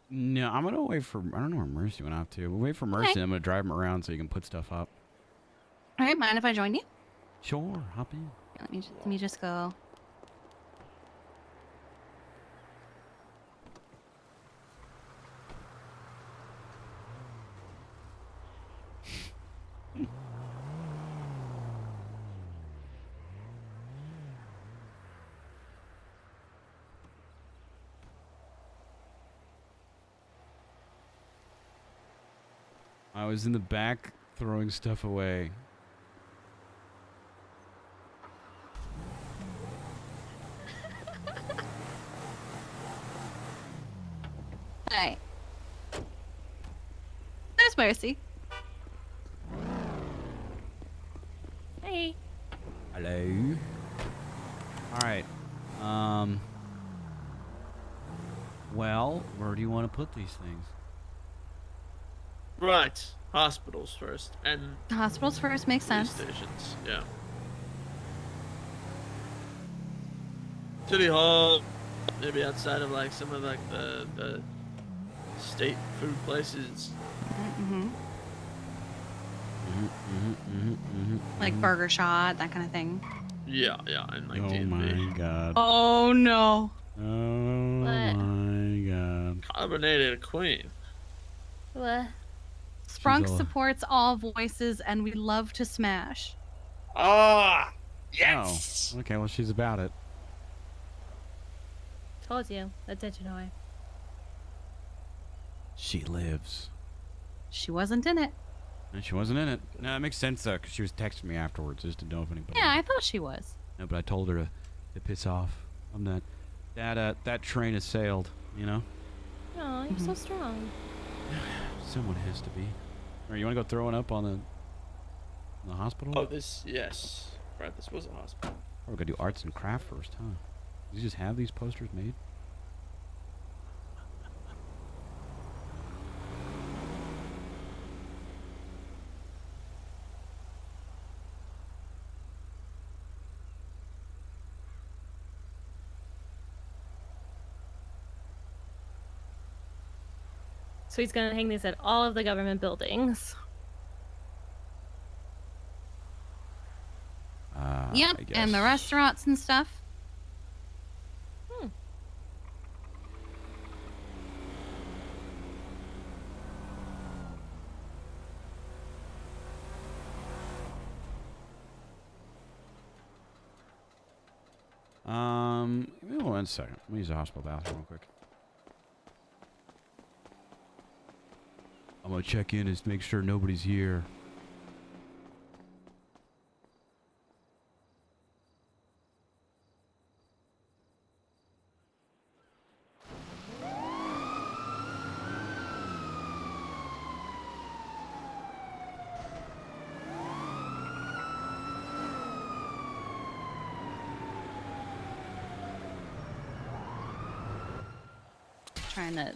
No, I'm gonna wait for. I don't know where Mercy went off to. We'll wait for Mercy. Okay. I'm gonna drive him around so you can put stuff up. All right, mind if I join you? Sure, hop in. Let me just go. I was in the back throwing stuff away. Alright. There's Mercy. Hey. Hello. All right. Well, where do you want to put these things? Right. Hospitals first, and Hospitals first makes police sense. stations. Yeah. City Hall. Maybe outside of like some of like the state food places. Mm-hmm. Like Burger Shot, that kind of thing. Yeah, and like Oh D&B. my god. Oh no. Oh my god. Carbonated Queen. What? Sprunk all- supports all voices, and we love to smash. Ah, yes. Oh, okay. Well, she's about it. Told you. Attention away. She lives. She wasn't in it. And she wasn't in it. No, it makes sense though, because she was texting me afterwards just to know if anybody. Yeah, I thought she was. No, but I told her to piss off. I'm not. That train has sailed. You know. Oh, you're so strong. Someone has to be. All right, you want to go throwing up on the hospital? Oh, yes. Right, this was a hospital. Oh, we're gonna do arts and craft first, huh? Did you just have these posters made? So he's gonna hang these at all of the government buildings. Yep, I guess. and the restaurants and stuff. Give me 1 second. Let me use the hospital bathroom real quick. I'm gonna check in and make sure nobody's here. Trying to.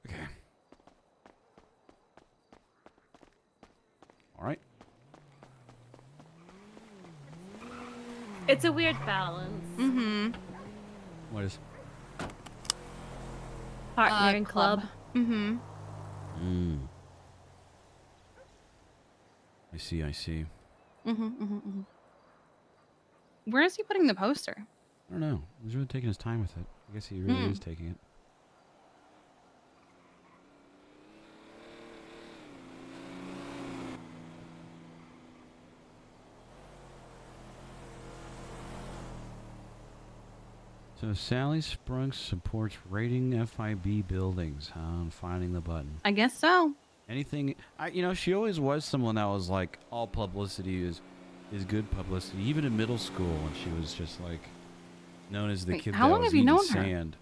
Okay. All right. It's a weird balance. Mm-hmm. What is? Partner and club. Mm-hmm. I see. Mm-hmm. Where is he putting the poster? I don't know. He's really taking his time with it. I guess he really is taking it. So Sally Sprunk supports raiding FIB buildings, huh? And finding the button. I guess so. Anything, she always was someone that was like, all publicity is good publicity. Even in middle school, when she was just like known as the Wait, kid how that long was have you eating known her? sand.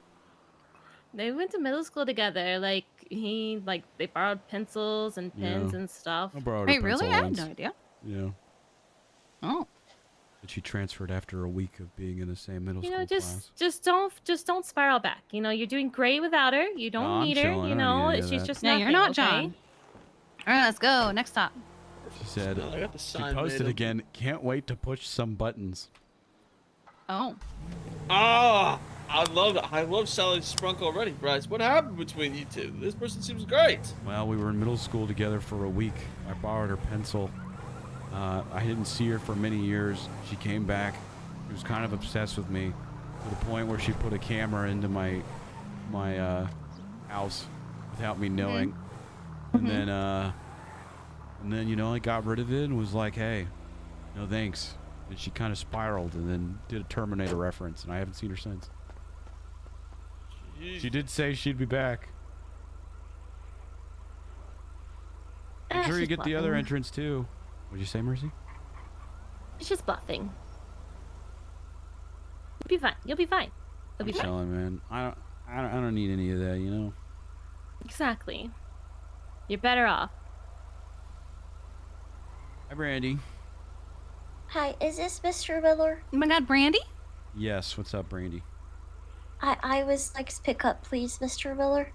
They went to middle school together. Like they borrowed pencils and pens Yeah. and stuff. I borrowed Wait, a pencil really? I had once. no idea. Yeah. Oh. But she transferred after a week of being in the same middle You school know, class. just don't spiral back. You know, you're doing great without her. You don't No, I'm need her. chilling. You I don't know, need any of she's that. just No, nothing. you're not okay? John. All right, let's go. Next stop. She said, I got the she sign posted made up. again, can't wait to push some buttons. Oh. Ah, I love Sally Sprunk already, Bryce. What happened between you two? This person seems great. Well, we were in middle school together for a week. I borrowed her pencil. I didn't see her for many years. She came back. She was kind of obsessed with me to the point where she put a camera into my house without me knowing. And then I got rid of it and was like, hey, no thanks. And she kind of spiraled and then did a Terminator reference, and I haven't seen her since. Jeez. She did say she'd be back. Make sure you she's get the other bluffing. entrance too. What'd you say, Mercy? It's just bluffing. You'll be fine. You'll be fine. You'll be I'm fine. chilling, man. I don't need any of that, you know. Exactly. You're better off. Hi, Brandy. Hi, is this Mr. Miller? Oh my God, Brandy? Yes, what's up, Brandy? I was like to pick up, please, Mr. Miller.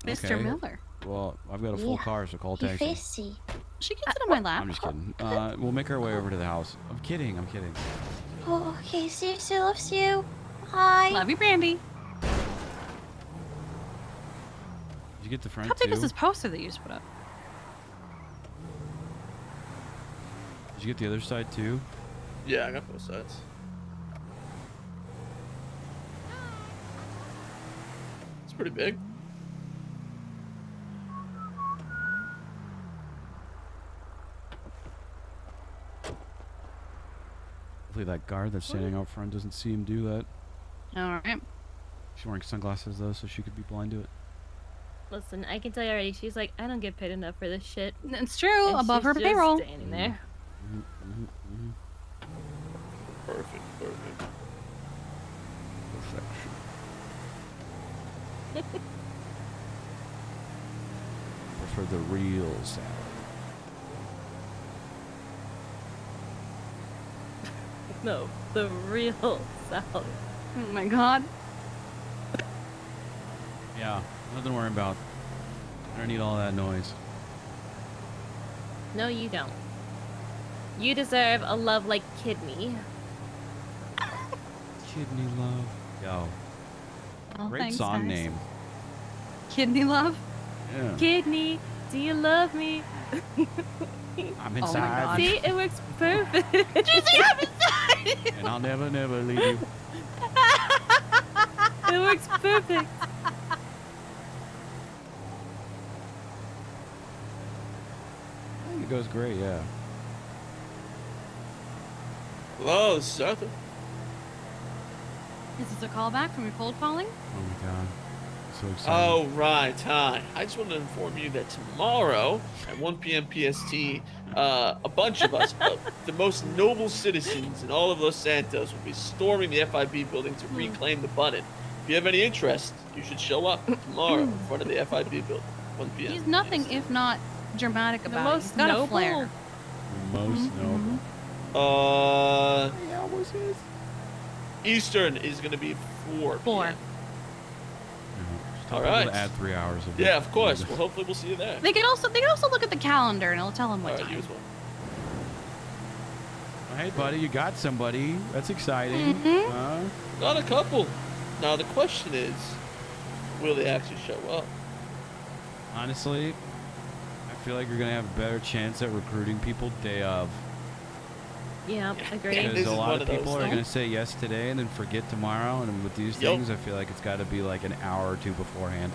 Mr. Okay. Miller. Well, I've got a full Yeah, car, so call You taxi. facey. She can sit on my lap. I'm just kidding. We'll make our way over to the house. I'm kidding. I'm kidding. Oh, okay, see you soon. Loves you. Bye. Love you, Brandy. Did you get the front How big too? is this poster that you just put up? Did you get the other side too? Yeah, I got both sides. It's pretty big. Hopefully that guard that's standing out front doesn't see him do that. All right. She's wearing sunglasses though, so she could be blind to it. Listen, I can tell you already. She's like, I don't get paid enough for this shit. It's true. And Above she's her just payroll. Standing there. Perfect. Perfection. Prefer the real salad. No, the real salad. Oh my God. Yeah, nothing to worry about. I don't need all that noise. No, you don't. You deserve a love like kidney. Kidney love. Yo. Oh, Great thanks, song guys. name. Kidney love? Yeah. Kidney, do you love me? I'm inside. See, it works perfect. Did you see I'm inside? And I'll never, never leave you. It works perfect. I think it goes great, yeah. Hello, this is Arthur. Is this a callback from your cold calling? Oh my god. So excited. Oh, right. Hi. I just wanted to inform you that tomorrow at 1 p.m. PST, a bunch of us, the most noble citizens in all of Los Santos, will be storming the FIB building to reclaim the button. If you have any interest, you should show up tomorrow in front of the FIB building, 1 p.m. He's nothing if not dramatic The about it. most He's got a noble. flair. Most noble. Yeah, what's his? Eastern is going to be 4 4. Tell All people right. to add 3 hours of Yeah, of course. Well, hopefully we'll see you there. They can also look at the calendar and it'll tell them what All right, time. you as well. Hey, buddy, you got somebody. That's exciting. Mhm. Got a couple. Now the question is, will they actually show up? Honestly, I feel like you're going to have a better chance at recruiting people day of. Yeah, agreed. This Because is a lot one of of people those. are going to say yes today and then forget tomorrow. And with these Yup. things, I feel like it's got to be like an hour or two beforehand.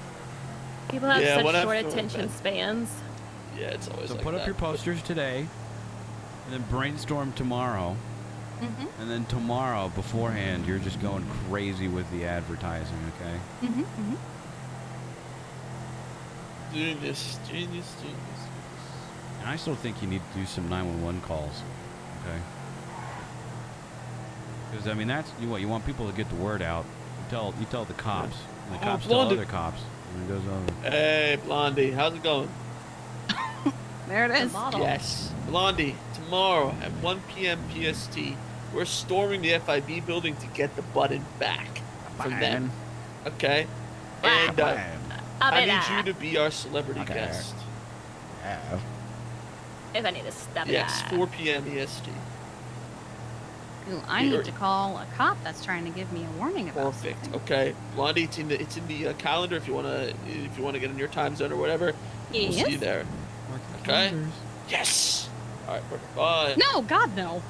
People have Yeah, such what I've short thought attention about- spans. Yeah, it's always So like put that. up your posters today and then brainstorm tomorrow. Mm-hmm. And then tomorrow beforehand, you're just going crazy with the advertising, okay? Mm-hmm. Mm-hmm. Genius. And I still think you need to do some 911 calls, okay? Because I mean, that's you want people to get the word out. You tell the cops, and the cops tell Blondie. other cops, and it goes over. Hey, Blondie, how's it going? There it is. Yes. Blondie, tomorrow at 1 p.m. PST, we're storming the FIB building to get the button back from them. Okay? And I need you to be our celebrity guest. If I need to step Yes, back. 4 p.m. EST. Ooh, I need to call a cop that's trying to give me a warning about Perfect. something. Okay, Blondie, it's in the calendar if you wanna get in your time zone or whatever. We'll see you Yes. there. Okay. Yes. All right. Perfect. Bye. No, God, no.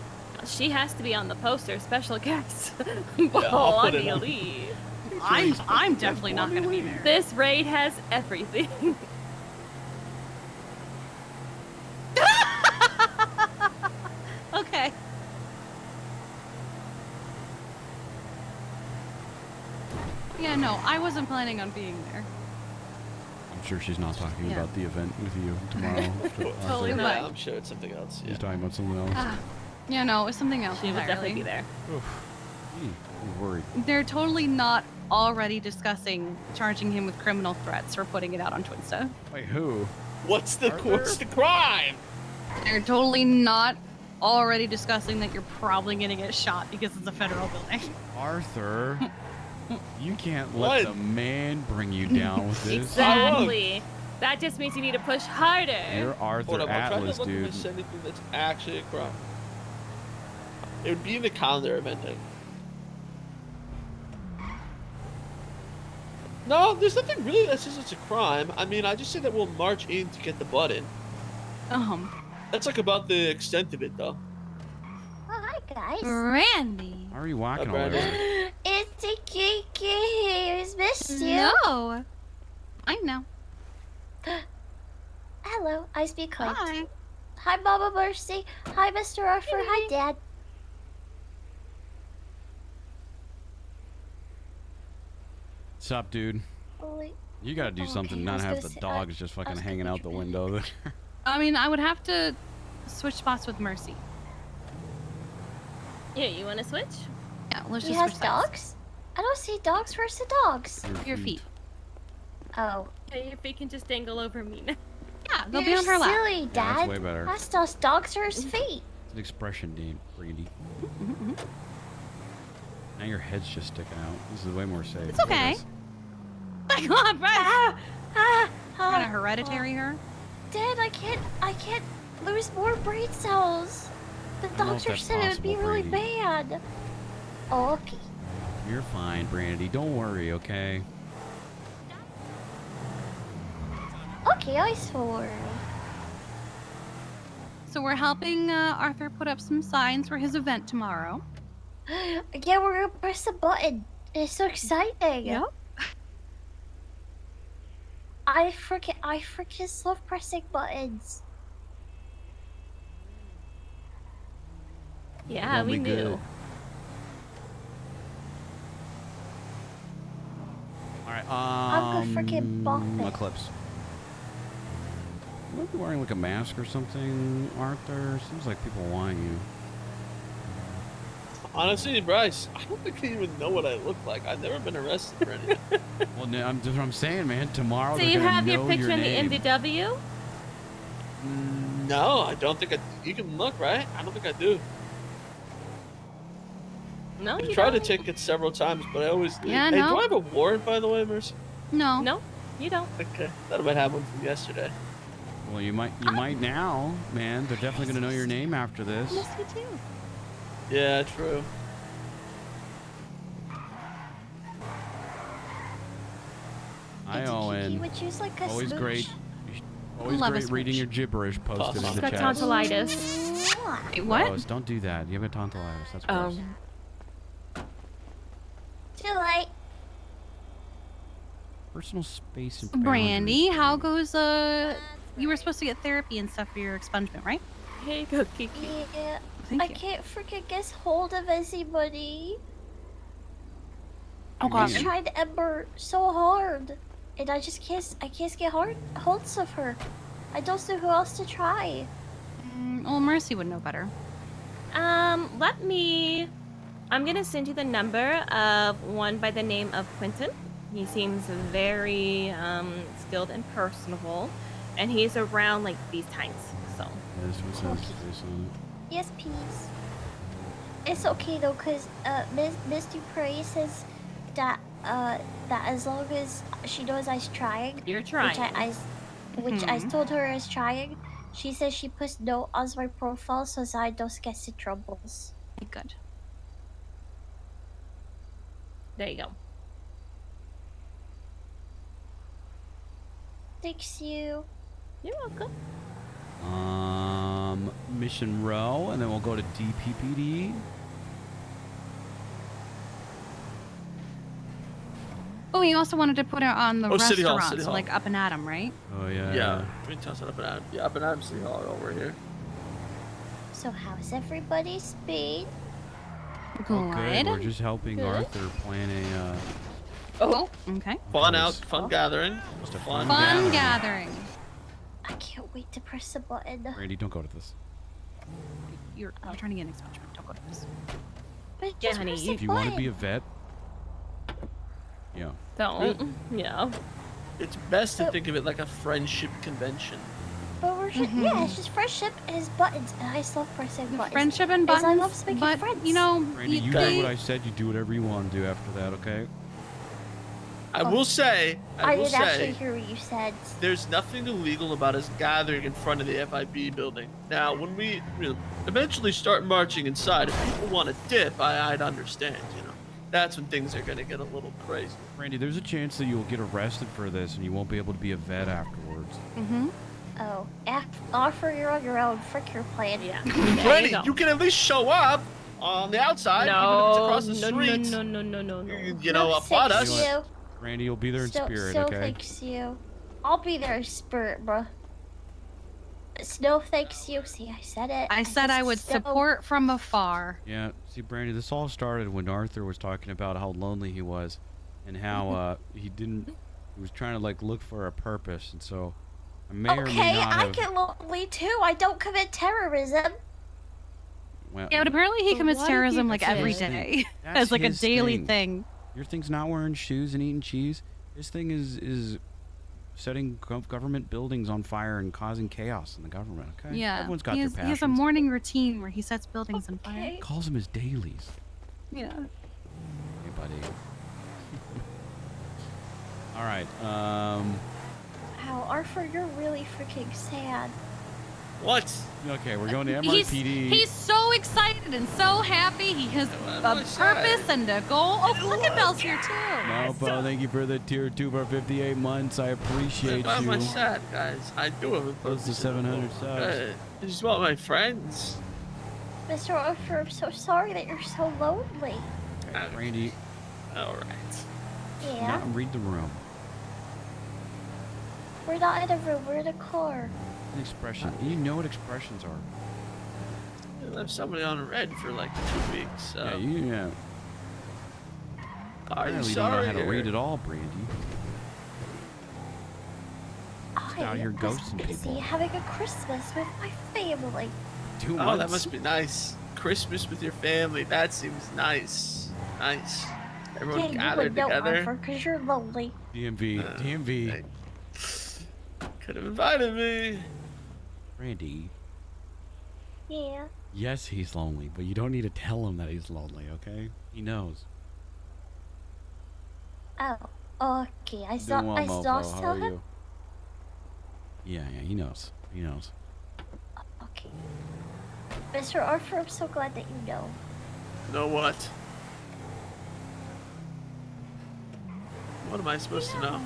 She has to be on the poster, special guest. I'll put it Blondie on. Lee. I'm definitely not going to be there. This raid has everything. Okay. Yeah, no, I wasn't planning on being there. I'm sure she's not talking Yeah. about the event with you tomorrow. Totally Yeah, not. I'm sure it's something else. She's talking about something else. Ah, yeah, no, it was something else. She would definitely entirely. be there. I'm worried. They're totally not already discussing charging him with criminal threats for putting it out on Twinsta. Wait, who? What's the crime? They're totally not already discussing that you're probably gonna get shot because it's a federal building. Arthur, you can't let the man bring you down with this. Exactly. That just means you need to push harder. You're Arthur Hold up, I'm trying Atlas, to look dude. if there's anything that's actually a crime. It would be in the calendar event. No, there's nothing really that says it's a crime. I mean, I just say that we'll march in to get the button. That's like about the extent of it, though. Oh, hi guys. Randy. How are you walking Hi, over Brandon. there? It's a Kiki. Who's missed you? No. I know. Hello, I speak kind. Hi. Hi, Mama Mercy. Hi, Mr. Arthur. Hi, Dad. What's up, dude? Oh, wait. You gotta do something, I not was have gonna the say- dogs just fucking hanging out the window there. I mean, I would have to switch spots with Mercy. Yeah, you want to switch? Yeah, let's He just has switch sides. dogs? I don't see dogs. Where's the dogs? Your feet. Oh. Yeah, your feet can just dangle over me now. Yeah, they'll be You're on her lap. silly, Dad. Yeah, that's way better. That's those dogs or his feet. It's an expression, Dean. Brandy. Now your head's just sticking out. This is way more safe. It's okay. My God, Bryce. You're gonna hereditary her? Dad, I can't lose more brain cells. The don't know if doctor that's said it would be possible, really Brady. bad. Oh, okay. You're fine, Brandy. Don't worry, okay? Okay, I swore. So we're helping Arthur put up some signs for his event tomorrow. Yeah, we're gonna press the button. It's so exciting. Yep. I freaking love pressing buttons. Yeah, we Gonna be knew. good. Alright, I'm gonna freaking bop it. Eclipse. You might be wearing like a mask or something, Arthur. Seems like people want you. Honestly, Bryce, I don't think they even know what I look like. I've never been arrested for anything. Well, no, that's what I'm saying, man. Tomorrow So they're you gonna have your know picture in name. the MDW? No, I don't think I. You can look, right? I don't think I do. No, I you tried don't. to take it several times, but I always leave. Yeah, Hey, no. do I have a warrant, by the way, Mercy? No. No, you don't. Okay, thought I might have one from yesterday. Well, you might now, man. They're definitely gonna know your name after this. Miss you too. Yeah, true. Hi, Kiki Owen. would use like a Always smooch. great. Always Love a great reading your gibberish posted in She's the got chat. tonsillitis. Wait, what? Gross, don't do that. You have a tonsillitis. That's gross. Too late. Personal space and Brandy, how goes you were supposed to get therapy and stuff for your expungement, right? Here you go, Kiki. Yeah. Thank I you. can't freaking get hold of anybody. Oh I gosh. tried Ember so hard, and I can't get holds of her. I don't know who else to try. Well, Mercy would know better. Let me. I'm gonna send you the number of one by the name of Quentin. He seems very skilled and personable, and he's around like these times. So. This was his face on it. Yes, please. It's okay though, cause Miss Dupree says that that as long as she knows I was trying, You're trying. Which I told her I was trying. She says she puts no on my profile so that I don't get in troubles. Good. There you go. Thanks you. You're welcome. Mission Row, and then we'll go to DPPD. Oh, you also wanted to put it on the Oh, City Hall, restaurant, City so Hall. like Up and Adam, right? Oh yeah. Yeah, between Townsend Up and Adam. Yeah, Up and Adam City Hall over here. So how's everybody's been? Oh, good. We're just helping Good. Arthur plan a. Oh, okay. Fun out, fun gathering. Just a Fun Fun gathering. I can't wait to press the button. Randy, don't go to this. You're trying to get an expungement. Don't go to this. But Yeah, just honey, press the If you want to button. be a vet, yeah. Don't. Yeah. It's best to think of it like a friendship convention. But we're just, yeah, it's just friendship and his buttons, and I just love pressing buttons. Friendship and 'Cause buttons, I love making but friends. you know, Randy, you do what I said. You do whatever you want to do after that, okay? I will say, I will didn't actually say, hear what you said. there's nothing illegal about us gathering in front of the FIB building. Now, when we eventually start marching inside, if people want to dip, I'd understand, you know. That's when things are going to get a little crazy. Randy, there's a chance that you'll get arrested for this and you won't be able to be a vet afterwards. Oh, offer you're on your own. Frick your plan. Yeah. Randy, you can at least show up on the outside, even if it's across the street. No. You know, applaud us. You. Randy, you'll be there in spirit, Snow okay? thanks you. I'll be there in spirit, bruh. Snow thanks you. See, I said it. I said I would support from afar. Yeah, see, Brandy, this all started when Arthur was talking about how lonely he was and how he was trying to, like, look for a purpose. And so I may or may Okay, not I have... get lonely too. I don't commit terrorism. Well, Yeah, but apparently he But commits what if terrorism he like every That's his day thing. as That's like a his daily thing. thing. Your thing's not wearing shoes and eating cheese. His thing is setting government buildings on fire and causing chaos in the government, okay? Yeah, Everyone's got he their has, passions. he has a morning routine where he sets buildings on fire. Calls them his dailies. Yeah. Hey, buddy. All right, Wow, Arthur, you're really freaking sad. What? Okay, we're going to MRPD. He's so excited and so happy. He has a purpose and a goal. Oh, look at Bell's here too. No, Bo, thank you for the tier 2 for 58 months. I appreciate Why you. am I sad, guys? I do have a Close to 700 subs. I just want my friends. Mr. Arthur, I'm so sorry that you're so lonely. Randy. All right. Yeah, Now read the room. we're not in a room, we're in a car. An expression. You know what expressions are. I left somebody on red for like 2 weeks. So. Yeah, you know. Are you Apparently sorry? don't know how to or- read at all, Brandy. Just out here I was ghosting busy people. having a Christmas with my family. 2 Oh, months. that must be nice. Christmas with your family. That seems nice. Nice. Everyone Yeah, you gathered would know, together. Arthur, because you're lonely. DMV. Could have invited me. Randy. Yeah. Yes, he's lonely, but you don't need to tell him that he's lonely, okay? He knows. Oh, okay. I Doing well, I mofo. saw How tell are him. you? Yeah, he knows. He knows. Okay. Mr. Arthur, I'm so glad that you know. Know what? What am I supposed to know?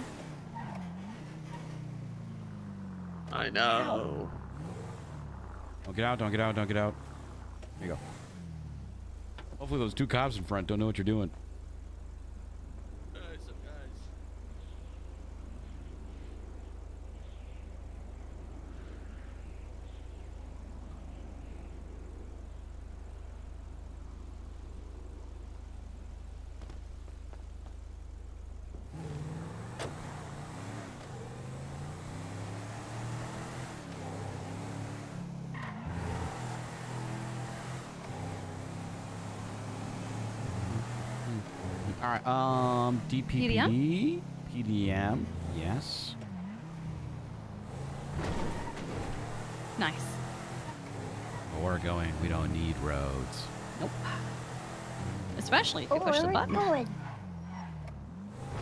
I know. Don't get out, don't get out, don't get out. There you go. Hopefully those 2 cops in front don't know what you're doing. All right, DPPD, PDM, yes. Nice. Where we're going, we don't need roads. Nope. Especially if you push the where are button. we going?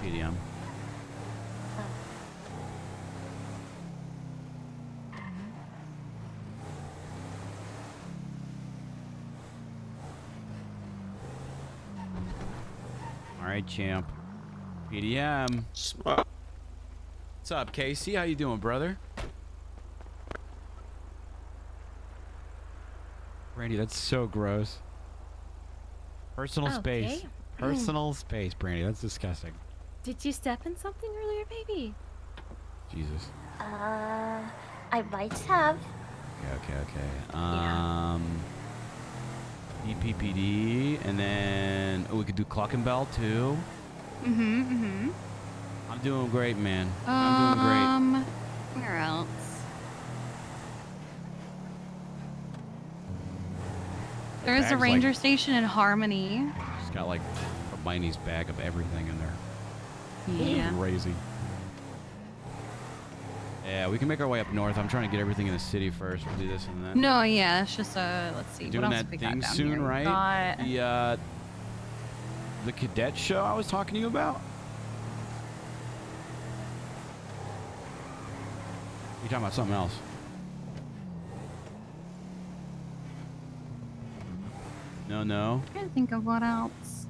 PDM. All right, champ. PDM. Smart. What's up, Casey? How you doing, brother? Brandy, that's so gross. Personal space. Okay. Personal space, Brandy. That's disgusting. Did you step in something earlier, baby? Jesus. I might have. Okay. DPPD, and then we could do Clock and Bell too. Mm-hmm. I'm doing great, man. I'm doing great. Where else? There is a bag's ranger like- station in Harmony. She's got like Hermione's bag of everything in there. Yeah. Crazy. Yeah, we can make our way up north. I'm trying to get everything in the city first. We'll do this and that. No, yeah, it's just let's see. Doing what else that have we got thing down soon, here? We right? got- The cadet show I was talking to you about? You're talking about something else. No. I'm trying to think of what else.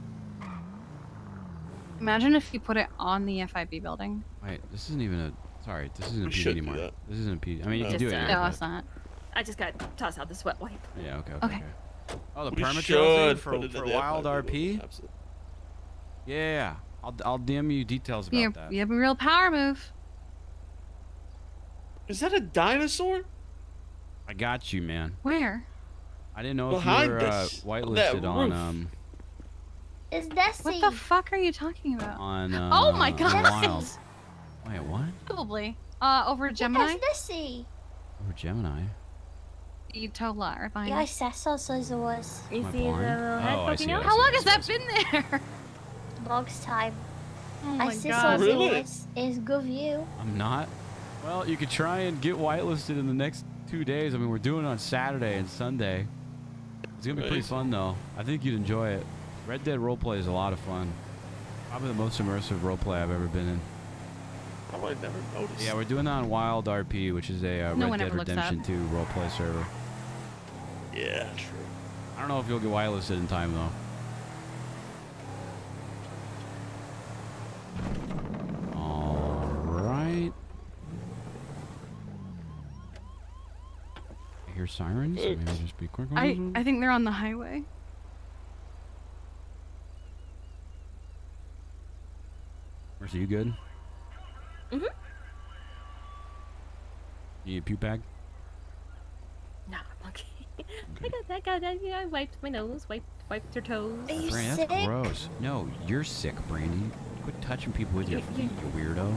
Imagine if you put it on the FIB building. Wait, this isn't even a. Sorry, this isn't a We PD should do anymore. that. This isn't a PD. I mean, you can Just, do it. uh, Here, No, but- it's not. I just got to toss out the sweat wipe. Yeah. Okay. Okay. Oh, the We permatrail thing should for put it in the Wild FIB RP. building, absolutely. Yeah. I'll DM you details about You that. you have a real power move. Is that a dinosaur? I got you, man. Where? I didn't know if Behind you were us, whitelisted that on roof. It's Desi. What the fuck are you talking about? Oh my on God. Wild. Wait, what? Probably. Over Gemini. It's Desi. Over Gemini. You told liar behind Yeah, me. I saw it was. You Am I see the blind? little head Oh, I poking see, out? How long has that been there? Long's time. Oh I my see god. so Really? it's good view. I'm not. Well, you could try and get whitelisted in the next 2 days. I mean, we're doing it on Saturday and Sunday. It's gonna be pretty Right. fun though. I think you'd enjoy it. Red Dead roleplay is a lot of fun. Probably the most immersive roleplay I've ever been in. Oh, I never noticed. Yeah, we're doing that on Wild RP, which is a No Red one Dead ever looks Redemption up. 2 roleplay server. Yeah, true. I don't know if you'll get whitelisted in time though. All right. I hear sirens. So maybe just be quick. I think they're on the highway. Mercy, you good? Mhm. You need a puke bag? No, I'm okay. I got that. Yeah, I wiped my nose, wiped her toes. Are you Brandy, sick? that's gross. No, you're sick, Brandy. Quit touching people with your feet, you weirdo.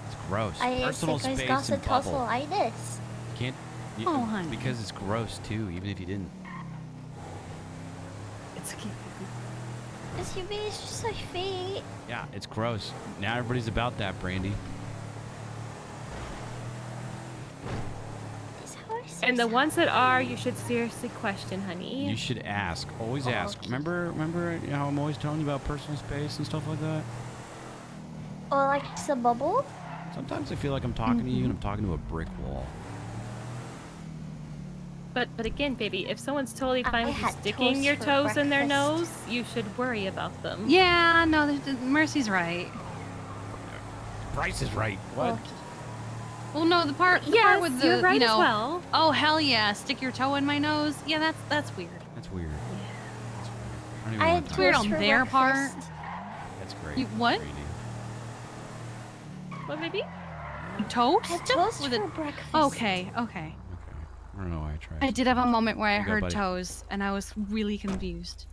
It's gross. Personal space and bubble. tonsillitis. Can't. Oh, honey. Because it's gross too, even if you didn't. It's okay. It's your it's just my feet. Yeah, it's gross. Now everybody's about that, Brandy. And the ones that are, you should seriously question, honey. You should ask. Always ask. Remember how I'm always telling you about personal space and stuff like that? Or like some bubble. Sometimes I feel like I'm talking to you and I'm talking to a brick wall. But again, baby, if someone's totally I fine with you had sticking toast your for toes in their breakfast. nose, you should worry about them. Yeah, no, Mercy's right. Bryce is right. What? Well, no, the part Yes, with the you're right you know, as well. oh hell yeah, stick your toe in my nose. Yeah, that's weird. That's weird. I don't even I wanna had talk- Weird toast on for their breakfast. part. That's great. You what? Brandy. What, baby? Toast? I had toast With for a- breakfast. Okay. I don't know why I tried. I did have a moment where I There you go, heard buddy. toes, and I was really confused.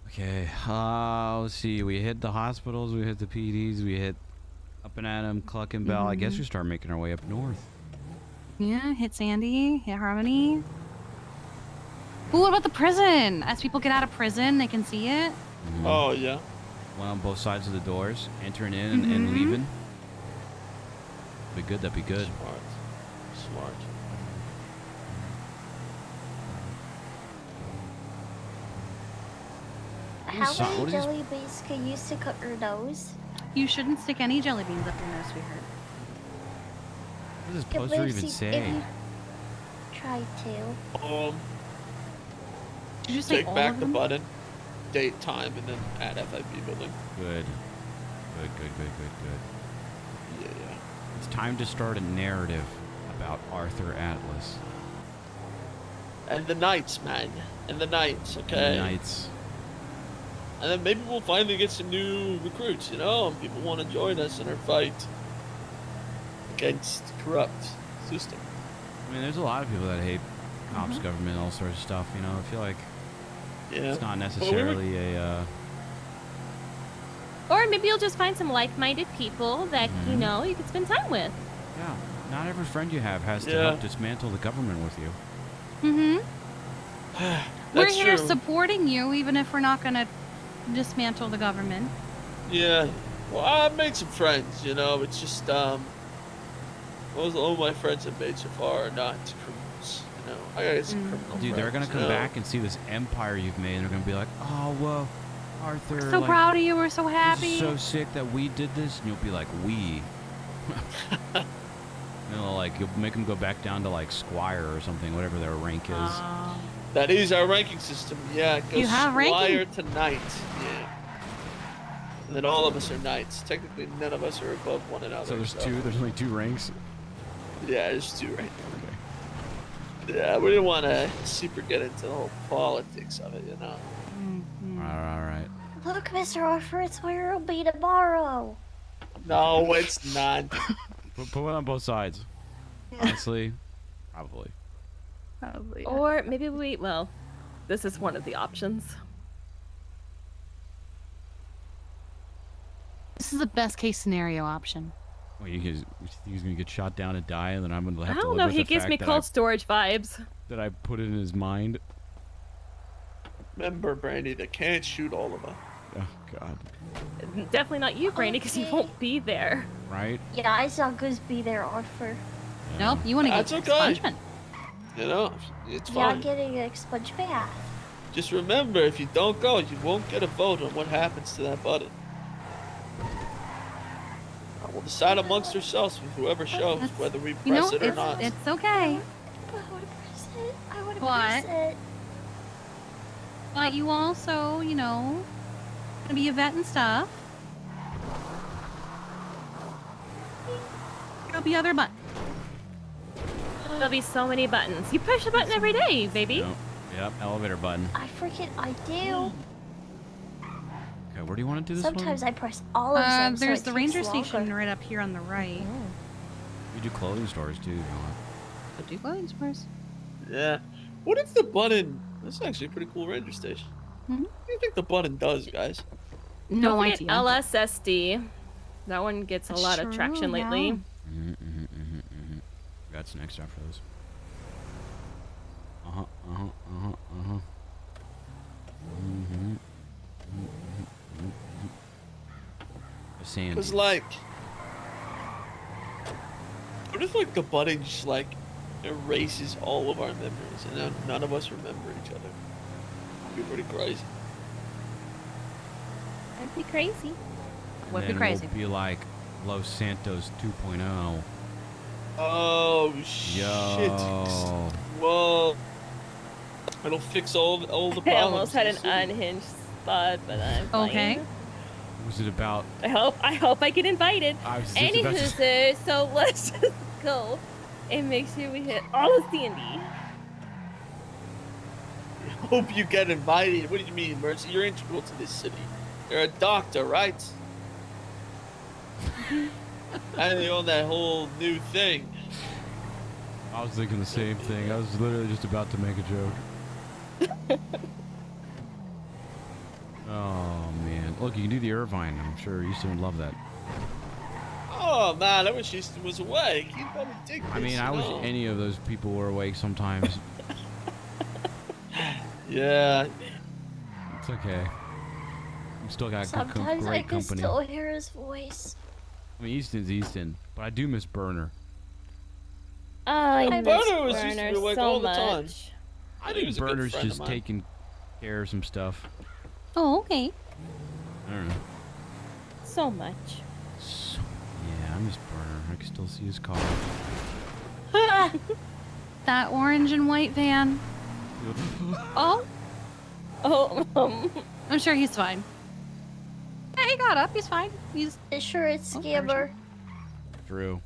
Okay, let's see. We hit the hospitals, we hit the PDs, we hit up and at 'em, Cluck and Bell. I guess we start making our way up north. Yeah, hit Sandy, hit Harmony. Ooh, what about the prison? As people get out of prison, they can see it. Oh, yeah. One on both sides of the doors, entering in and Mhm. leaving. Be good. That'd be good. Smart. How So- many what is this- jelly beans can you stick up your nose? You shouldn't stick any jelly beans up your nose, sweetheart. What does this Yeah, poster but even if say? you try to. Did you just say Take all back of the them? button, date, time, and then add FIB building. Good. Good. Yeah. It's time to start a narrative about Arthur Atlas. And the knights, man. And the knights, okay? Knights. And then maybe we'll finally get some new recruits, you know? And people want to join us in our fight against the corrupt system. I mean, there's a lot of people that hate cops, Mm-hmm. government, all sorts of stuff. You know, I feel like Yeah. it's not Well, we necessarily a. Or maybe you'll just find some like-minded people that, you know, you could spend time with. Yeah, not every friend you have has to Yeah. help dismantle the government with you. Mm-hmm. We're That's here true. supporting you, even if we're not gonna dismantle the government. Yeah. Well, I've made some friends, you know. It's just most all my friends I've made so far are not criminals. You know, I got some criminal Dude, they're gonna friends, come you know? back and see this empire you've made, and they're gonna be like, "Oh, well, Arthur, So like, proud of you. We're so this happy. is so sick that we did this," and you'll be like, "We." You know, like you'll make them go back down to like Squire or something, whatever their rank is. That is our ranking system. Yeah, it goes You have Squire ranking? to Knight. Yeah. And then all of us are Knights. Technically, none of us are above one another. So there's two. There's only 2 ranks. Yeah, there's 2 right there. Yeah, we didn't want to super get into the whole politics of it, you know. All right. Look, Mr. Arthur, it's where it'll be tomorrow. No, it's not. Put one on both sides. Honestly, probably. Probably. Or maybe well, this is one of the options. This is the best case scenario option. Well, he's gonna get shot down and die, and then I'm gonna have I to don't live know. with He the gives fact me that cold storage vibes. that I put it in his mind. Remember, Brandy, they can't shoot all of us. Oh God. Definitely not you, Brandy, because you won't be there. Right? Yeah, I saw Goose be there, Arthur. Nope, you want to get That's okay. expungement. You know, it's Yeah, fine. getting an expunge bath. Just remember, if you don't go, you won't get a vote on what happens to that button. We'll decide amongst ourselves with whoever shows whether we You know, press it or not. it's okay. I want to What? press it. But you also, you know, gonna be a vet and stuff. There'll be other buttons. There'll be so many buttons. You push a button every day, baby. Yep. Elevator button. I do. Okay, where do you want to do this Sometimes one? I press all of them. so There's it the takes ranger longer. station right up here on the right. You do clothing stores too. If you want. So do clothing stores. Yeah. What if the button... That's actually a pretty cool ranger station. What do you think the button does, guys? No Don't forget idea. LSSD. That one gets a lot of traction lately. Got next after those. Sandy. Because, like... What if, like, the button just, like, erases all of our memories and then none of us remember each other? It'd be pretty crazy. That'd be crazy. And then we'll be like Los Santos 2.0. Oh, shit. Yo. Whoa. It'll fix all the problems. I almost had in an the city. unhinged spot, but I'm Okay. fine. Was it about? I hope I get invited. I was just about to Anywho, so let's just go and make sure we hit all of Sandy. Hope you get invited. What do you mean, Mercy? You're integral to this city. You're a doctor, right? And you own that whole new thing. I was thinking the same thing. I was literally just about to make a joke. Oh man! Look, you can do the Irvine. I'm sure Easton would love that. Oh man, I wish Easton was awake. He'd probably dig this. I mean, I wish any of those people were awake sometimes. Yeah. It's okay. We still got Sometimes I great can company. still hear his voice. I mean, Easton's Easton, but I do miss Burner. Oh, I miss Burner was used to Burner be awake so all the time. much. I he think was a good Burner's friend of just mine. taking care of some stuff. Oh, okay. I don't know. So much. Yeah, I miss Burner. I can still see his car. That orange and white van. Oh. Oh. I'm sure he's fine. Yeah, he got up. He's fine. He's sure it's Scammer. True.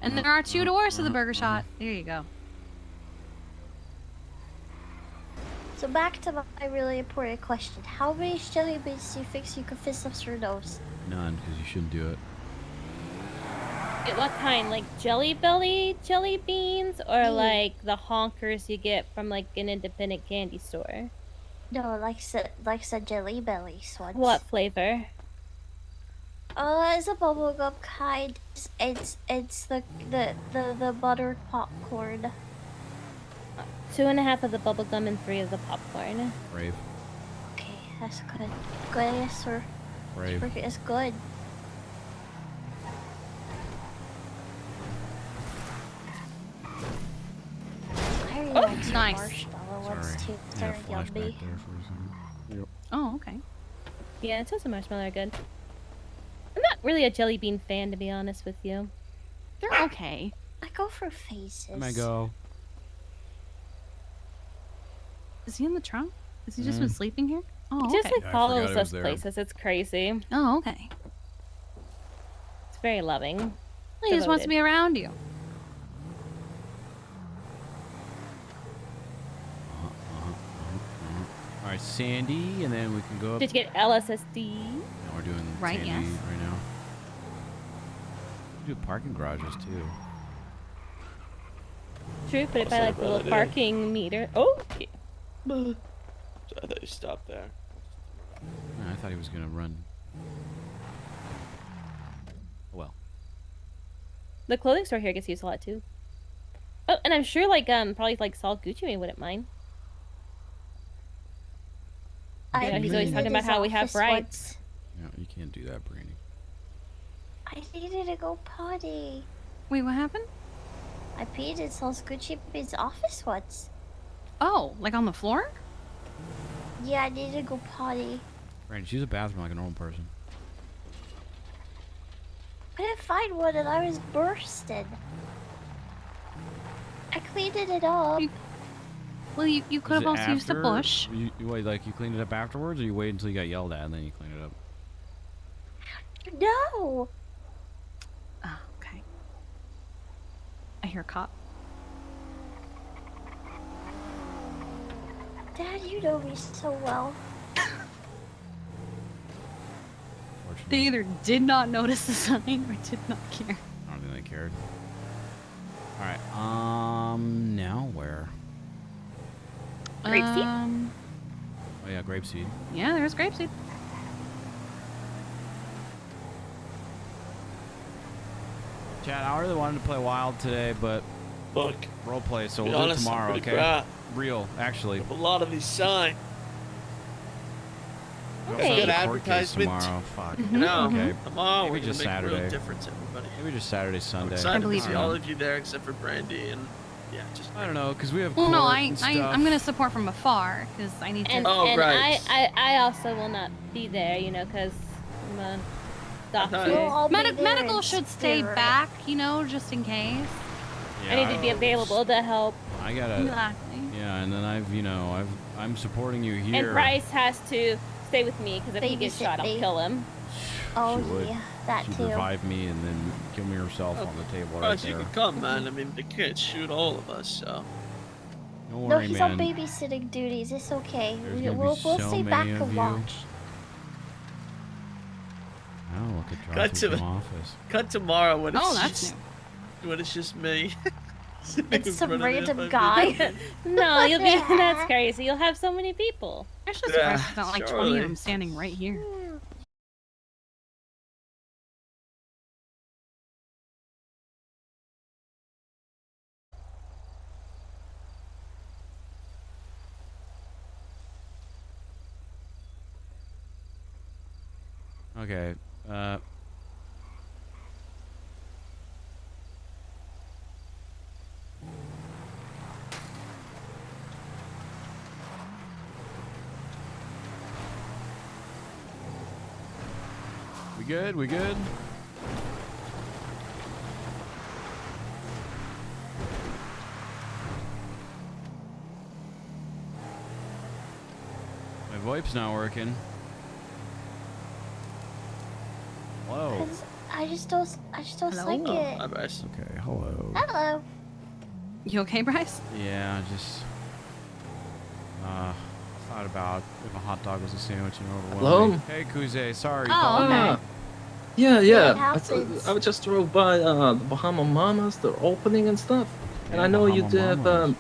And there are 2 doors to the burger shot. There you go. So back to my really important question. How many jelly beans do you think you could fist up your nose? None, because you shouldn't do it. What kind? Like Jelly Belly jelly beans, or like the honkers you get from like an independent candy store? No, like said Jelly Belly ones. What flavor? It's a bubblegum kind. It's the buttered popcorn. 2.5 of the bubblegum and 3 of the popcorn. Brave. Okay, that's good. Good, yes, sir. Brave. It's good. I really like some nice. marshmallow ones Sorry. too. Yeah, They're flashback yummy. there for a second. Yep. Oh, okay. Yeah, toast and marshmallow are good. I'm not really a jelly bean fan, to be honest with you. They're okay. I go for faces. Let me go. Is he in the trunk? Has he just been sleeping here? Oh, He just okay. like Yeah, I follows forgot it was us there. places. It's crazy. Oh, okay. It's very loving. He just wants to be around you. All right, Sandy, and then we can go up. Did you get LSSD? No, we're doing Right, Sandy yes. right now. We do parking garages too. I'll True, put it by say like the about little it. parking meter. Oh, okay. I thought you stopped there. No, I thought he was gonna run. Oh well. The clothing store here gets used a lot too. Oh, and I'm sure like probably like Saul Gucci Mane wouldn't mind. You know, he's always talking about how we have rights. No, you can't do that, Brandy. I needed to go potty. Wait, what happened? I peed in Saul's Gucci Mane's office once. Oh, like on the floor? Yeah, I needed to go potty. Brandy, use a bathroom like a normal person. Couldn't find one and I was bursted. I cleaned it up. Well, you could have also used the bush. You wait, like you cleaned it up afterwards, or you waited until you got yelled at and then you cleaned it up? No. Oh, okay. I hear a cop. Dad, you know me so well. They either did not notice the sign or did not care. I don't think they cared. All right. Now where? Grapeseed? Oh yeah, grapeseed. Yeah, there's grapeseed. Chad, I really wanted to play Wild today, but look, role play, so be we'll do it honest, I'm tomorrow, pretty okay? crap. Real, actually. A lot of these signs. We Hey. also Good have a court case advertisement. tomorrow. Fuck. You know, Okay. tomorrow Maybe we're gonna just make a Saturday. real difference, everybody. Maybe just Saturday, I'm Sunday. excited to believe see you. all of you there except for Brandy and yeah, just. I don't know, because we have Well, no, court I and stuff. I'm gonna support from afar because I need to. And, and I also will not be there, you know, because I'm a doctor. We'll all be there Medical in should stay spirit. back, you know, just in case. I need to be available to help. I gotta. Exactly. Yeah, and then I'm supporting you here. And Bryce has to stay with me because if he gets Babysit shot, I'll me. kill him. Oh She would. yeah, that She'd too. revive me and then kill me herself on the table right Bryce, you there. can come, man. I mean, they can't shoot all of us, so. Don't No, worry, he's man. on babysitting duties. It's okay. There's gonna be We'll so stay back many to of you. watch. Oh, look at Cut drive to through from office. cut tomorrow when it's Oh, that's just when it's just me. It's some Running random in guy. No, you'll be. That's crazy. You'll have so many people. There's just Yeah, surprised there's not like 20 surely. of them standing right here. Okay. We good? We good? My VoIP's not working. Hello. I just don't Hello? like Oh, it. hi, Bryce. Okay, hello. Hello. You okay, Bryce? Yeah, just thought about if a hot dog was a sandwich and overwhelming. Hello? Hey, Kuze, sorry. Oh, call me. okay. Yeah, It yeah. happens. I just drove by the Bahama Mamas, the opening and stuff, and Yeah, I know you Bahama have, Mamas.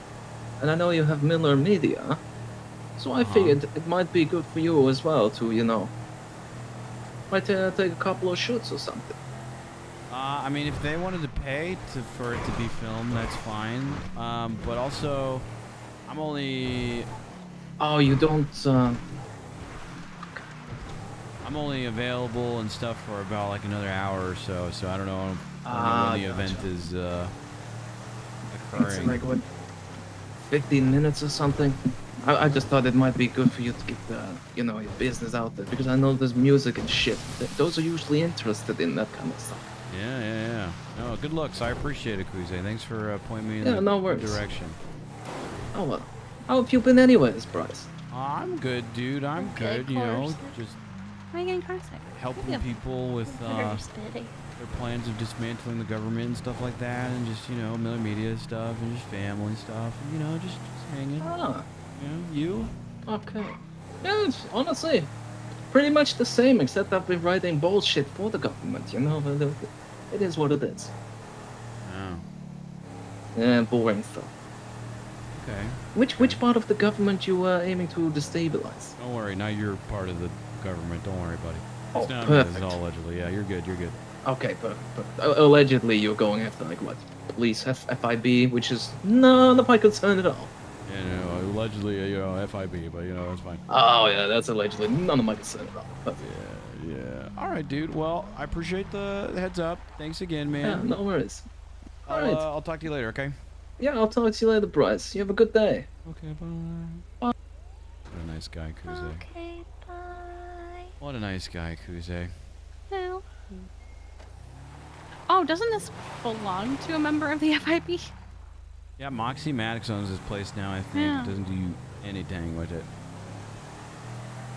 and I know you have Miller Media, so I figured it might be good for you as well to, you know, Might take a couple of shoots or something. I mean, if they wanted to pay for it to be filmed, that's fine. But also, I'm only. Oh, you don't. I'm only available and stuff for about like another hour or so. So I don't know when the event is It's occurring. like what, 15 minutes or something. I just thought it might be good for you to get your business out there, because I know there's music and shit. Those are usually interested in that kind of stuff. Yeah. No, good looks. I appreciate it, Kuze. Thanks for pointing me in Yeah, the no good worries. direction. Oh well. How have you been anyways, Bryce? I'm good, dude. I'm good. You know, just Why are you getting carsick? helping people with their plans of dismantling the government and stuff like that, and just Miller Media stuff and just family stuff, and just hanging. Ah. You? Okay. Yeah, it's honestly pretty much the same, except I've been writing bullshit for the government. It is what it is. Oh. Yeah, boring stuff. Okay. Which part of the government you are aiming to destabilize? Don't worry. Now you're part of the government. Don't worry, buddy. Oh, It's not perfect. It's all allegedly. Yeah, you're good. You're good. Okay, but allegedly you're going after like what? Police, FIB, which is none of my concern at all. Allegedly, FIB, but that's fine. Oh yeah, that's allegedly none of my concern at all. But Yeah. All right, dude. Well, I appreciate the heads up. Thanks again, man. yeah, no worries. All right. I'll talk to you later, okay? Yeah, I'll talk to you later, Bryce. You have a good day. Okay, bye. Bye. What a nice guy, Kuze. Okay, bye. What a nice guy, Kuze. No. Oh, doesn't this belong to a member of the FIB? Yeah, Moxie Maddox owns this place now, I think. Yeah. Doesn't do anything with it.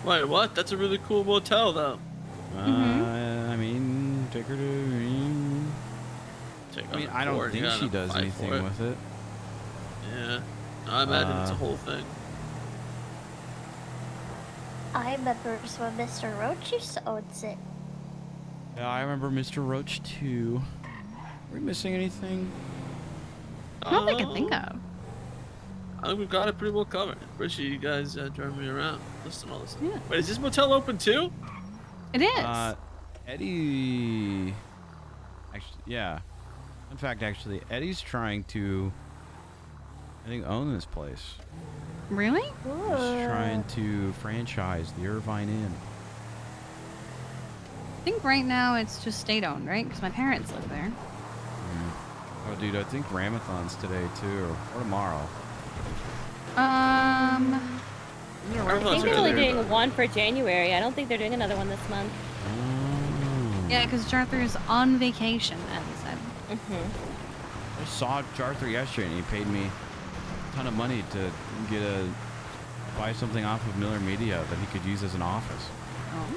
Wait, what? That's a really cool motel, though. I mean, take her to... I don't think she does anything with it. Yeah. I imagine it's a whole thing. I remember when Mr. Roach used to own it. Yeah, I remember Mr. Roach too. Are we missing anything? Not that I can think of. I think we've got it pretty well covered. Appreciate you guys driving me around, listening to all this. Yeah. Wait, is this motel open too? It is. Eddie... Actually, yeah. In fact, actually, Eddie's trying to, I think, own this place. Really? He's trying to franchise the Irvine Inn. I think right now it's just state-owned, right? Because my parents live there. Oh, dude, I think Ramathon's today, too. Or tomorrow. I think they're only doing one for January. I don't think they're doing another one this month. Yeah, because Jarther's on vacation, as he said. I saw Jarther yesterday, and he paid me a ton of money to buy something off of Miller Media that he could use as an office. Oh.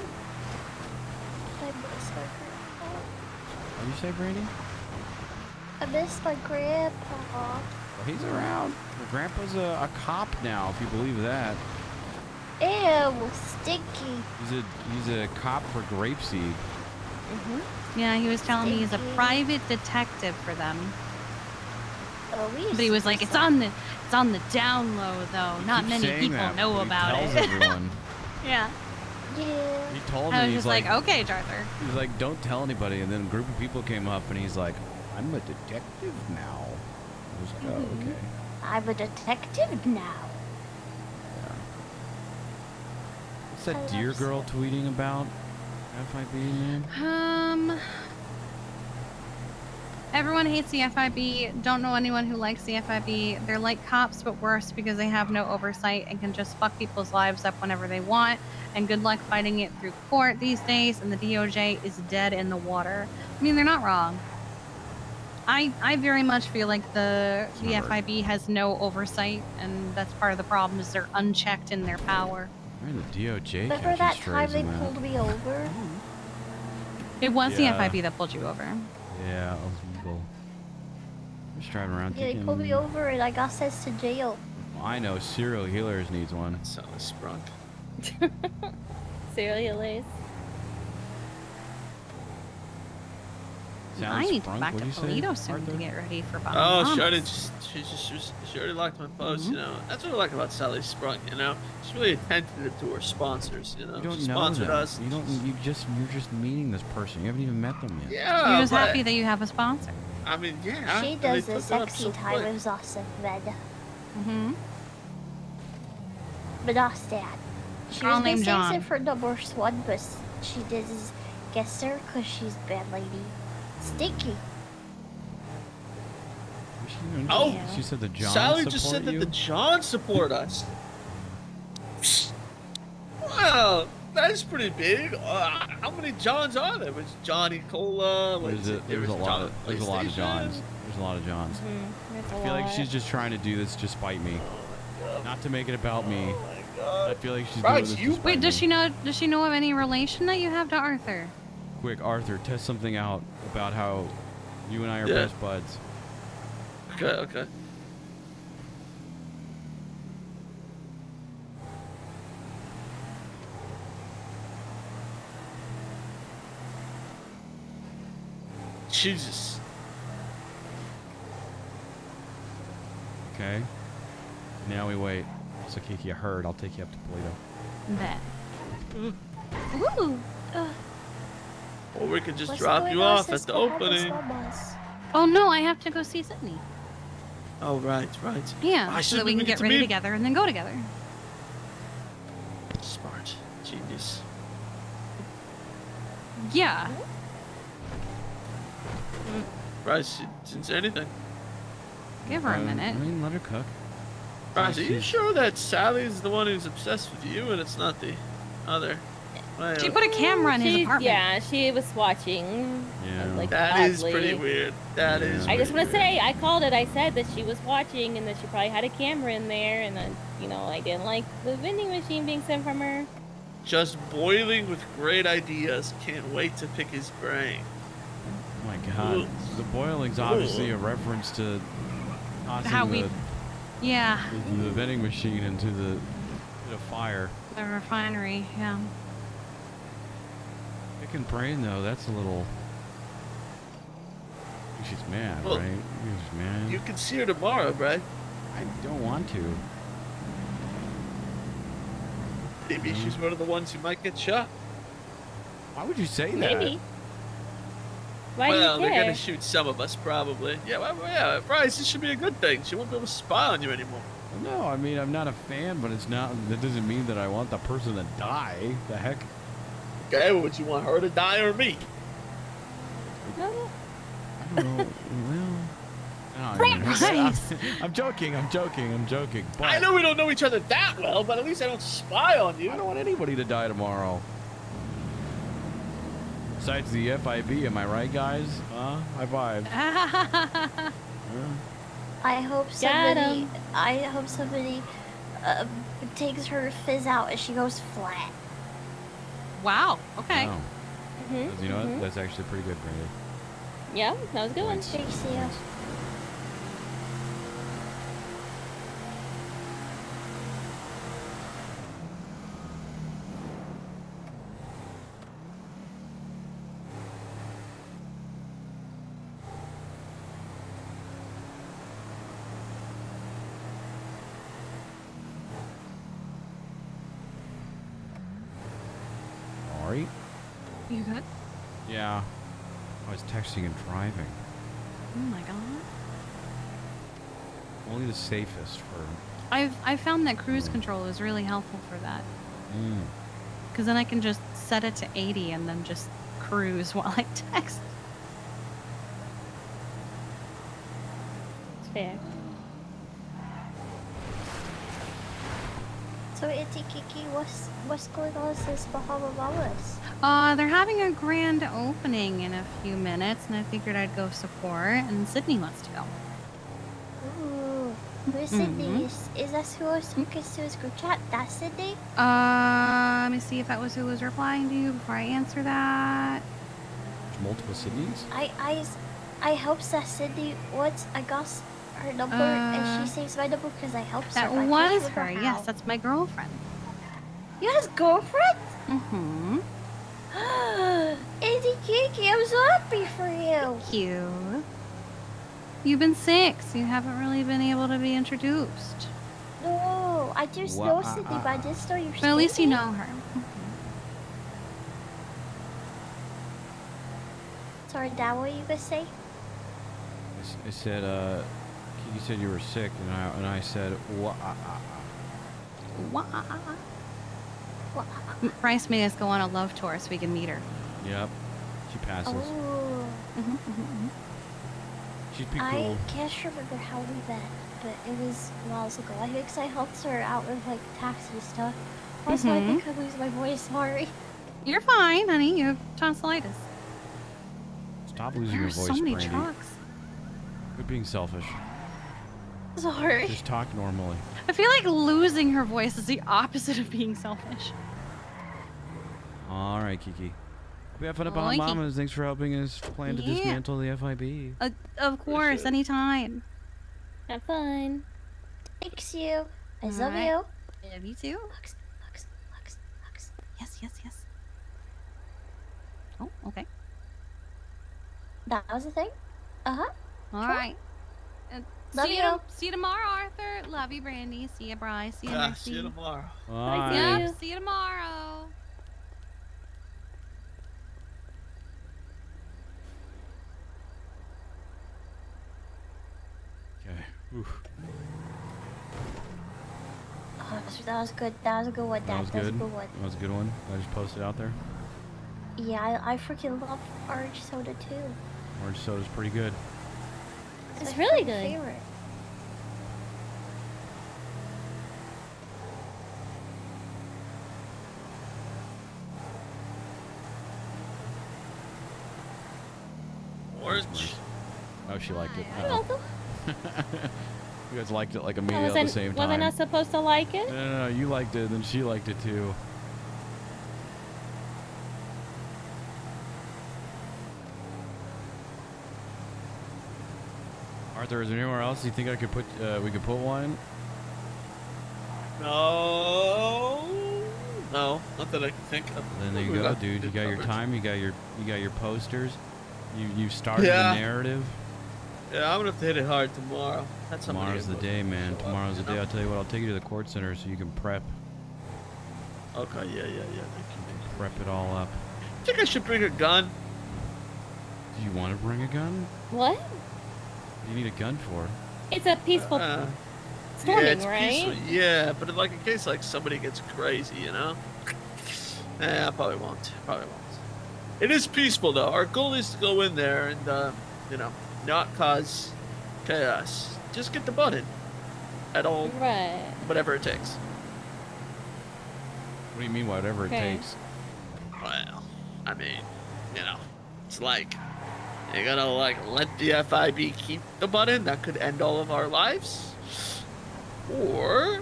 I miss my grandpa. What did you say, Brady? I miss my grandpa. Well, he's around. Your grandpa's a cop now, if you believe that. Ew, stinky. He's a cop for Grapeseed. Yeah, he was telling me he's a private detective for them. Oh, But he was like, it's on the down low though. Not many people know about it. Everyone. Yeah. Yeah. He told me, I was he's just like, okay, Jarther. He's like, don't tell anybody. And then a group of people came up, and he's like, I'm a detective now. I was like, oh, okay. I'm a detective now. What's that deer girl tweeting about? FIB, man? Everyone hates the FIB. Don't know anyone who likes the FIB. They're like cops, but worse because they have no oversight and can just fuck people's lives up whenever they want. And good luck fighting it through court these days. And the DOJ is dead in the water. I mean, they're not wrong. I very much feel like the FIB has no oversight, and that's part of the problem is they're unchecked in their power. Man, the DOJ Remember that catches time strays they in that. pulled me over? It was Yeah. the FIB that pulled you over. Yeah, illegal. Just driving around Yeah, they thinking, pulled me over and I got sent to jail. I know, serial healers needs one. So sprung. Serial lace. Sally I need to Sprunk, go back what'd to you say, Toledo soon Arthur? to get ready for Oh, Bahamas. she already she already liked my post, you know. That's what I like about Sally Sprung, you know. She's really attentive to her sponsors, you know. You don't she know sponsored them. us. You're just meeting this person. You haven't even met them yet. Yeah, You're just but- happy that you have a sponsor. I mean, yeah. She and they does the took it up sexy so time quick. with us in bed. Mm-hmm. But that's that. She Girl was named basically John. for the worst one, but she did guess her because she's bad lady. Stinky. Oh, She said the Johns Sally just support said that you? the Johns support us. Wow, that's pretty big. How many Johns are there? Was Johnny Cola? There's a lot of Johns. There's a lot of Johns. I feel like she's just trying to do this to spite me. Not to make it about me. I feel like she's doing this to spite Wait, me. does she know of any relation that you have to Arthur? Quick, Arthur, test something out about how you and I are Yeah. best buds. Okay. Jesus. Okay. Now we wait. So Kiki, I heard. I'll take you up to Toledo. Bet. Ooh. Or we could just What's drop going you on, off at the sister? Have a opening. slow bus. Oh no, I have to go see Sydney. Oh, right. Yeah, I so that should we can get ready meet. together and then go together. Smart. Genius. Yeah. Bryce, you didn't say anything. Give her a minute. I mean, let her cook. Bryce, are you sure that Sally's the one who's obsessed with you and it's not the other? She put a camera in his apartment. Yeah, she was watching. Yeah. Like, That is oddly. pretty weird. That is. I just pretty want to say, I called it. I said that she was watching and that she probably had a camera in there, and then, I didn't like the vending machine being sent from her. Just boiling with great ideas. Can't wait to pick his brain. Oh my god. The boiling's obviously a reference to tossing How we- Yeah, the vending machine into the fire. the refinery. Yeah. Picking brain though, that's a little. I think she's mad, Well, right? I think she's mad. You can see her tomorrow, Brad. I don't want to. Maybe she's one of the ones who might get shot. Why would you say that? Maybe. Why well, do you they're care? gonna shoot some of us probably. Yeah, yeah, Bryce, this should be a good thing. She won't be able to spy on you anymore. No, I mean I'm not a fan, but it's not. That doesn't mean that I want the person to die. The heck? Okay, would you want her to die or me? I don't know. Well, I'm joking. But I know we don't know each other that well, but at least I don't spy on you. I don't want anybody to die tomorrow. Besides the FIB, am I right, guys? High five. I hope Got somebody. 'em. I hope somebody takes her fizz out and she goes flat. Wow. Okay. Wow. Mhm, You know what? mhm. That's actually pretty good, Brandon. Yeah, that was a good one. Thanks, Theo. Ari? You good? Yeah. I was texting and driving. Oh my god. Only the safest for. I found that cruise control is really helpful for that. Because then I can just set it to 80 and then just cruise while I text. It's fair. So, Auntie Kiki, what's going on since Bahamas? They're having a grand opening in a few minutes, and I figured I'd go support, and Sydney wants to go. Ooh, where's Sydney? Is that who I was talking to his group chat? That's Sydney? Let me see if that was who was replying to you before I answer that. There's multiple Sydneys? I hope that Sydney. What? I got her number and she saves my number because I helped That her. I was can't her. remember Yes, how. that's my girlfriend. You have a girlfriend? Mm-hmm. Eddie Kiki, I'm so happy for you. Thank you. You've been sick, so you haven't really been able to be introduced. No, I just know Cindy, but I just know you're But at least you Cindy. know her. Sorry, Dad, what were you gonna say? I said, Kiki said you were sick, and I said, Bryce made us go on a love tour so we can meet her. Yep. She passes. Oh. She'd be I cool. can't remember how we met, but it was whiles ago. I think I helped her out with like taxi stuff. Also, I think I lose my voice. Sorry. You're fine, honey. You have tonsillitis. Stop losing There your are voice, so many Brandy. trucks. Quit being selfish. Sorry. Just talk normally. I feel like losing her voice is the opposite of being selfish. All right, Kiki. We have fun at Oinky. Mamas. Thanks for helping us plan to Yeah. dismantle the FIB. Of course, anytime. Have fun. Thanks you. I love Alright. you. Love you too. Lux. Yes, yes, yes. Oh, okay. That was the thing? Uh-huh. All Sure. right. Love you. See you tomorrow, Arthur. Love you, Brandy. See you, Bryce. See you, Yeah, Mercy. see you tomorrow. Bye. Yep, see you tomorrow. Okay. Oof. Oh, that was good. That was a good one, Dad. That was That was a good. good one. That was a good one. I just posted out there. Yeah, I freaking love orange soda too. Orange soda's pretty good. It's my really freaking good. favorite. Orange. Oh, she liked it. You're welcome. You guys liked it like Oh, immediately at the same was I time. not supposed to like it? No, you liked it, then she liked it too. Arthur, is there anywhere else you think I could put? We could put one. No, not that I can think of. Then there you We go, got dude. You good got your coverage. time. You got your posters. You started Yeah. the narrative. Yeah, I'm gonna have to hit it hard tomorrow. That's something Tomorrow's the day, man. Tomorrow's the day. I'll tell you what. I'll take you to the court center so you can prep. Okay, yeah. Thank you. Prep it all up. I think I should bring a gun. Do you want to bring a gun? What? What do you need a gun for? It's a peaceful storming, yeah, it's right? peaceful, yeah, but like in case like somebody gets crazy, you know. I probably won't. It is peaceful though. Our goal is to go in there and not cause chaos. Just get the button at all, Right. whatever it takes. What do you mean, whatever it Okay. takes? Well, I mean, it's like you're gonna like let the FIB keep the button that could end all of our lives, or are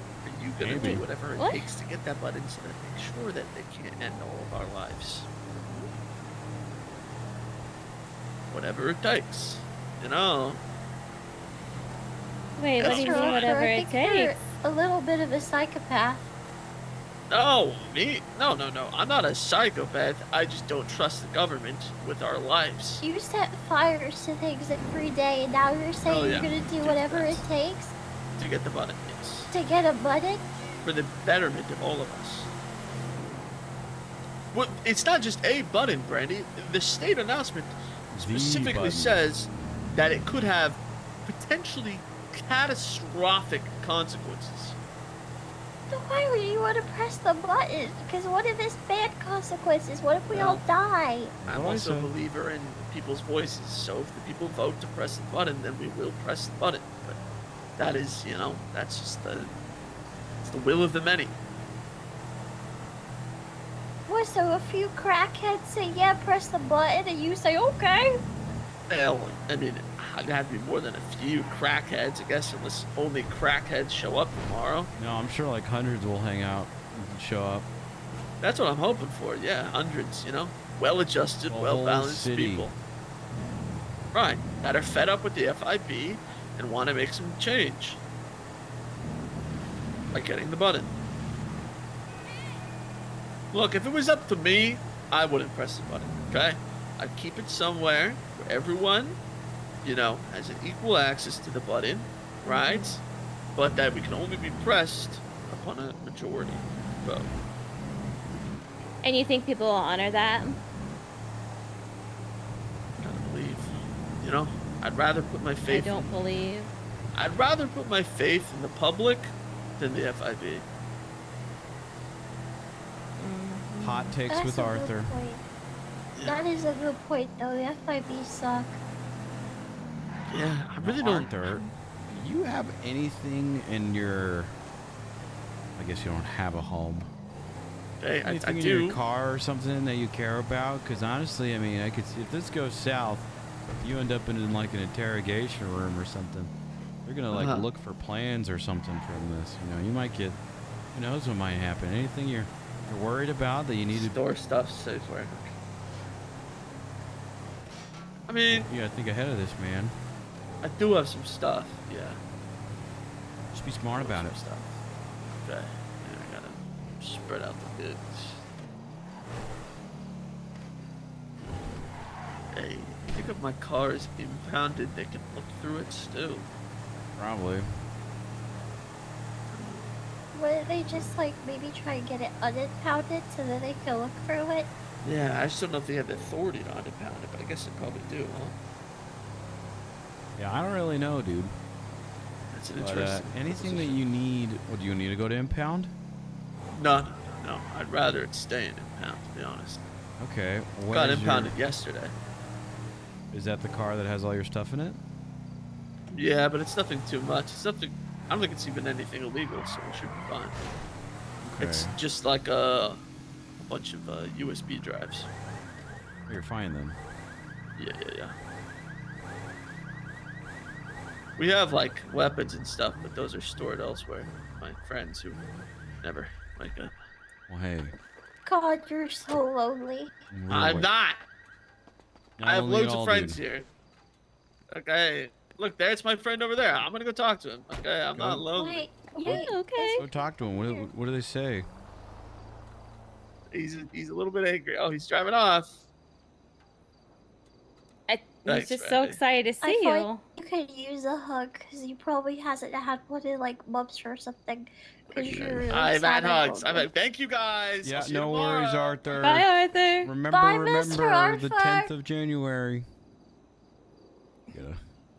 you gonna Maybe. do whatever it What? takes to get that button so that make sure that they can't end all of our lives? Whatever it takes, Wait, what do you Sure, mean, Arthur, whatever I it think you're takes? a little bit of a psychopath. No, me? No. I'm not a psychopath. I just don't trust the government with our lives. You set fires to things every day, and now you're saying Oh, you're yeah. gonna do whatever it takes To get the button, yes. to get a button? For the betterment of all of us. Well, it's not just a button, Brandy. The state announcement specifically button. says that it could have potentially catastrophic consequences. Then why would you want to press the button? Because what if it's bad consequences? What if we all die? I'm Well, also a so- believer in people's voices, so if the people vote to press the button, then we will press the button. But that is, that's just it's the will of the many. What, so a few crackheads say, yeah, press the button, and you say, okay? Well, I mean, it'd have to be more than a few crackheads, I guess, unless only crackheads show up tomorrow. No, I'm sure like hundreds will hang out and show up. That's what I'm hoping for, yeah. Hundreds, well-adjusted, A whole well-balanced city. people. Right, that are fed up with the FIB and want to make some change. By getting the button. Look, if it was up to me, I wouldn't press the button, okay? I'd keep it somewhere where everyone, you know, has an equal access to the button, right? But that we can only be pressed upon a majority vote. And you think people will honor that? I don't believe. You know, I'd rather put my faith. I don't believe. I'd rather put my faith in the public than the FIB. Hot takes That's with a good Arthur. point. That is a good point, though. The FIB suck. Yeah, I really Now, don't. Arthur, do you have anything in your... I guess you don't have a home. Hey, I Anything in do. your car or something that you care about? Because honestly, I mean, I could see if this goes south, you end up in like an interrogation room or something. They're gonna like look for plans or something from this. You know, you might get. Who knows what might happen? Anything you're worried about that you need to Store stuff safe where. I mean, you gotta think ahead of this, man. I do have some stuff. Yeah. Just be smart about it. Stuff. Okay. Yeah, I gotta spread out the goods. Hey, I think if my car is impounded, they can look through it still. Probably. Wouldn't they just like maybe try and get it unimpounded so that they can look through it? Yeah, I just don't know if they have the authority to unimpound it, but I guess they probably do, huh? Yeah, I don't really know, dude. That's an But, interesting. anything that you need. What do you need to go to impound? No. I'd rather it stay in impound, to be honest. Okay. Got impounded yesterday. Is that the car that has all your stuff in it? Yeah, but it's nothing too much. It's nothing. I don't think it's even anything illegal, so we should be fine. It's Okay. just like a bunch of USB drives. Oh, you're fine then. Yeah. We have like weapons and stuff, but those are stored elsewhere. My friends who never wake up. Well, hey. God, you're so lonely. I'm not. I have lonely at loads all, of friends dude. here. Okay. Look, there's my friend over there. I'm gonna go talk to him. Okay, I'm not lonely. Wait, okay. Go talk to him. What do they say? He's a little bit angry. Oh, he's driving off. He's Thanks, just so Randy. excited to I see thought you. you could use a hug because you probably hasn't had one in like months or something. Because you're really I've sad had and hugs. lonely. Thank you guys. Yeah, I'll see you no tomorrow. worries, Arthur. Bye, Arthur. Remember, Bye, Mr. the Arthur. 10th of January. Yeah.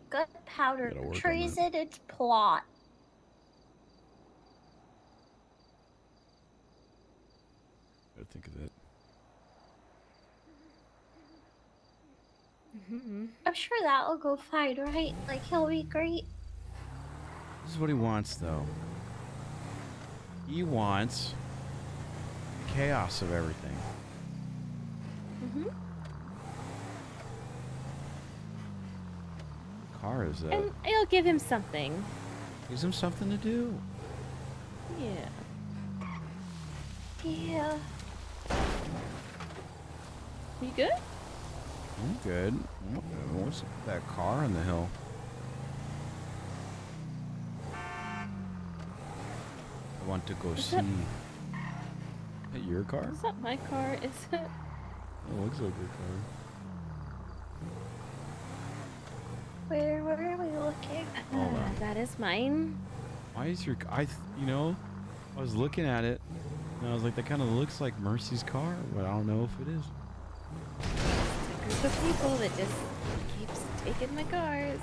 Gunpowder, Gotta work on that. treason, and plot. Gotta think of that. I'm sure that'll go fine, right? Like, he'll be great. This is what he wants, though. He wants chaos of everything. What car is that? And I'll give him something. Gives him something to do. Yeah. Yeah. You good? I'm good. What's that car on the hill? I want to go see. that- Is that your car? Is that my car? Is it? It looks like your car. Where are we looking? Hold on. That is mine. Why is your... I was looking at it, and I was like, that kind of looks like Mercy's car, but I don't know if it is. It's a group of people that just keeps taking my cars.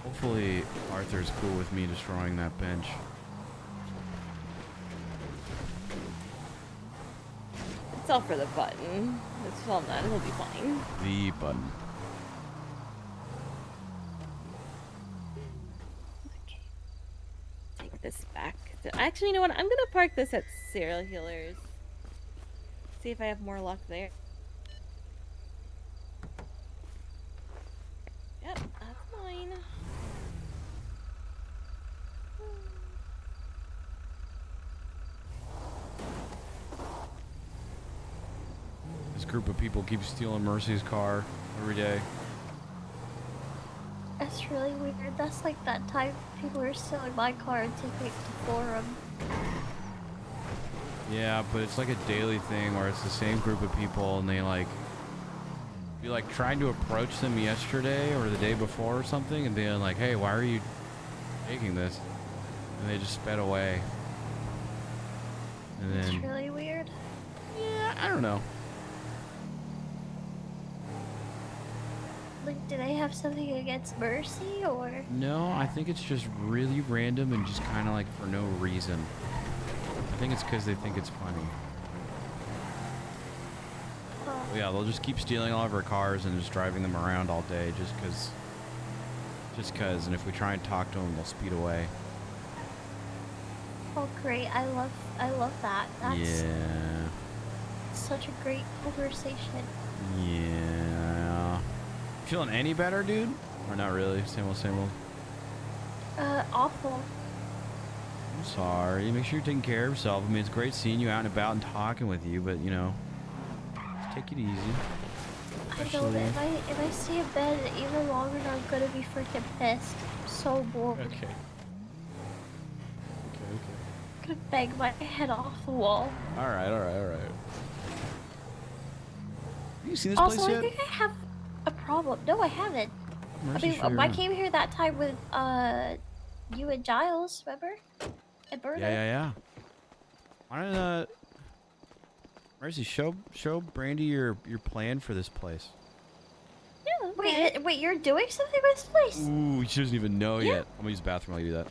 Hopefully Arthur's cool with me destroying that bench. It's all for the button. It's all that. It'll be fine. The button. Take this back. Actually, you know what? I'm gonna park this at Serial Healers. See if I have more luck there. Yep, that's mine. This group of people keeps stealing Mercy's car every day. That's really weird. That's like that time people were stealing my car and taking it to forum. Yeah, but it's like a daily thing where it's the same group of people and they like be like trying to approach them yesterday or the day before or something and being like, hey, why are you taking this? And they just sped away. And It's then really weird. yeah, I don't know. Like, do they have something against Mercy or? No, I think it's just really random and just kind of like for no reason. I think it's because they think it's funny. Oh. Yeah, they'll just keep stealing all of our cars and just driving them around all day just cause. And if we try and talk to them, they'll speed away. Oh, great! I love that. That's Yeah. such a great conversation. Yeah. Feeling any better, dude? Or not really? Same old, same old. Awful. I'm sorry. Make sure you're taking care of yourself. I mean, it's great seeing you out and about and talking with you, but you know, just take it easy. I know that if I stay in bed even longer, I'm gonna be freaking pissed. I'm so bored. Okay. I'm gonna bang my head off the wall. All right. You seen this Also, place I yet? think I have a problem. No, I haven't. Mercy, I show mean, you I around. came here that time with you and Giles, remember? And Berta. Yeah. Why don't Mercy, show Brandy your plan for this place. Yeah. Wait, you're doing something with this place? Ooh, she doesn't even know yet. I'm gonna use the bathroom while you do that.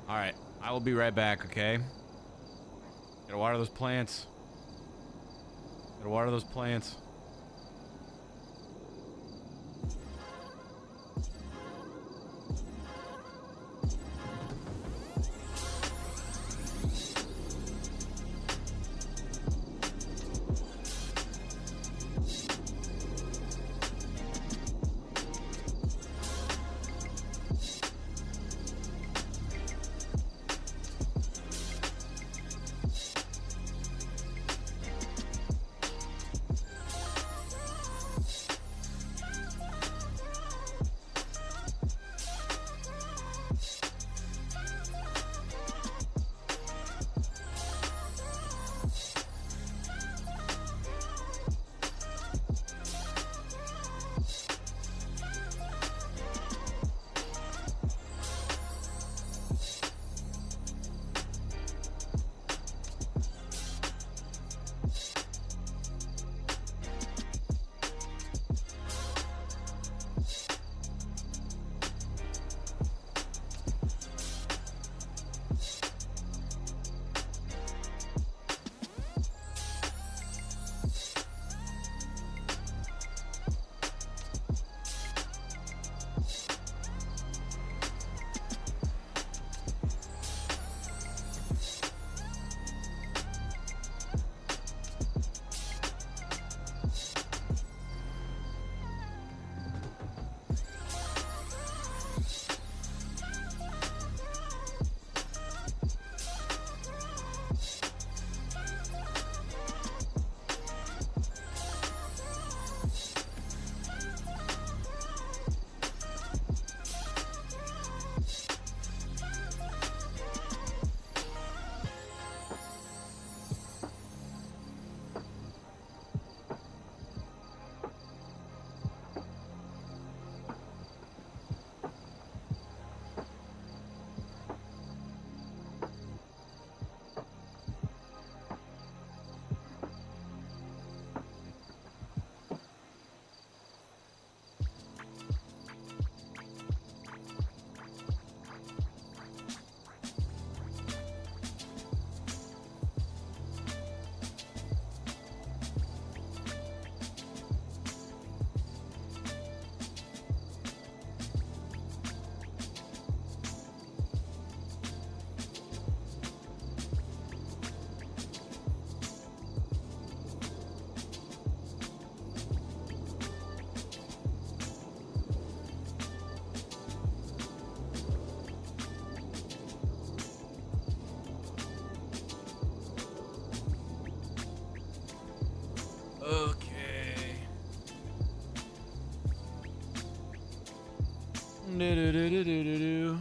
All right, I will be right back, okay? Gotta water those plants. Gotta water those plants. Do-do-do-do-do-do.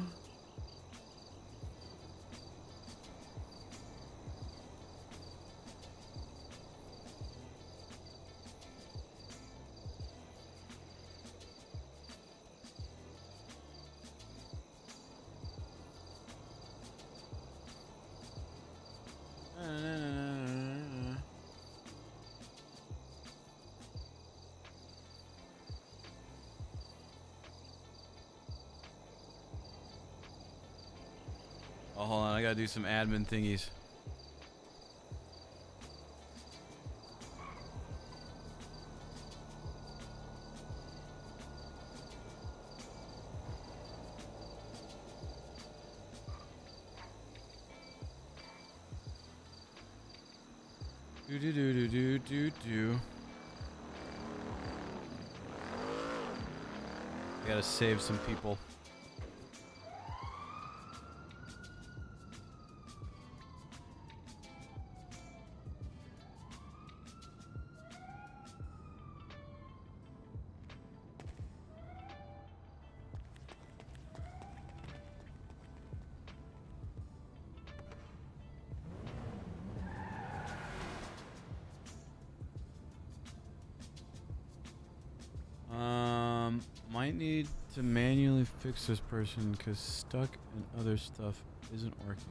Oh, hold on. I gotta do some admin thingies. Do do do do do do do. I gotta save some people. Might need to manually fix this person because stuck and other stuff isn't working.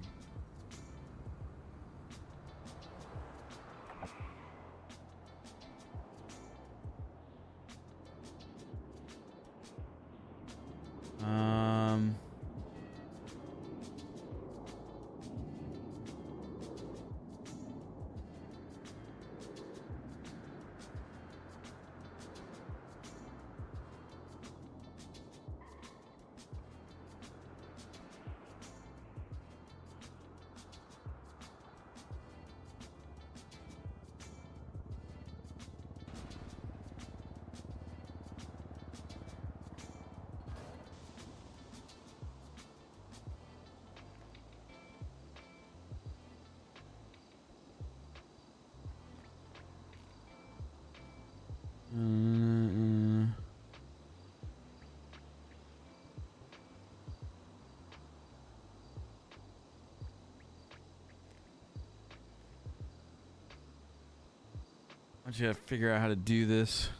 I just gotta figure out how to do this.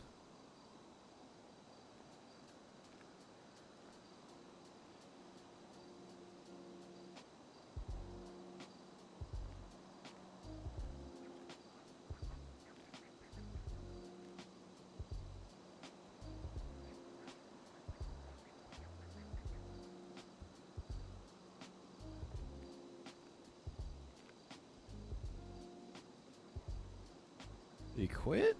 Did he quit?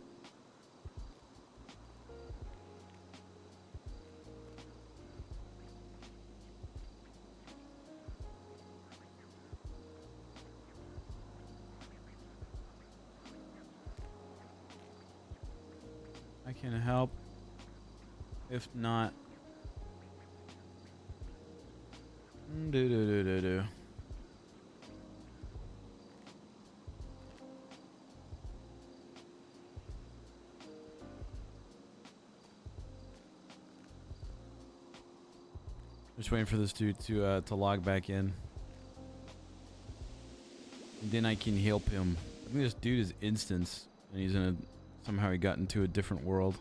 I can help. If not, do. Just waiting for this dude to log back in. And then I can help him. I think this dude is instance, and he's in a somehow he got into a different world.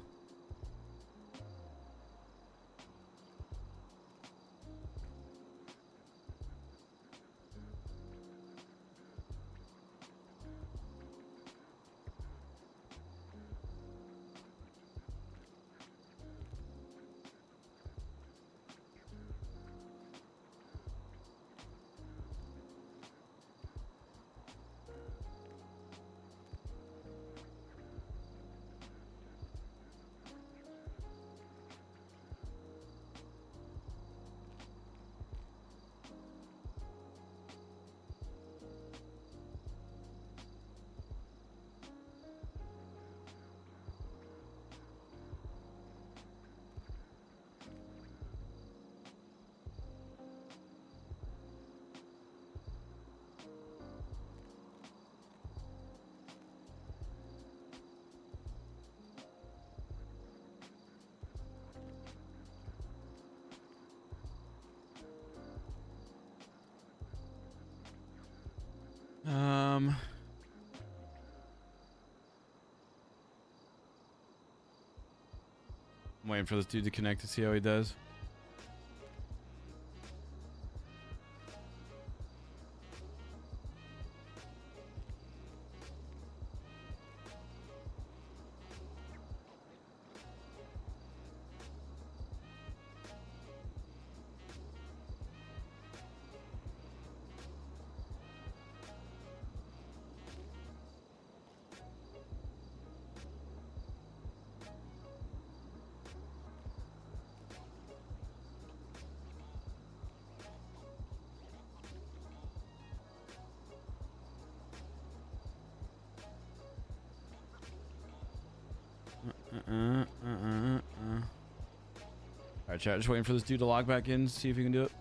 I'm waiting for this dude to connect to see how he does. Alright, chat, just waiting for this dude to log back in, see if he can do it.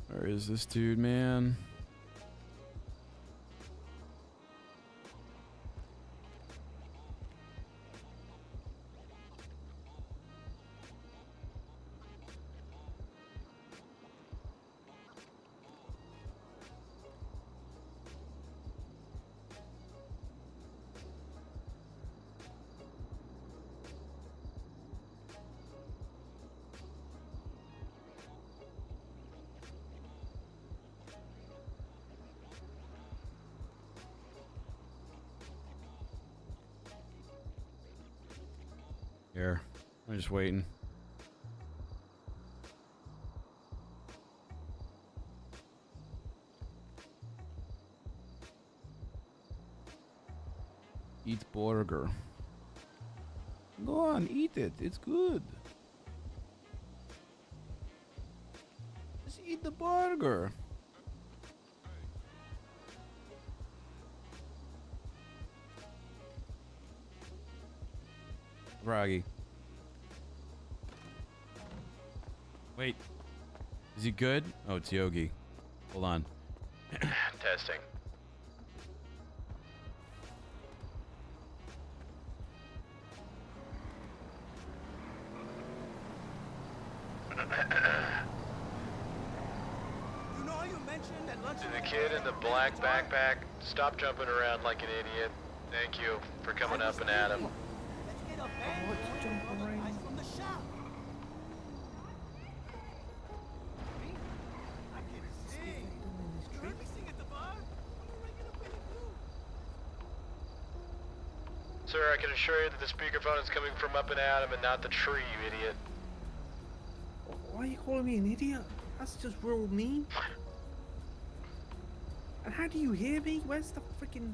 Where is this dude, man? Here, I'm just waiting. Eat burger. Go on, eat it. It's good. Just eat the burger. Froggy. Wait. Is he good? Oh, it's Yogi. Hold on. Testing. To the kid in the black backpack, stop jumping around like an idiot. Thank you for coming up and at him. Sir, I can assure you that the speakerphone is coming from up and at him and not the tree, you idiot. Why are you calling me an idiot? That's just real mean. And how do you hear me? Where's the freaking...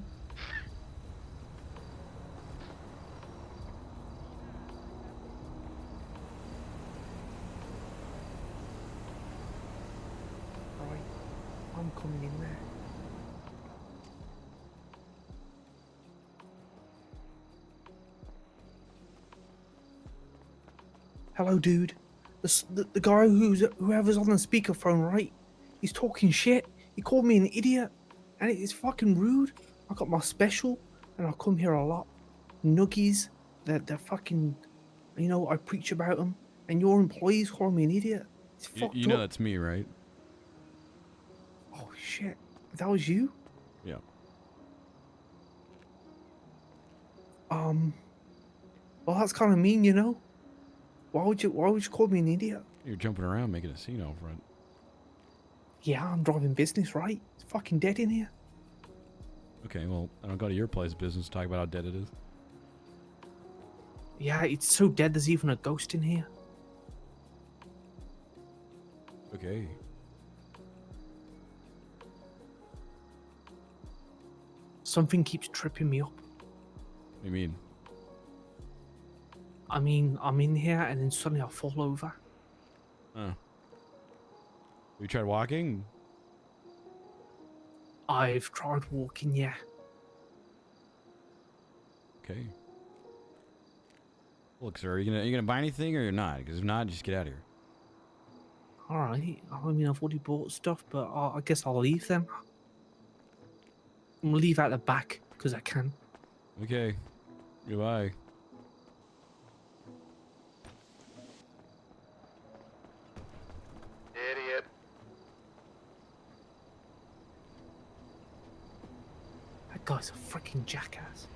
Right, I'm coming in there. Hello, dude. The guy whoever's on the speakerphone, right? He's talking shit. He called me an idiot, and it's fucking rude. I got my special, and I come here a lot. Nuggies, they're fucking, you know, I preach about them, and your employees call me an idiot. It's fucked You know up. that's me, right? Oh shit, that was you? Yeah. Well, that's kind of mean, you know. Why would you call me an idiot? You're jumping around making a scene out front. Yeah, I'm driving business, right? It's fucking dead in here. Okay, well, I don't go to your place business to talk about how dead it is. Yeah, it's so dead there's even a ghost in here. Okay. Something keeps tripping me up. What do you mean? I mean, I'm in here and then suddenly I fall over. Huh. You tried walking? I've tried walking, yeah. Okay. Look, sir, are you gonna buy anything or you're not? Because if not, just get out of here. Alright, I mean, I've already bought stuff, but I guess I'll leave them. I'm gonna leave out the back, because I can. Okay. Goodbye. Idiot. That guy's a freaking jackass.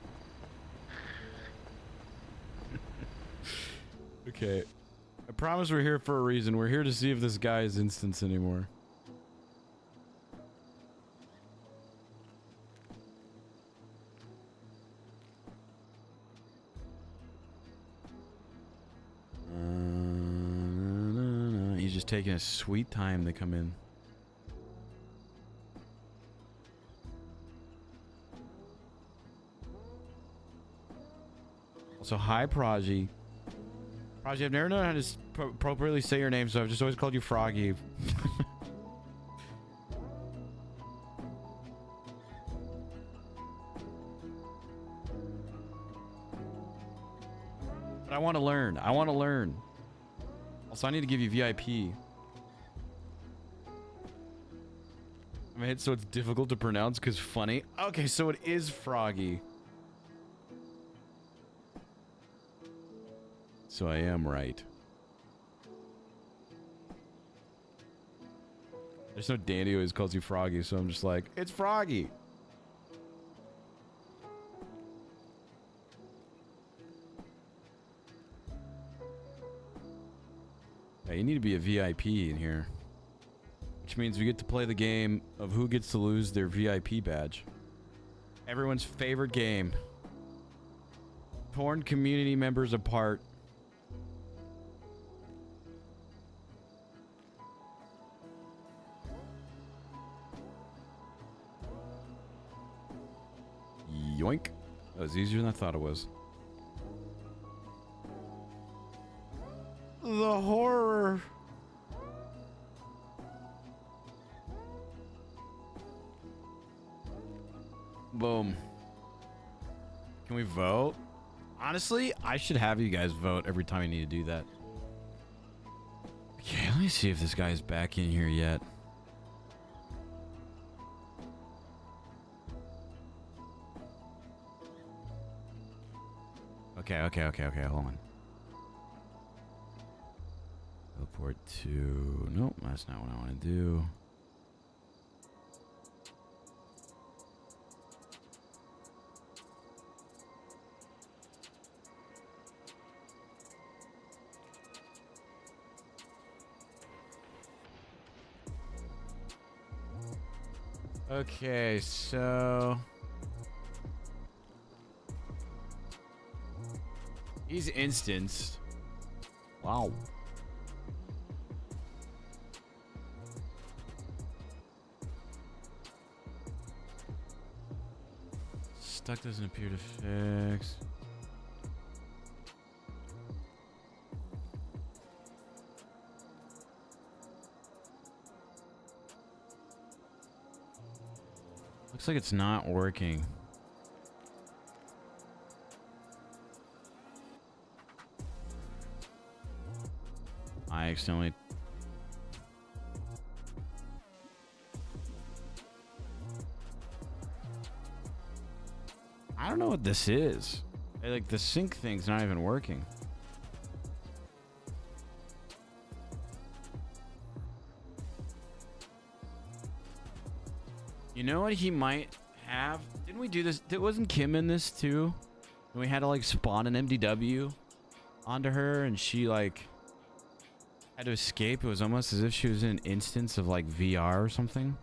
Okay. I promise we're here for a reason. We're here to see if this guy is instance anymore. He's just taking a sweet time to come in. Also, hi, Praji. Praji, I've never known how to appropriately say your name, so I've just always called you Froggy. But I want to learn. I want to learn. Also, I need to give you VIP. I made it so it's difficult to pronounce because funny. Okay, so it is Froggy. So I am right. There's no Danny who always calls you Froggy, so I'm just like, it's Froggy. Yeah, you need to be a VIP in here. Which means we get to play the game of who gets to lose their VIP badge. Everyone's favorite game. Torn community members apart. Yoink. That was easier than I thought it was. The horror. Boom. Can we vote? Honestly, I should have you guys vote every time you need to do that. Okay, let me see if this guy's back in here yet. Okay, hold on. Teleport to... Nope, that's not what I want to do. Okay, so... He's instanced. Wow. Stuck doesn't appear to fix. Looks like it's not working. I accidentally... I don't know what this is. Like, the sync thing's not even working. You know what he might have? Didn't we do this? Wasn't Kim in this too? And we had to like spawn an MDW onto her and she like Had to escape. It was almost as if she was in an instance of like VR or something.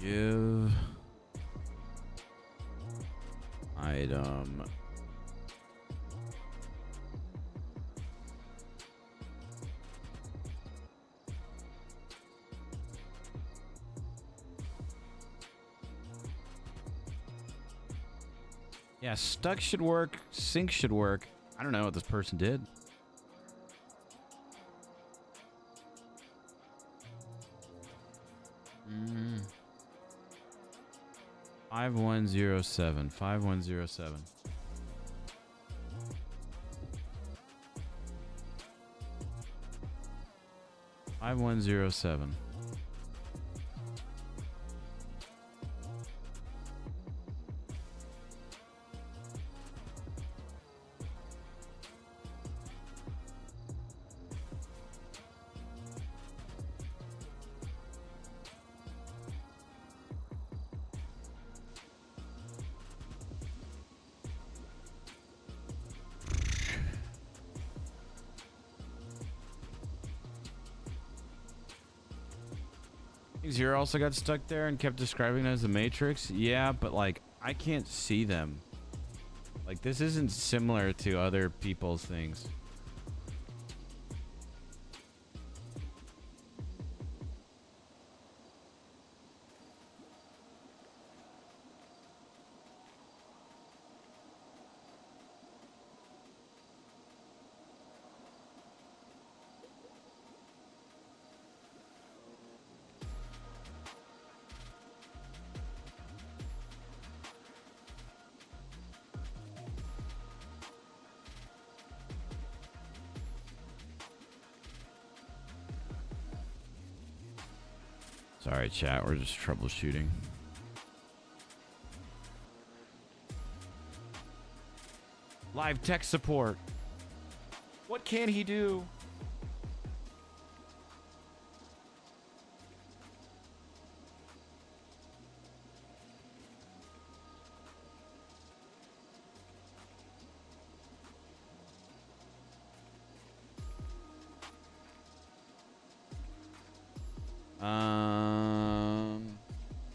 Give item. Yeah, stuck should work. Sync should work. I don't know what this person did. Mm. 5107. 5107. Five 5107. Zero also got stuck there and kept describing it as the Matrix. Yeah, but like I can't see them. Like this isn't similar to other people's things. Sorry, chat. We're just troubleshooting. Live tech support. What can he do?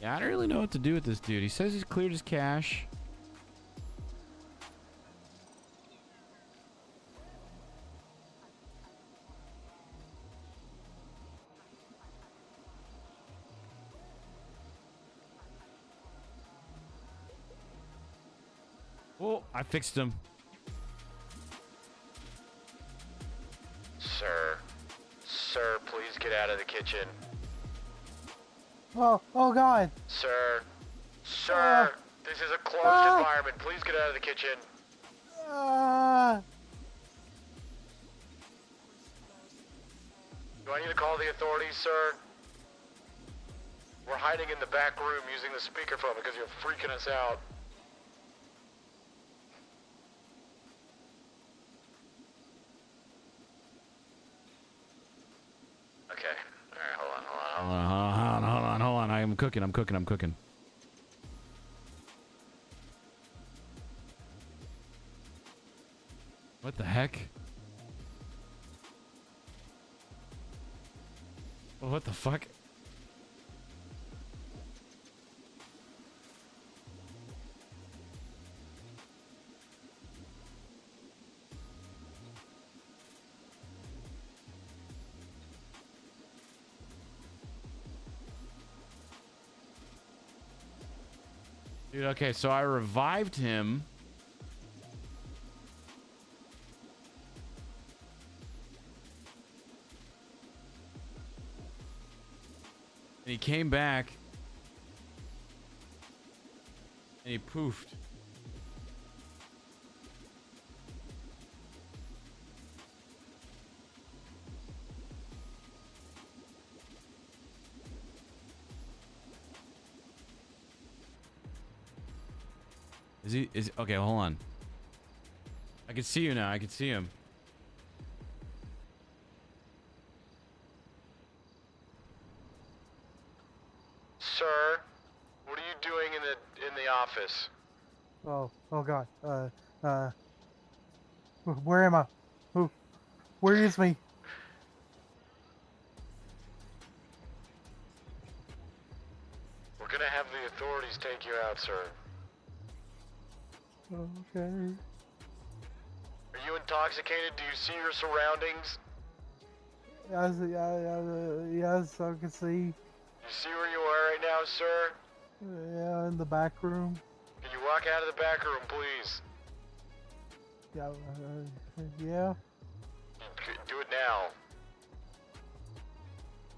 Yeah, I don't really know what to do with this dude. He says he's cleared his cache. Oh, I fixed him. Sir, please get out of the kitchen. Oh God. Sir, this is a closed environment. Please get out of the kitchen. Do I need to call the authorities, sir? We're hiding in the back room using the speakerphone because you're freaking us out. Okay. Alright, hold on. Hold on. I'm cooking. What the heck? What the fuck? Dude, okay, so I revived him. And he came back. And he poofed. Is okay, hold on. I can see you now. I can see him. Sir, what are you doing in the office? Oh God. Where am I? Where is me? We're gonna have the authorities take you out, sir. Okay. Are you intoxicated? Do you see your surroundings? Yes, I can see. You see where you are right now, sir? Yeah, in the back room. Can you walk out of the back room, please? Yeah. Yeah. Do it now.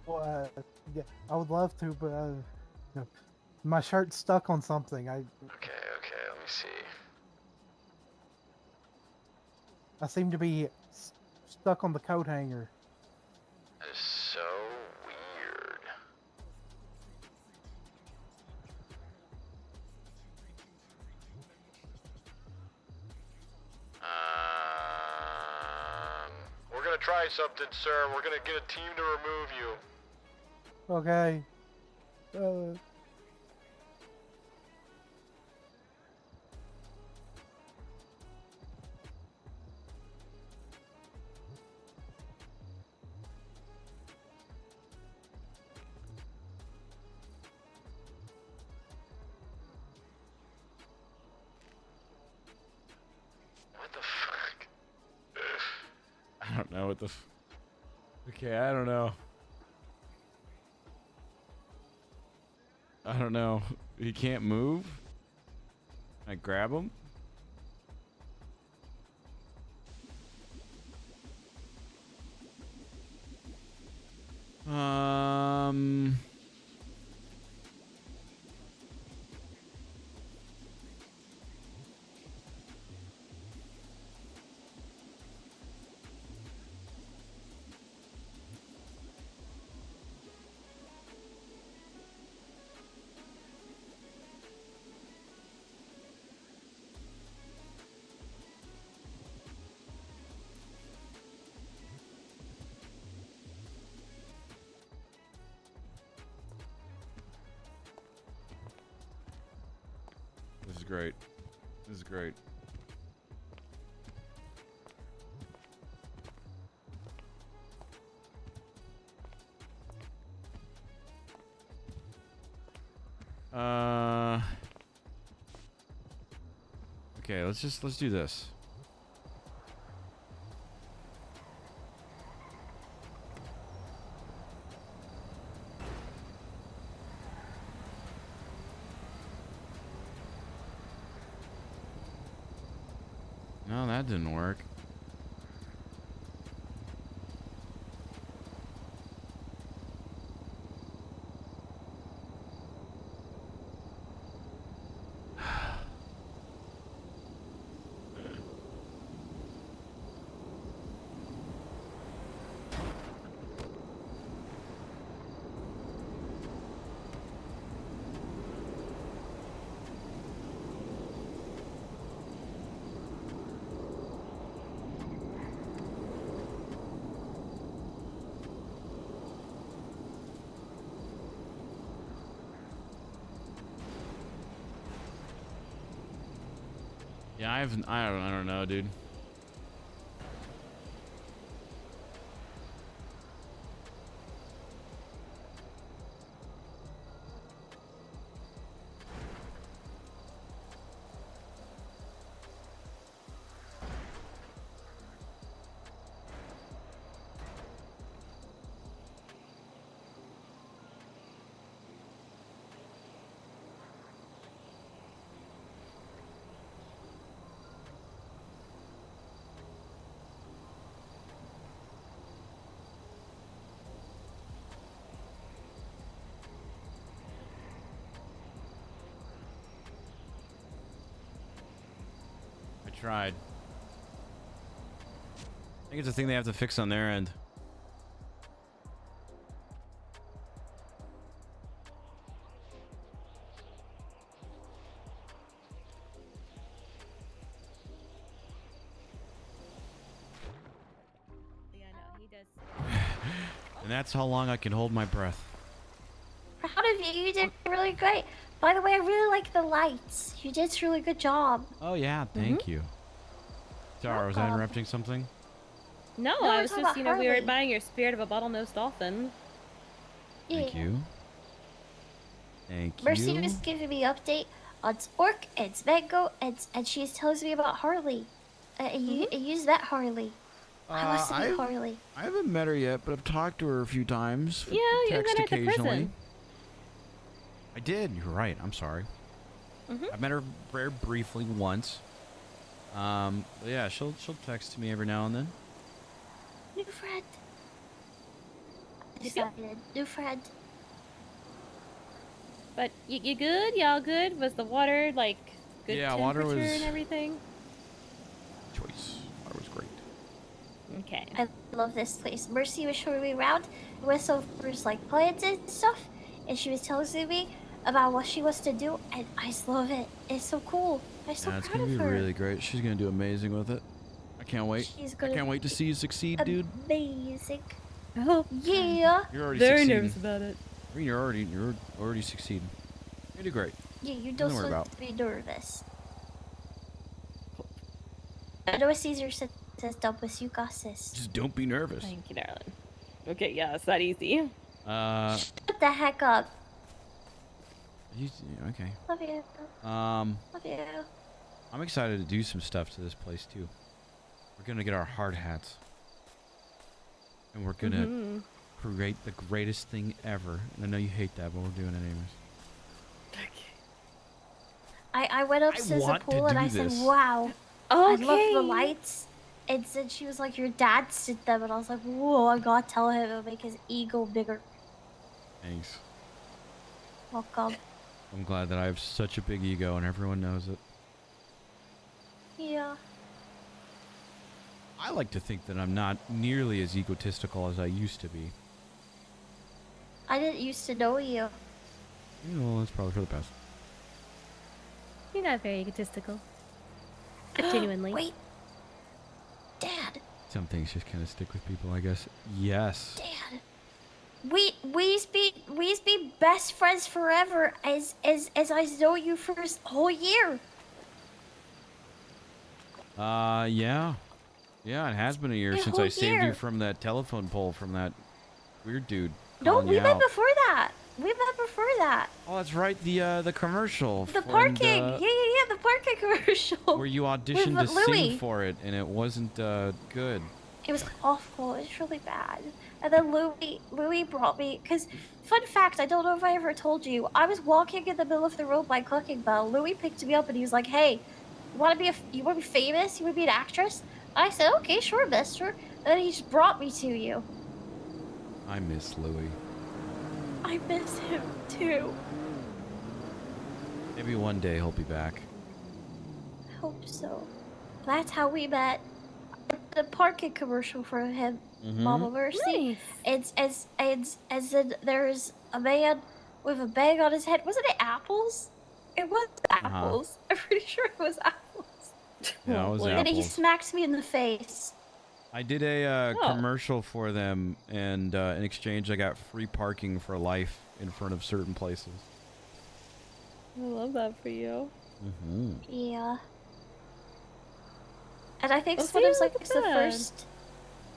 Well, yeah, I would love to, but my shirt's stuck on something. Okay, let me see. I seem to be stuck on the coat hanger. That is so weird. We're gonna try something, sir. We're gonna get a team to remove you. Okay. What the fuck? I don't know what the. Okay, I don't know. I don't know. He can't move. I grab him. This is great. This is great. Okay, let's do this. No, that didn't work. Yeah, I don't know, dude. I tried. I think it's a thing they have to fix on their end. And that's how long I can hold my breath. Proud of you. You did really great. By the way, I really like the lights. You did a really good job. Oh yeah, thank you. Sorry, was I Welcome. interrupting something? No, No, I we're was talking just, about we were Harley. admiring your spirit of a bottlenose dolphin. Thank Yeah. you. Thank Mercy you. was giving me an update on Spork and Mango, and she's telling me about Harley. You met Harley. I want to meet Harley. I haven't met her yet, but I've talked to her a few times. Yeah, you text met her at the occasionally. prison. I did. You're right. I'm sorry. I met her very briefly once. But yeah, she'll text to me every now and then. New friend. Decided. New friend. But you good? Y'all good? Was the water like good Yeah, water temperature was- and everything? Choice. Water was great. Okay. I love this place. Mercy was showing me around with some first like plants and stuff, and she was telling me about what she wants to do, and I just love it. It's so cool. I'm so Yeah, it's proud gonna of be her. really great. She's gonna do amazing with it. I can't wait. She's I gonna can't wait to see you succeed, dude. Amazing. Oh yeah. You're already Very succeeding. nervous about it. I mean, you're already succeeding. You do great. Yeah, you Nothing don't to worry have about. to be nervous. I know Caesar says dump with you got this. Just don't be nervous. Thank you, darling. Okay, yeah, it's that easy. Shut the heck up. Okay. Love you. Um, Love you. I'm excited to do some stuff to this place too. We're gonna get our hard hats, and we're gonna create the greatest thing ever. And I know you hate that, but we're doing it anyways. I went up I to the want to pool and do I said, this. wow. I love Okay. the lights. And then she was like, your dad did them. And I was like, whoa, I gotta tell him it'll make his ego bigger. Thanks. Welcome. I'm glad that I have such a big ego and everyone knows it. Yeah. I like to think that I'm not nearly as egotistical as I used to be. I didn't used to know you. Well, that's probably for the best. You're not very egotistical. Genuinely. Wait. Dad. Some things just kind of stick with people, I guess. Yes. Dad. We's be best friends forever as I know you for this whole year. Yeah. Yeah, it has been a year A since whole I saved you year. from that telephone pole from that weird dude. No, calling we you met out. before that. We met before that. Oh, that's right. The commercial. The and, parking. Yeah, the parking commercial. where you auditioned to With Louis. sing for it, and it wasn't good. It was awful. It was really bad. And then Louis brought me, because, fun fact, I don't know if I ever told you, I was walking in the middle of the road by Cooking Bell. Louis picked me up and he was like, hey, you want to be famous? You want to be an actress? I said, okay, sure, mister. And then he just brought me to you. I miss Louis. I miss him, too. Maybe one day he'll be back. I hope so. That's how we met. The parking commercial for him, Mama Mercy. It's as in there's a man with a bag on his head. Wasn't it apples? It was apples. I'm pretty sure it was apples. Yeah, it was And he apples. smacks me in the face. I did a commercial for them, and in exchange, I got free parking for life in front of certain places. I love that for you. Yeah. And I think Well, this one was see, like look at the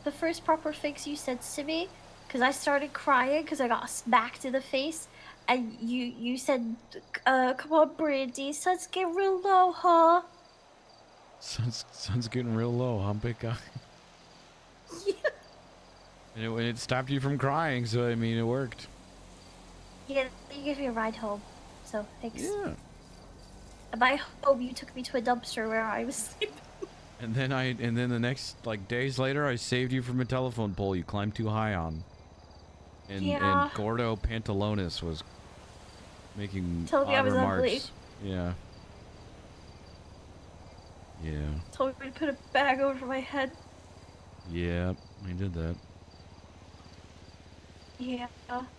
that. first proper things you said to me, because I started crying because I got smacked in the face, and you said, "Come on, Brandy, sun's getting real low, huh?" Sun's getting real low, huh, big guy? Yeah. And it stopped you from crying, so I mean, it worked. Yeah, you gave me a ride home, so thanks. Yeah. And by home, you took me to a dumpster where I was sleeping. And then the next days later, I saved you from a telephone pole you climbed too high on. And Yeah. and Gordo Pantalonis was making Told me I odd was remarks. ugly. Yeah. Yeah. Told me to put a bag over my head. Yeah, I did that. Yeah.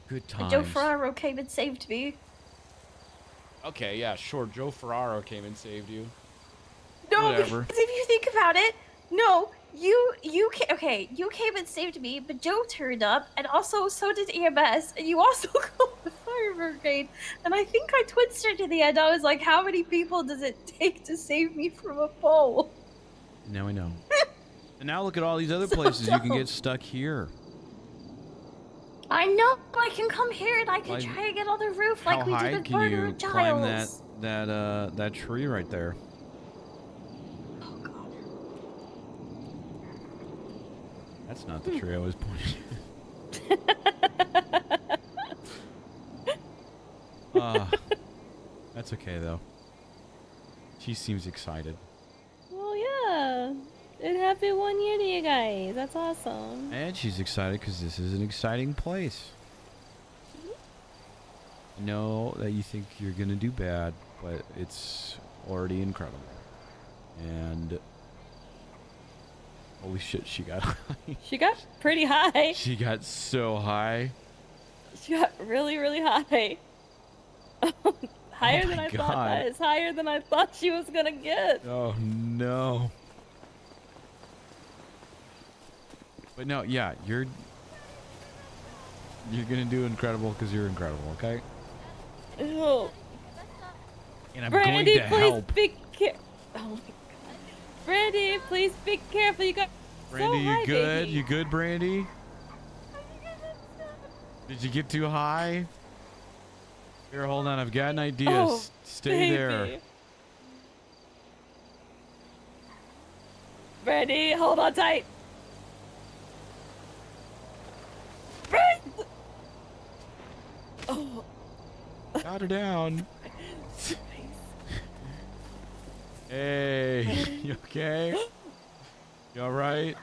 Good And Joe times. Ferraro came and saved me. Okay, yeah, sure. Joe Ferraro came and saved you. No, Whatever. because if you think about it, no, you came and saved me, but Joe turned up, and also so did EMS, and you also called the fire brigade. And I think I twitstered to the end. I was like, how many people does it take to save me from a pole? Now we know. And now look at all these other So places you can dumb. get stuck here. I know I can come here and I can Like, try and get on the roof How like we high did with can Murder you and climb Giles. that tree right there? Oh god. That's not the tree I was pointing. That's okay though. She seems excited. Well, yeah. And happy 1 year to you guys. That's awesome. And she's excited because this is an exciting place. I know that you think you're gonna do bad, but it's already incredible. And holy shit, she got high. She got pretty high. She got so high. She got really, really high. Higher Oh than my I thought. God. That is higher than I thought she was gonna get. Oh no. But no, yeah, you're gonna do incredible because you're incredible, okay? Oh. And I'm Brandy, going to please help. be careful. Oh my god. Brandy, please be careful. You got Brandy, so high, you good? baby. You good, Brandy? Did you get too high? Here, hold on. I've got an idea. Oh, Stay there. baby. Brandy, hold on tight. Brandy! Oh. Got her down. Hey, you okay? You all right?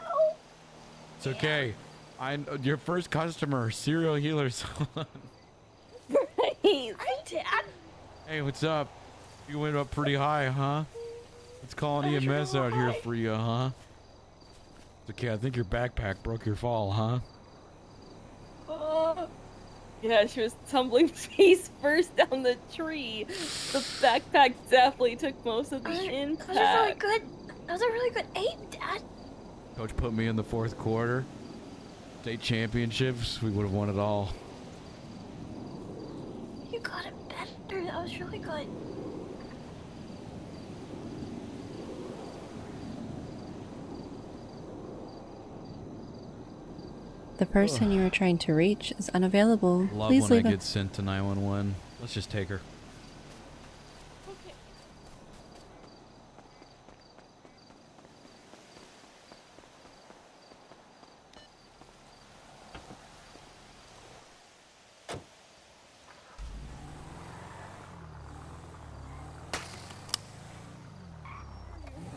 It's okay. I'm your first customer, serial healer. Hi, Dad. Hey, what's up? You went up pretty high, huh? Let's call an EMS out here for you, huh? It's okay. I think your backpack broke your fall, huh? Yeah, she was tumbling face first down the tree. The backpack definitely took most of the impact. That was a really good. That was a really good aim, Dad. Coach put me in the fourth quarter. State championships. We would have won it all. You got it better. That was really good. The person you are trying to reach is unavailable. Love Please when I leave a get sent to 911. Let's just take her.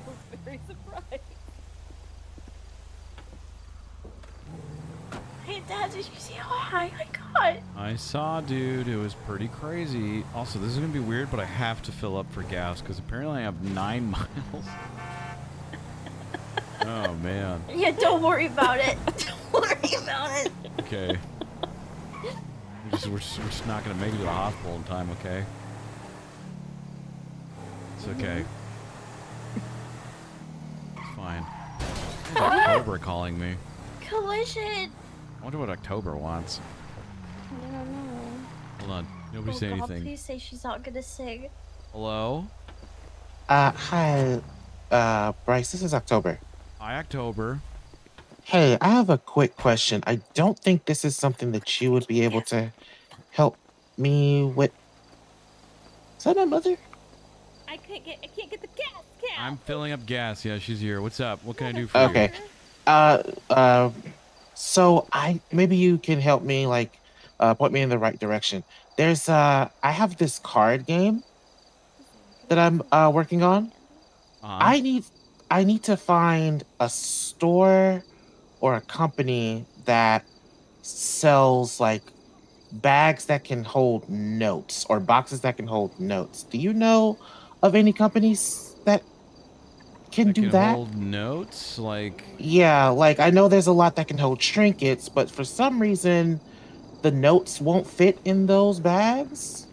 I was very surprised. Hey, Dad, did you see how high I got? I saw, dude. It was pretty crazy. Also, this is gonna be weird, but I have to fill up for gas because apparently I have 9 miles. Oh man. Yeah, don't worry about it. Don't worry about it. Okay. We're just not gonna make it to the hospital in time, okay? It's okay. It's fine. Who's October calling me? Collision. I wonder what October wants. I don't know. Hold on. Nobody Oh say God, anything. please say she's not gonna sing. Hello? Hi, Bryce, this is October. Hi, October. Hey, I have a quick question. I don't think this is something that you would be able to help me with. Is that my mother? I can't get the gas can. I'm filling up gas. Yeah, she's here. What's up? What can I do for Okay. So maybe you can help me, like, point me in the right direction. There's, I have this card game that I'm, working on. I need to find a store or a company that sells like bags that can hold notes or boxes that can hold notes. Do you know of any companies that can do that? Hold notes? Like, Yeah, like I know there's a lot that can hold trinkets, but for some reason the notes won't fit in those bags.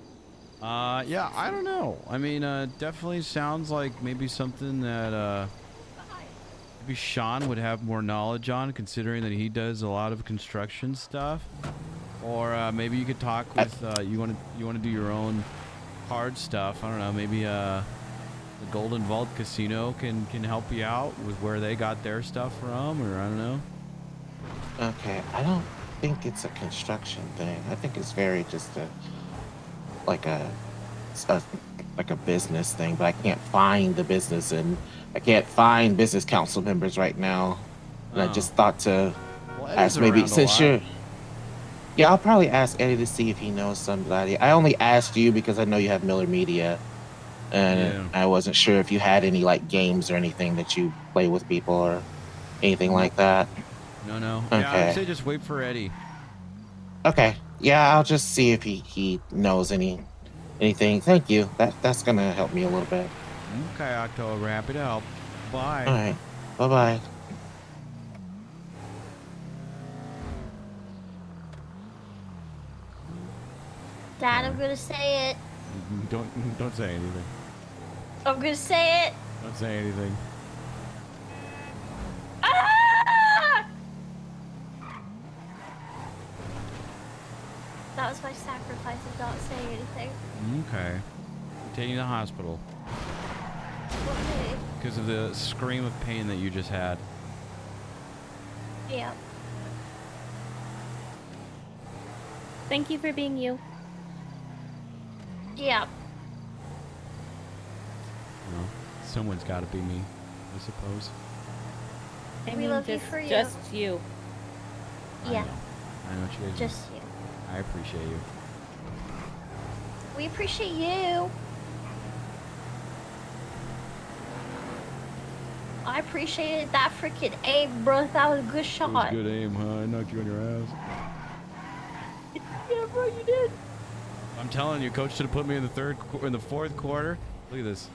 yeah, I don't know. I mean, definitely sounds like maybe something that, maybe Sean would have more knowledge on, considering that he does a lot of construction stuff. Or maybe you could talk with you want to do your own card stuff. I don't know. Maybe the Golden Vault Casino can help you out with where they got their stuff from, or I don't know. Okay, I don't think it's a construction thing. I think it's very just like a business thing. But I can't find the business, and I can't find business council members right now. And I just thought to ask maybe since you're. Yeah, I'll probably ask Eddie to see if he knows somebody. I only asked you because I know you have Miller Media, and I wasn't sure if you had any like games or anything that you play with people or anything like that. No. Okay. Yeah, I'd say just wait for Eddie. Okay. Yeah, I'll just see if he knows anything. Thank you. That's gonna help me a little bit. Okay, October. Happy to help. Bye. All right. Bye-bye. Dad, I'm gonna say it. Don't say anything. I'm gonna say it. Don't say anything. Ah! That was my sacrifice of not saying anything. Okay. Taking you to the hospital. Okay. Because of the scream of pain that you just had. Yeah. Thank you for being you. Yeah. Well, someone's got to be me, I suppose. I We mean, love you just, for you. just you. Yeah. I know what you guys Just do. you. I appreciate you. We appreciate you. I appreciated that freaking aim, bro. That was a good shot. That was good aim, huh? I knocked you on your ass. Yeah, bro, you did. I'm telling you, coach should have put me in the fourth quarter. Look at this.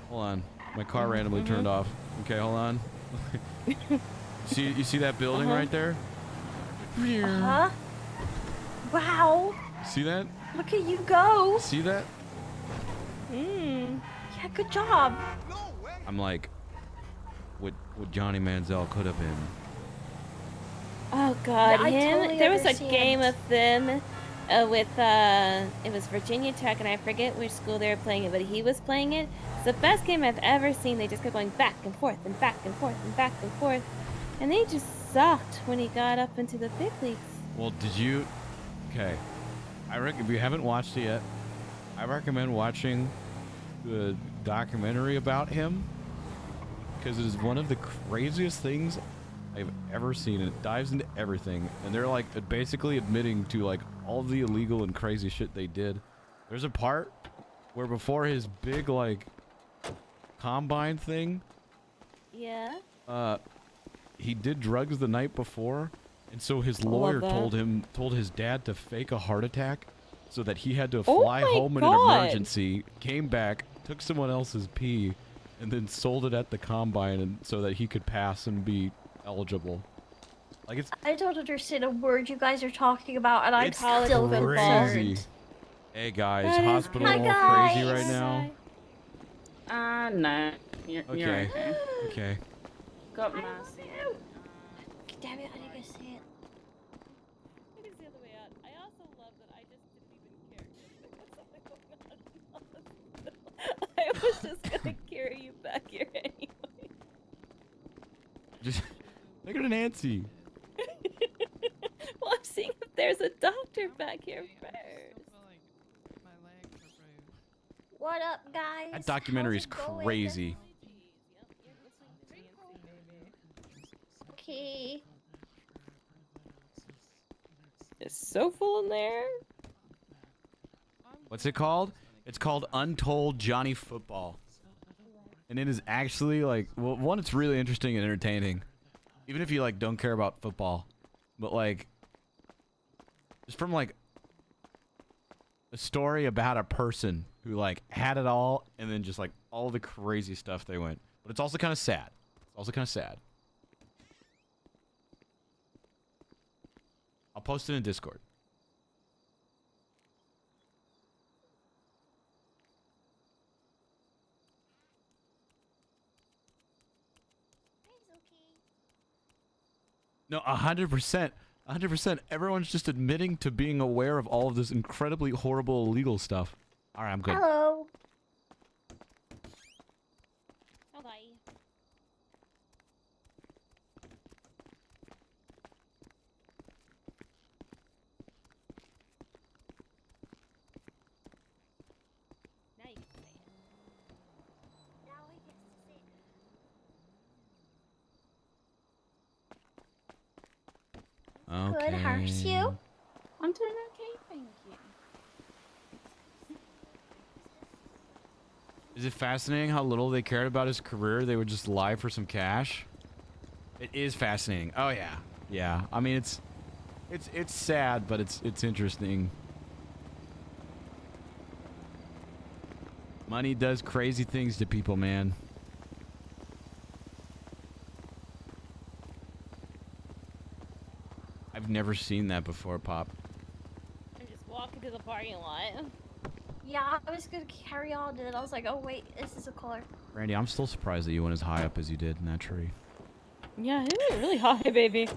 Hold on, my car randomly turned off. Okay, hold on. You see that building right there? Huh? Wow. See that? Look at you go. See that? Yeah, good job. I'm like, what Johnny Manziel could have been. Oh God, Yeah, I him! totally There was a understand. game of them with it was Virginia Tech, and I forget which school they were playing it, but he was playing it. It's the best game I've ever seen. They just kept going back and forth and back and forth and back and forth, and they just sucked when he got up into the big leagues. Well, did you? Okay, if you haven't watched it yet, I recommend watching the documentary about him because it is one of the craziest things I've ever seen, and it dives into everything, and they're like basically admitting to like all the illegal and crazy shit they did. There's a part where before his big like combine thing, Yeah. he did drugs the night before, and so his love lawyer that. told his dad to fake a heart attack so that he had to Oh fly my home in an God. emergency, came back, took someone else's pee, and then sold it at the combine, and so that he could pass and be eligible. Like it's I don't understand a word you guys are talking about, and I'm It's still crazy. concerned. Hey guys, That is hospital Hi, all crazy guys. right now. No. You're Okay. okay. Okay. Got mask. Damn it, I didn't get to see it. It is the other way out. I also love that I just didn't even care. I was just gonna carry you back here anyway. Just take her to Nancy. Well, I'm seeing if there's a doctor back here first. What up, guys? That documentary is How's it going? crazy. Okay. It's so full in there. What's it called? It's called Untold Johnny Football. And it is actually like, well, one, it's really interesting and entertaining. Even if you like don't care about football. But like, just from like a story about a person who like had it all and then just like all the crazy stuff they went. But it's also kind of sad. It's also kind of sad. I'll post it in Discord. No, 100%. 100%. Everyone's just admitting to being aware of all of this incredibly horrible illegal stuff. All right, I'm good. Hello. Okay. Now you can say it. Now he gets to say Okay. Good, how's you? I'm doing okay, thank you. Is it fascinating how little they cared about his career? They would just lie for some cash. It is fascinating. Oh yeah, yeah. I mean, it's sad, but it's interesting. Money does crazy things to people, man. I've never seen that before, Pop. I'm just walking to the parking lot. Yeah, I was gonna carry on, and then I was like, oh wait, this is a car. Randy, I'm still surprised that you went as high up as you did in that tree. Yeah, it was really high, baby.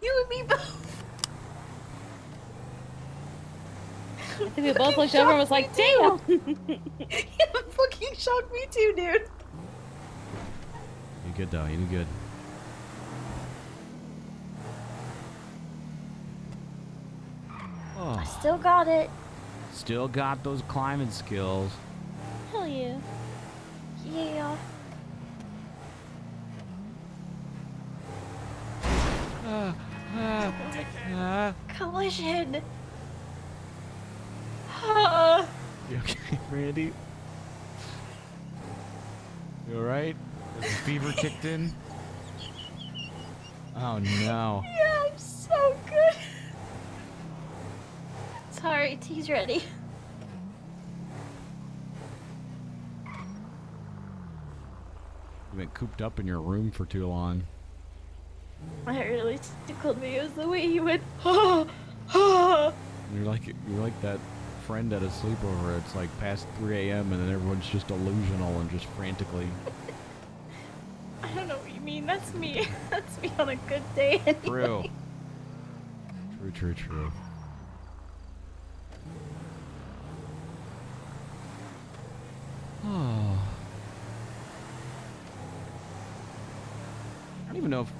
You and me both. I think we both looked over and was like, damn! You fucking shocked me too, dude. You good though, you did good. I still got it. Still got those climbing skills. Hell yeah. Yeah. Collision. You okay, Randy? You alright? Has the fever kicked in? Oh no. Yeah, I'm so good. Sorry, tea's ready. You've been cooped up in your room for too long. That really tickled me. It was the way you went, ha. You're like that friend at a sleepover. It's like past 3 a.m. and then everyone's just delusional and just frantically. I don't know what you mean. That's me. That's me on a good day. Anyway. True. Oh. I don't even know if...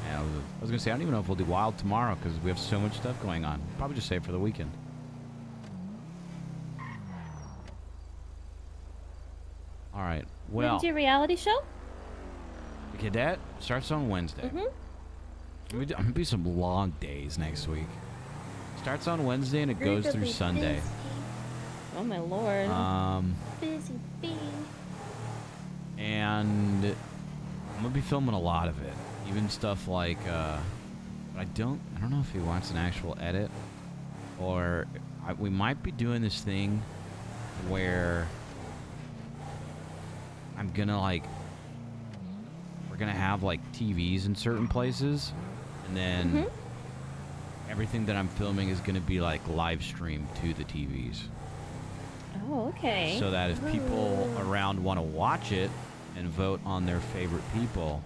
Yeah, I was gonna say, I don't even know if we'll do Wild tomorrow because we have so much stuff going on. Probably just save it for the weekend. Alright, well... When's your reality show? The Cadet starts on Wednesday. I'm gonna be some long days next week. Starts on Wednesday and it goes through Sunday. Oh my lord. Busy bee. And I'm gonna be filming a lot of it. Even stuff like I don't know if he wants an actual edit or we might be doing this thing where I'm gonna we're gonna have like TVs in certain places and then everything that I'm filming is gonna be like live streamed to the TVs. Oh, okay. So that if people around want to watch it and vote on their favorite people,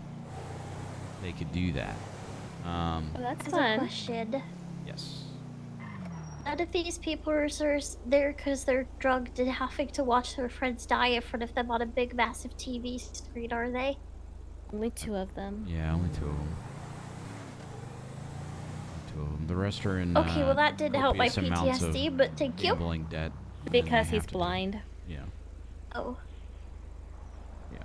they could do that. Oh, that's As fun. a question. Yes. None of these people are there because they're drugged and having to watch their friends die in front of them on a big, massive TV screen, are they? Only 2 of them. Yeah, only 2 of them. The rest are in. Okay, well that didn't help my copious amounts of PTSD, but thank you. gambling debt. Because he's blind. Yeah. Oh. Yeah.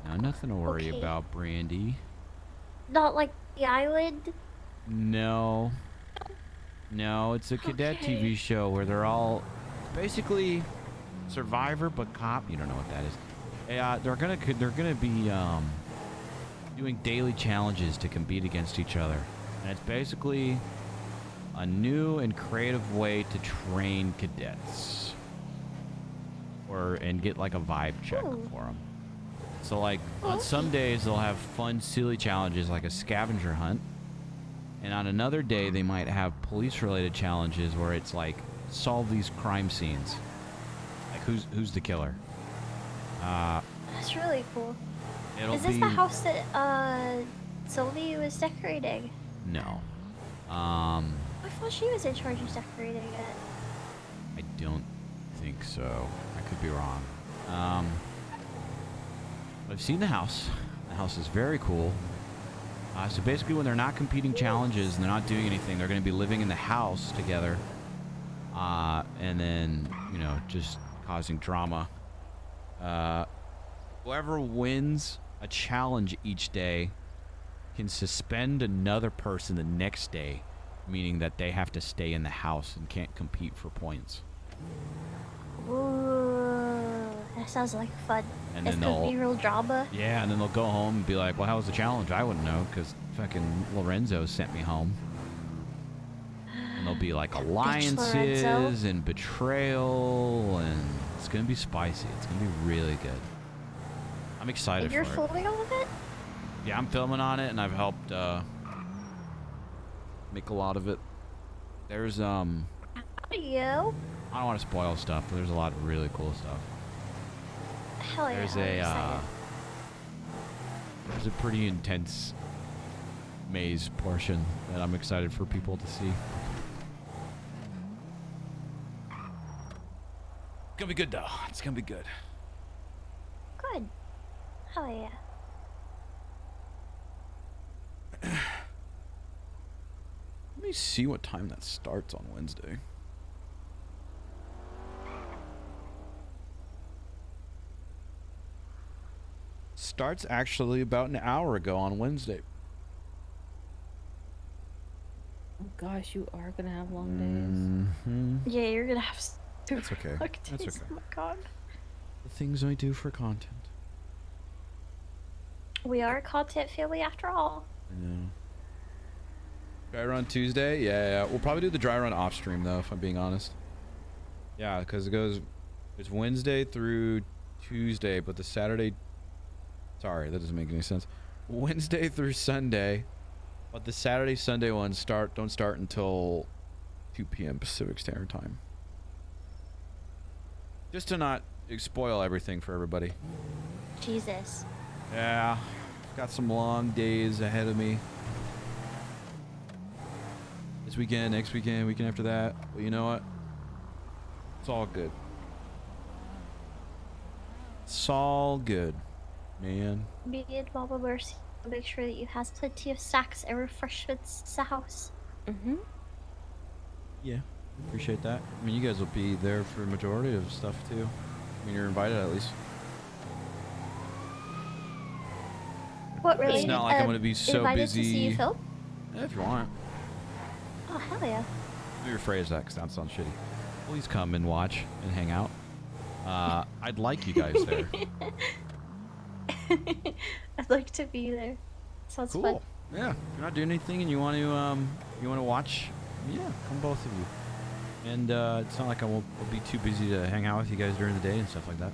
No, nothing to worry Okay. about, Brandy. Not like the island. No. No, it's a cadet Okay. TV show where they're all basically Survivor but cop. You don't know what that is. Yeah, they're gonna be doing daily challenges to compete against each other, and it's basically a new and creative way to train cadets, and get like a vibe check for them. So like on some days they'll have fun, silly challenges like a scavenger hunt, and on another day they might have police-related challenges where it's like solve these crime scenes, like who's the killer. That's really cool. It'll Is this be the house that Sylvie was decorating? no. I thought she was in charge of decorating it. I don't think so. I could be wrong. But I've seen the house. The house is very cool. So basically, when they're not competing challenges and they're not doing anything, they're going to be living in the house together. And then, you know, just causing drama. Whoever wins a challenge each day can suspend another person the next day, meaning that they have to stay in the house and can't compete for points. Ooh, that sounds like fun. And It's then gonna be real drama. Yeah, and then they'll go home and be like, well, how was the challenge? I wouldn't know because fucking Lorenzo sent me home. And there'll be like alliances and betrayal, and it's going to be spicy. It's going to be really good. I'm excited And you're for it. filming all of it? Yeah, I'm filming on it, and I've helped make a lot of it. There's, How do you? I don't want to spoil stuff, but there's a lot of really cool stuff. Hell yeah, There's I'm a excited. there's a pretty intense maze portion that I'm excited for people to see. It's gonna be good though. It's gonna be good. Good. Hell yeah. Let me see what time that starts on Wednesday. Starts actually about an hour ago on Wednesday. Oh gosh, you are gonna have long days. Mm-hmm. Yeah, you're gonna have That's okay. long That's days. okay. Oh my god. The things I do for content. We are a content family after all. I know. Dry run Tuesday? Yeah. We'll probably do the dry run off stream though, if I'm being honest. Yeah, because it's Wednesday through Tuesday, but the Saturday. Sorry, that doesn't make any sense. Wednesday through Sunday, but the Saturday Sunday ones don't start until 2 p.m. Pacific Standard Time. Just to not spoil everything for everybody. Jesus. Yeah, got some long days ahead of me. This weekend, next weekend, weekend after that. But you know what? It's all good. It's all good, man. Me and Mama Mercy will make sure that you has plenty of snacks and refreshments in the house. Mm-hmm. Yeah, appreciate that. I mean, you guys will be there for a majority of stuff too. I mean, you're invited at least. What really? It's not like I'm gonna be so invited busy. to see you film? Yeah, if you want. Oh hell yeah. Let me rephrase that because that sounds shitty. Please come and watch and hang out. I'd like you guys there. I'd like to be there. Sounds fun. Cool. Yeah. If you're not doing anything and you want to watch, yeah, come both of you. And it's not like I won't be too busy to hang out with you guys during the day and stuff like that.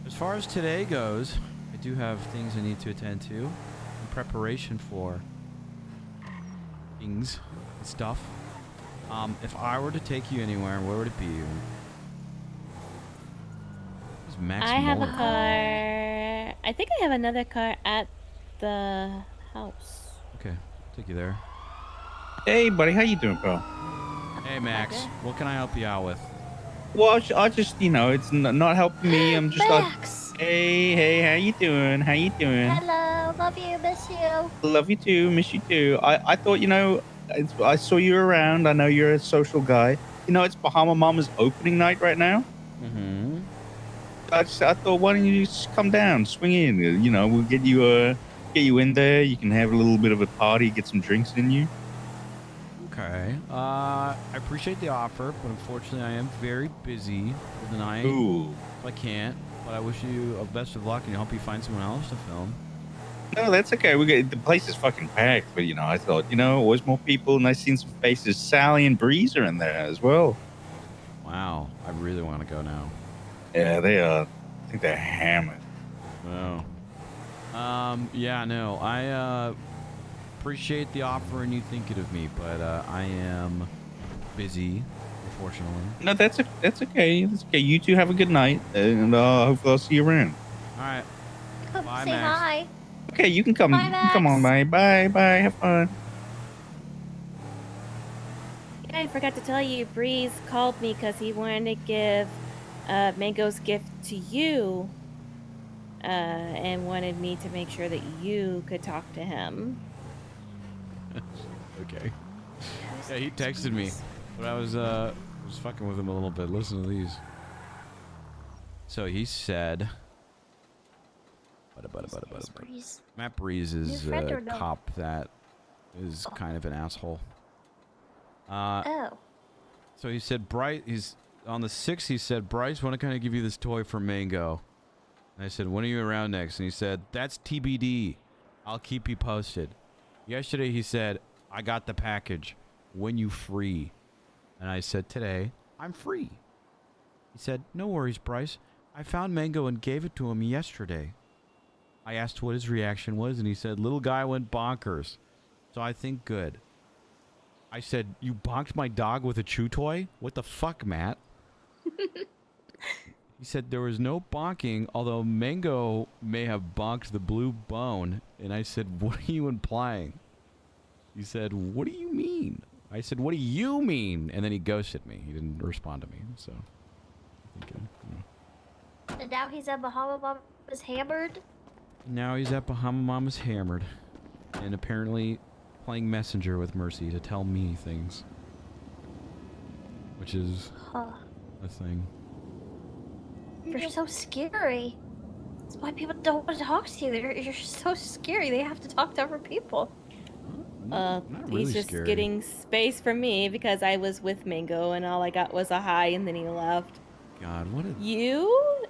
As far as today goes, I do have things I need to attend to in preparation for things and stuff. If I were to take you anywhere, where would it be? It's Max I have a Muller. car. I think I have another car at the house. Okay, I'll take you there. Hey, buddy, how you doing, bro? Hey, Max. What can I help you out with? Well, I just, you know, it's not helping me. I'm just like, hey, how you doing? How you doing? Hello, love you, miss you. Love you too, miss you too. I thought, you know, I saw you around. I know you're a social guy. You know, it's Bahama Mama's opening night right now. Mm-hmm. I thought, why don't you just come down, swing in? You know, we'll get you in there. You can have a little bit of a party, get some drinks in you. Okay. I appreciate the offer, but unfortunately, I am very busy for the night. Ooh. I can't. But I wish you best of luck and hope you find someone else to film. No, that's okay. The place is fucking packed, but you know, I thought, you know, always more people, and I've seen some faces. Sally and Breeze are in there as well. Wow, I really want to go now. Yeah, they are. I think they're hammered. Wow. Yeah, no, I appreciate the offer and you thinking of me, but I am busy, unfortunately. No, that's okay. That's okay. You two have a good night, and hopefully I'll see you around. All right. Come Bye, say Max. hi. Okay, you can come. Bye, You can come on, Max. bye. Bye. Have fun. Yeah, I forgot to tell you, Breeze called me because he wanted to give Mango's gift to you and wanted me to make sure that you could talk to him. Okay. Yeah, he texted me, but I was fucking with him a little bit. Listen to these. So he said, Matt Breeze is a cop that is kind of an asshole. Oh. So he said, Bryce, he's on the 6th, he said, Bryce, when can I give you this toy for Mango? And I said, when are you around next? And he said, that's TBD. I'll keep you posted. Yesterday he said, I got the package. When you free? And I said, today, I'm free. He said, no worries, Bryce. I found Mango and gave it to him yesterday. I asked what his reaction was, and he said, little guy went bonkers. So I think good. I said, you bonked my dog with a chew toy? What the fuck, Matt? He said there was no bonking, although Mango may have bonked the blue bone. And I said, what are you implying? He said, what do you mean? I said, what do you mean? And then he ghosted me. He didn't respond to me, so. And now he's at Bahama Mama's hammered. Now he's at Bahama Mama's hammered. And apparently playing Messenger with Mercy to tell me things. Which is a thing. You're so scary. That's why people don't want to talk to you. You're so scary. They have to talk to other people. He's just getting space from me because I was with Mango and all I got was a hi and then he left. God, what a... You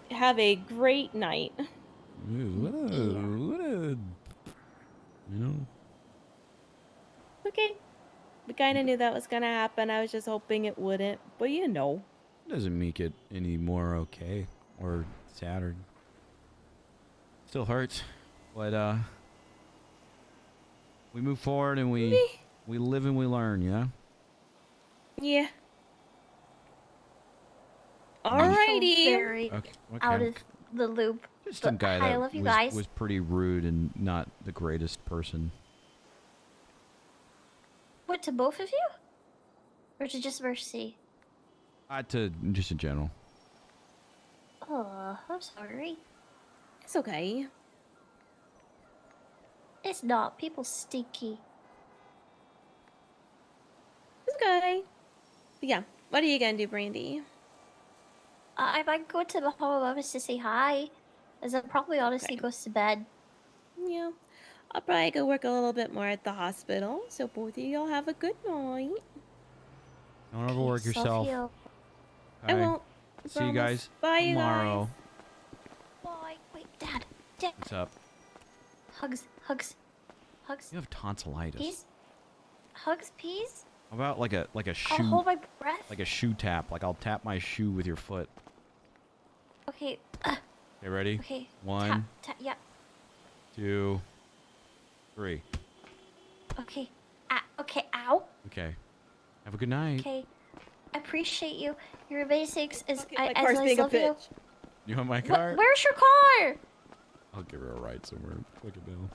have a great night. What a... You know? Okay. We kind of knew that was going to happen. I was just hoping it wouldn't. But you know. It doesn't make it any more okay or sadder. Still hurts. But, we move forward and we live and we learn, you know? Yeah. Alrighty. Very out of the loop. Just some guy I love you that guys. was pretty rude and not the greatest person. What, to both of you? Or to just Mercy? To just in general. Oh, I'm sorry. It's okay. It's not. People stinky. It's okay. But yeah. What are you gonna do, Brandy? I might go to Bahama Mama's to say hi. As I probably honestly goes to bed. Yeah. I'll probably go work a little bit more at the hospital. So both of y'all have a good night. Don't overwork yourself. I won't. I See you guys Bye, tomorrow. Bye. Wait, Dad. Dad. What's up? Hugs. You have tonsillitis. Peas? Hugs, peas? How about like a shoe? I'll hold my breath. Like a shoe tap. Like I'll tap my shoe with your foot. Okay. Okay, ready? Okay. 1, Tap, yeah. 2, 3. Okay. Okay, ow. Okay. Have a good night. Okay. I appreciate you. You're amazing. my car's being a love you. bitch. You want my car? Where's your car? I'll give her a ride somewhere. Look at Bill.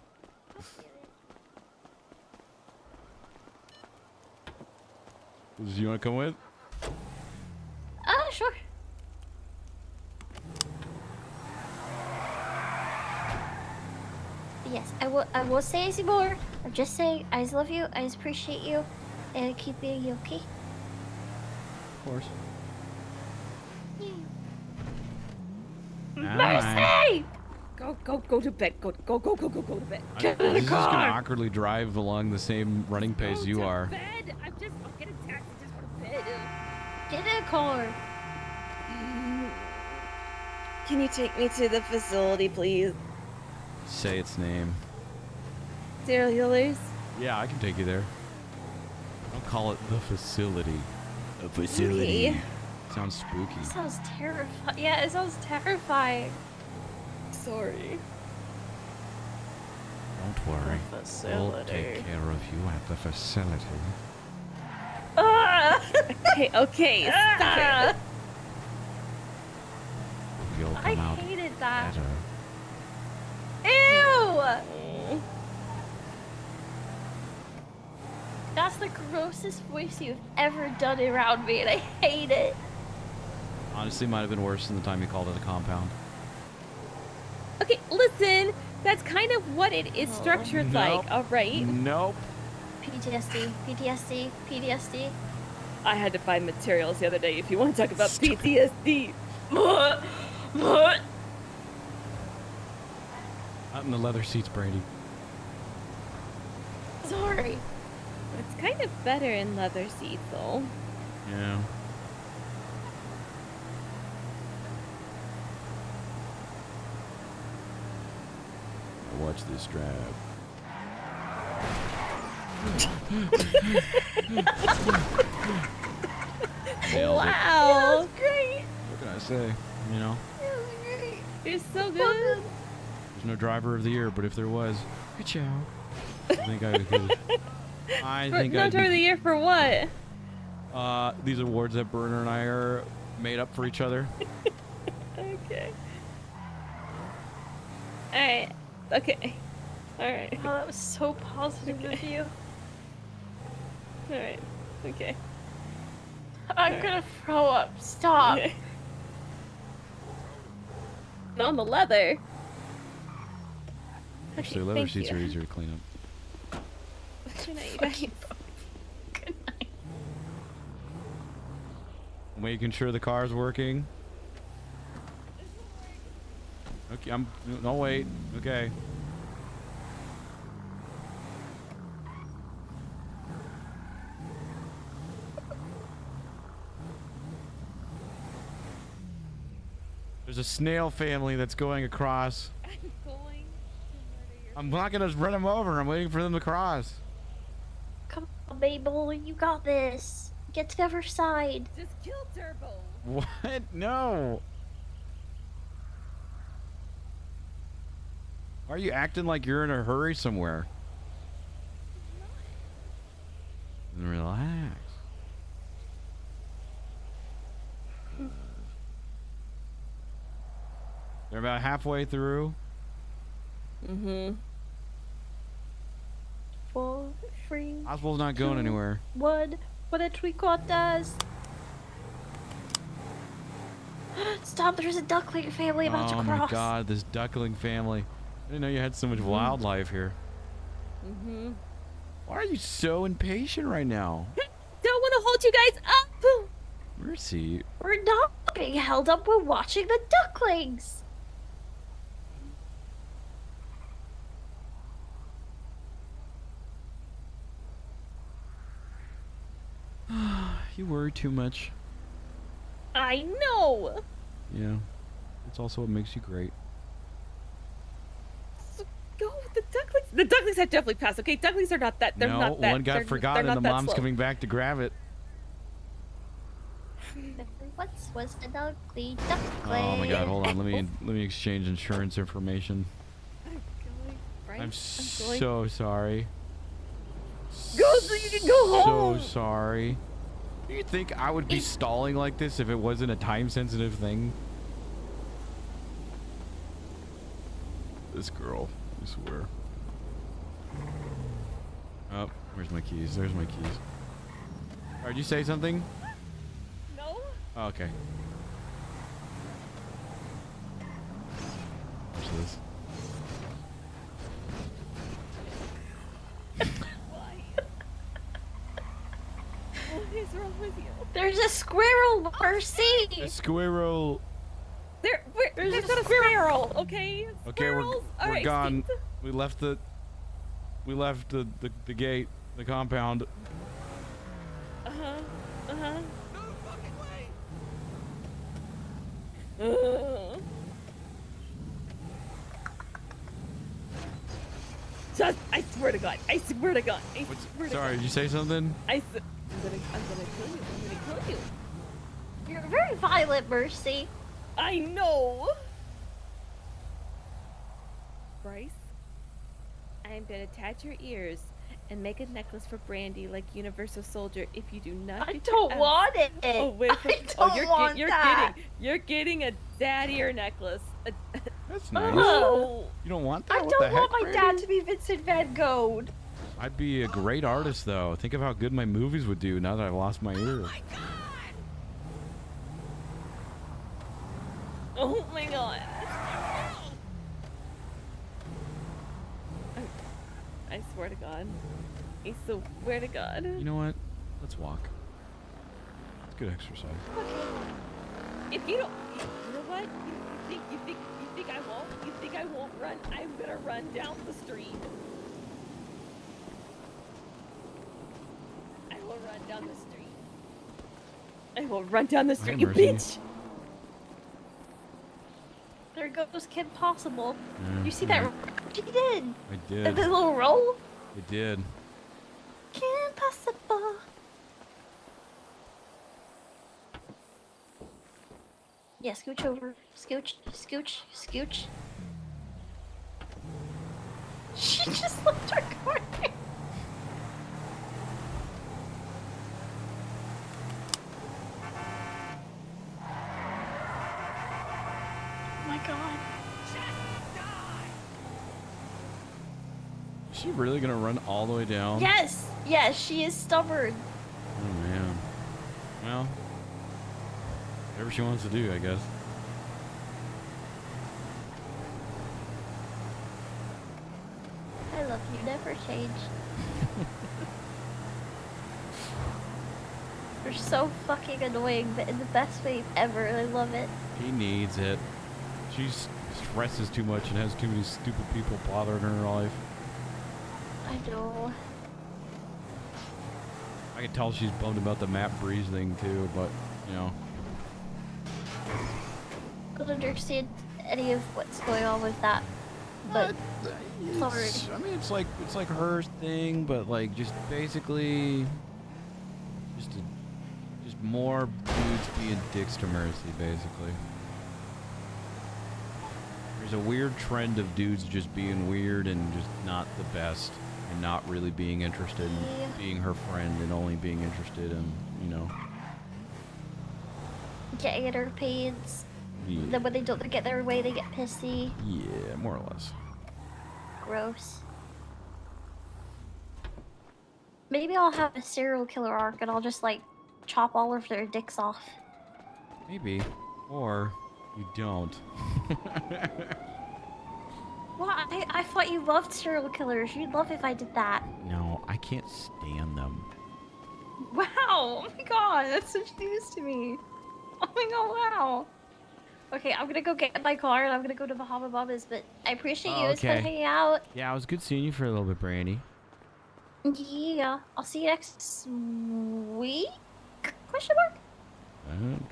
Do you want to come with? Sure. Yes, I will say any more. I'm just saying, I love you, I appreciate you, and keep being you, okay? Of course. Mercy! Go to bed. Go to bed. Get in the He's just car! gonna awkwardly drive along the same running pace you are. Bed. I'll get a taxi. Just go to bed. Get in the car. Can you take me to the facility, please? Say its name. Serial healers? Yeah, I can take you there. Don't call it the facility. The facility. Okay. Sounds spooky. Sounds terrifying. Yeah, it sounds terrifying. Sorry. Don't worry. The We'll facility. take care of you at the facility. Ah! Okay, stop it. You'll I come out hated that. better. Ew! That's the grossest voice you've ever done around me, and I hate it. Honestly, might have been worse than the time you called it a compound. Okay, listen. That's kind of what it is structured like, all right? Nope. PTSD, PTSD, PTSD. I had to find materials the other day if you want to talk about PTSD. Out in the leather seats, Brady. Sorry. It's kind of better in leather seats, though. Yeah. Watch this strap. Nailed it. Wow. That's great. What can I say? You know, You're so good. there's no driver of the year, but if there was, good job. I think I could. I think Not driver of the year for what? These awards that Burner and I are made up for each other. Okay. Alright. Okay. Alright. Oh, that was so positive of you. Alright. Okay. I'm gonna throw up. Stop. Okay. Not on the leather. Actually, leather thank seats you. are easier to clean up. Good night, you guys. Making sure the car's working. Okay, no, wait. Okay. There's a snail family that's going across. I'm not gonna run them over. I'm waiting for them to cross. Come on, Mabel. You got this. Get to the other side. Just kill Turbo. What? No. Why are you acting like you're in a hurry somewhere? Relax. They're about halfway through. Mm-hmm. 4, 3. Oswald's not going anywhere. 1. What a tree got does. Stop! There's a duckling family about to cross. Oh my God! This duckling family. I didn't know you had so much wildlife here. Mm-hmm. Why are you so impatient right now? Don't want to hold you guys up. Mercy. We're not being held up. We're watching the ducklings. You worry too much. I know. Yeah. It's also what makes you great. So go with the ducklings. The ducklings have definitely passed. Okay, ducklings are not that. They're no, not that. one got forgotten and the mom's coming back to grab it. What was the ugly duckling? Oh my God! Hold on. Let me exchange insurance information. I'm so sorry. Go so you can go home. So sorry. Do you think I would be stalling like this if it wasn't a time-sensitive thing? This girl, I swear. Oh, where's my keys? There's my keys. Did you say something? No. Oh, okay. Watch this. What is wrong with you? There's a squirrel, Mercy. A squirrel. There's not a squirrel. Okay. Okay, we're All right, gone. Steve. We left the gate, the compound. Just, I swear to God. I swear to God. I swear to Sorry, God. did you say something? I'm gonna kill you. I'm gonna kill you. You're very violent, Mercy. I know. Bryce, I'm gonna attach your ears and make a necklace for Brandy like Universal Soldier if you do not. I get don't your ass- want it. Oh wait, I don't want that. You're getting a daddier necklace. That's nice. Oh. You don't want that? I What don't the want heck, my Brandy? dad to be Vincent Van Gogh. I'd be a great artist, though. Think of how good my movies would do now that I've lost my ear. Oh my god. I swear to God. I swear to God. You know what? Let's walk. It's good exercise. If you don't, you know what? You think I won't? You think I won't run? I'm gonna run down the street. I will run down the street. I will run down the street, you mercy. bitch. There goes Kim Possible. Yeah, You see that? She did. I did. The little roll. I did. Kim Possible. Yeah, scooch over. Scooch, scooch, scooch. She just left her car. Oh my god. Is she really gonna run all the way down? Yes, yes, she is stubborn. Oh man. Well, whatever she wants to do, I guess. I love you, never change. You're so fucking annoying, but in the best way ever. I love it. He needs it. She stresses too much and has too many stupid people bothering her in her life. I know. I can tell she's bummed about the map breeze thing too, but you know. I don't understand any of what's going on with that. But sorry. I mean, it's like her thing, but like just basically, just more dudes being dicks to Mercy, basically. There's a weird trend of dudes just being weird and just not the best, and not really being interested in being her friend, and only being interested in, you know, Getting in her pants. yeah, Then when they don't get their way, they get pissy. yeah, more or less. Gross. Maybe I'll have a serial killer arc and I'll just like chop all of their dicks off. Maybe, or you don't. Well, I thought you loved serial killers. You'd love if I did that. No, I can't stand them. Wow! Oh my god, that's such news to me. Oh my god, wow. Okay, I'm gonna go get my car and I'm gonna go to Bahama Mamas, but I appreciate you. Oh, It's fun okay. hanging out. Yeah, it was good seeing you for a little bit, Brandy. Yeah, I'll see you next week? Question mark?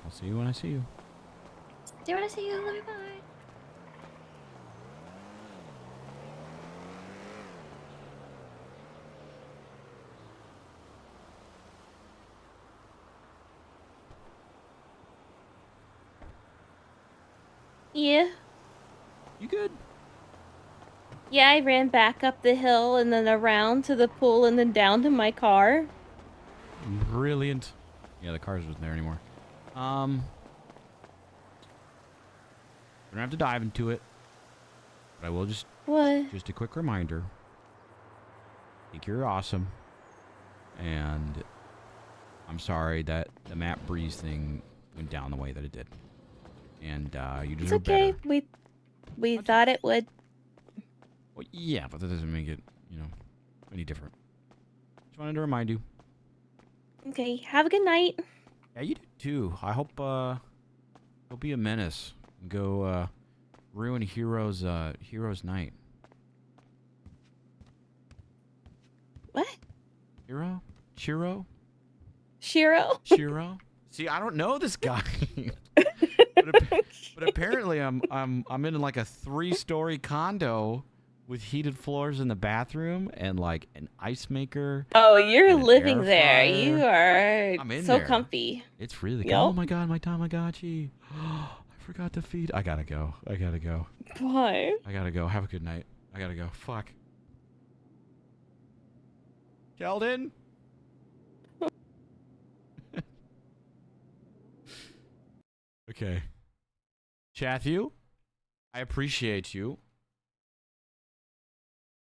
I'll see you when I see you. Do you want to see you? Love you, bye. Yeah. You good? Yeah, I ran back up the hill and then around to the pool and then down to my car. Brilliant. Yeah, the cars wasn't there anymore. We don't have to dive into it, but I will just. What? Just a quick reminder. I think you're awesome, and I'm sorry that the map breeze thing went down the way that it did. And you It's deserve okay. better. We thought it would. Well, yeah, but that doesn't make it, you know, any different. Just wanted to remind you. Okay. Have a good night. Yeah, you do too. I hope you'll be a menace and go ruin Hero's night. What? Hero? Chiro? Shiro? Shiro? See, I don't know this guy. but apparently I'm in like a 3-story condo with heated floors in the bathroom and like an ice maker. Oh, you're and an living air there. fryer. You are I'm in so there. comfy. It's really Yup. Oh my god, my Tamagotchi. I forgot to feed. I gotta go. Why? I gotta go. Have a good night. I gotta go. Fuck. Sheldon? Okay. Chathu, I appreciate you.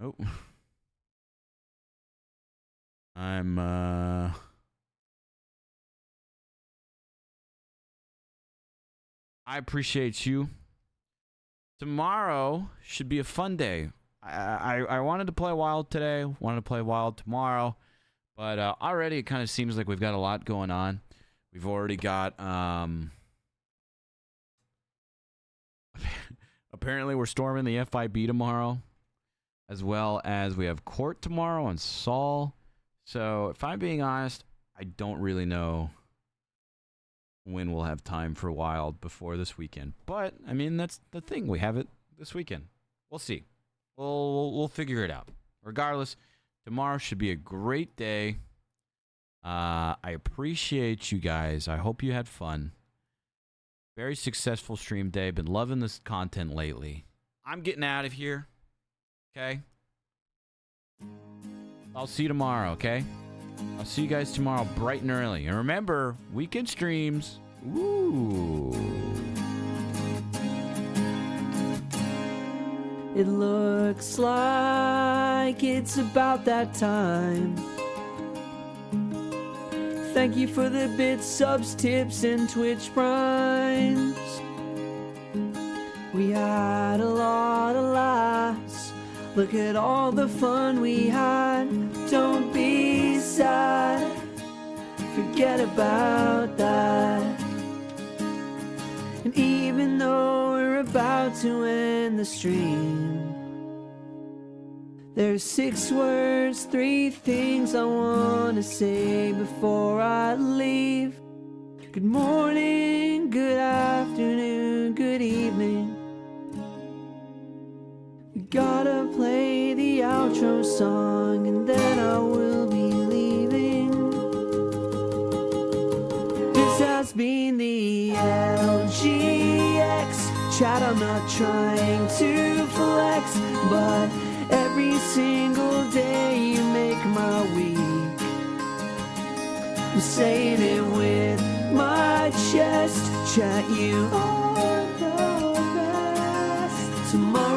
Oh. I appreciate you. Tomorrow should be a fun day. I wanted to play Wild today, wanted to play Wild tomorrow, but already it kind of seems like we've got a lot going on. We've already got, apparently we're storming the FIB tomorrow, as well as we have court tomorrow on Saul. So if I'm being honest, I don't really know when we'll have time for Wild before this weekend. But I mean, that's the thing. We have it this weekend. We'll see. We'll figure it out. Regardless, tomorrow should be a great day. I appreciate you guys. I hope you had fun. Very successful stream day. Been loving this content lately. I'm getting out of here. Okay? I'll see you tomorrow, okay? I'll see you guys tomorrow bright and early. And remember, weekend streams. Ooh. It looks like it's about that time. Thank you for the bits, subs, tips, and Twitch primes. We had a lot of laughs. Look at all the fun we had. Don't be sad. Forget about that. And even though we're about to end the stream, there's 6 words, 3 things I want to say before I leave. Good morning, good afternoon, good evening. We gotta play the outro song and then I will be leaving. This has been the LGX chat. I'm not trying to flex, but every single day you make my week. I'm saying it with my chest. Chat, you are the best. Tomorrow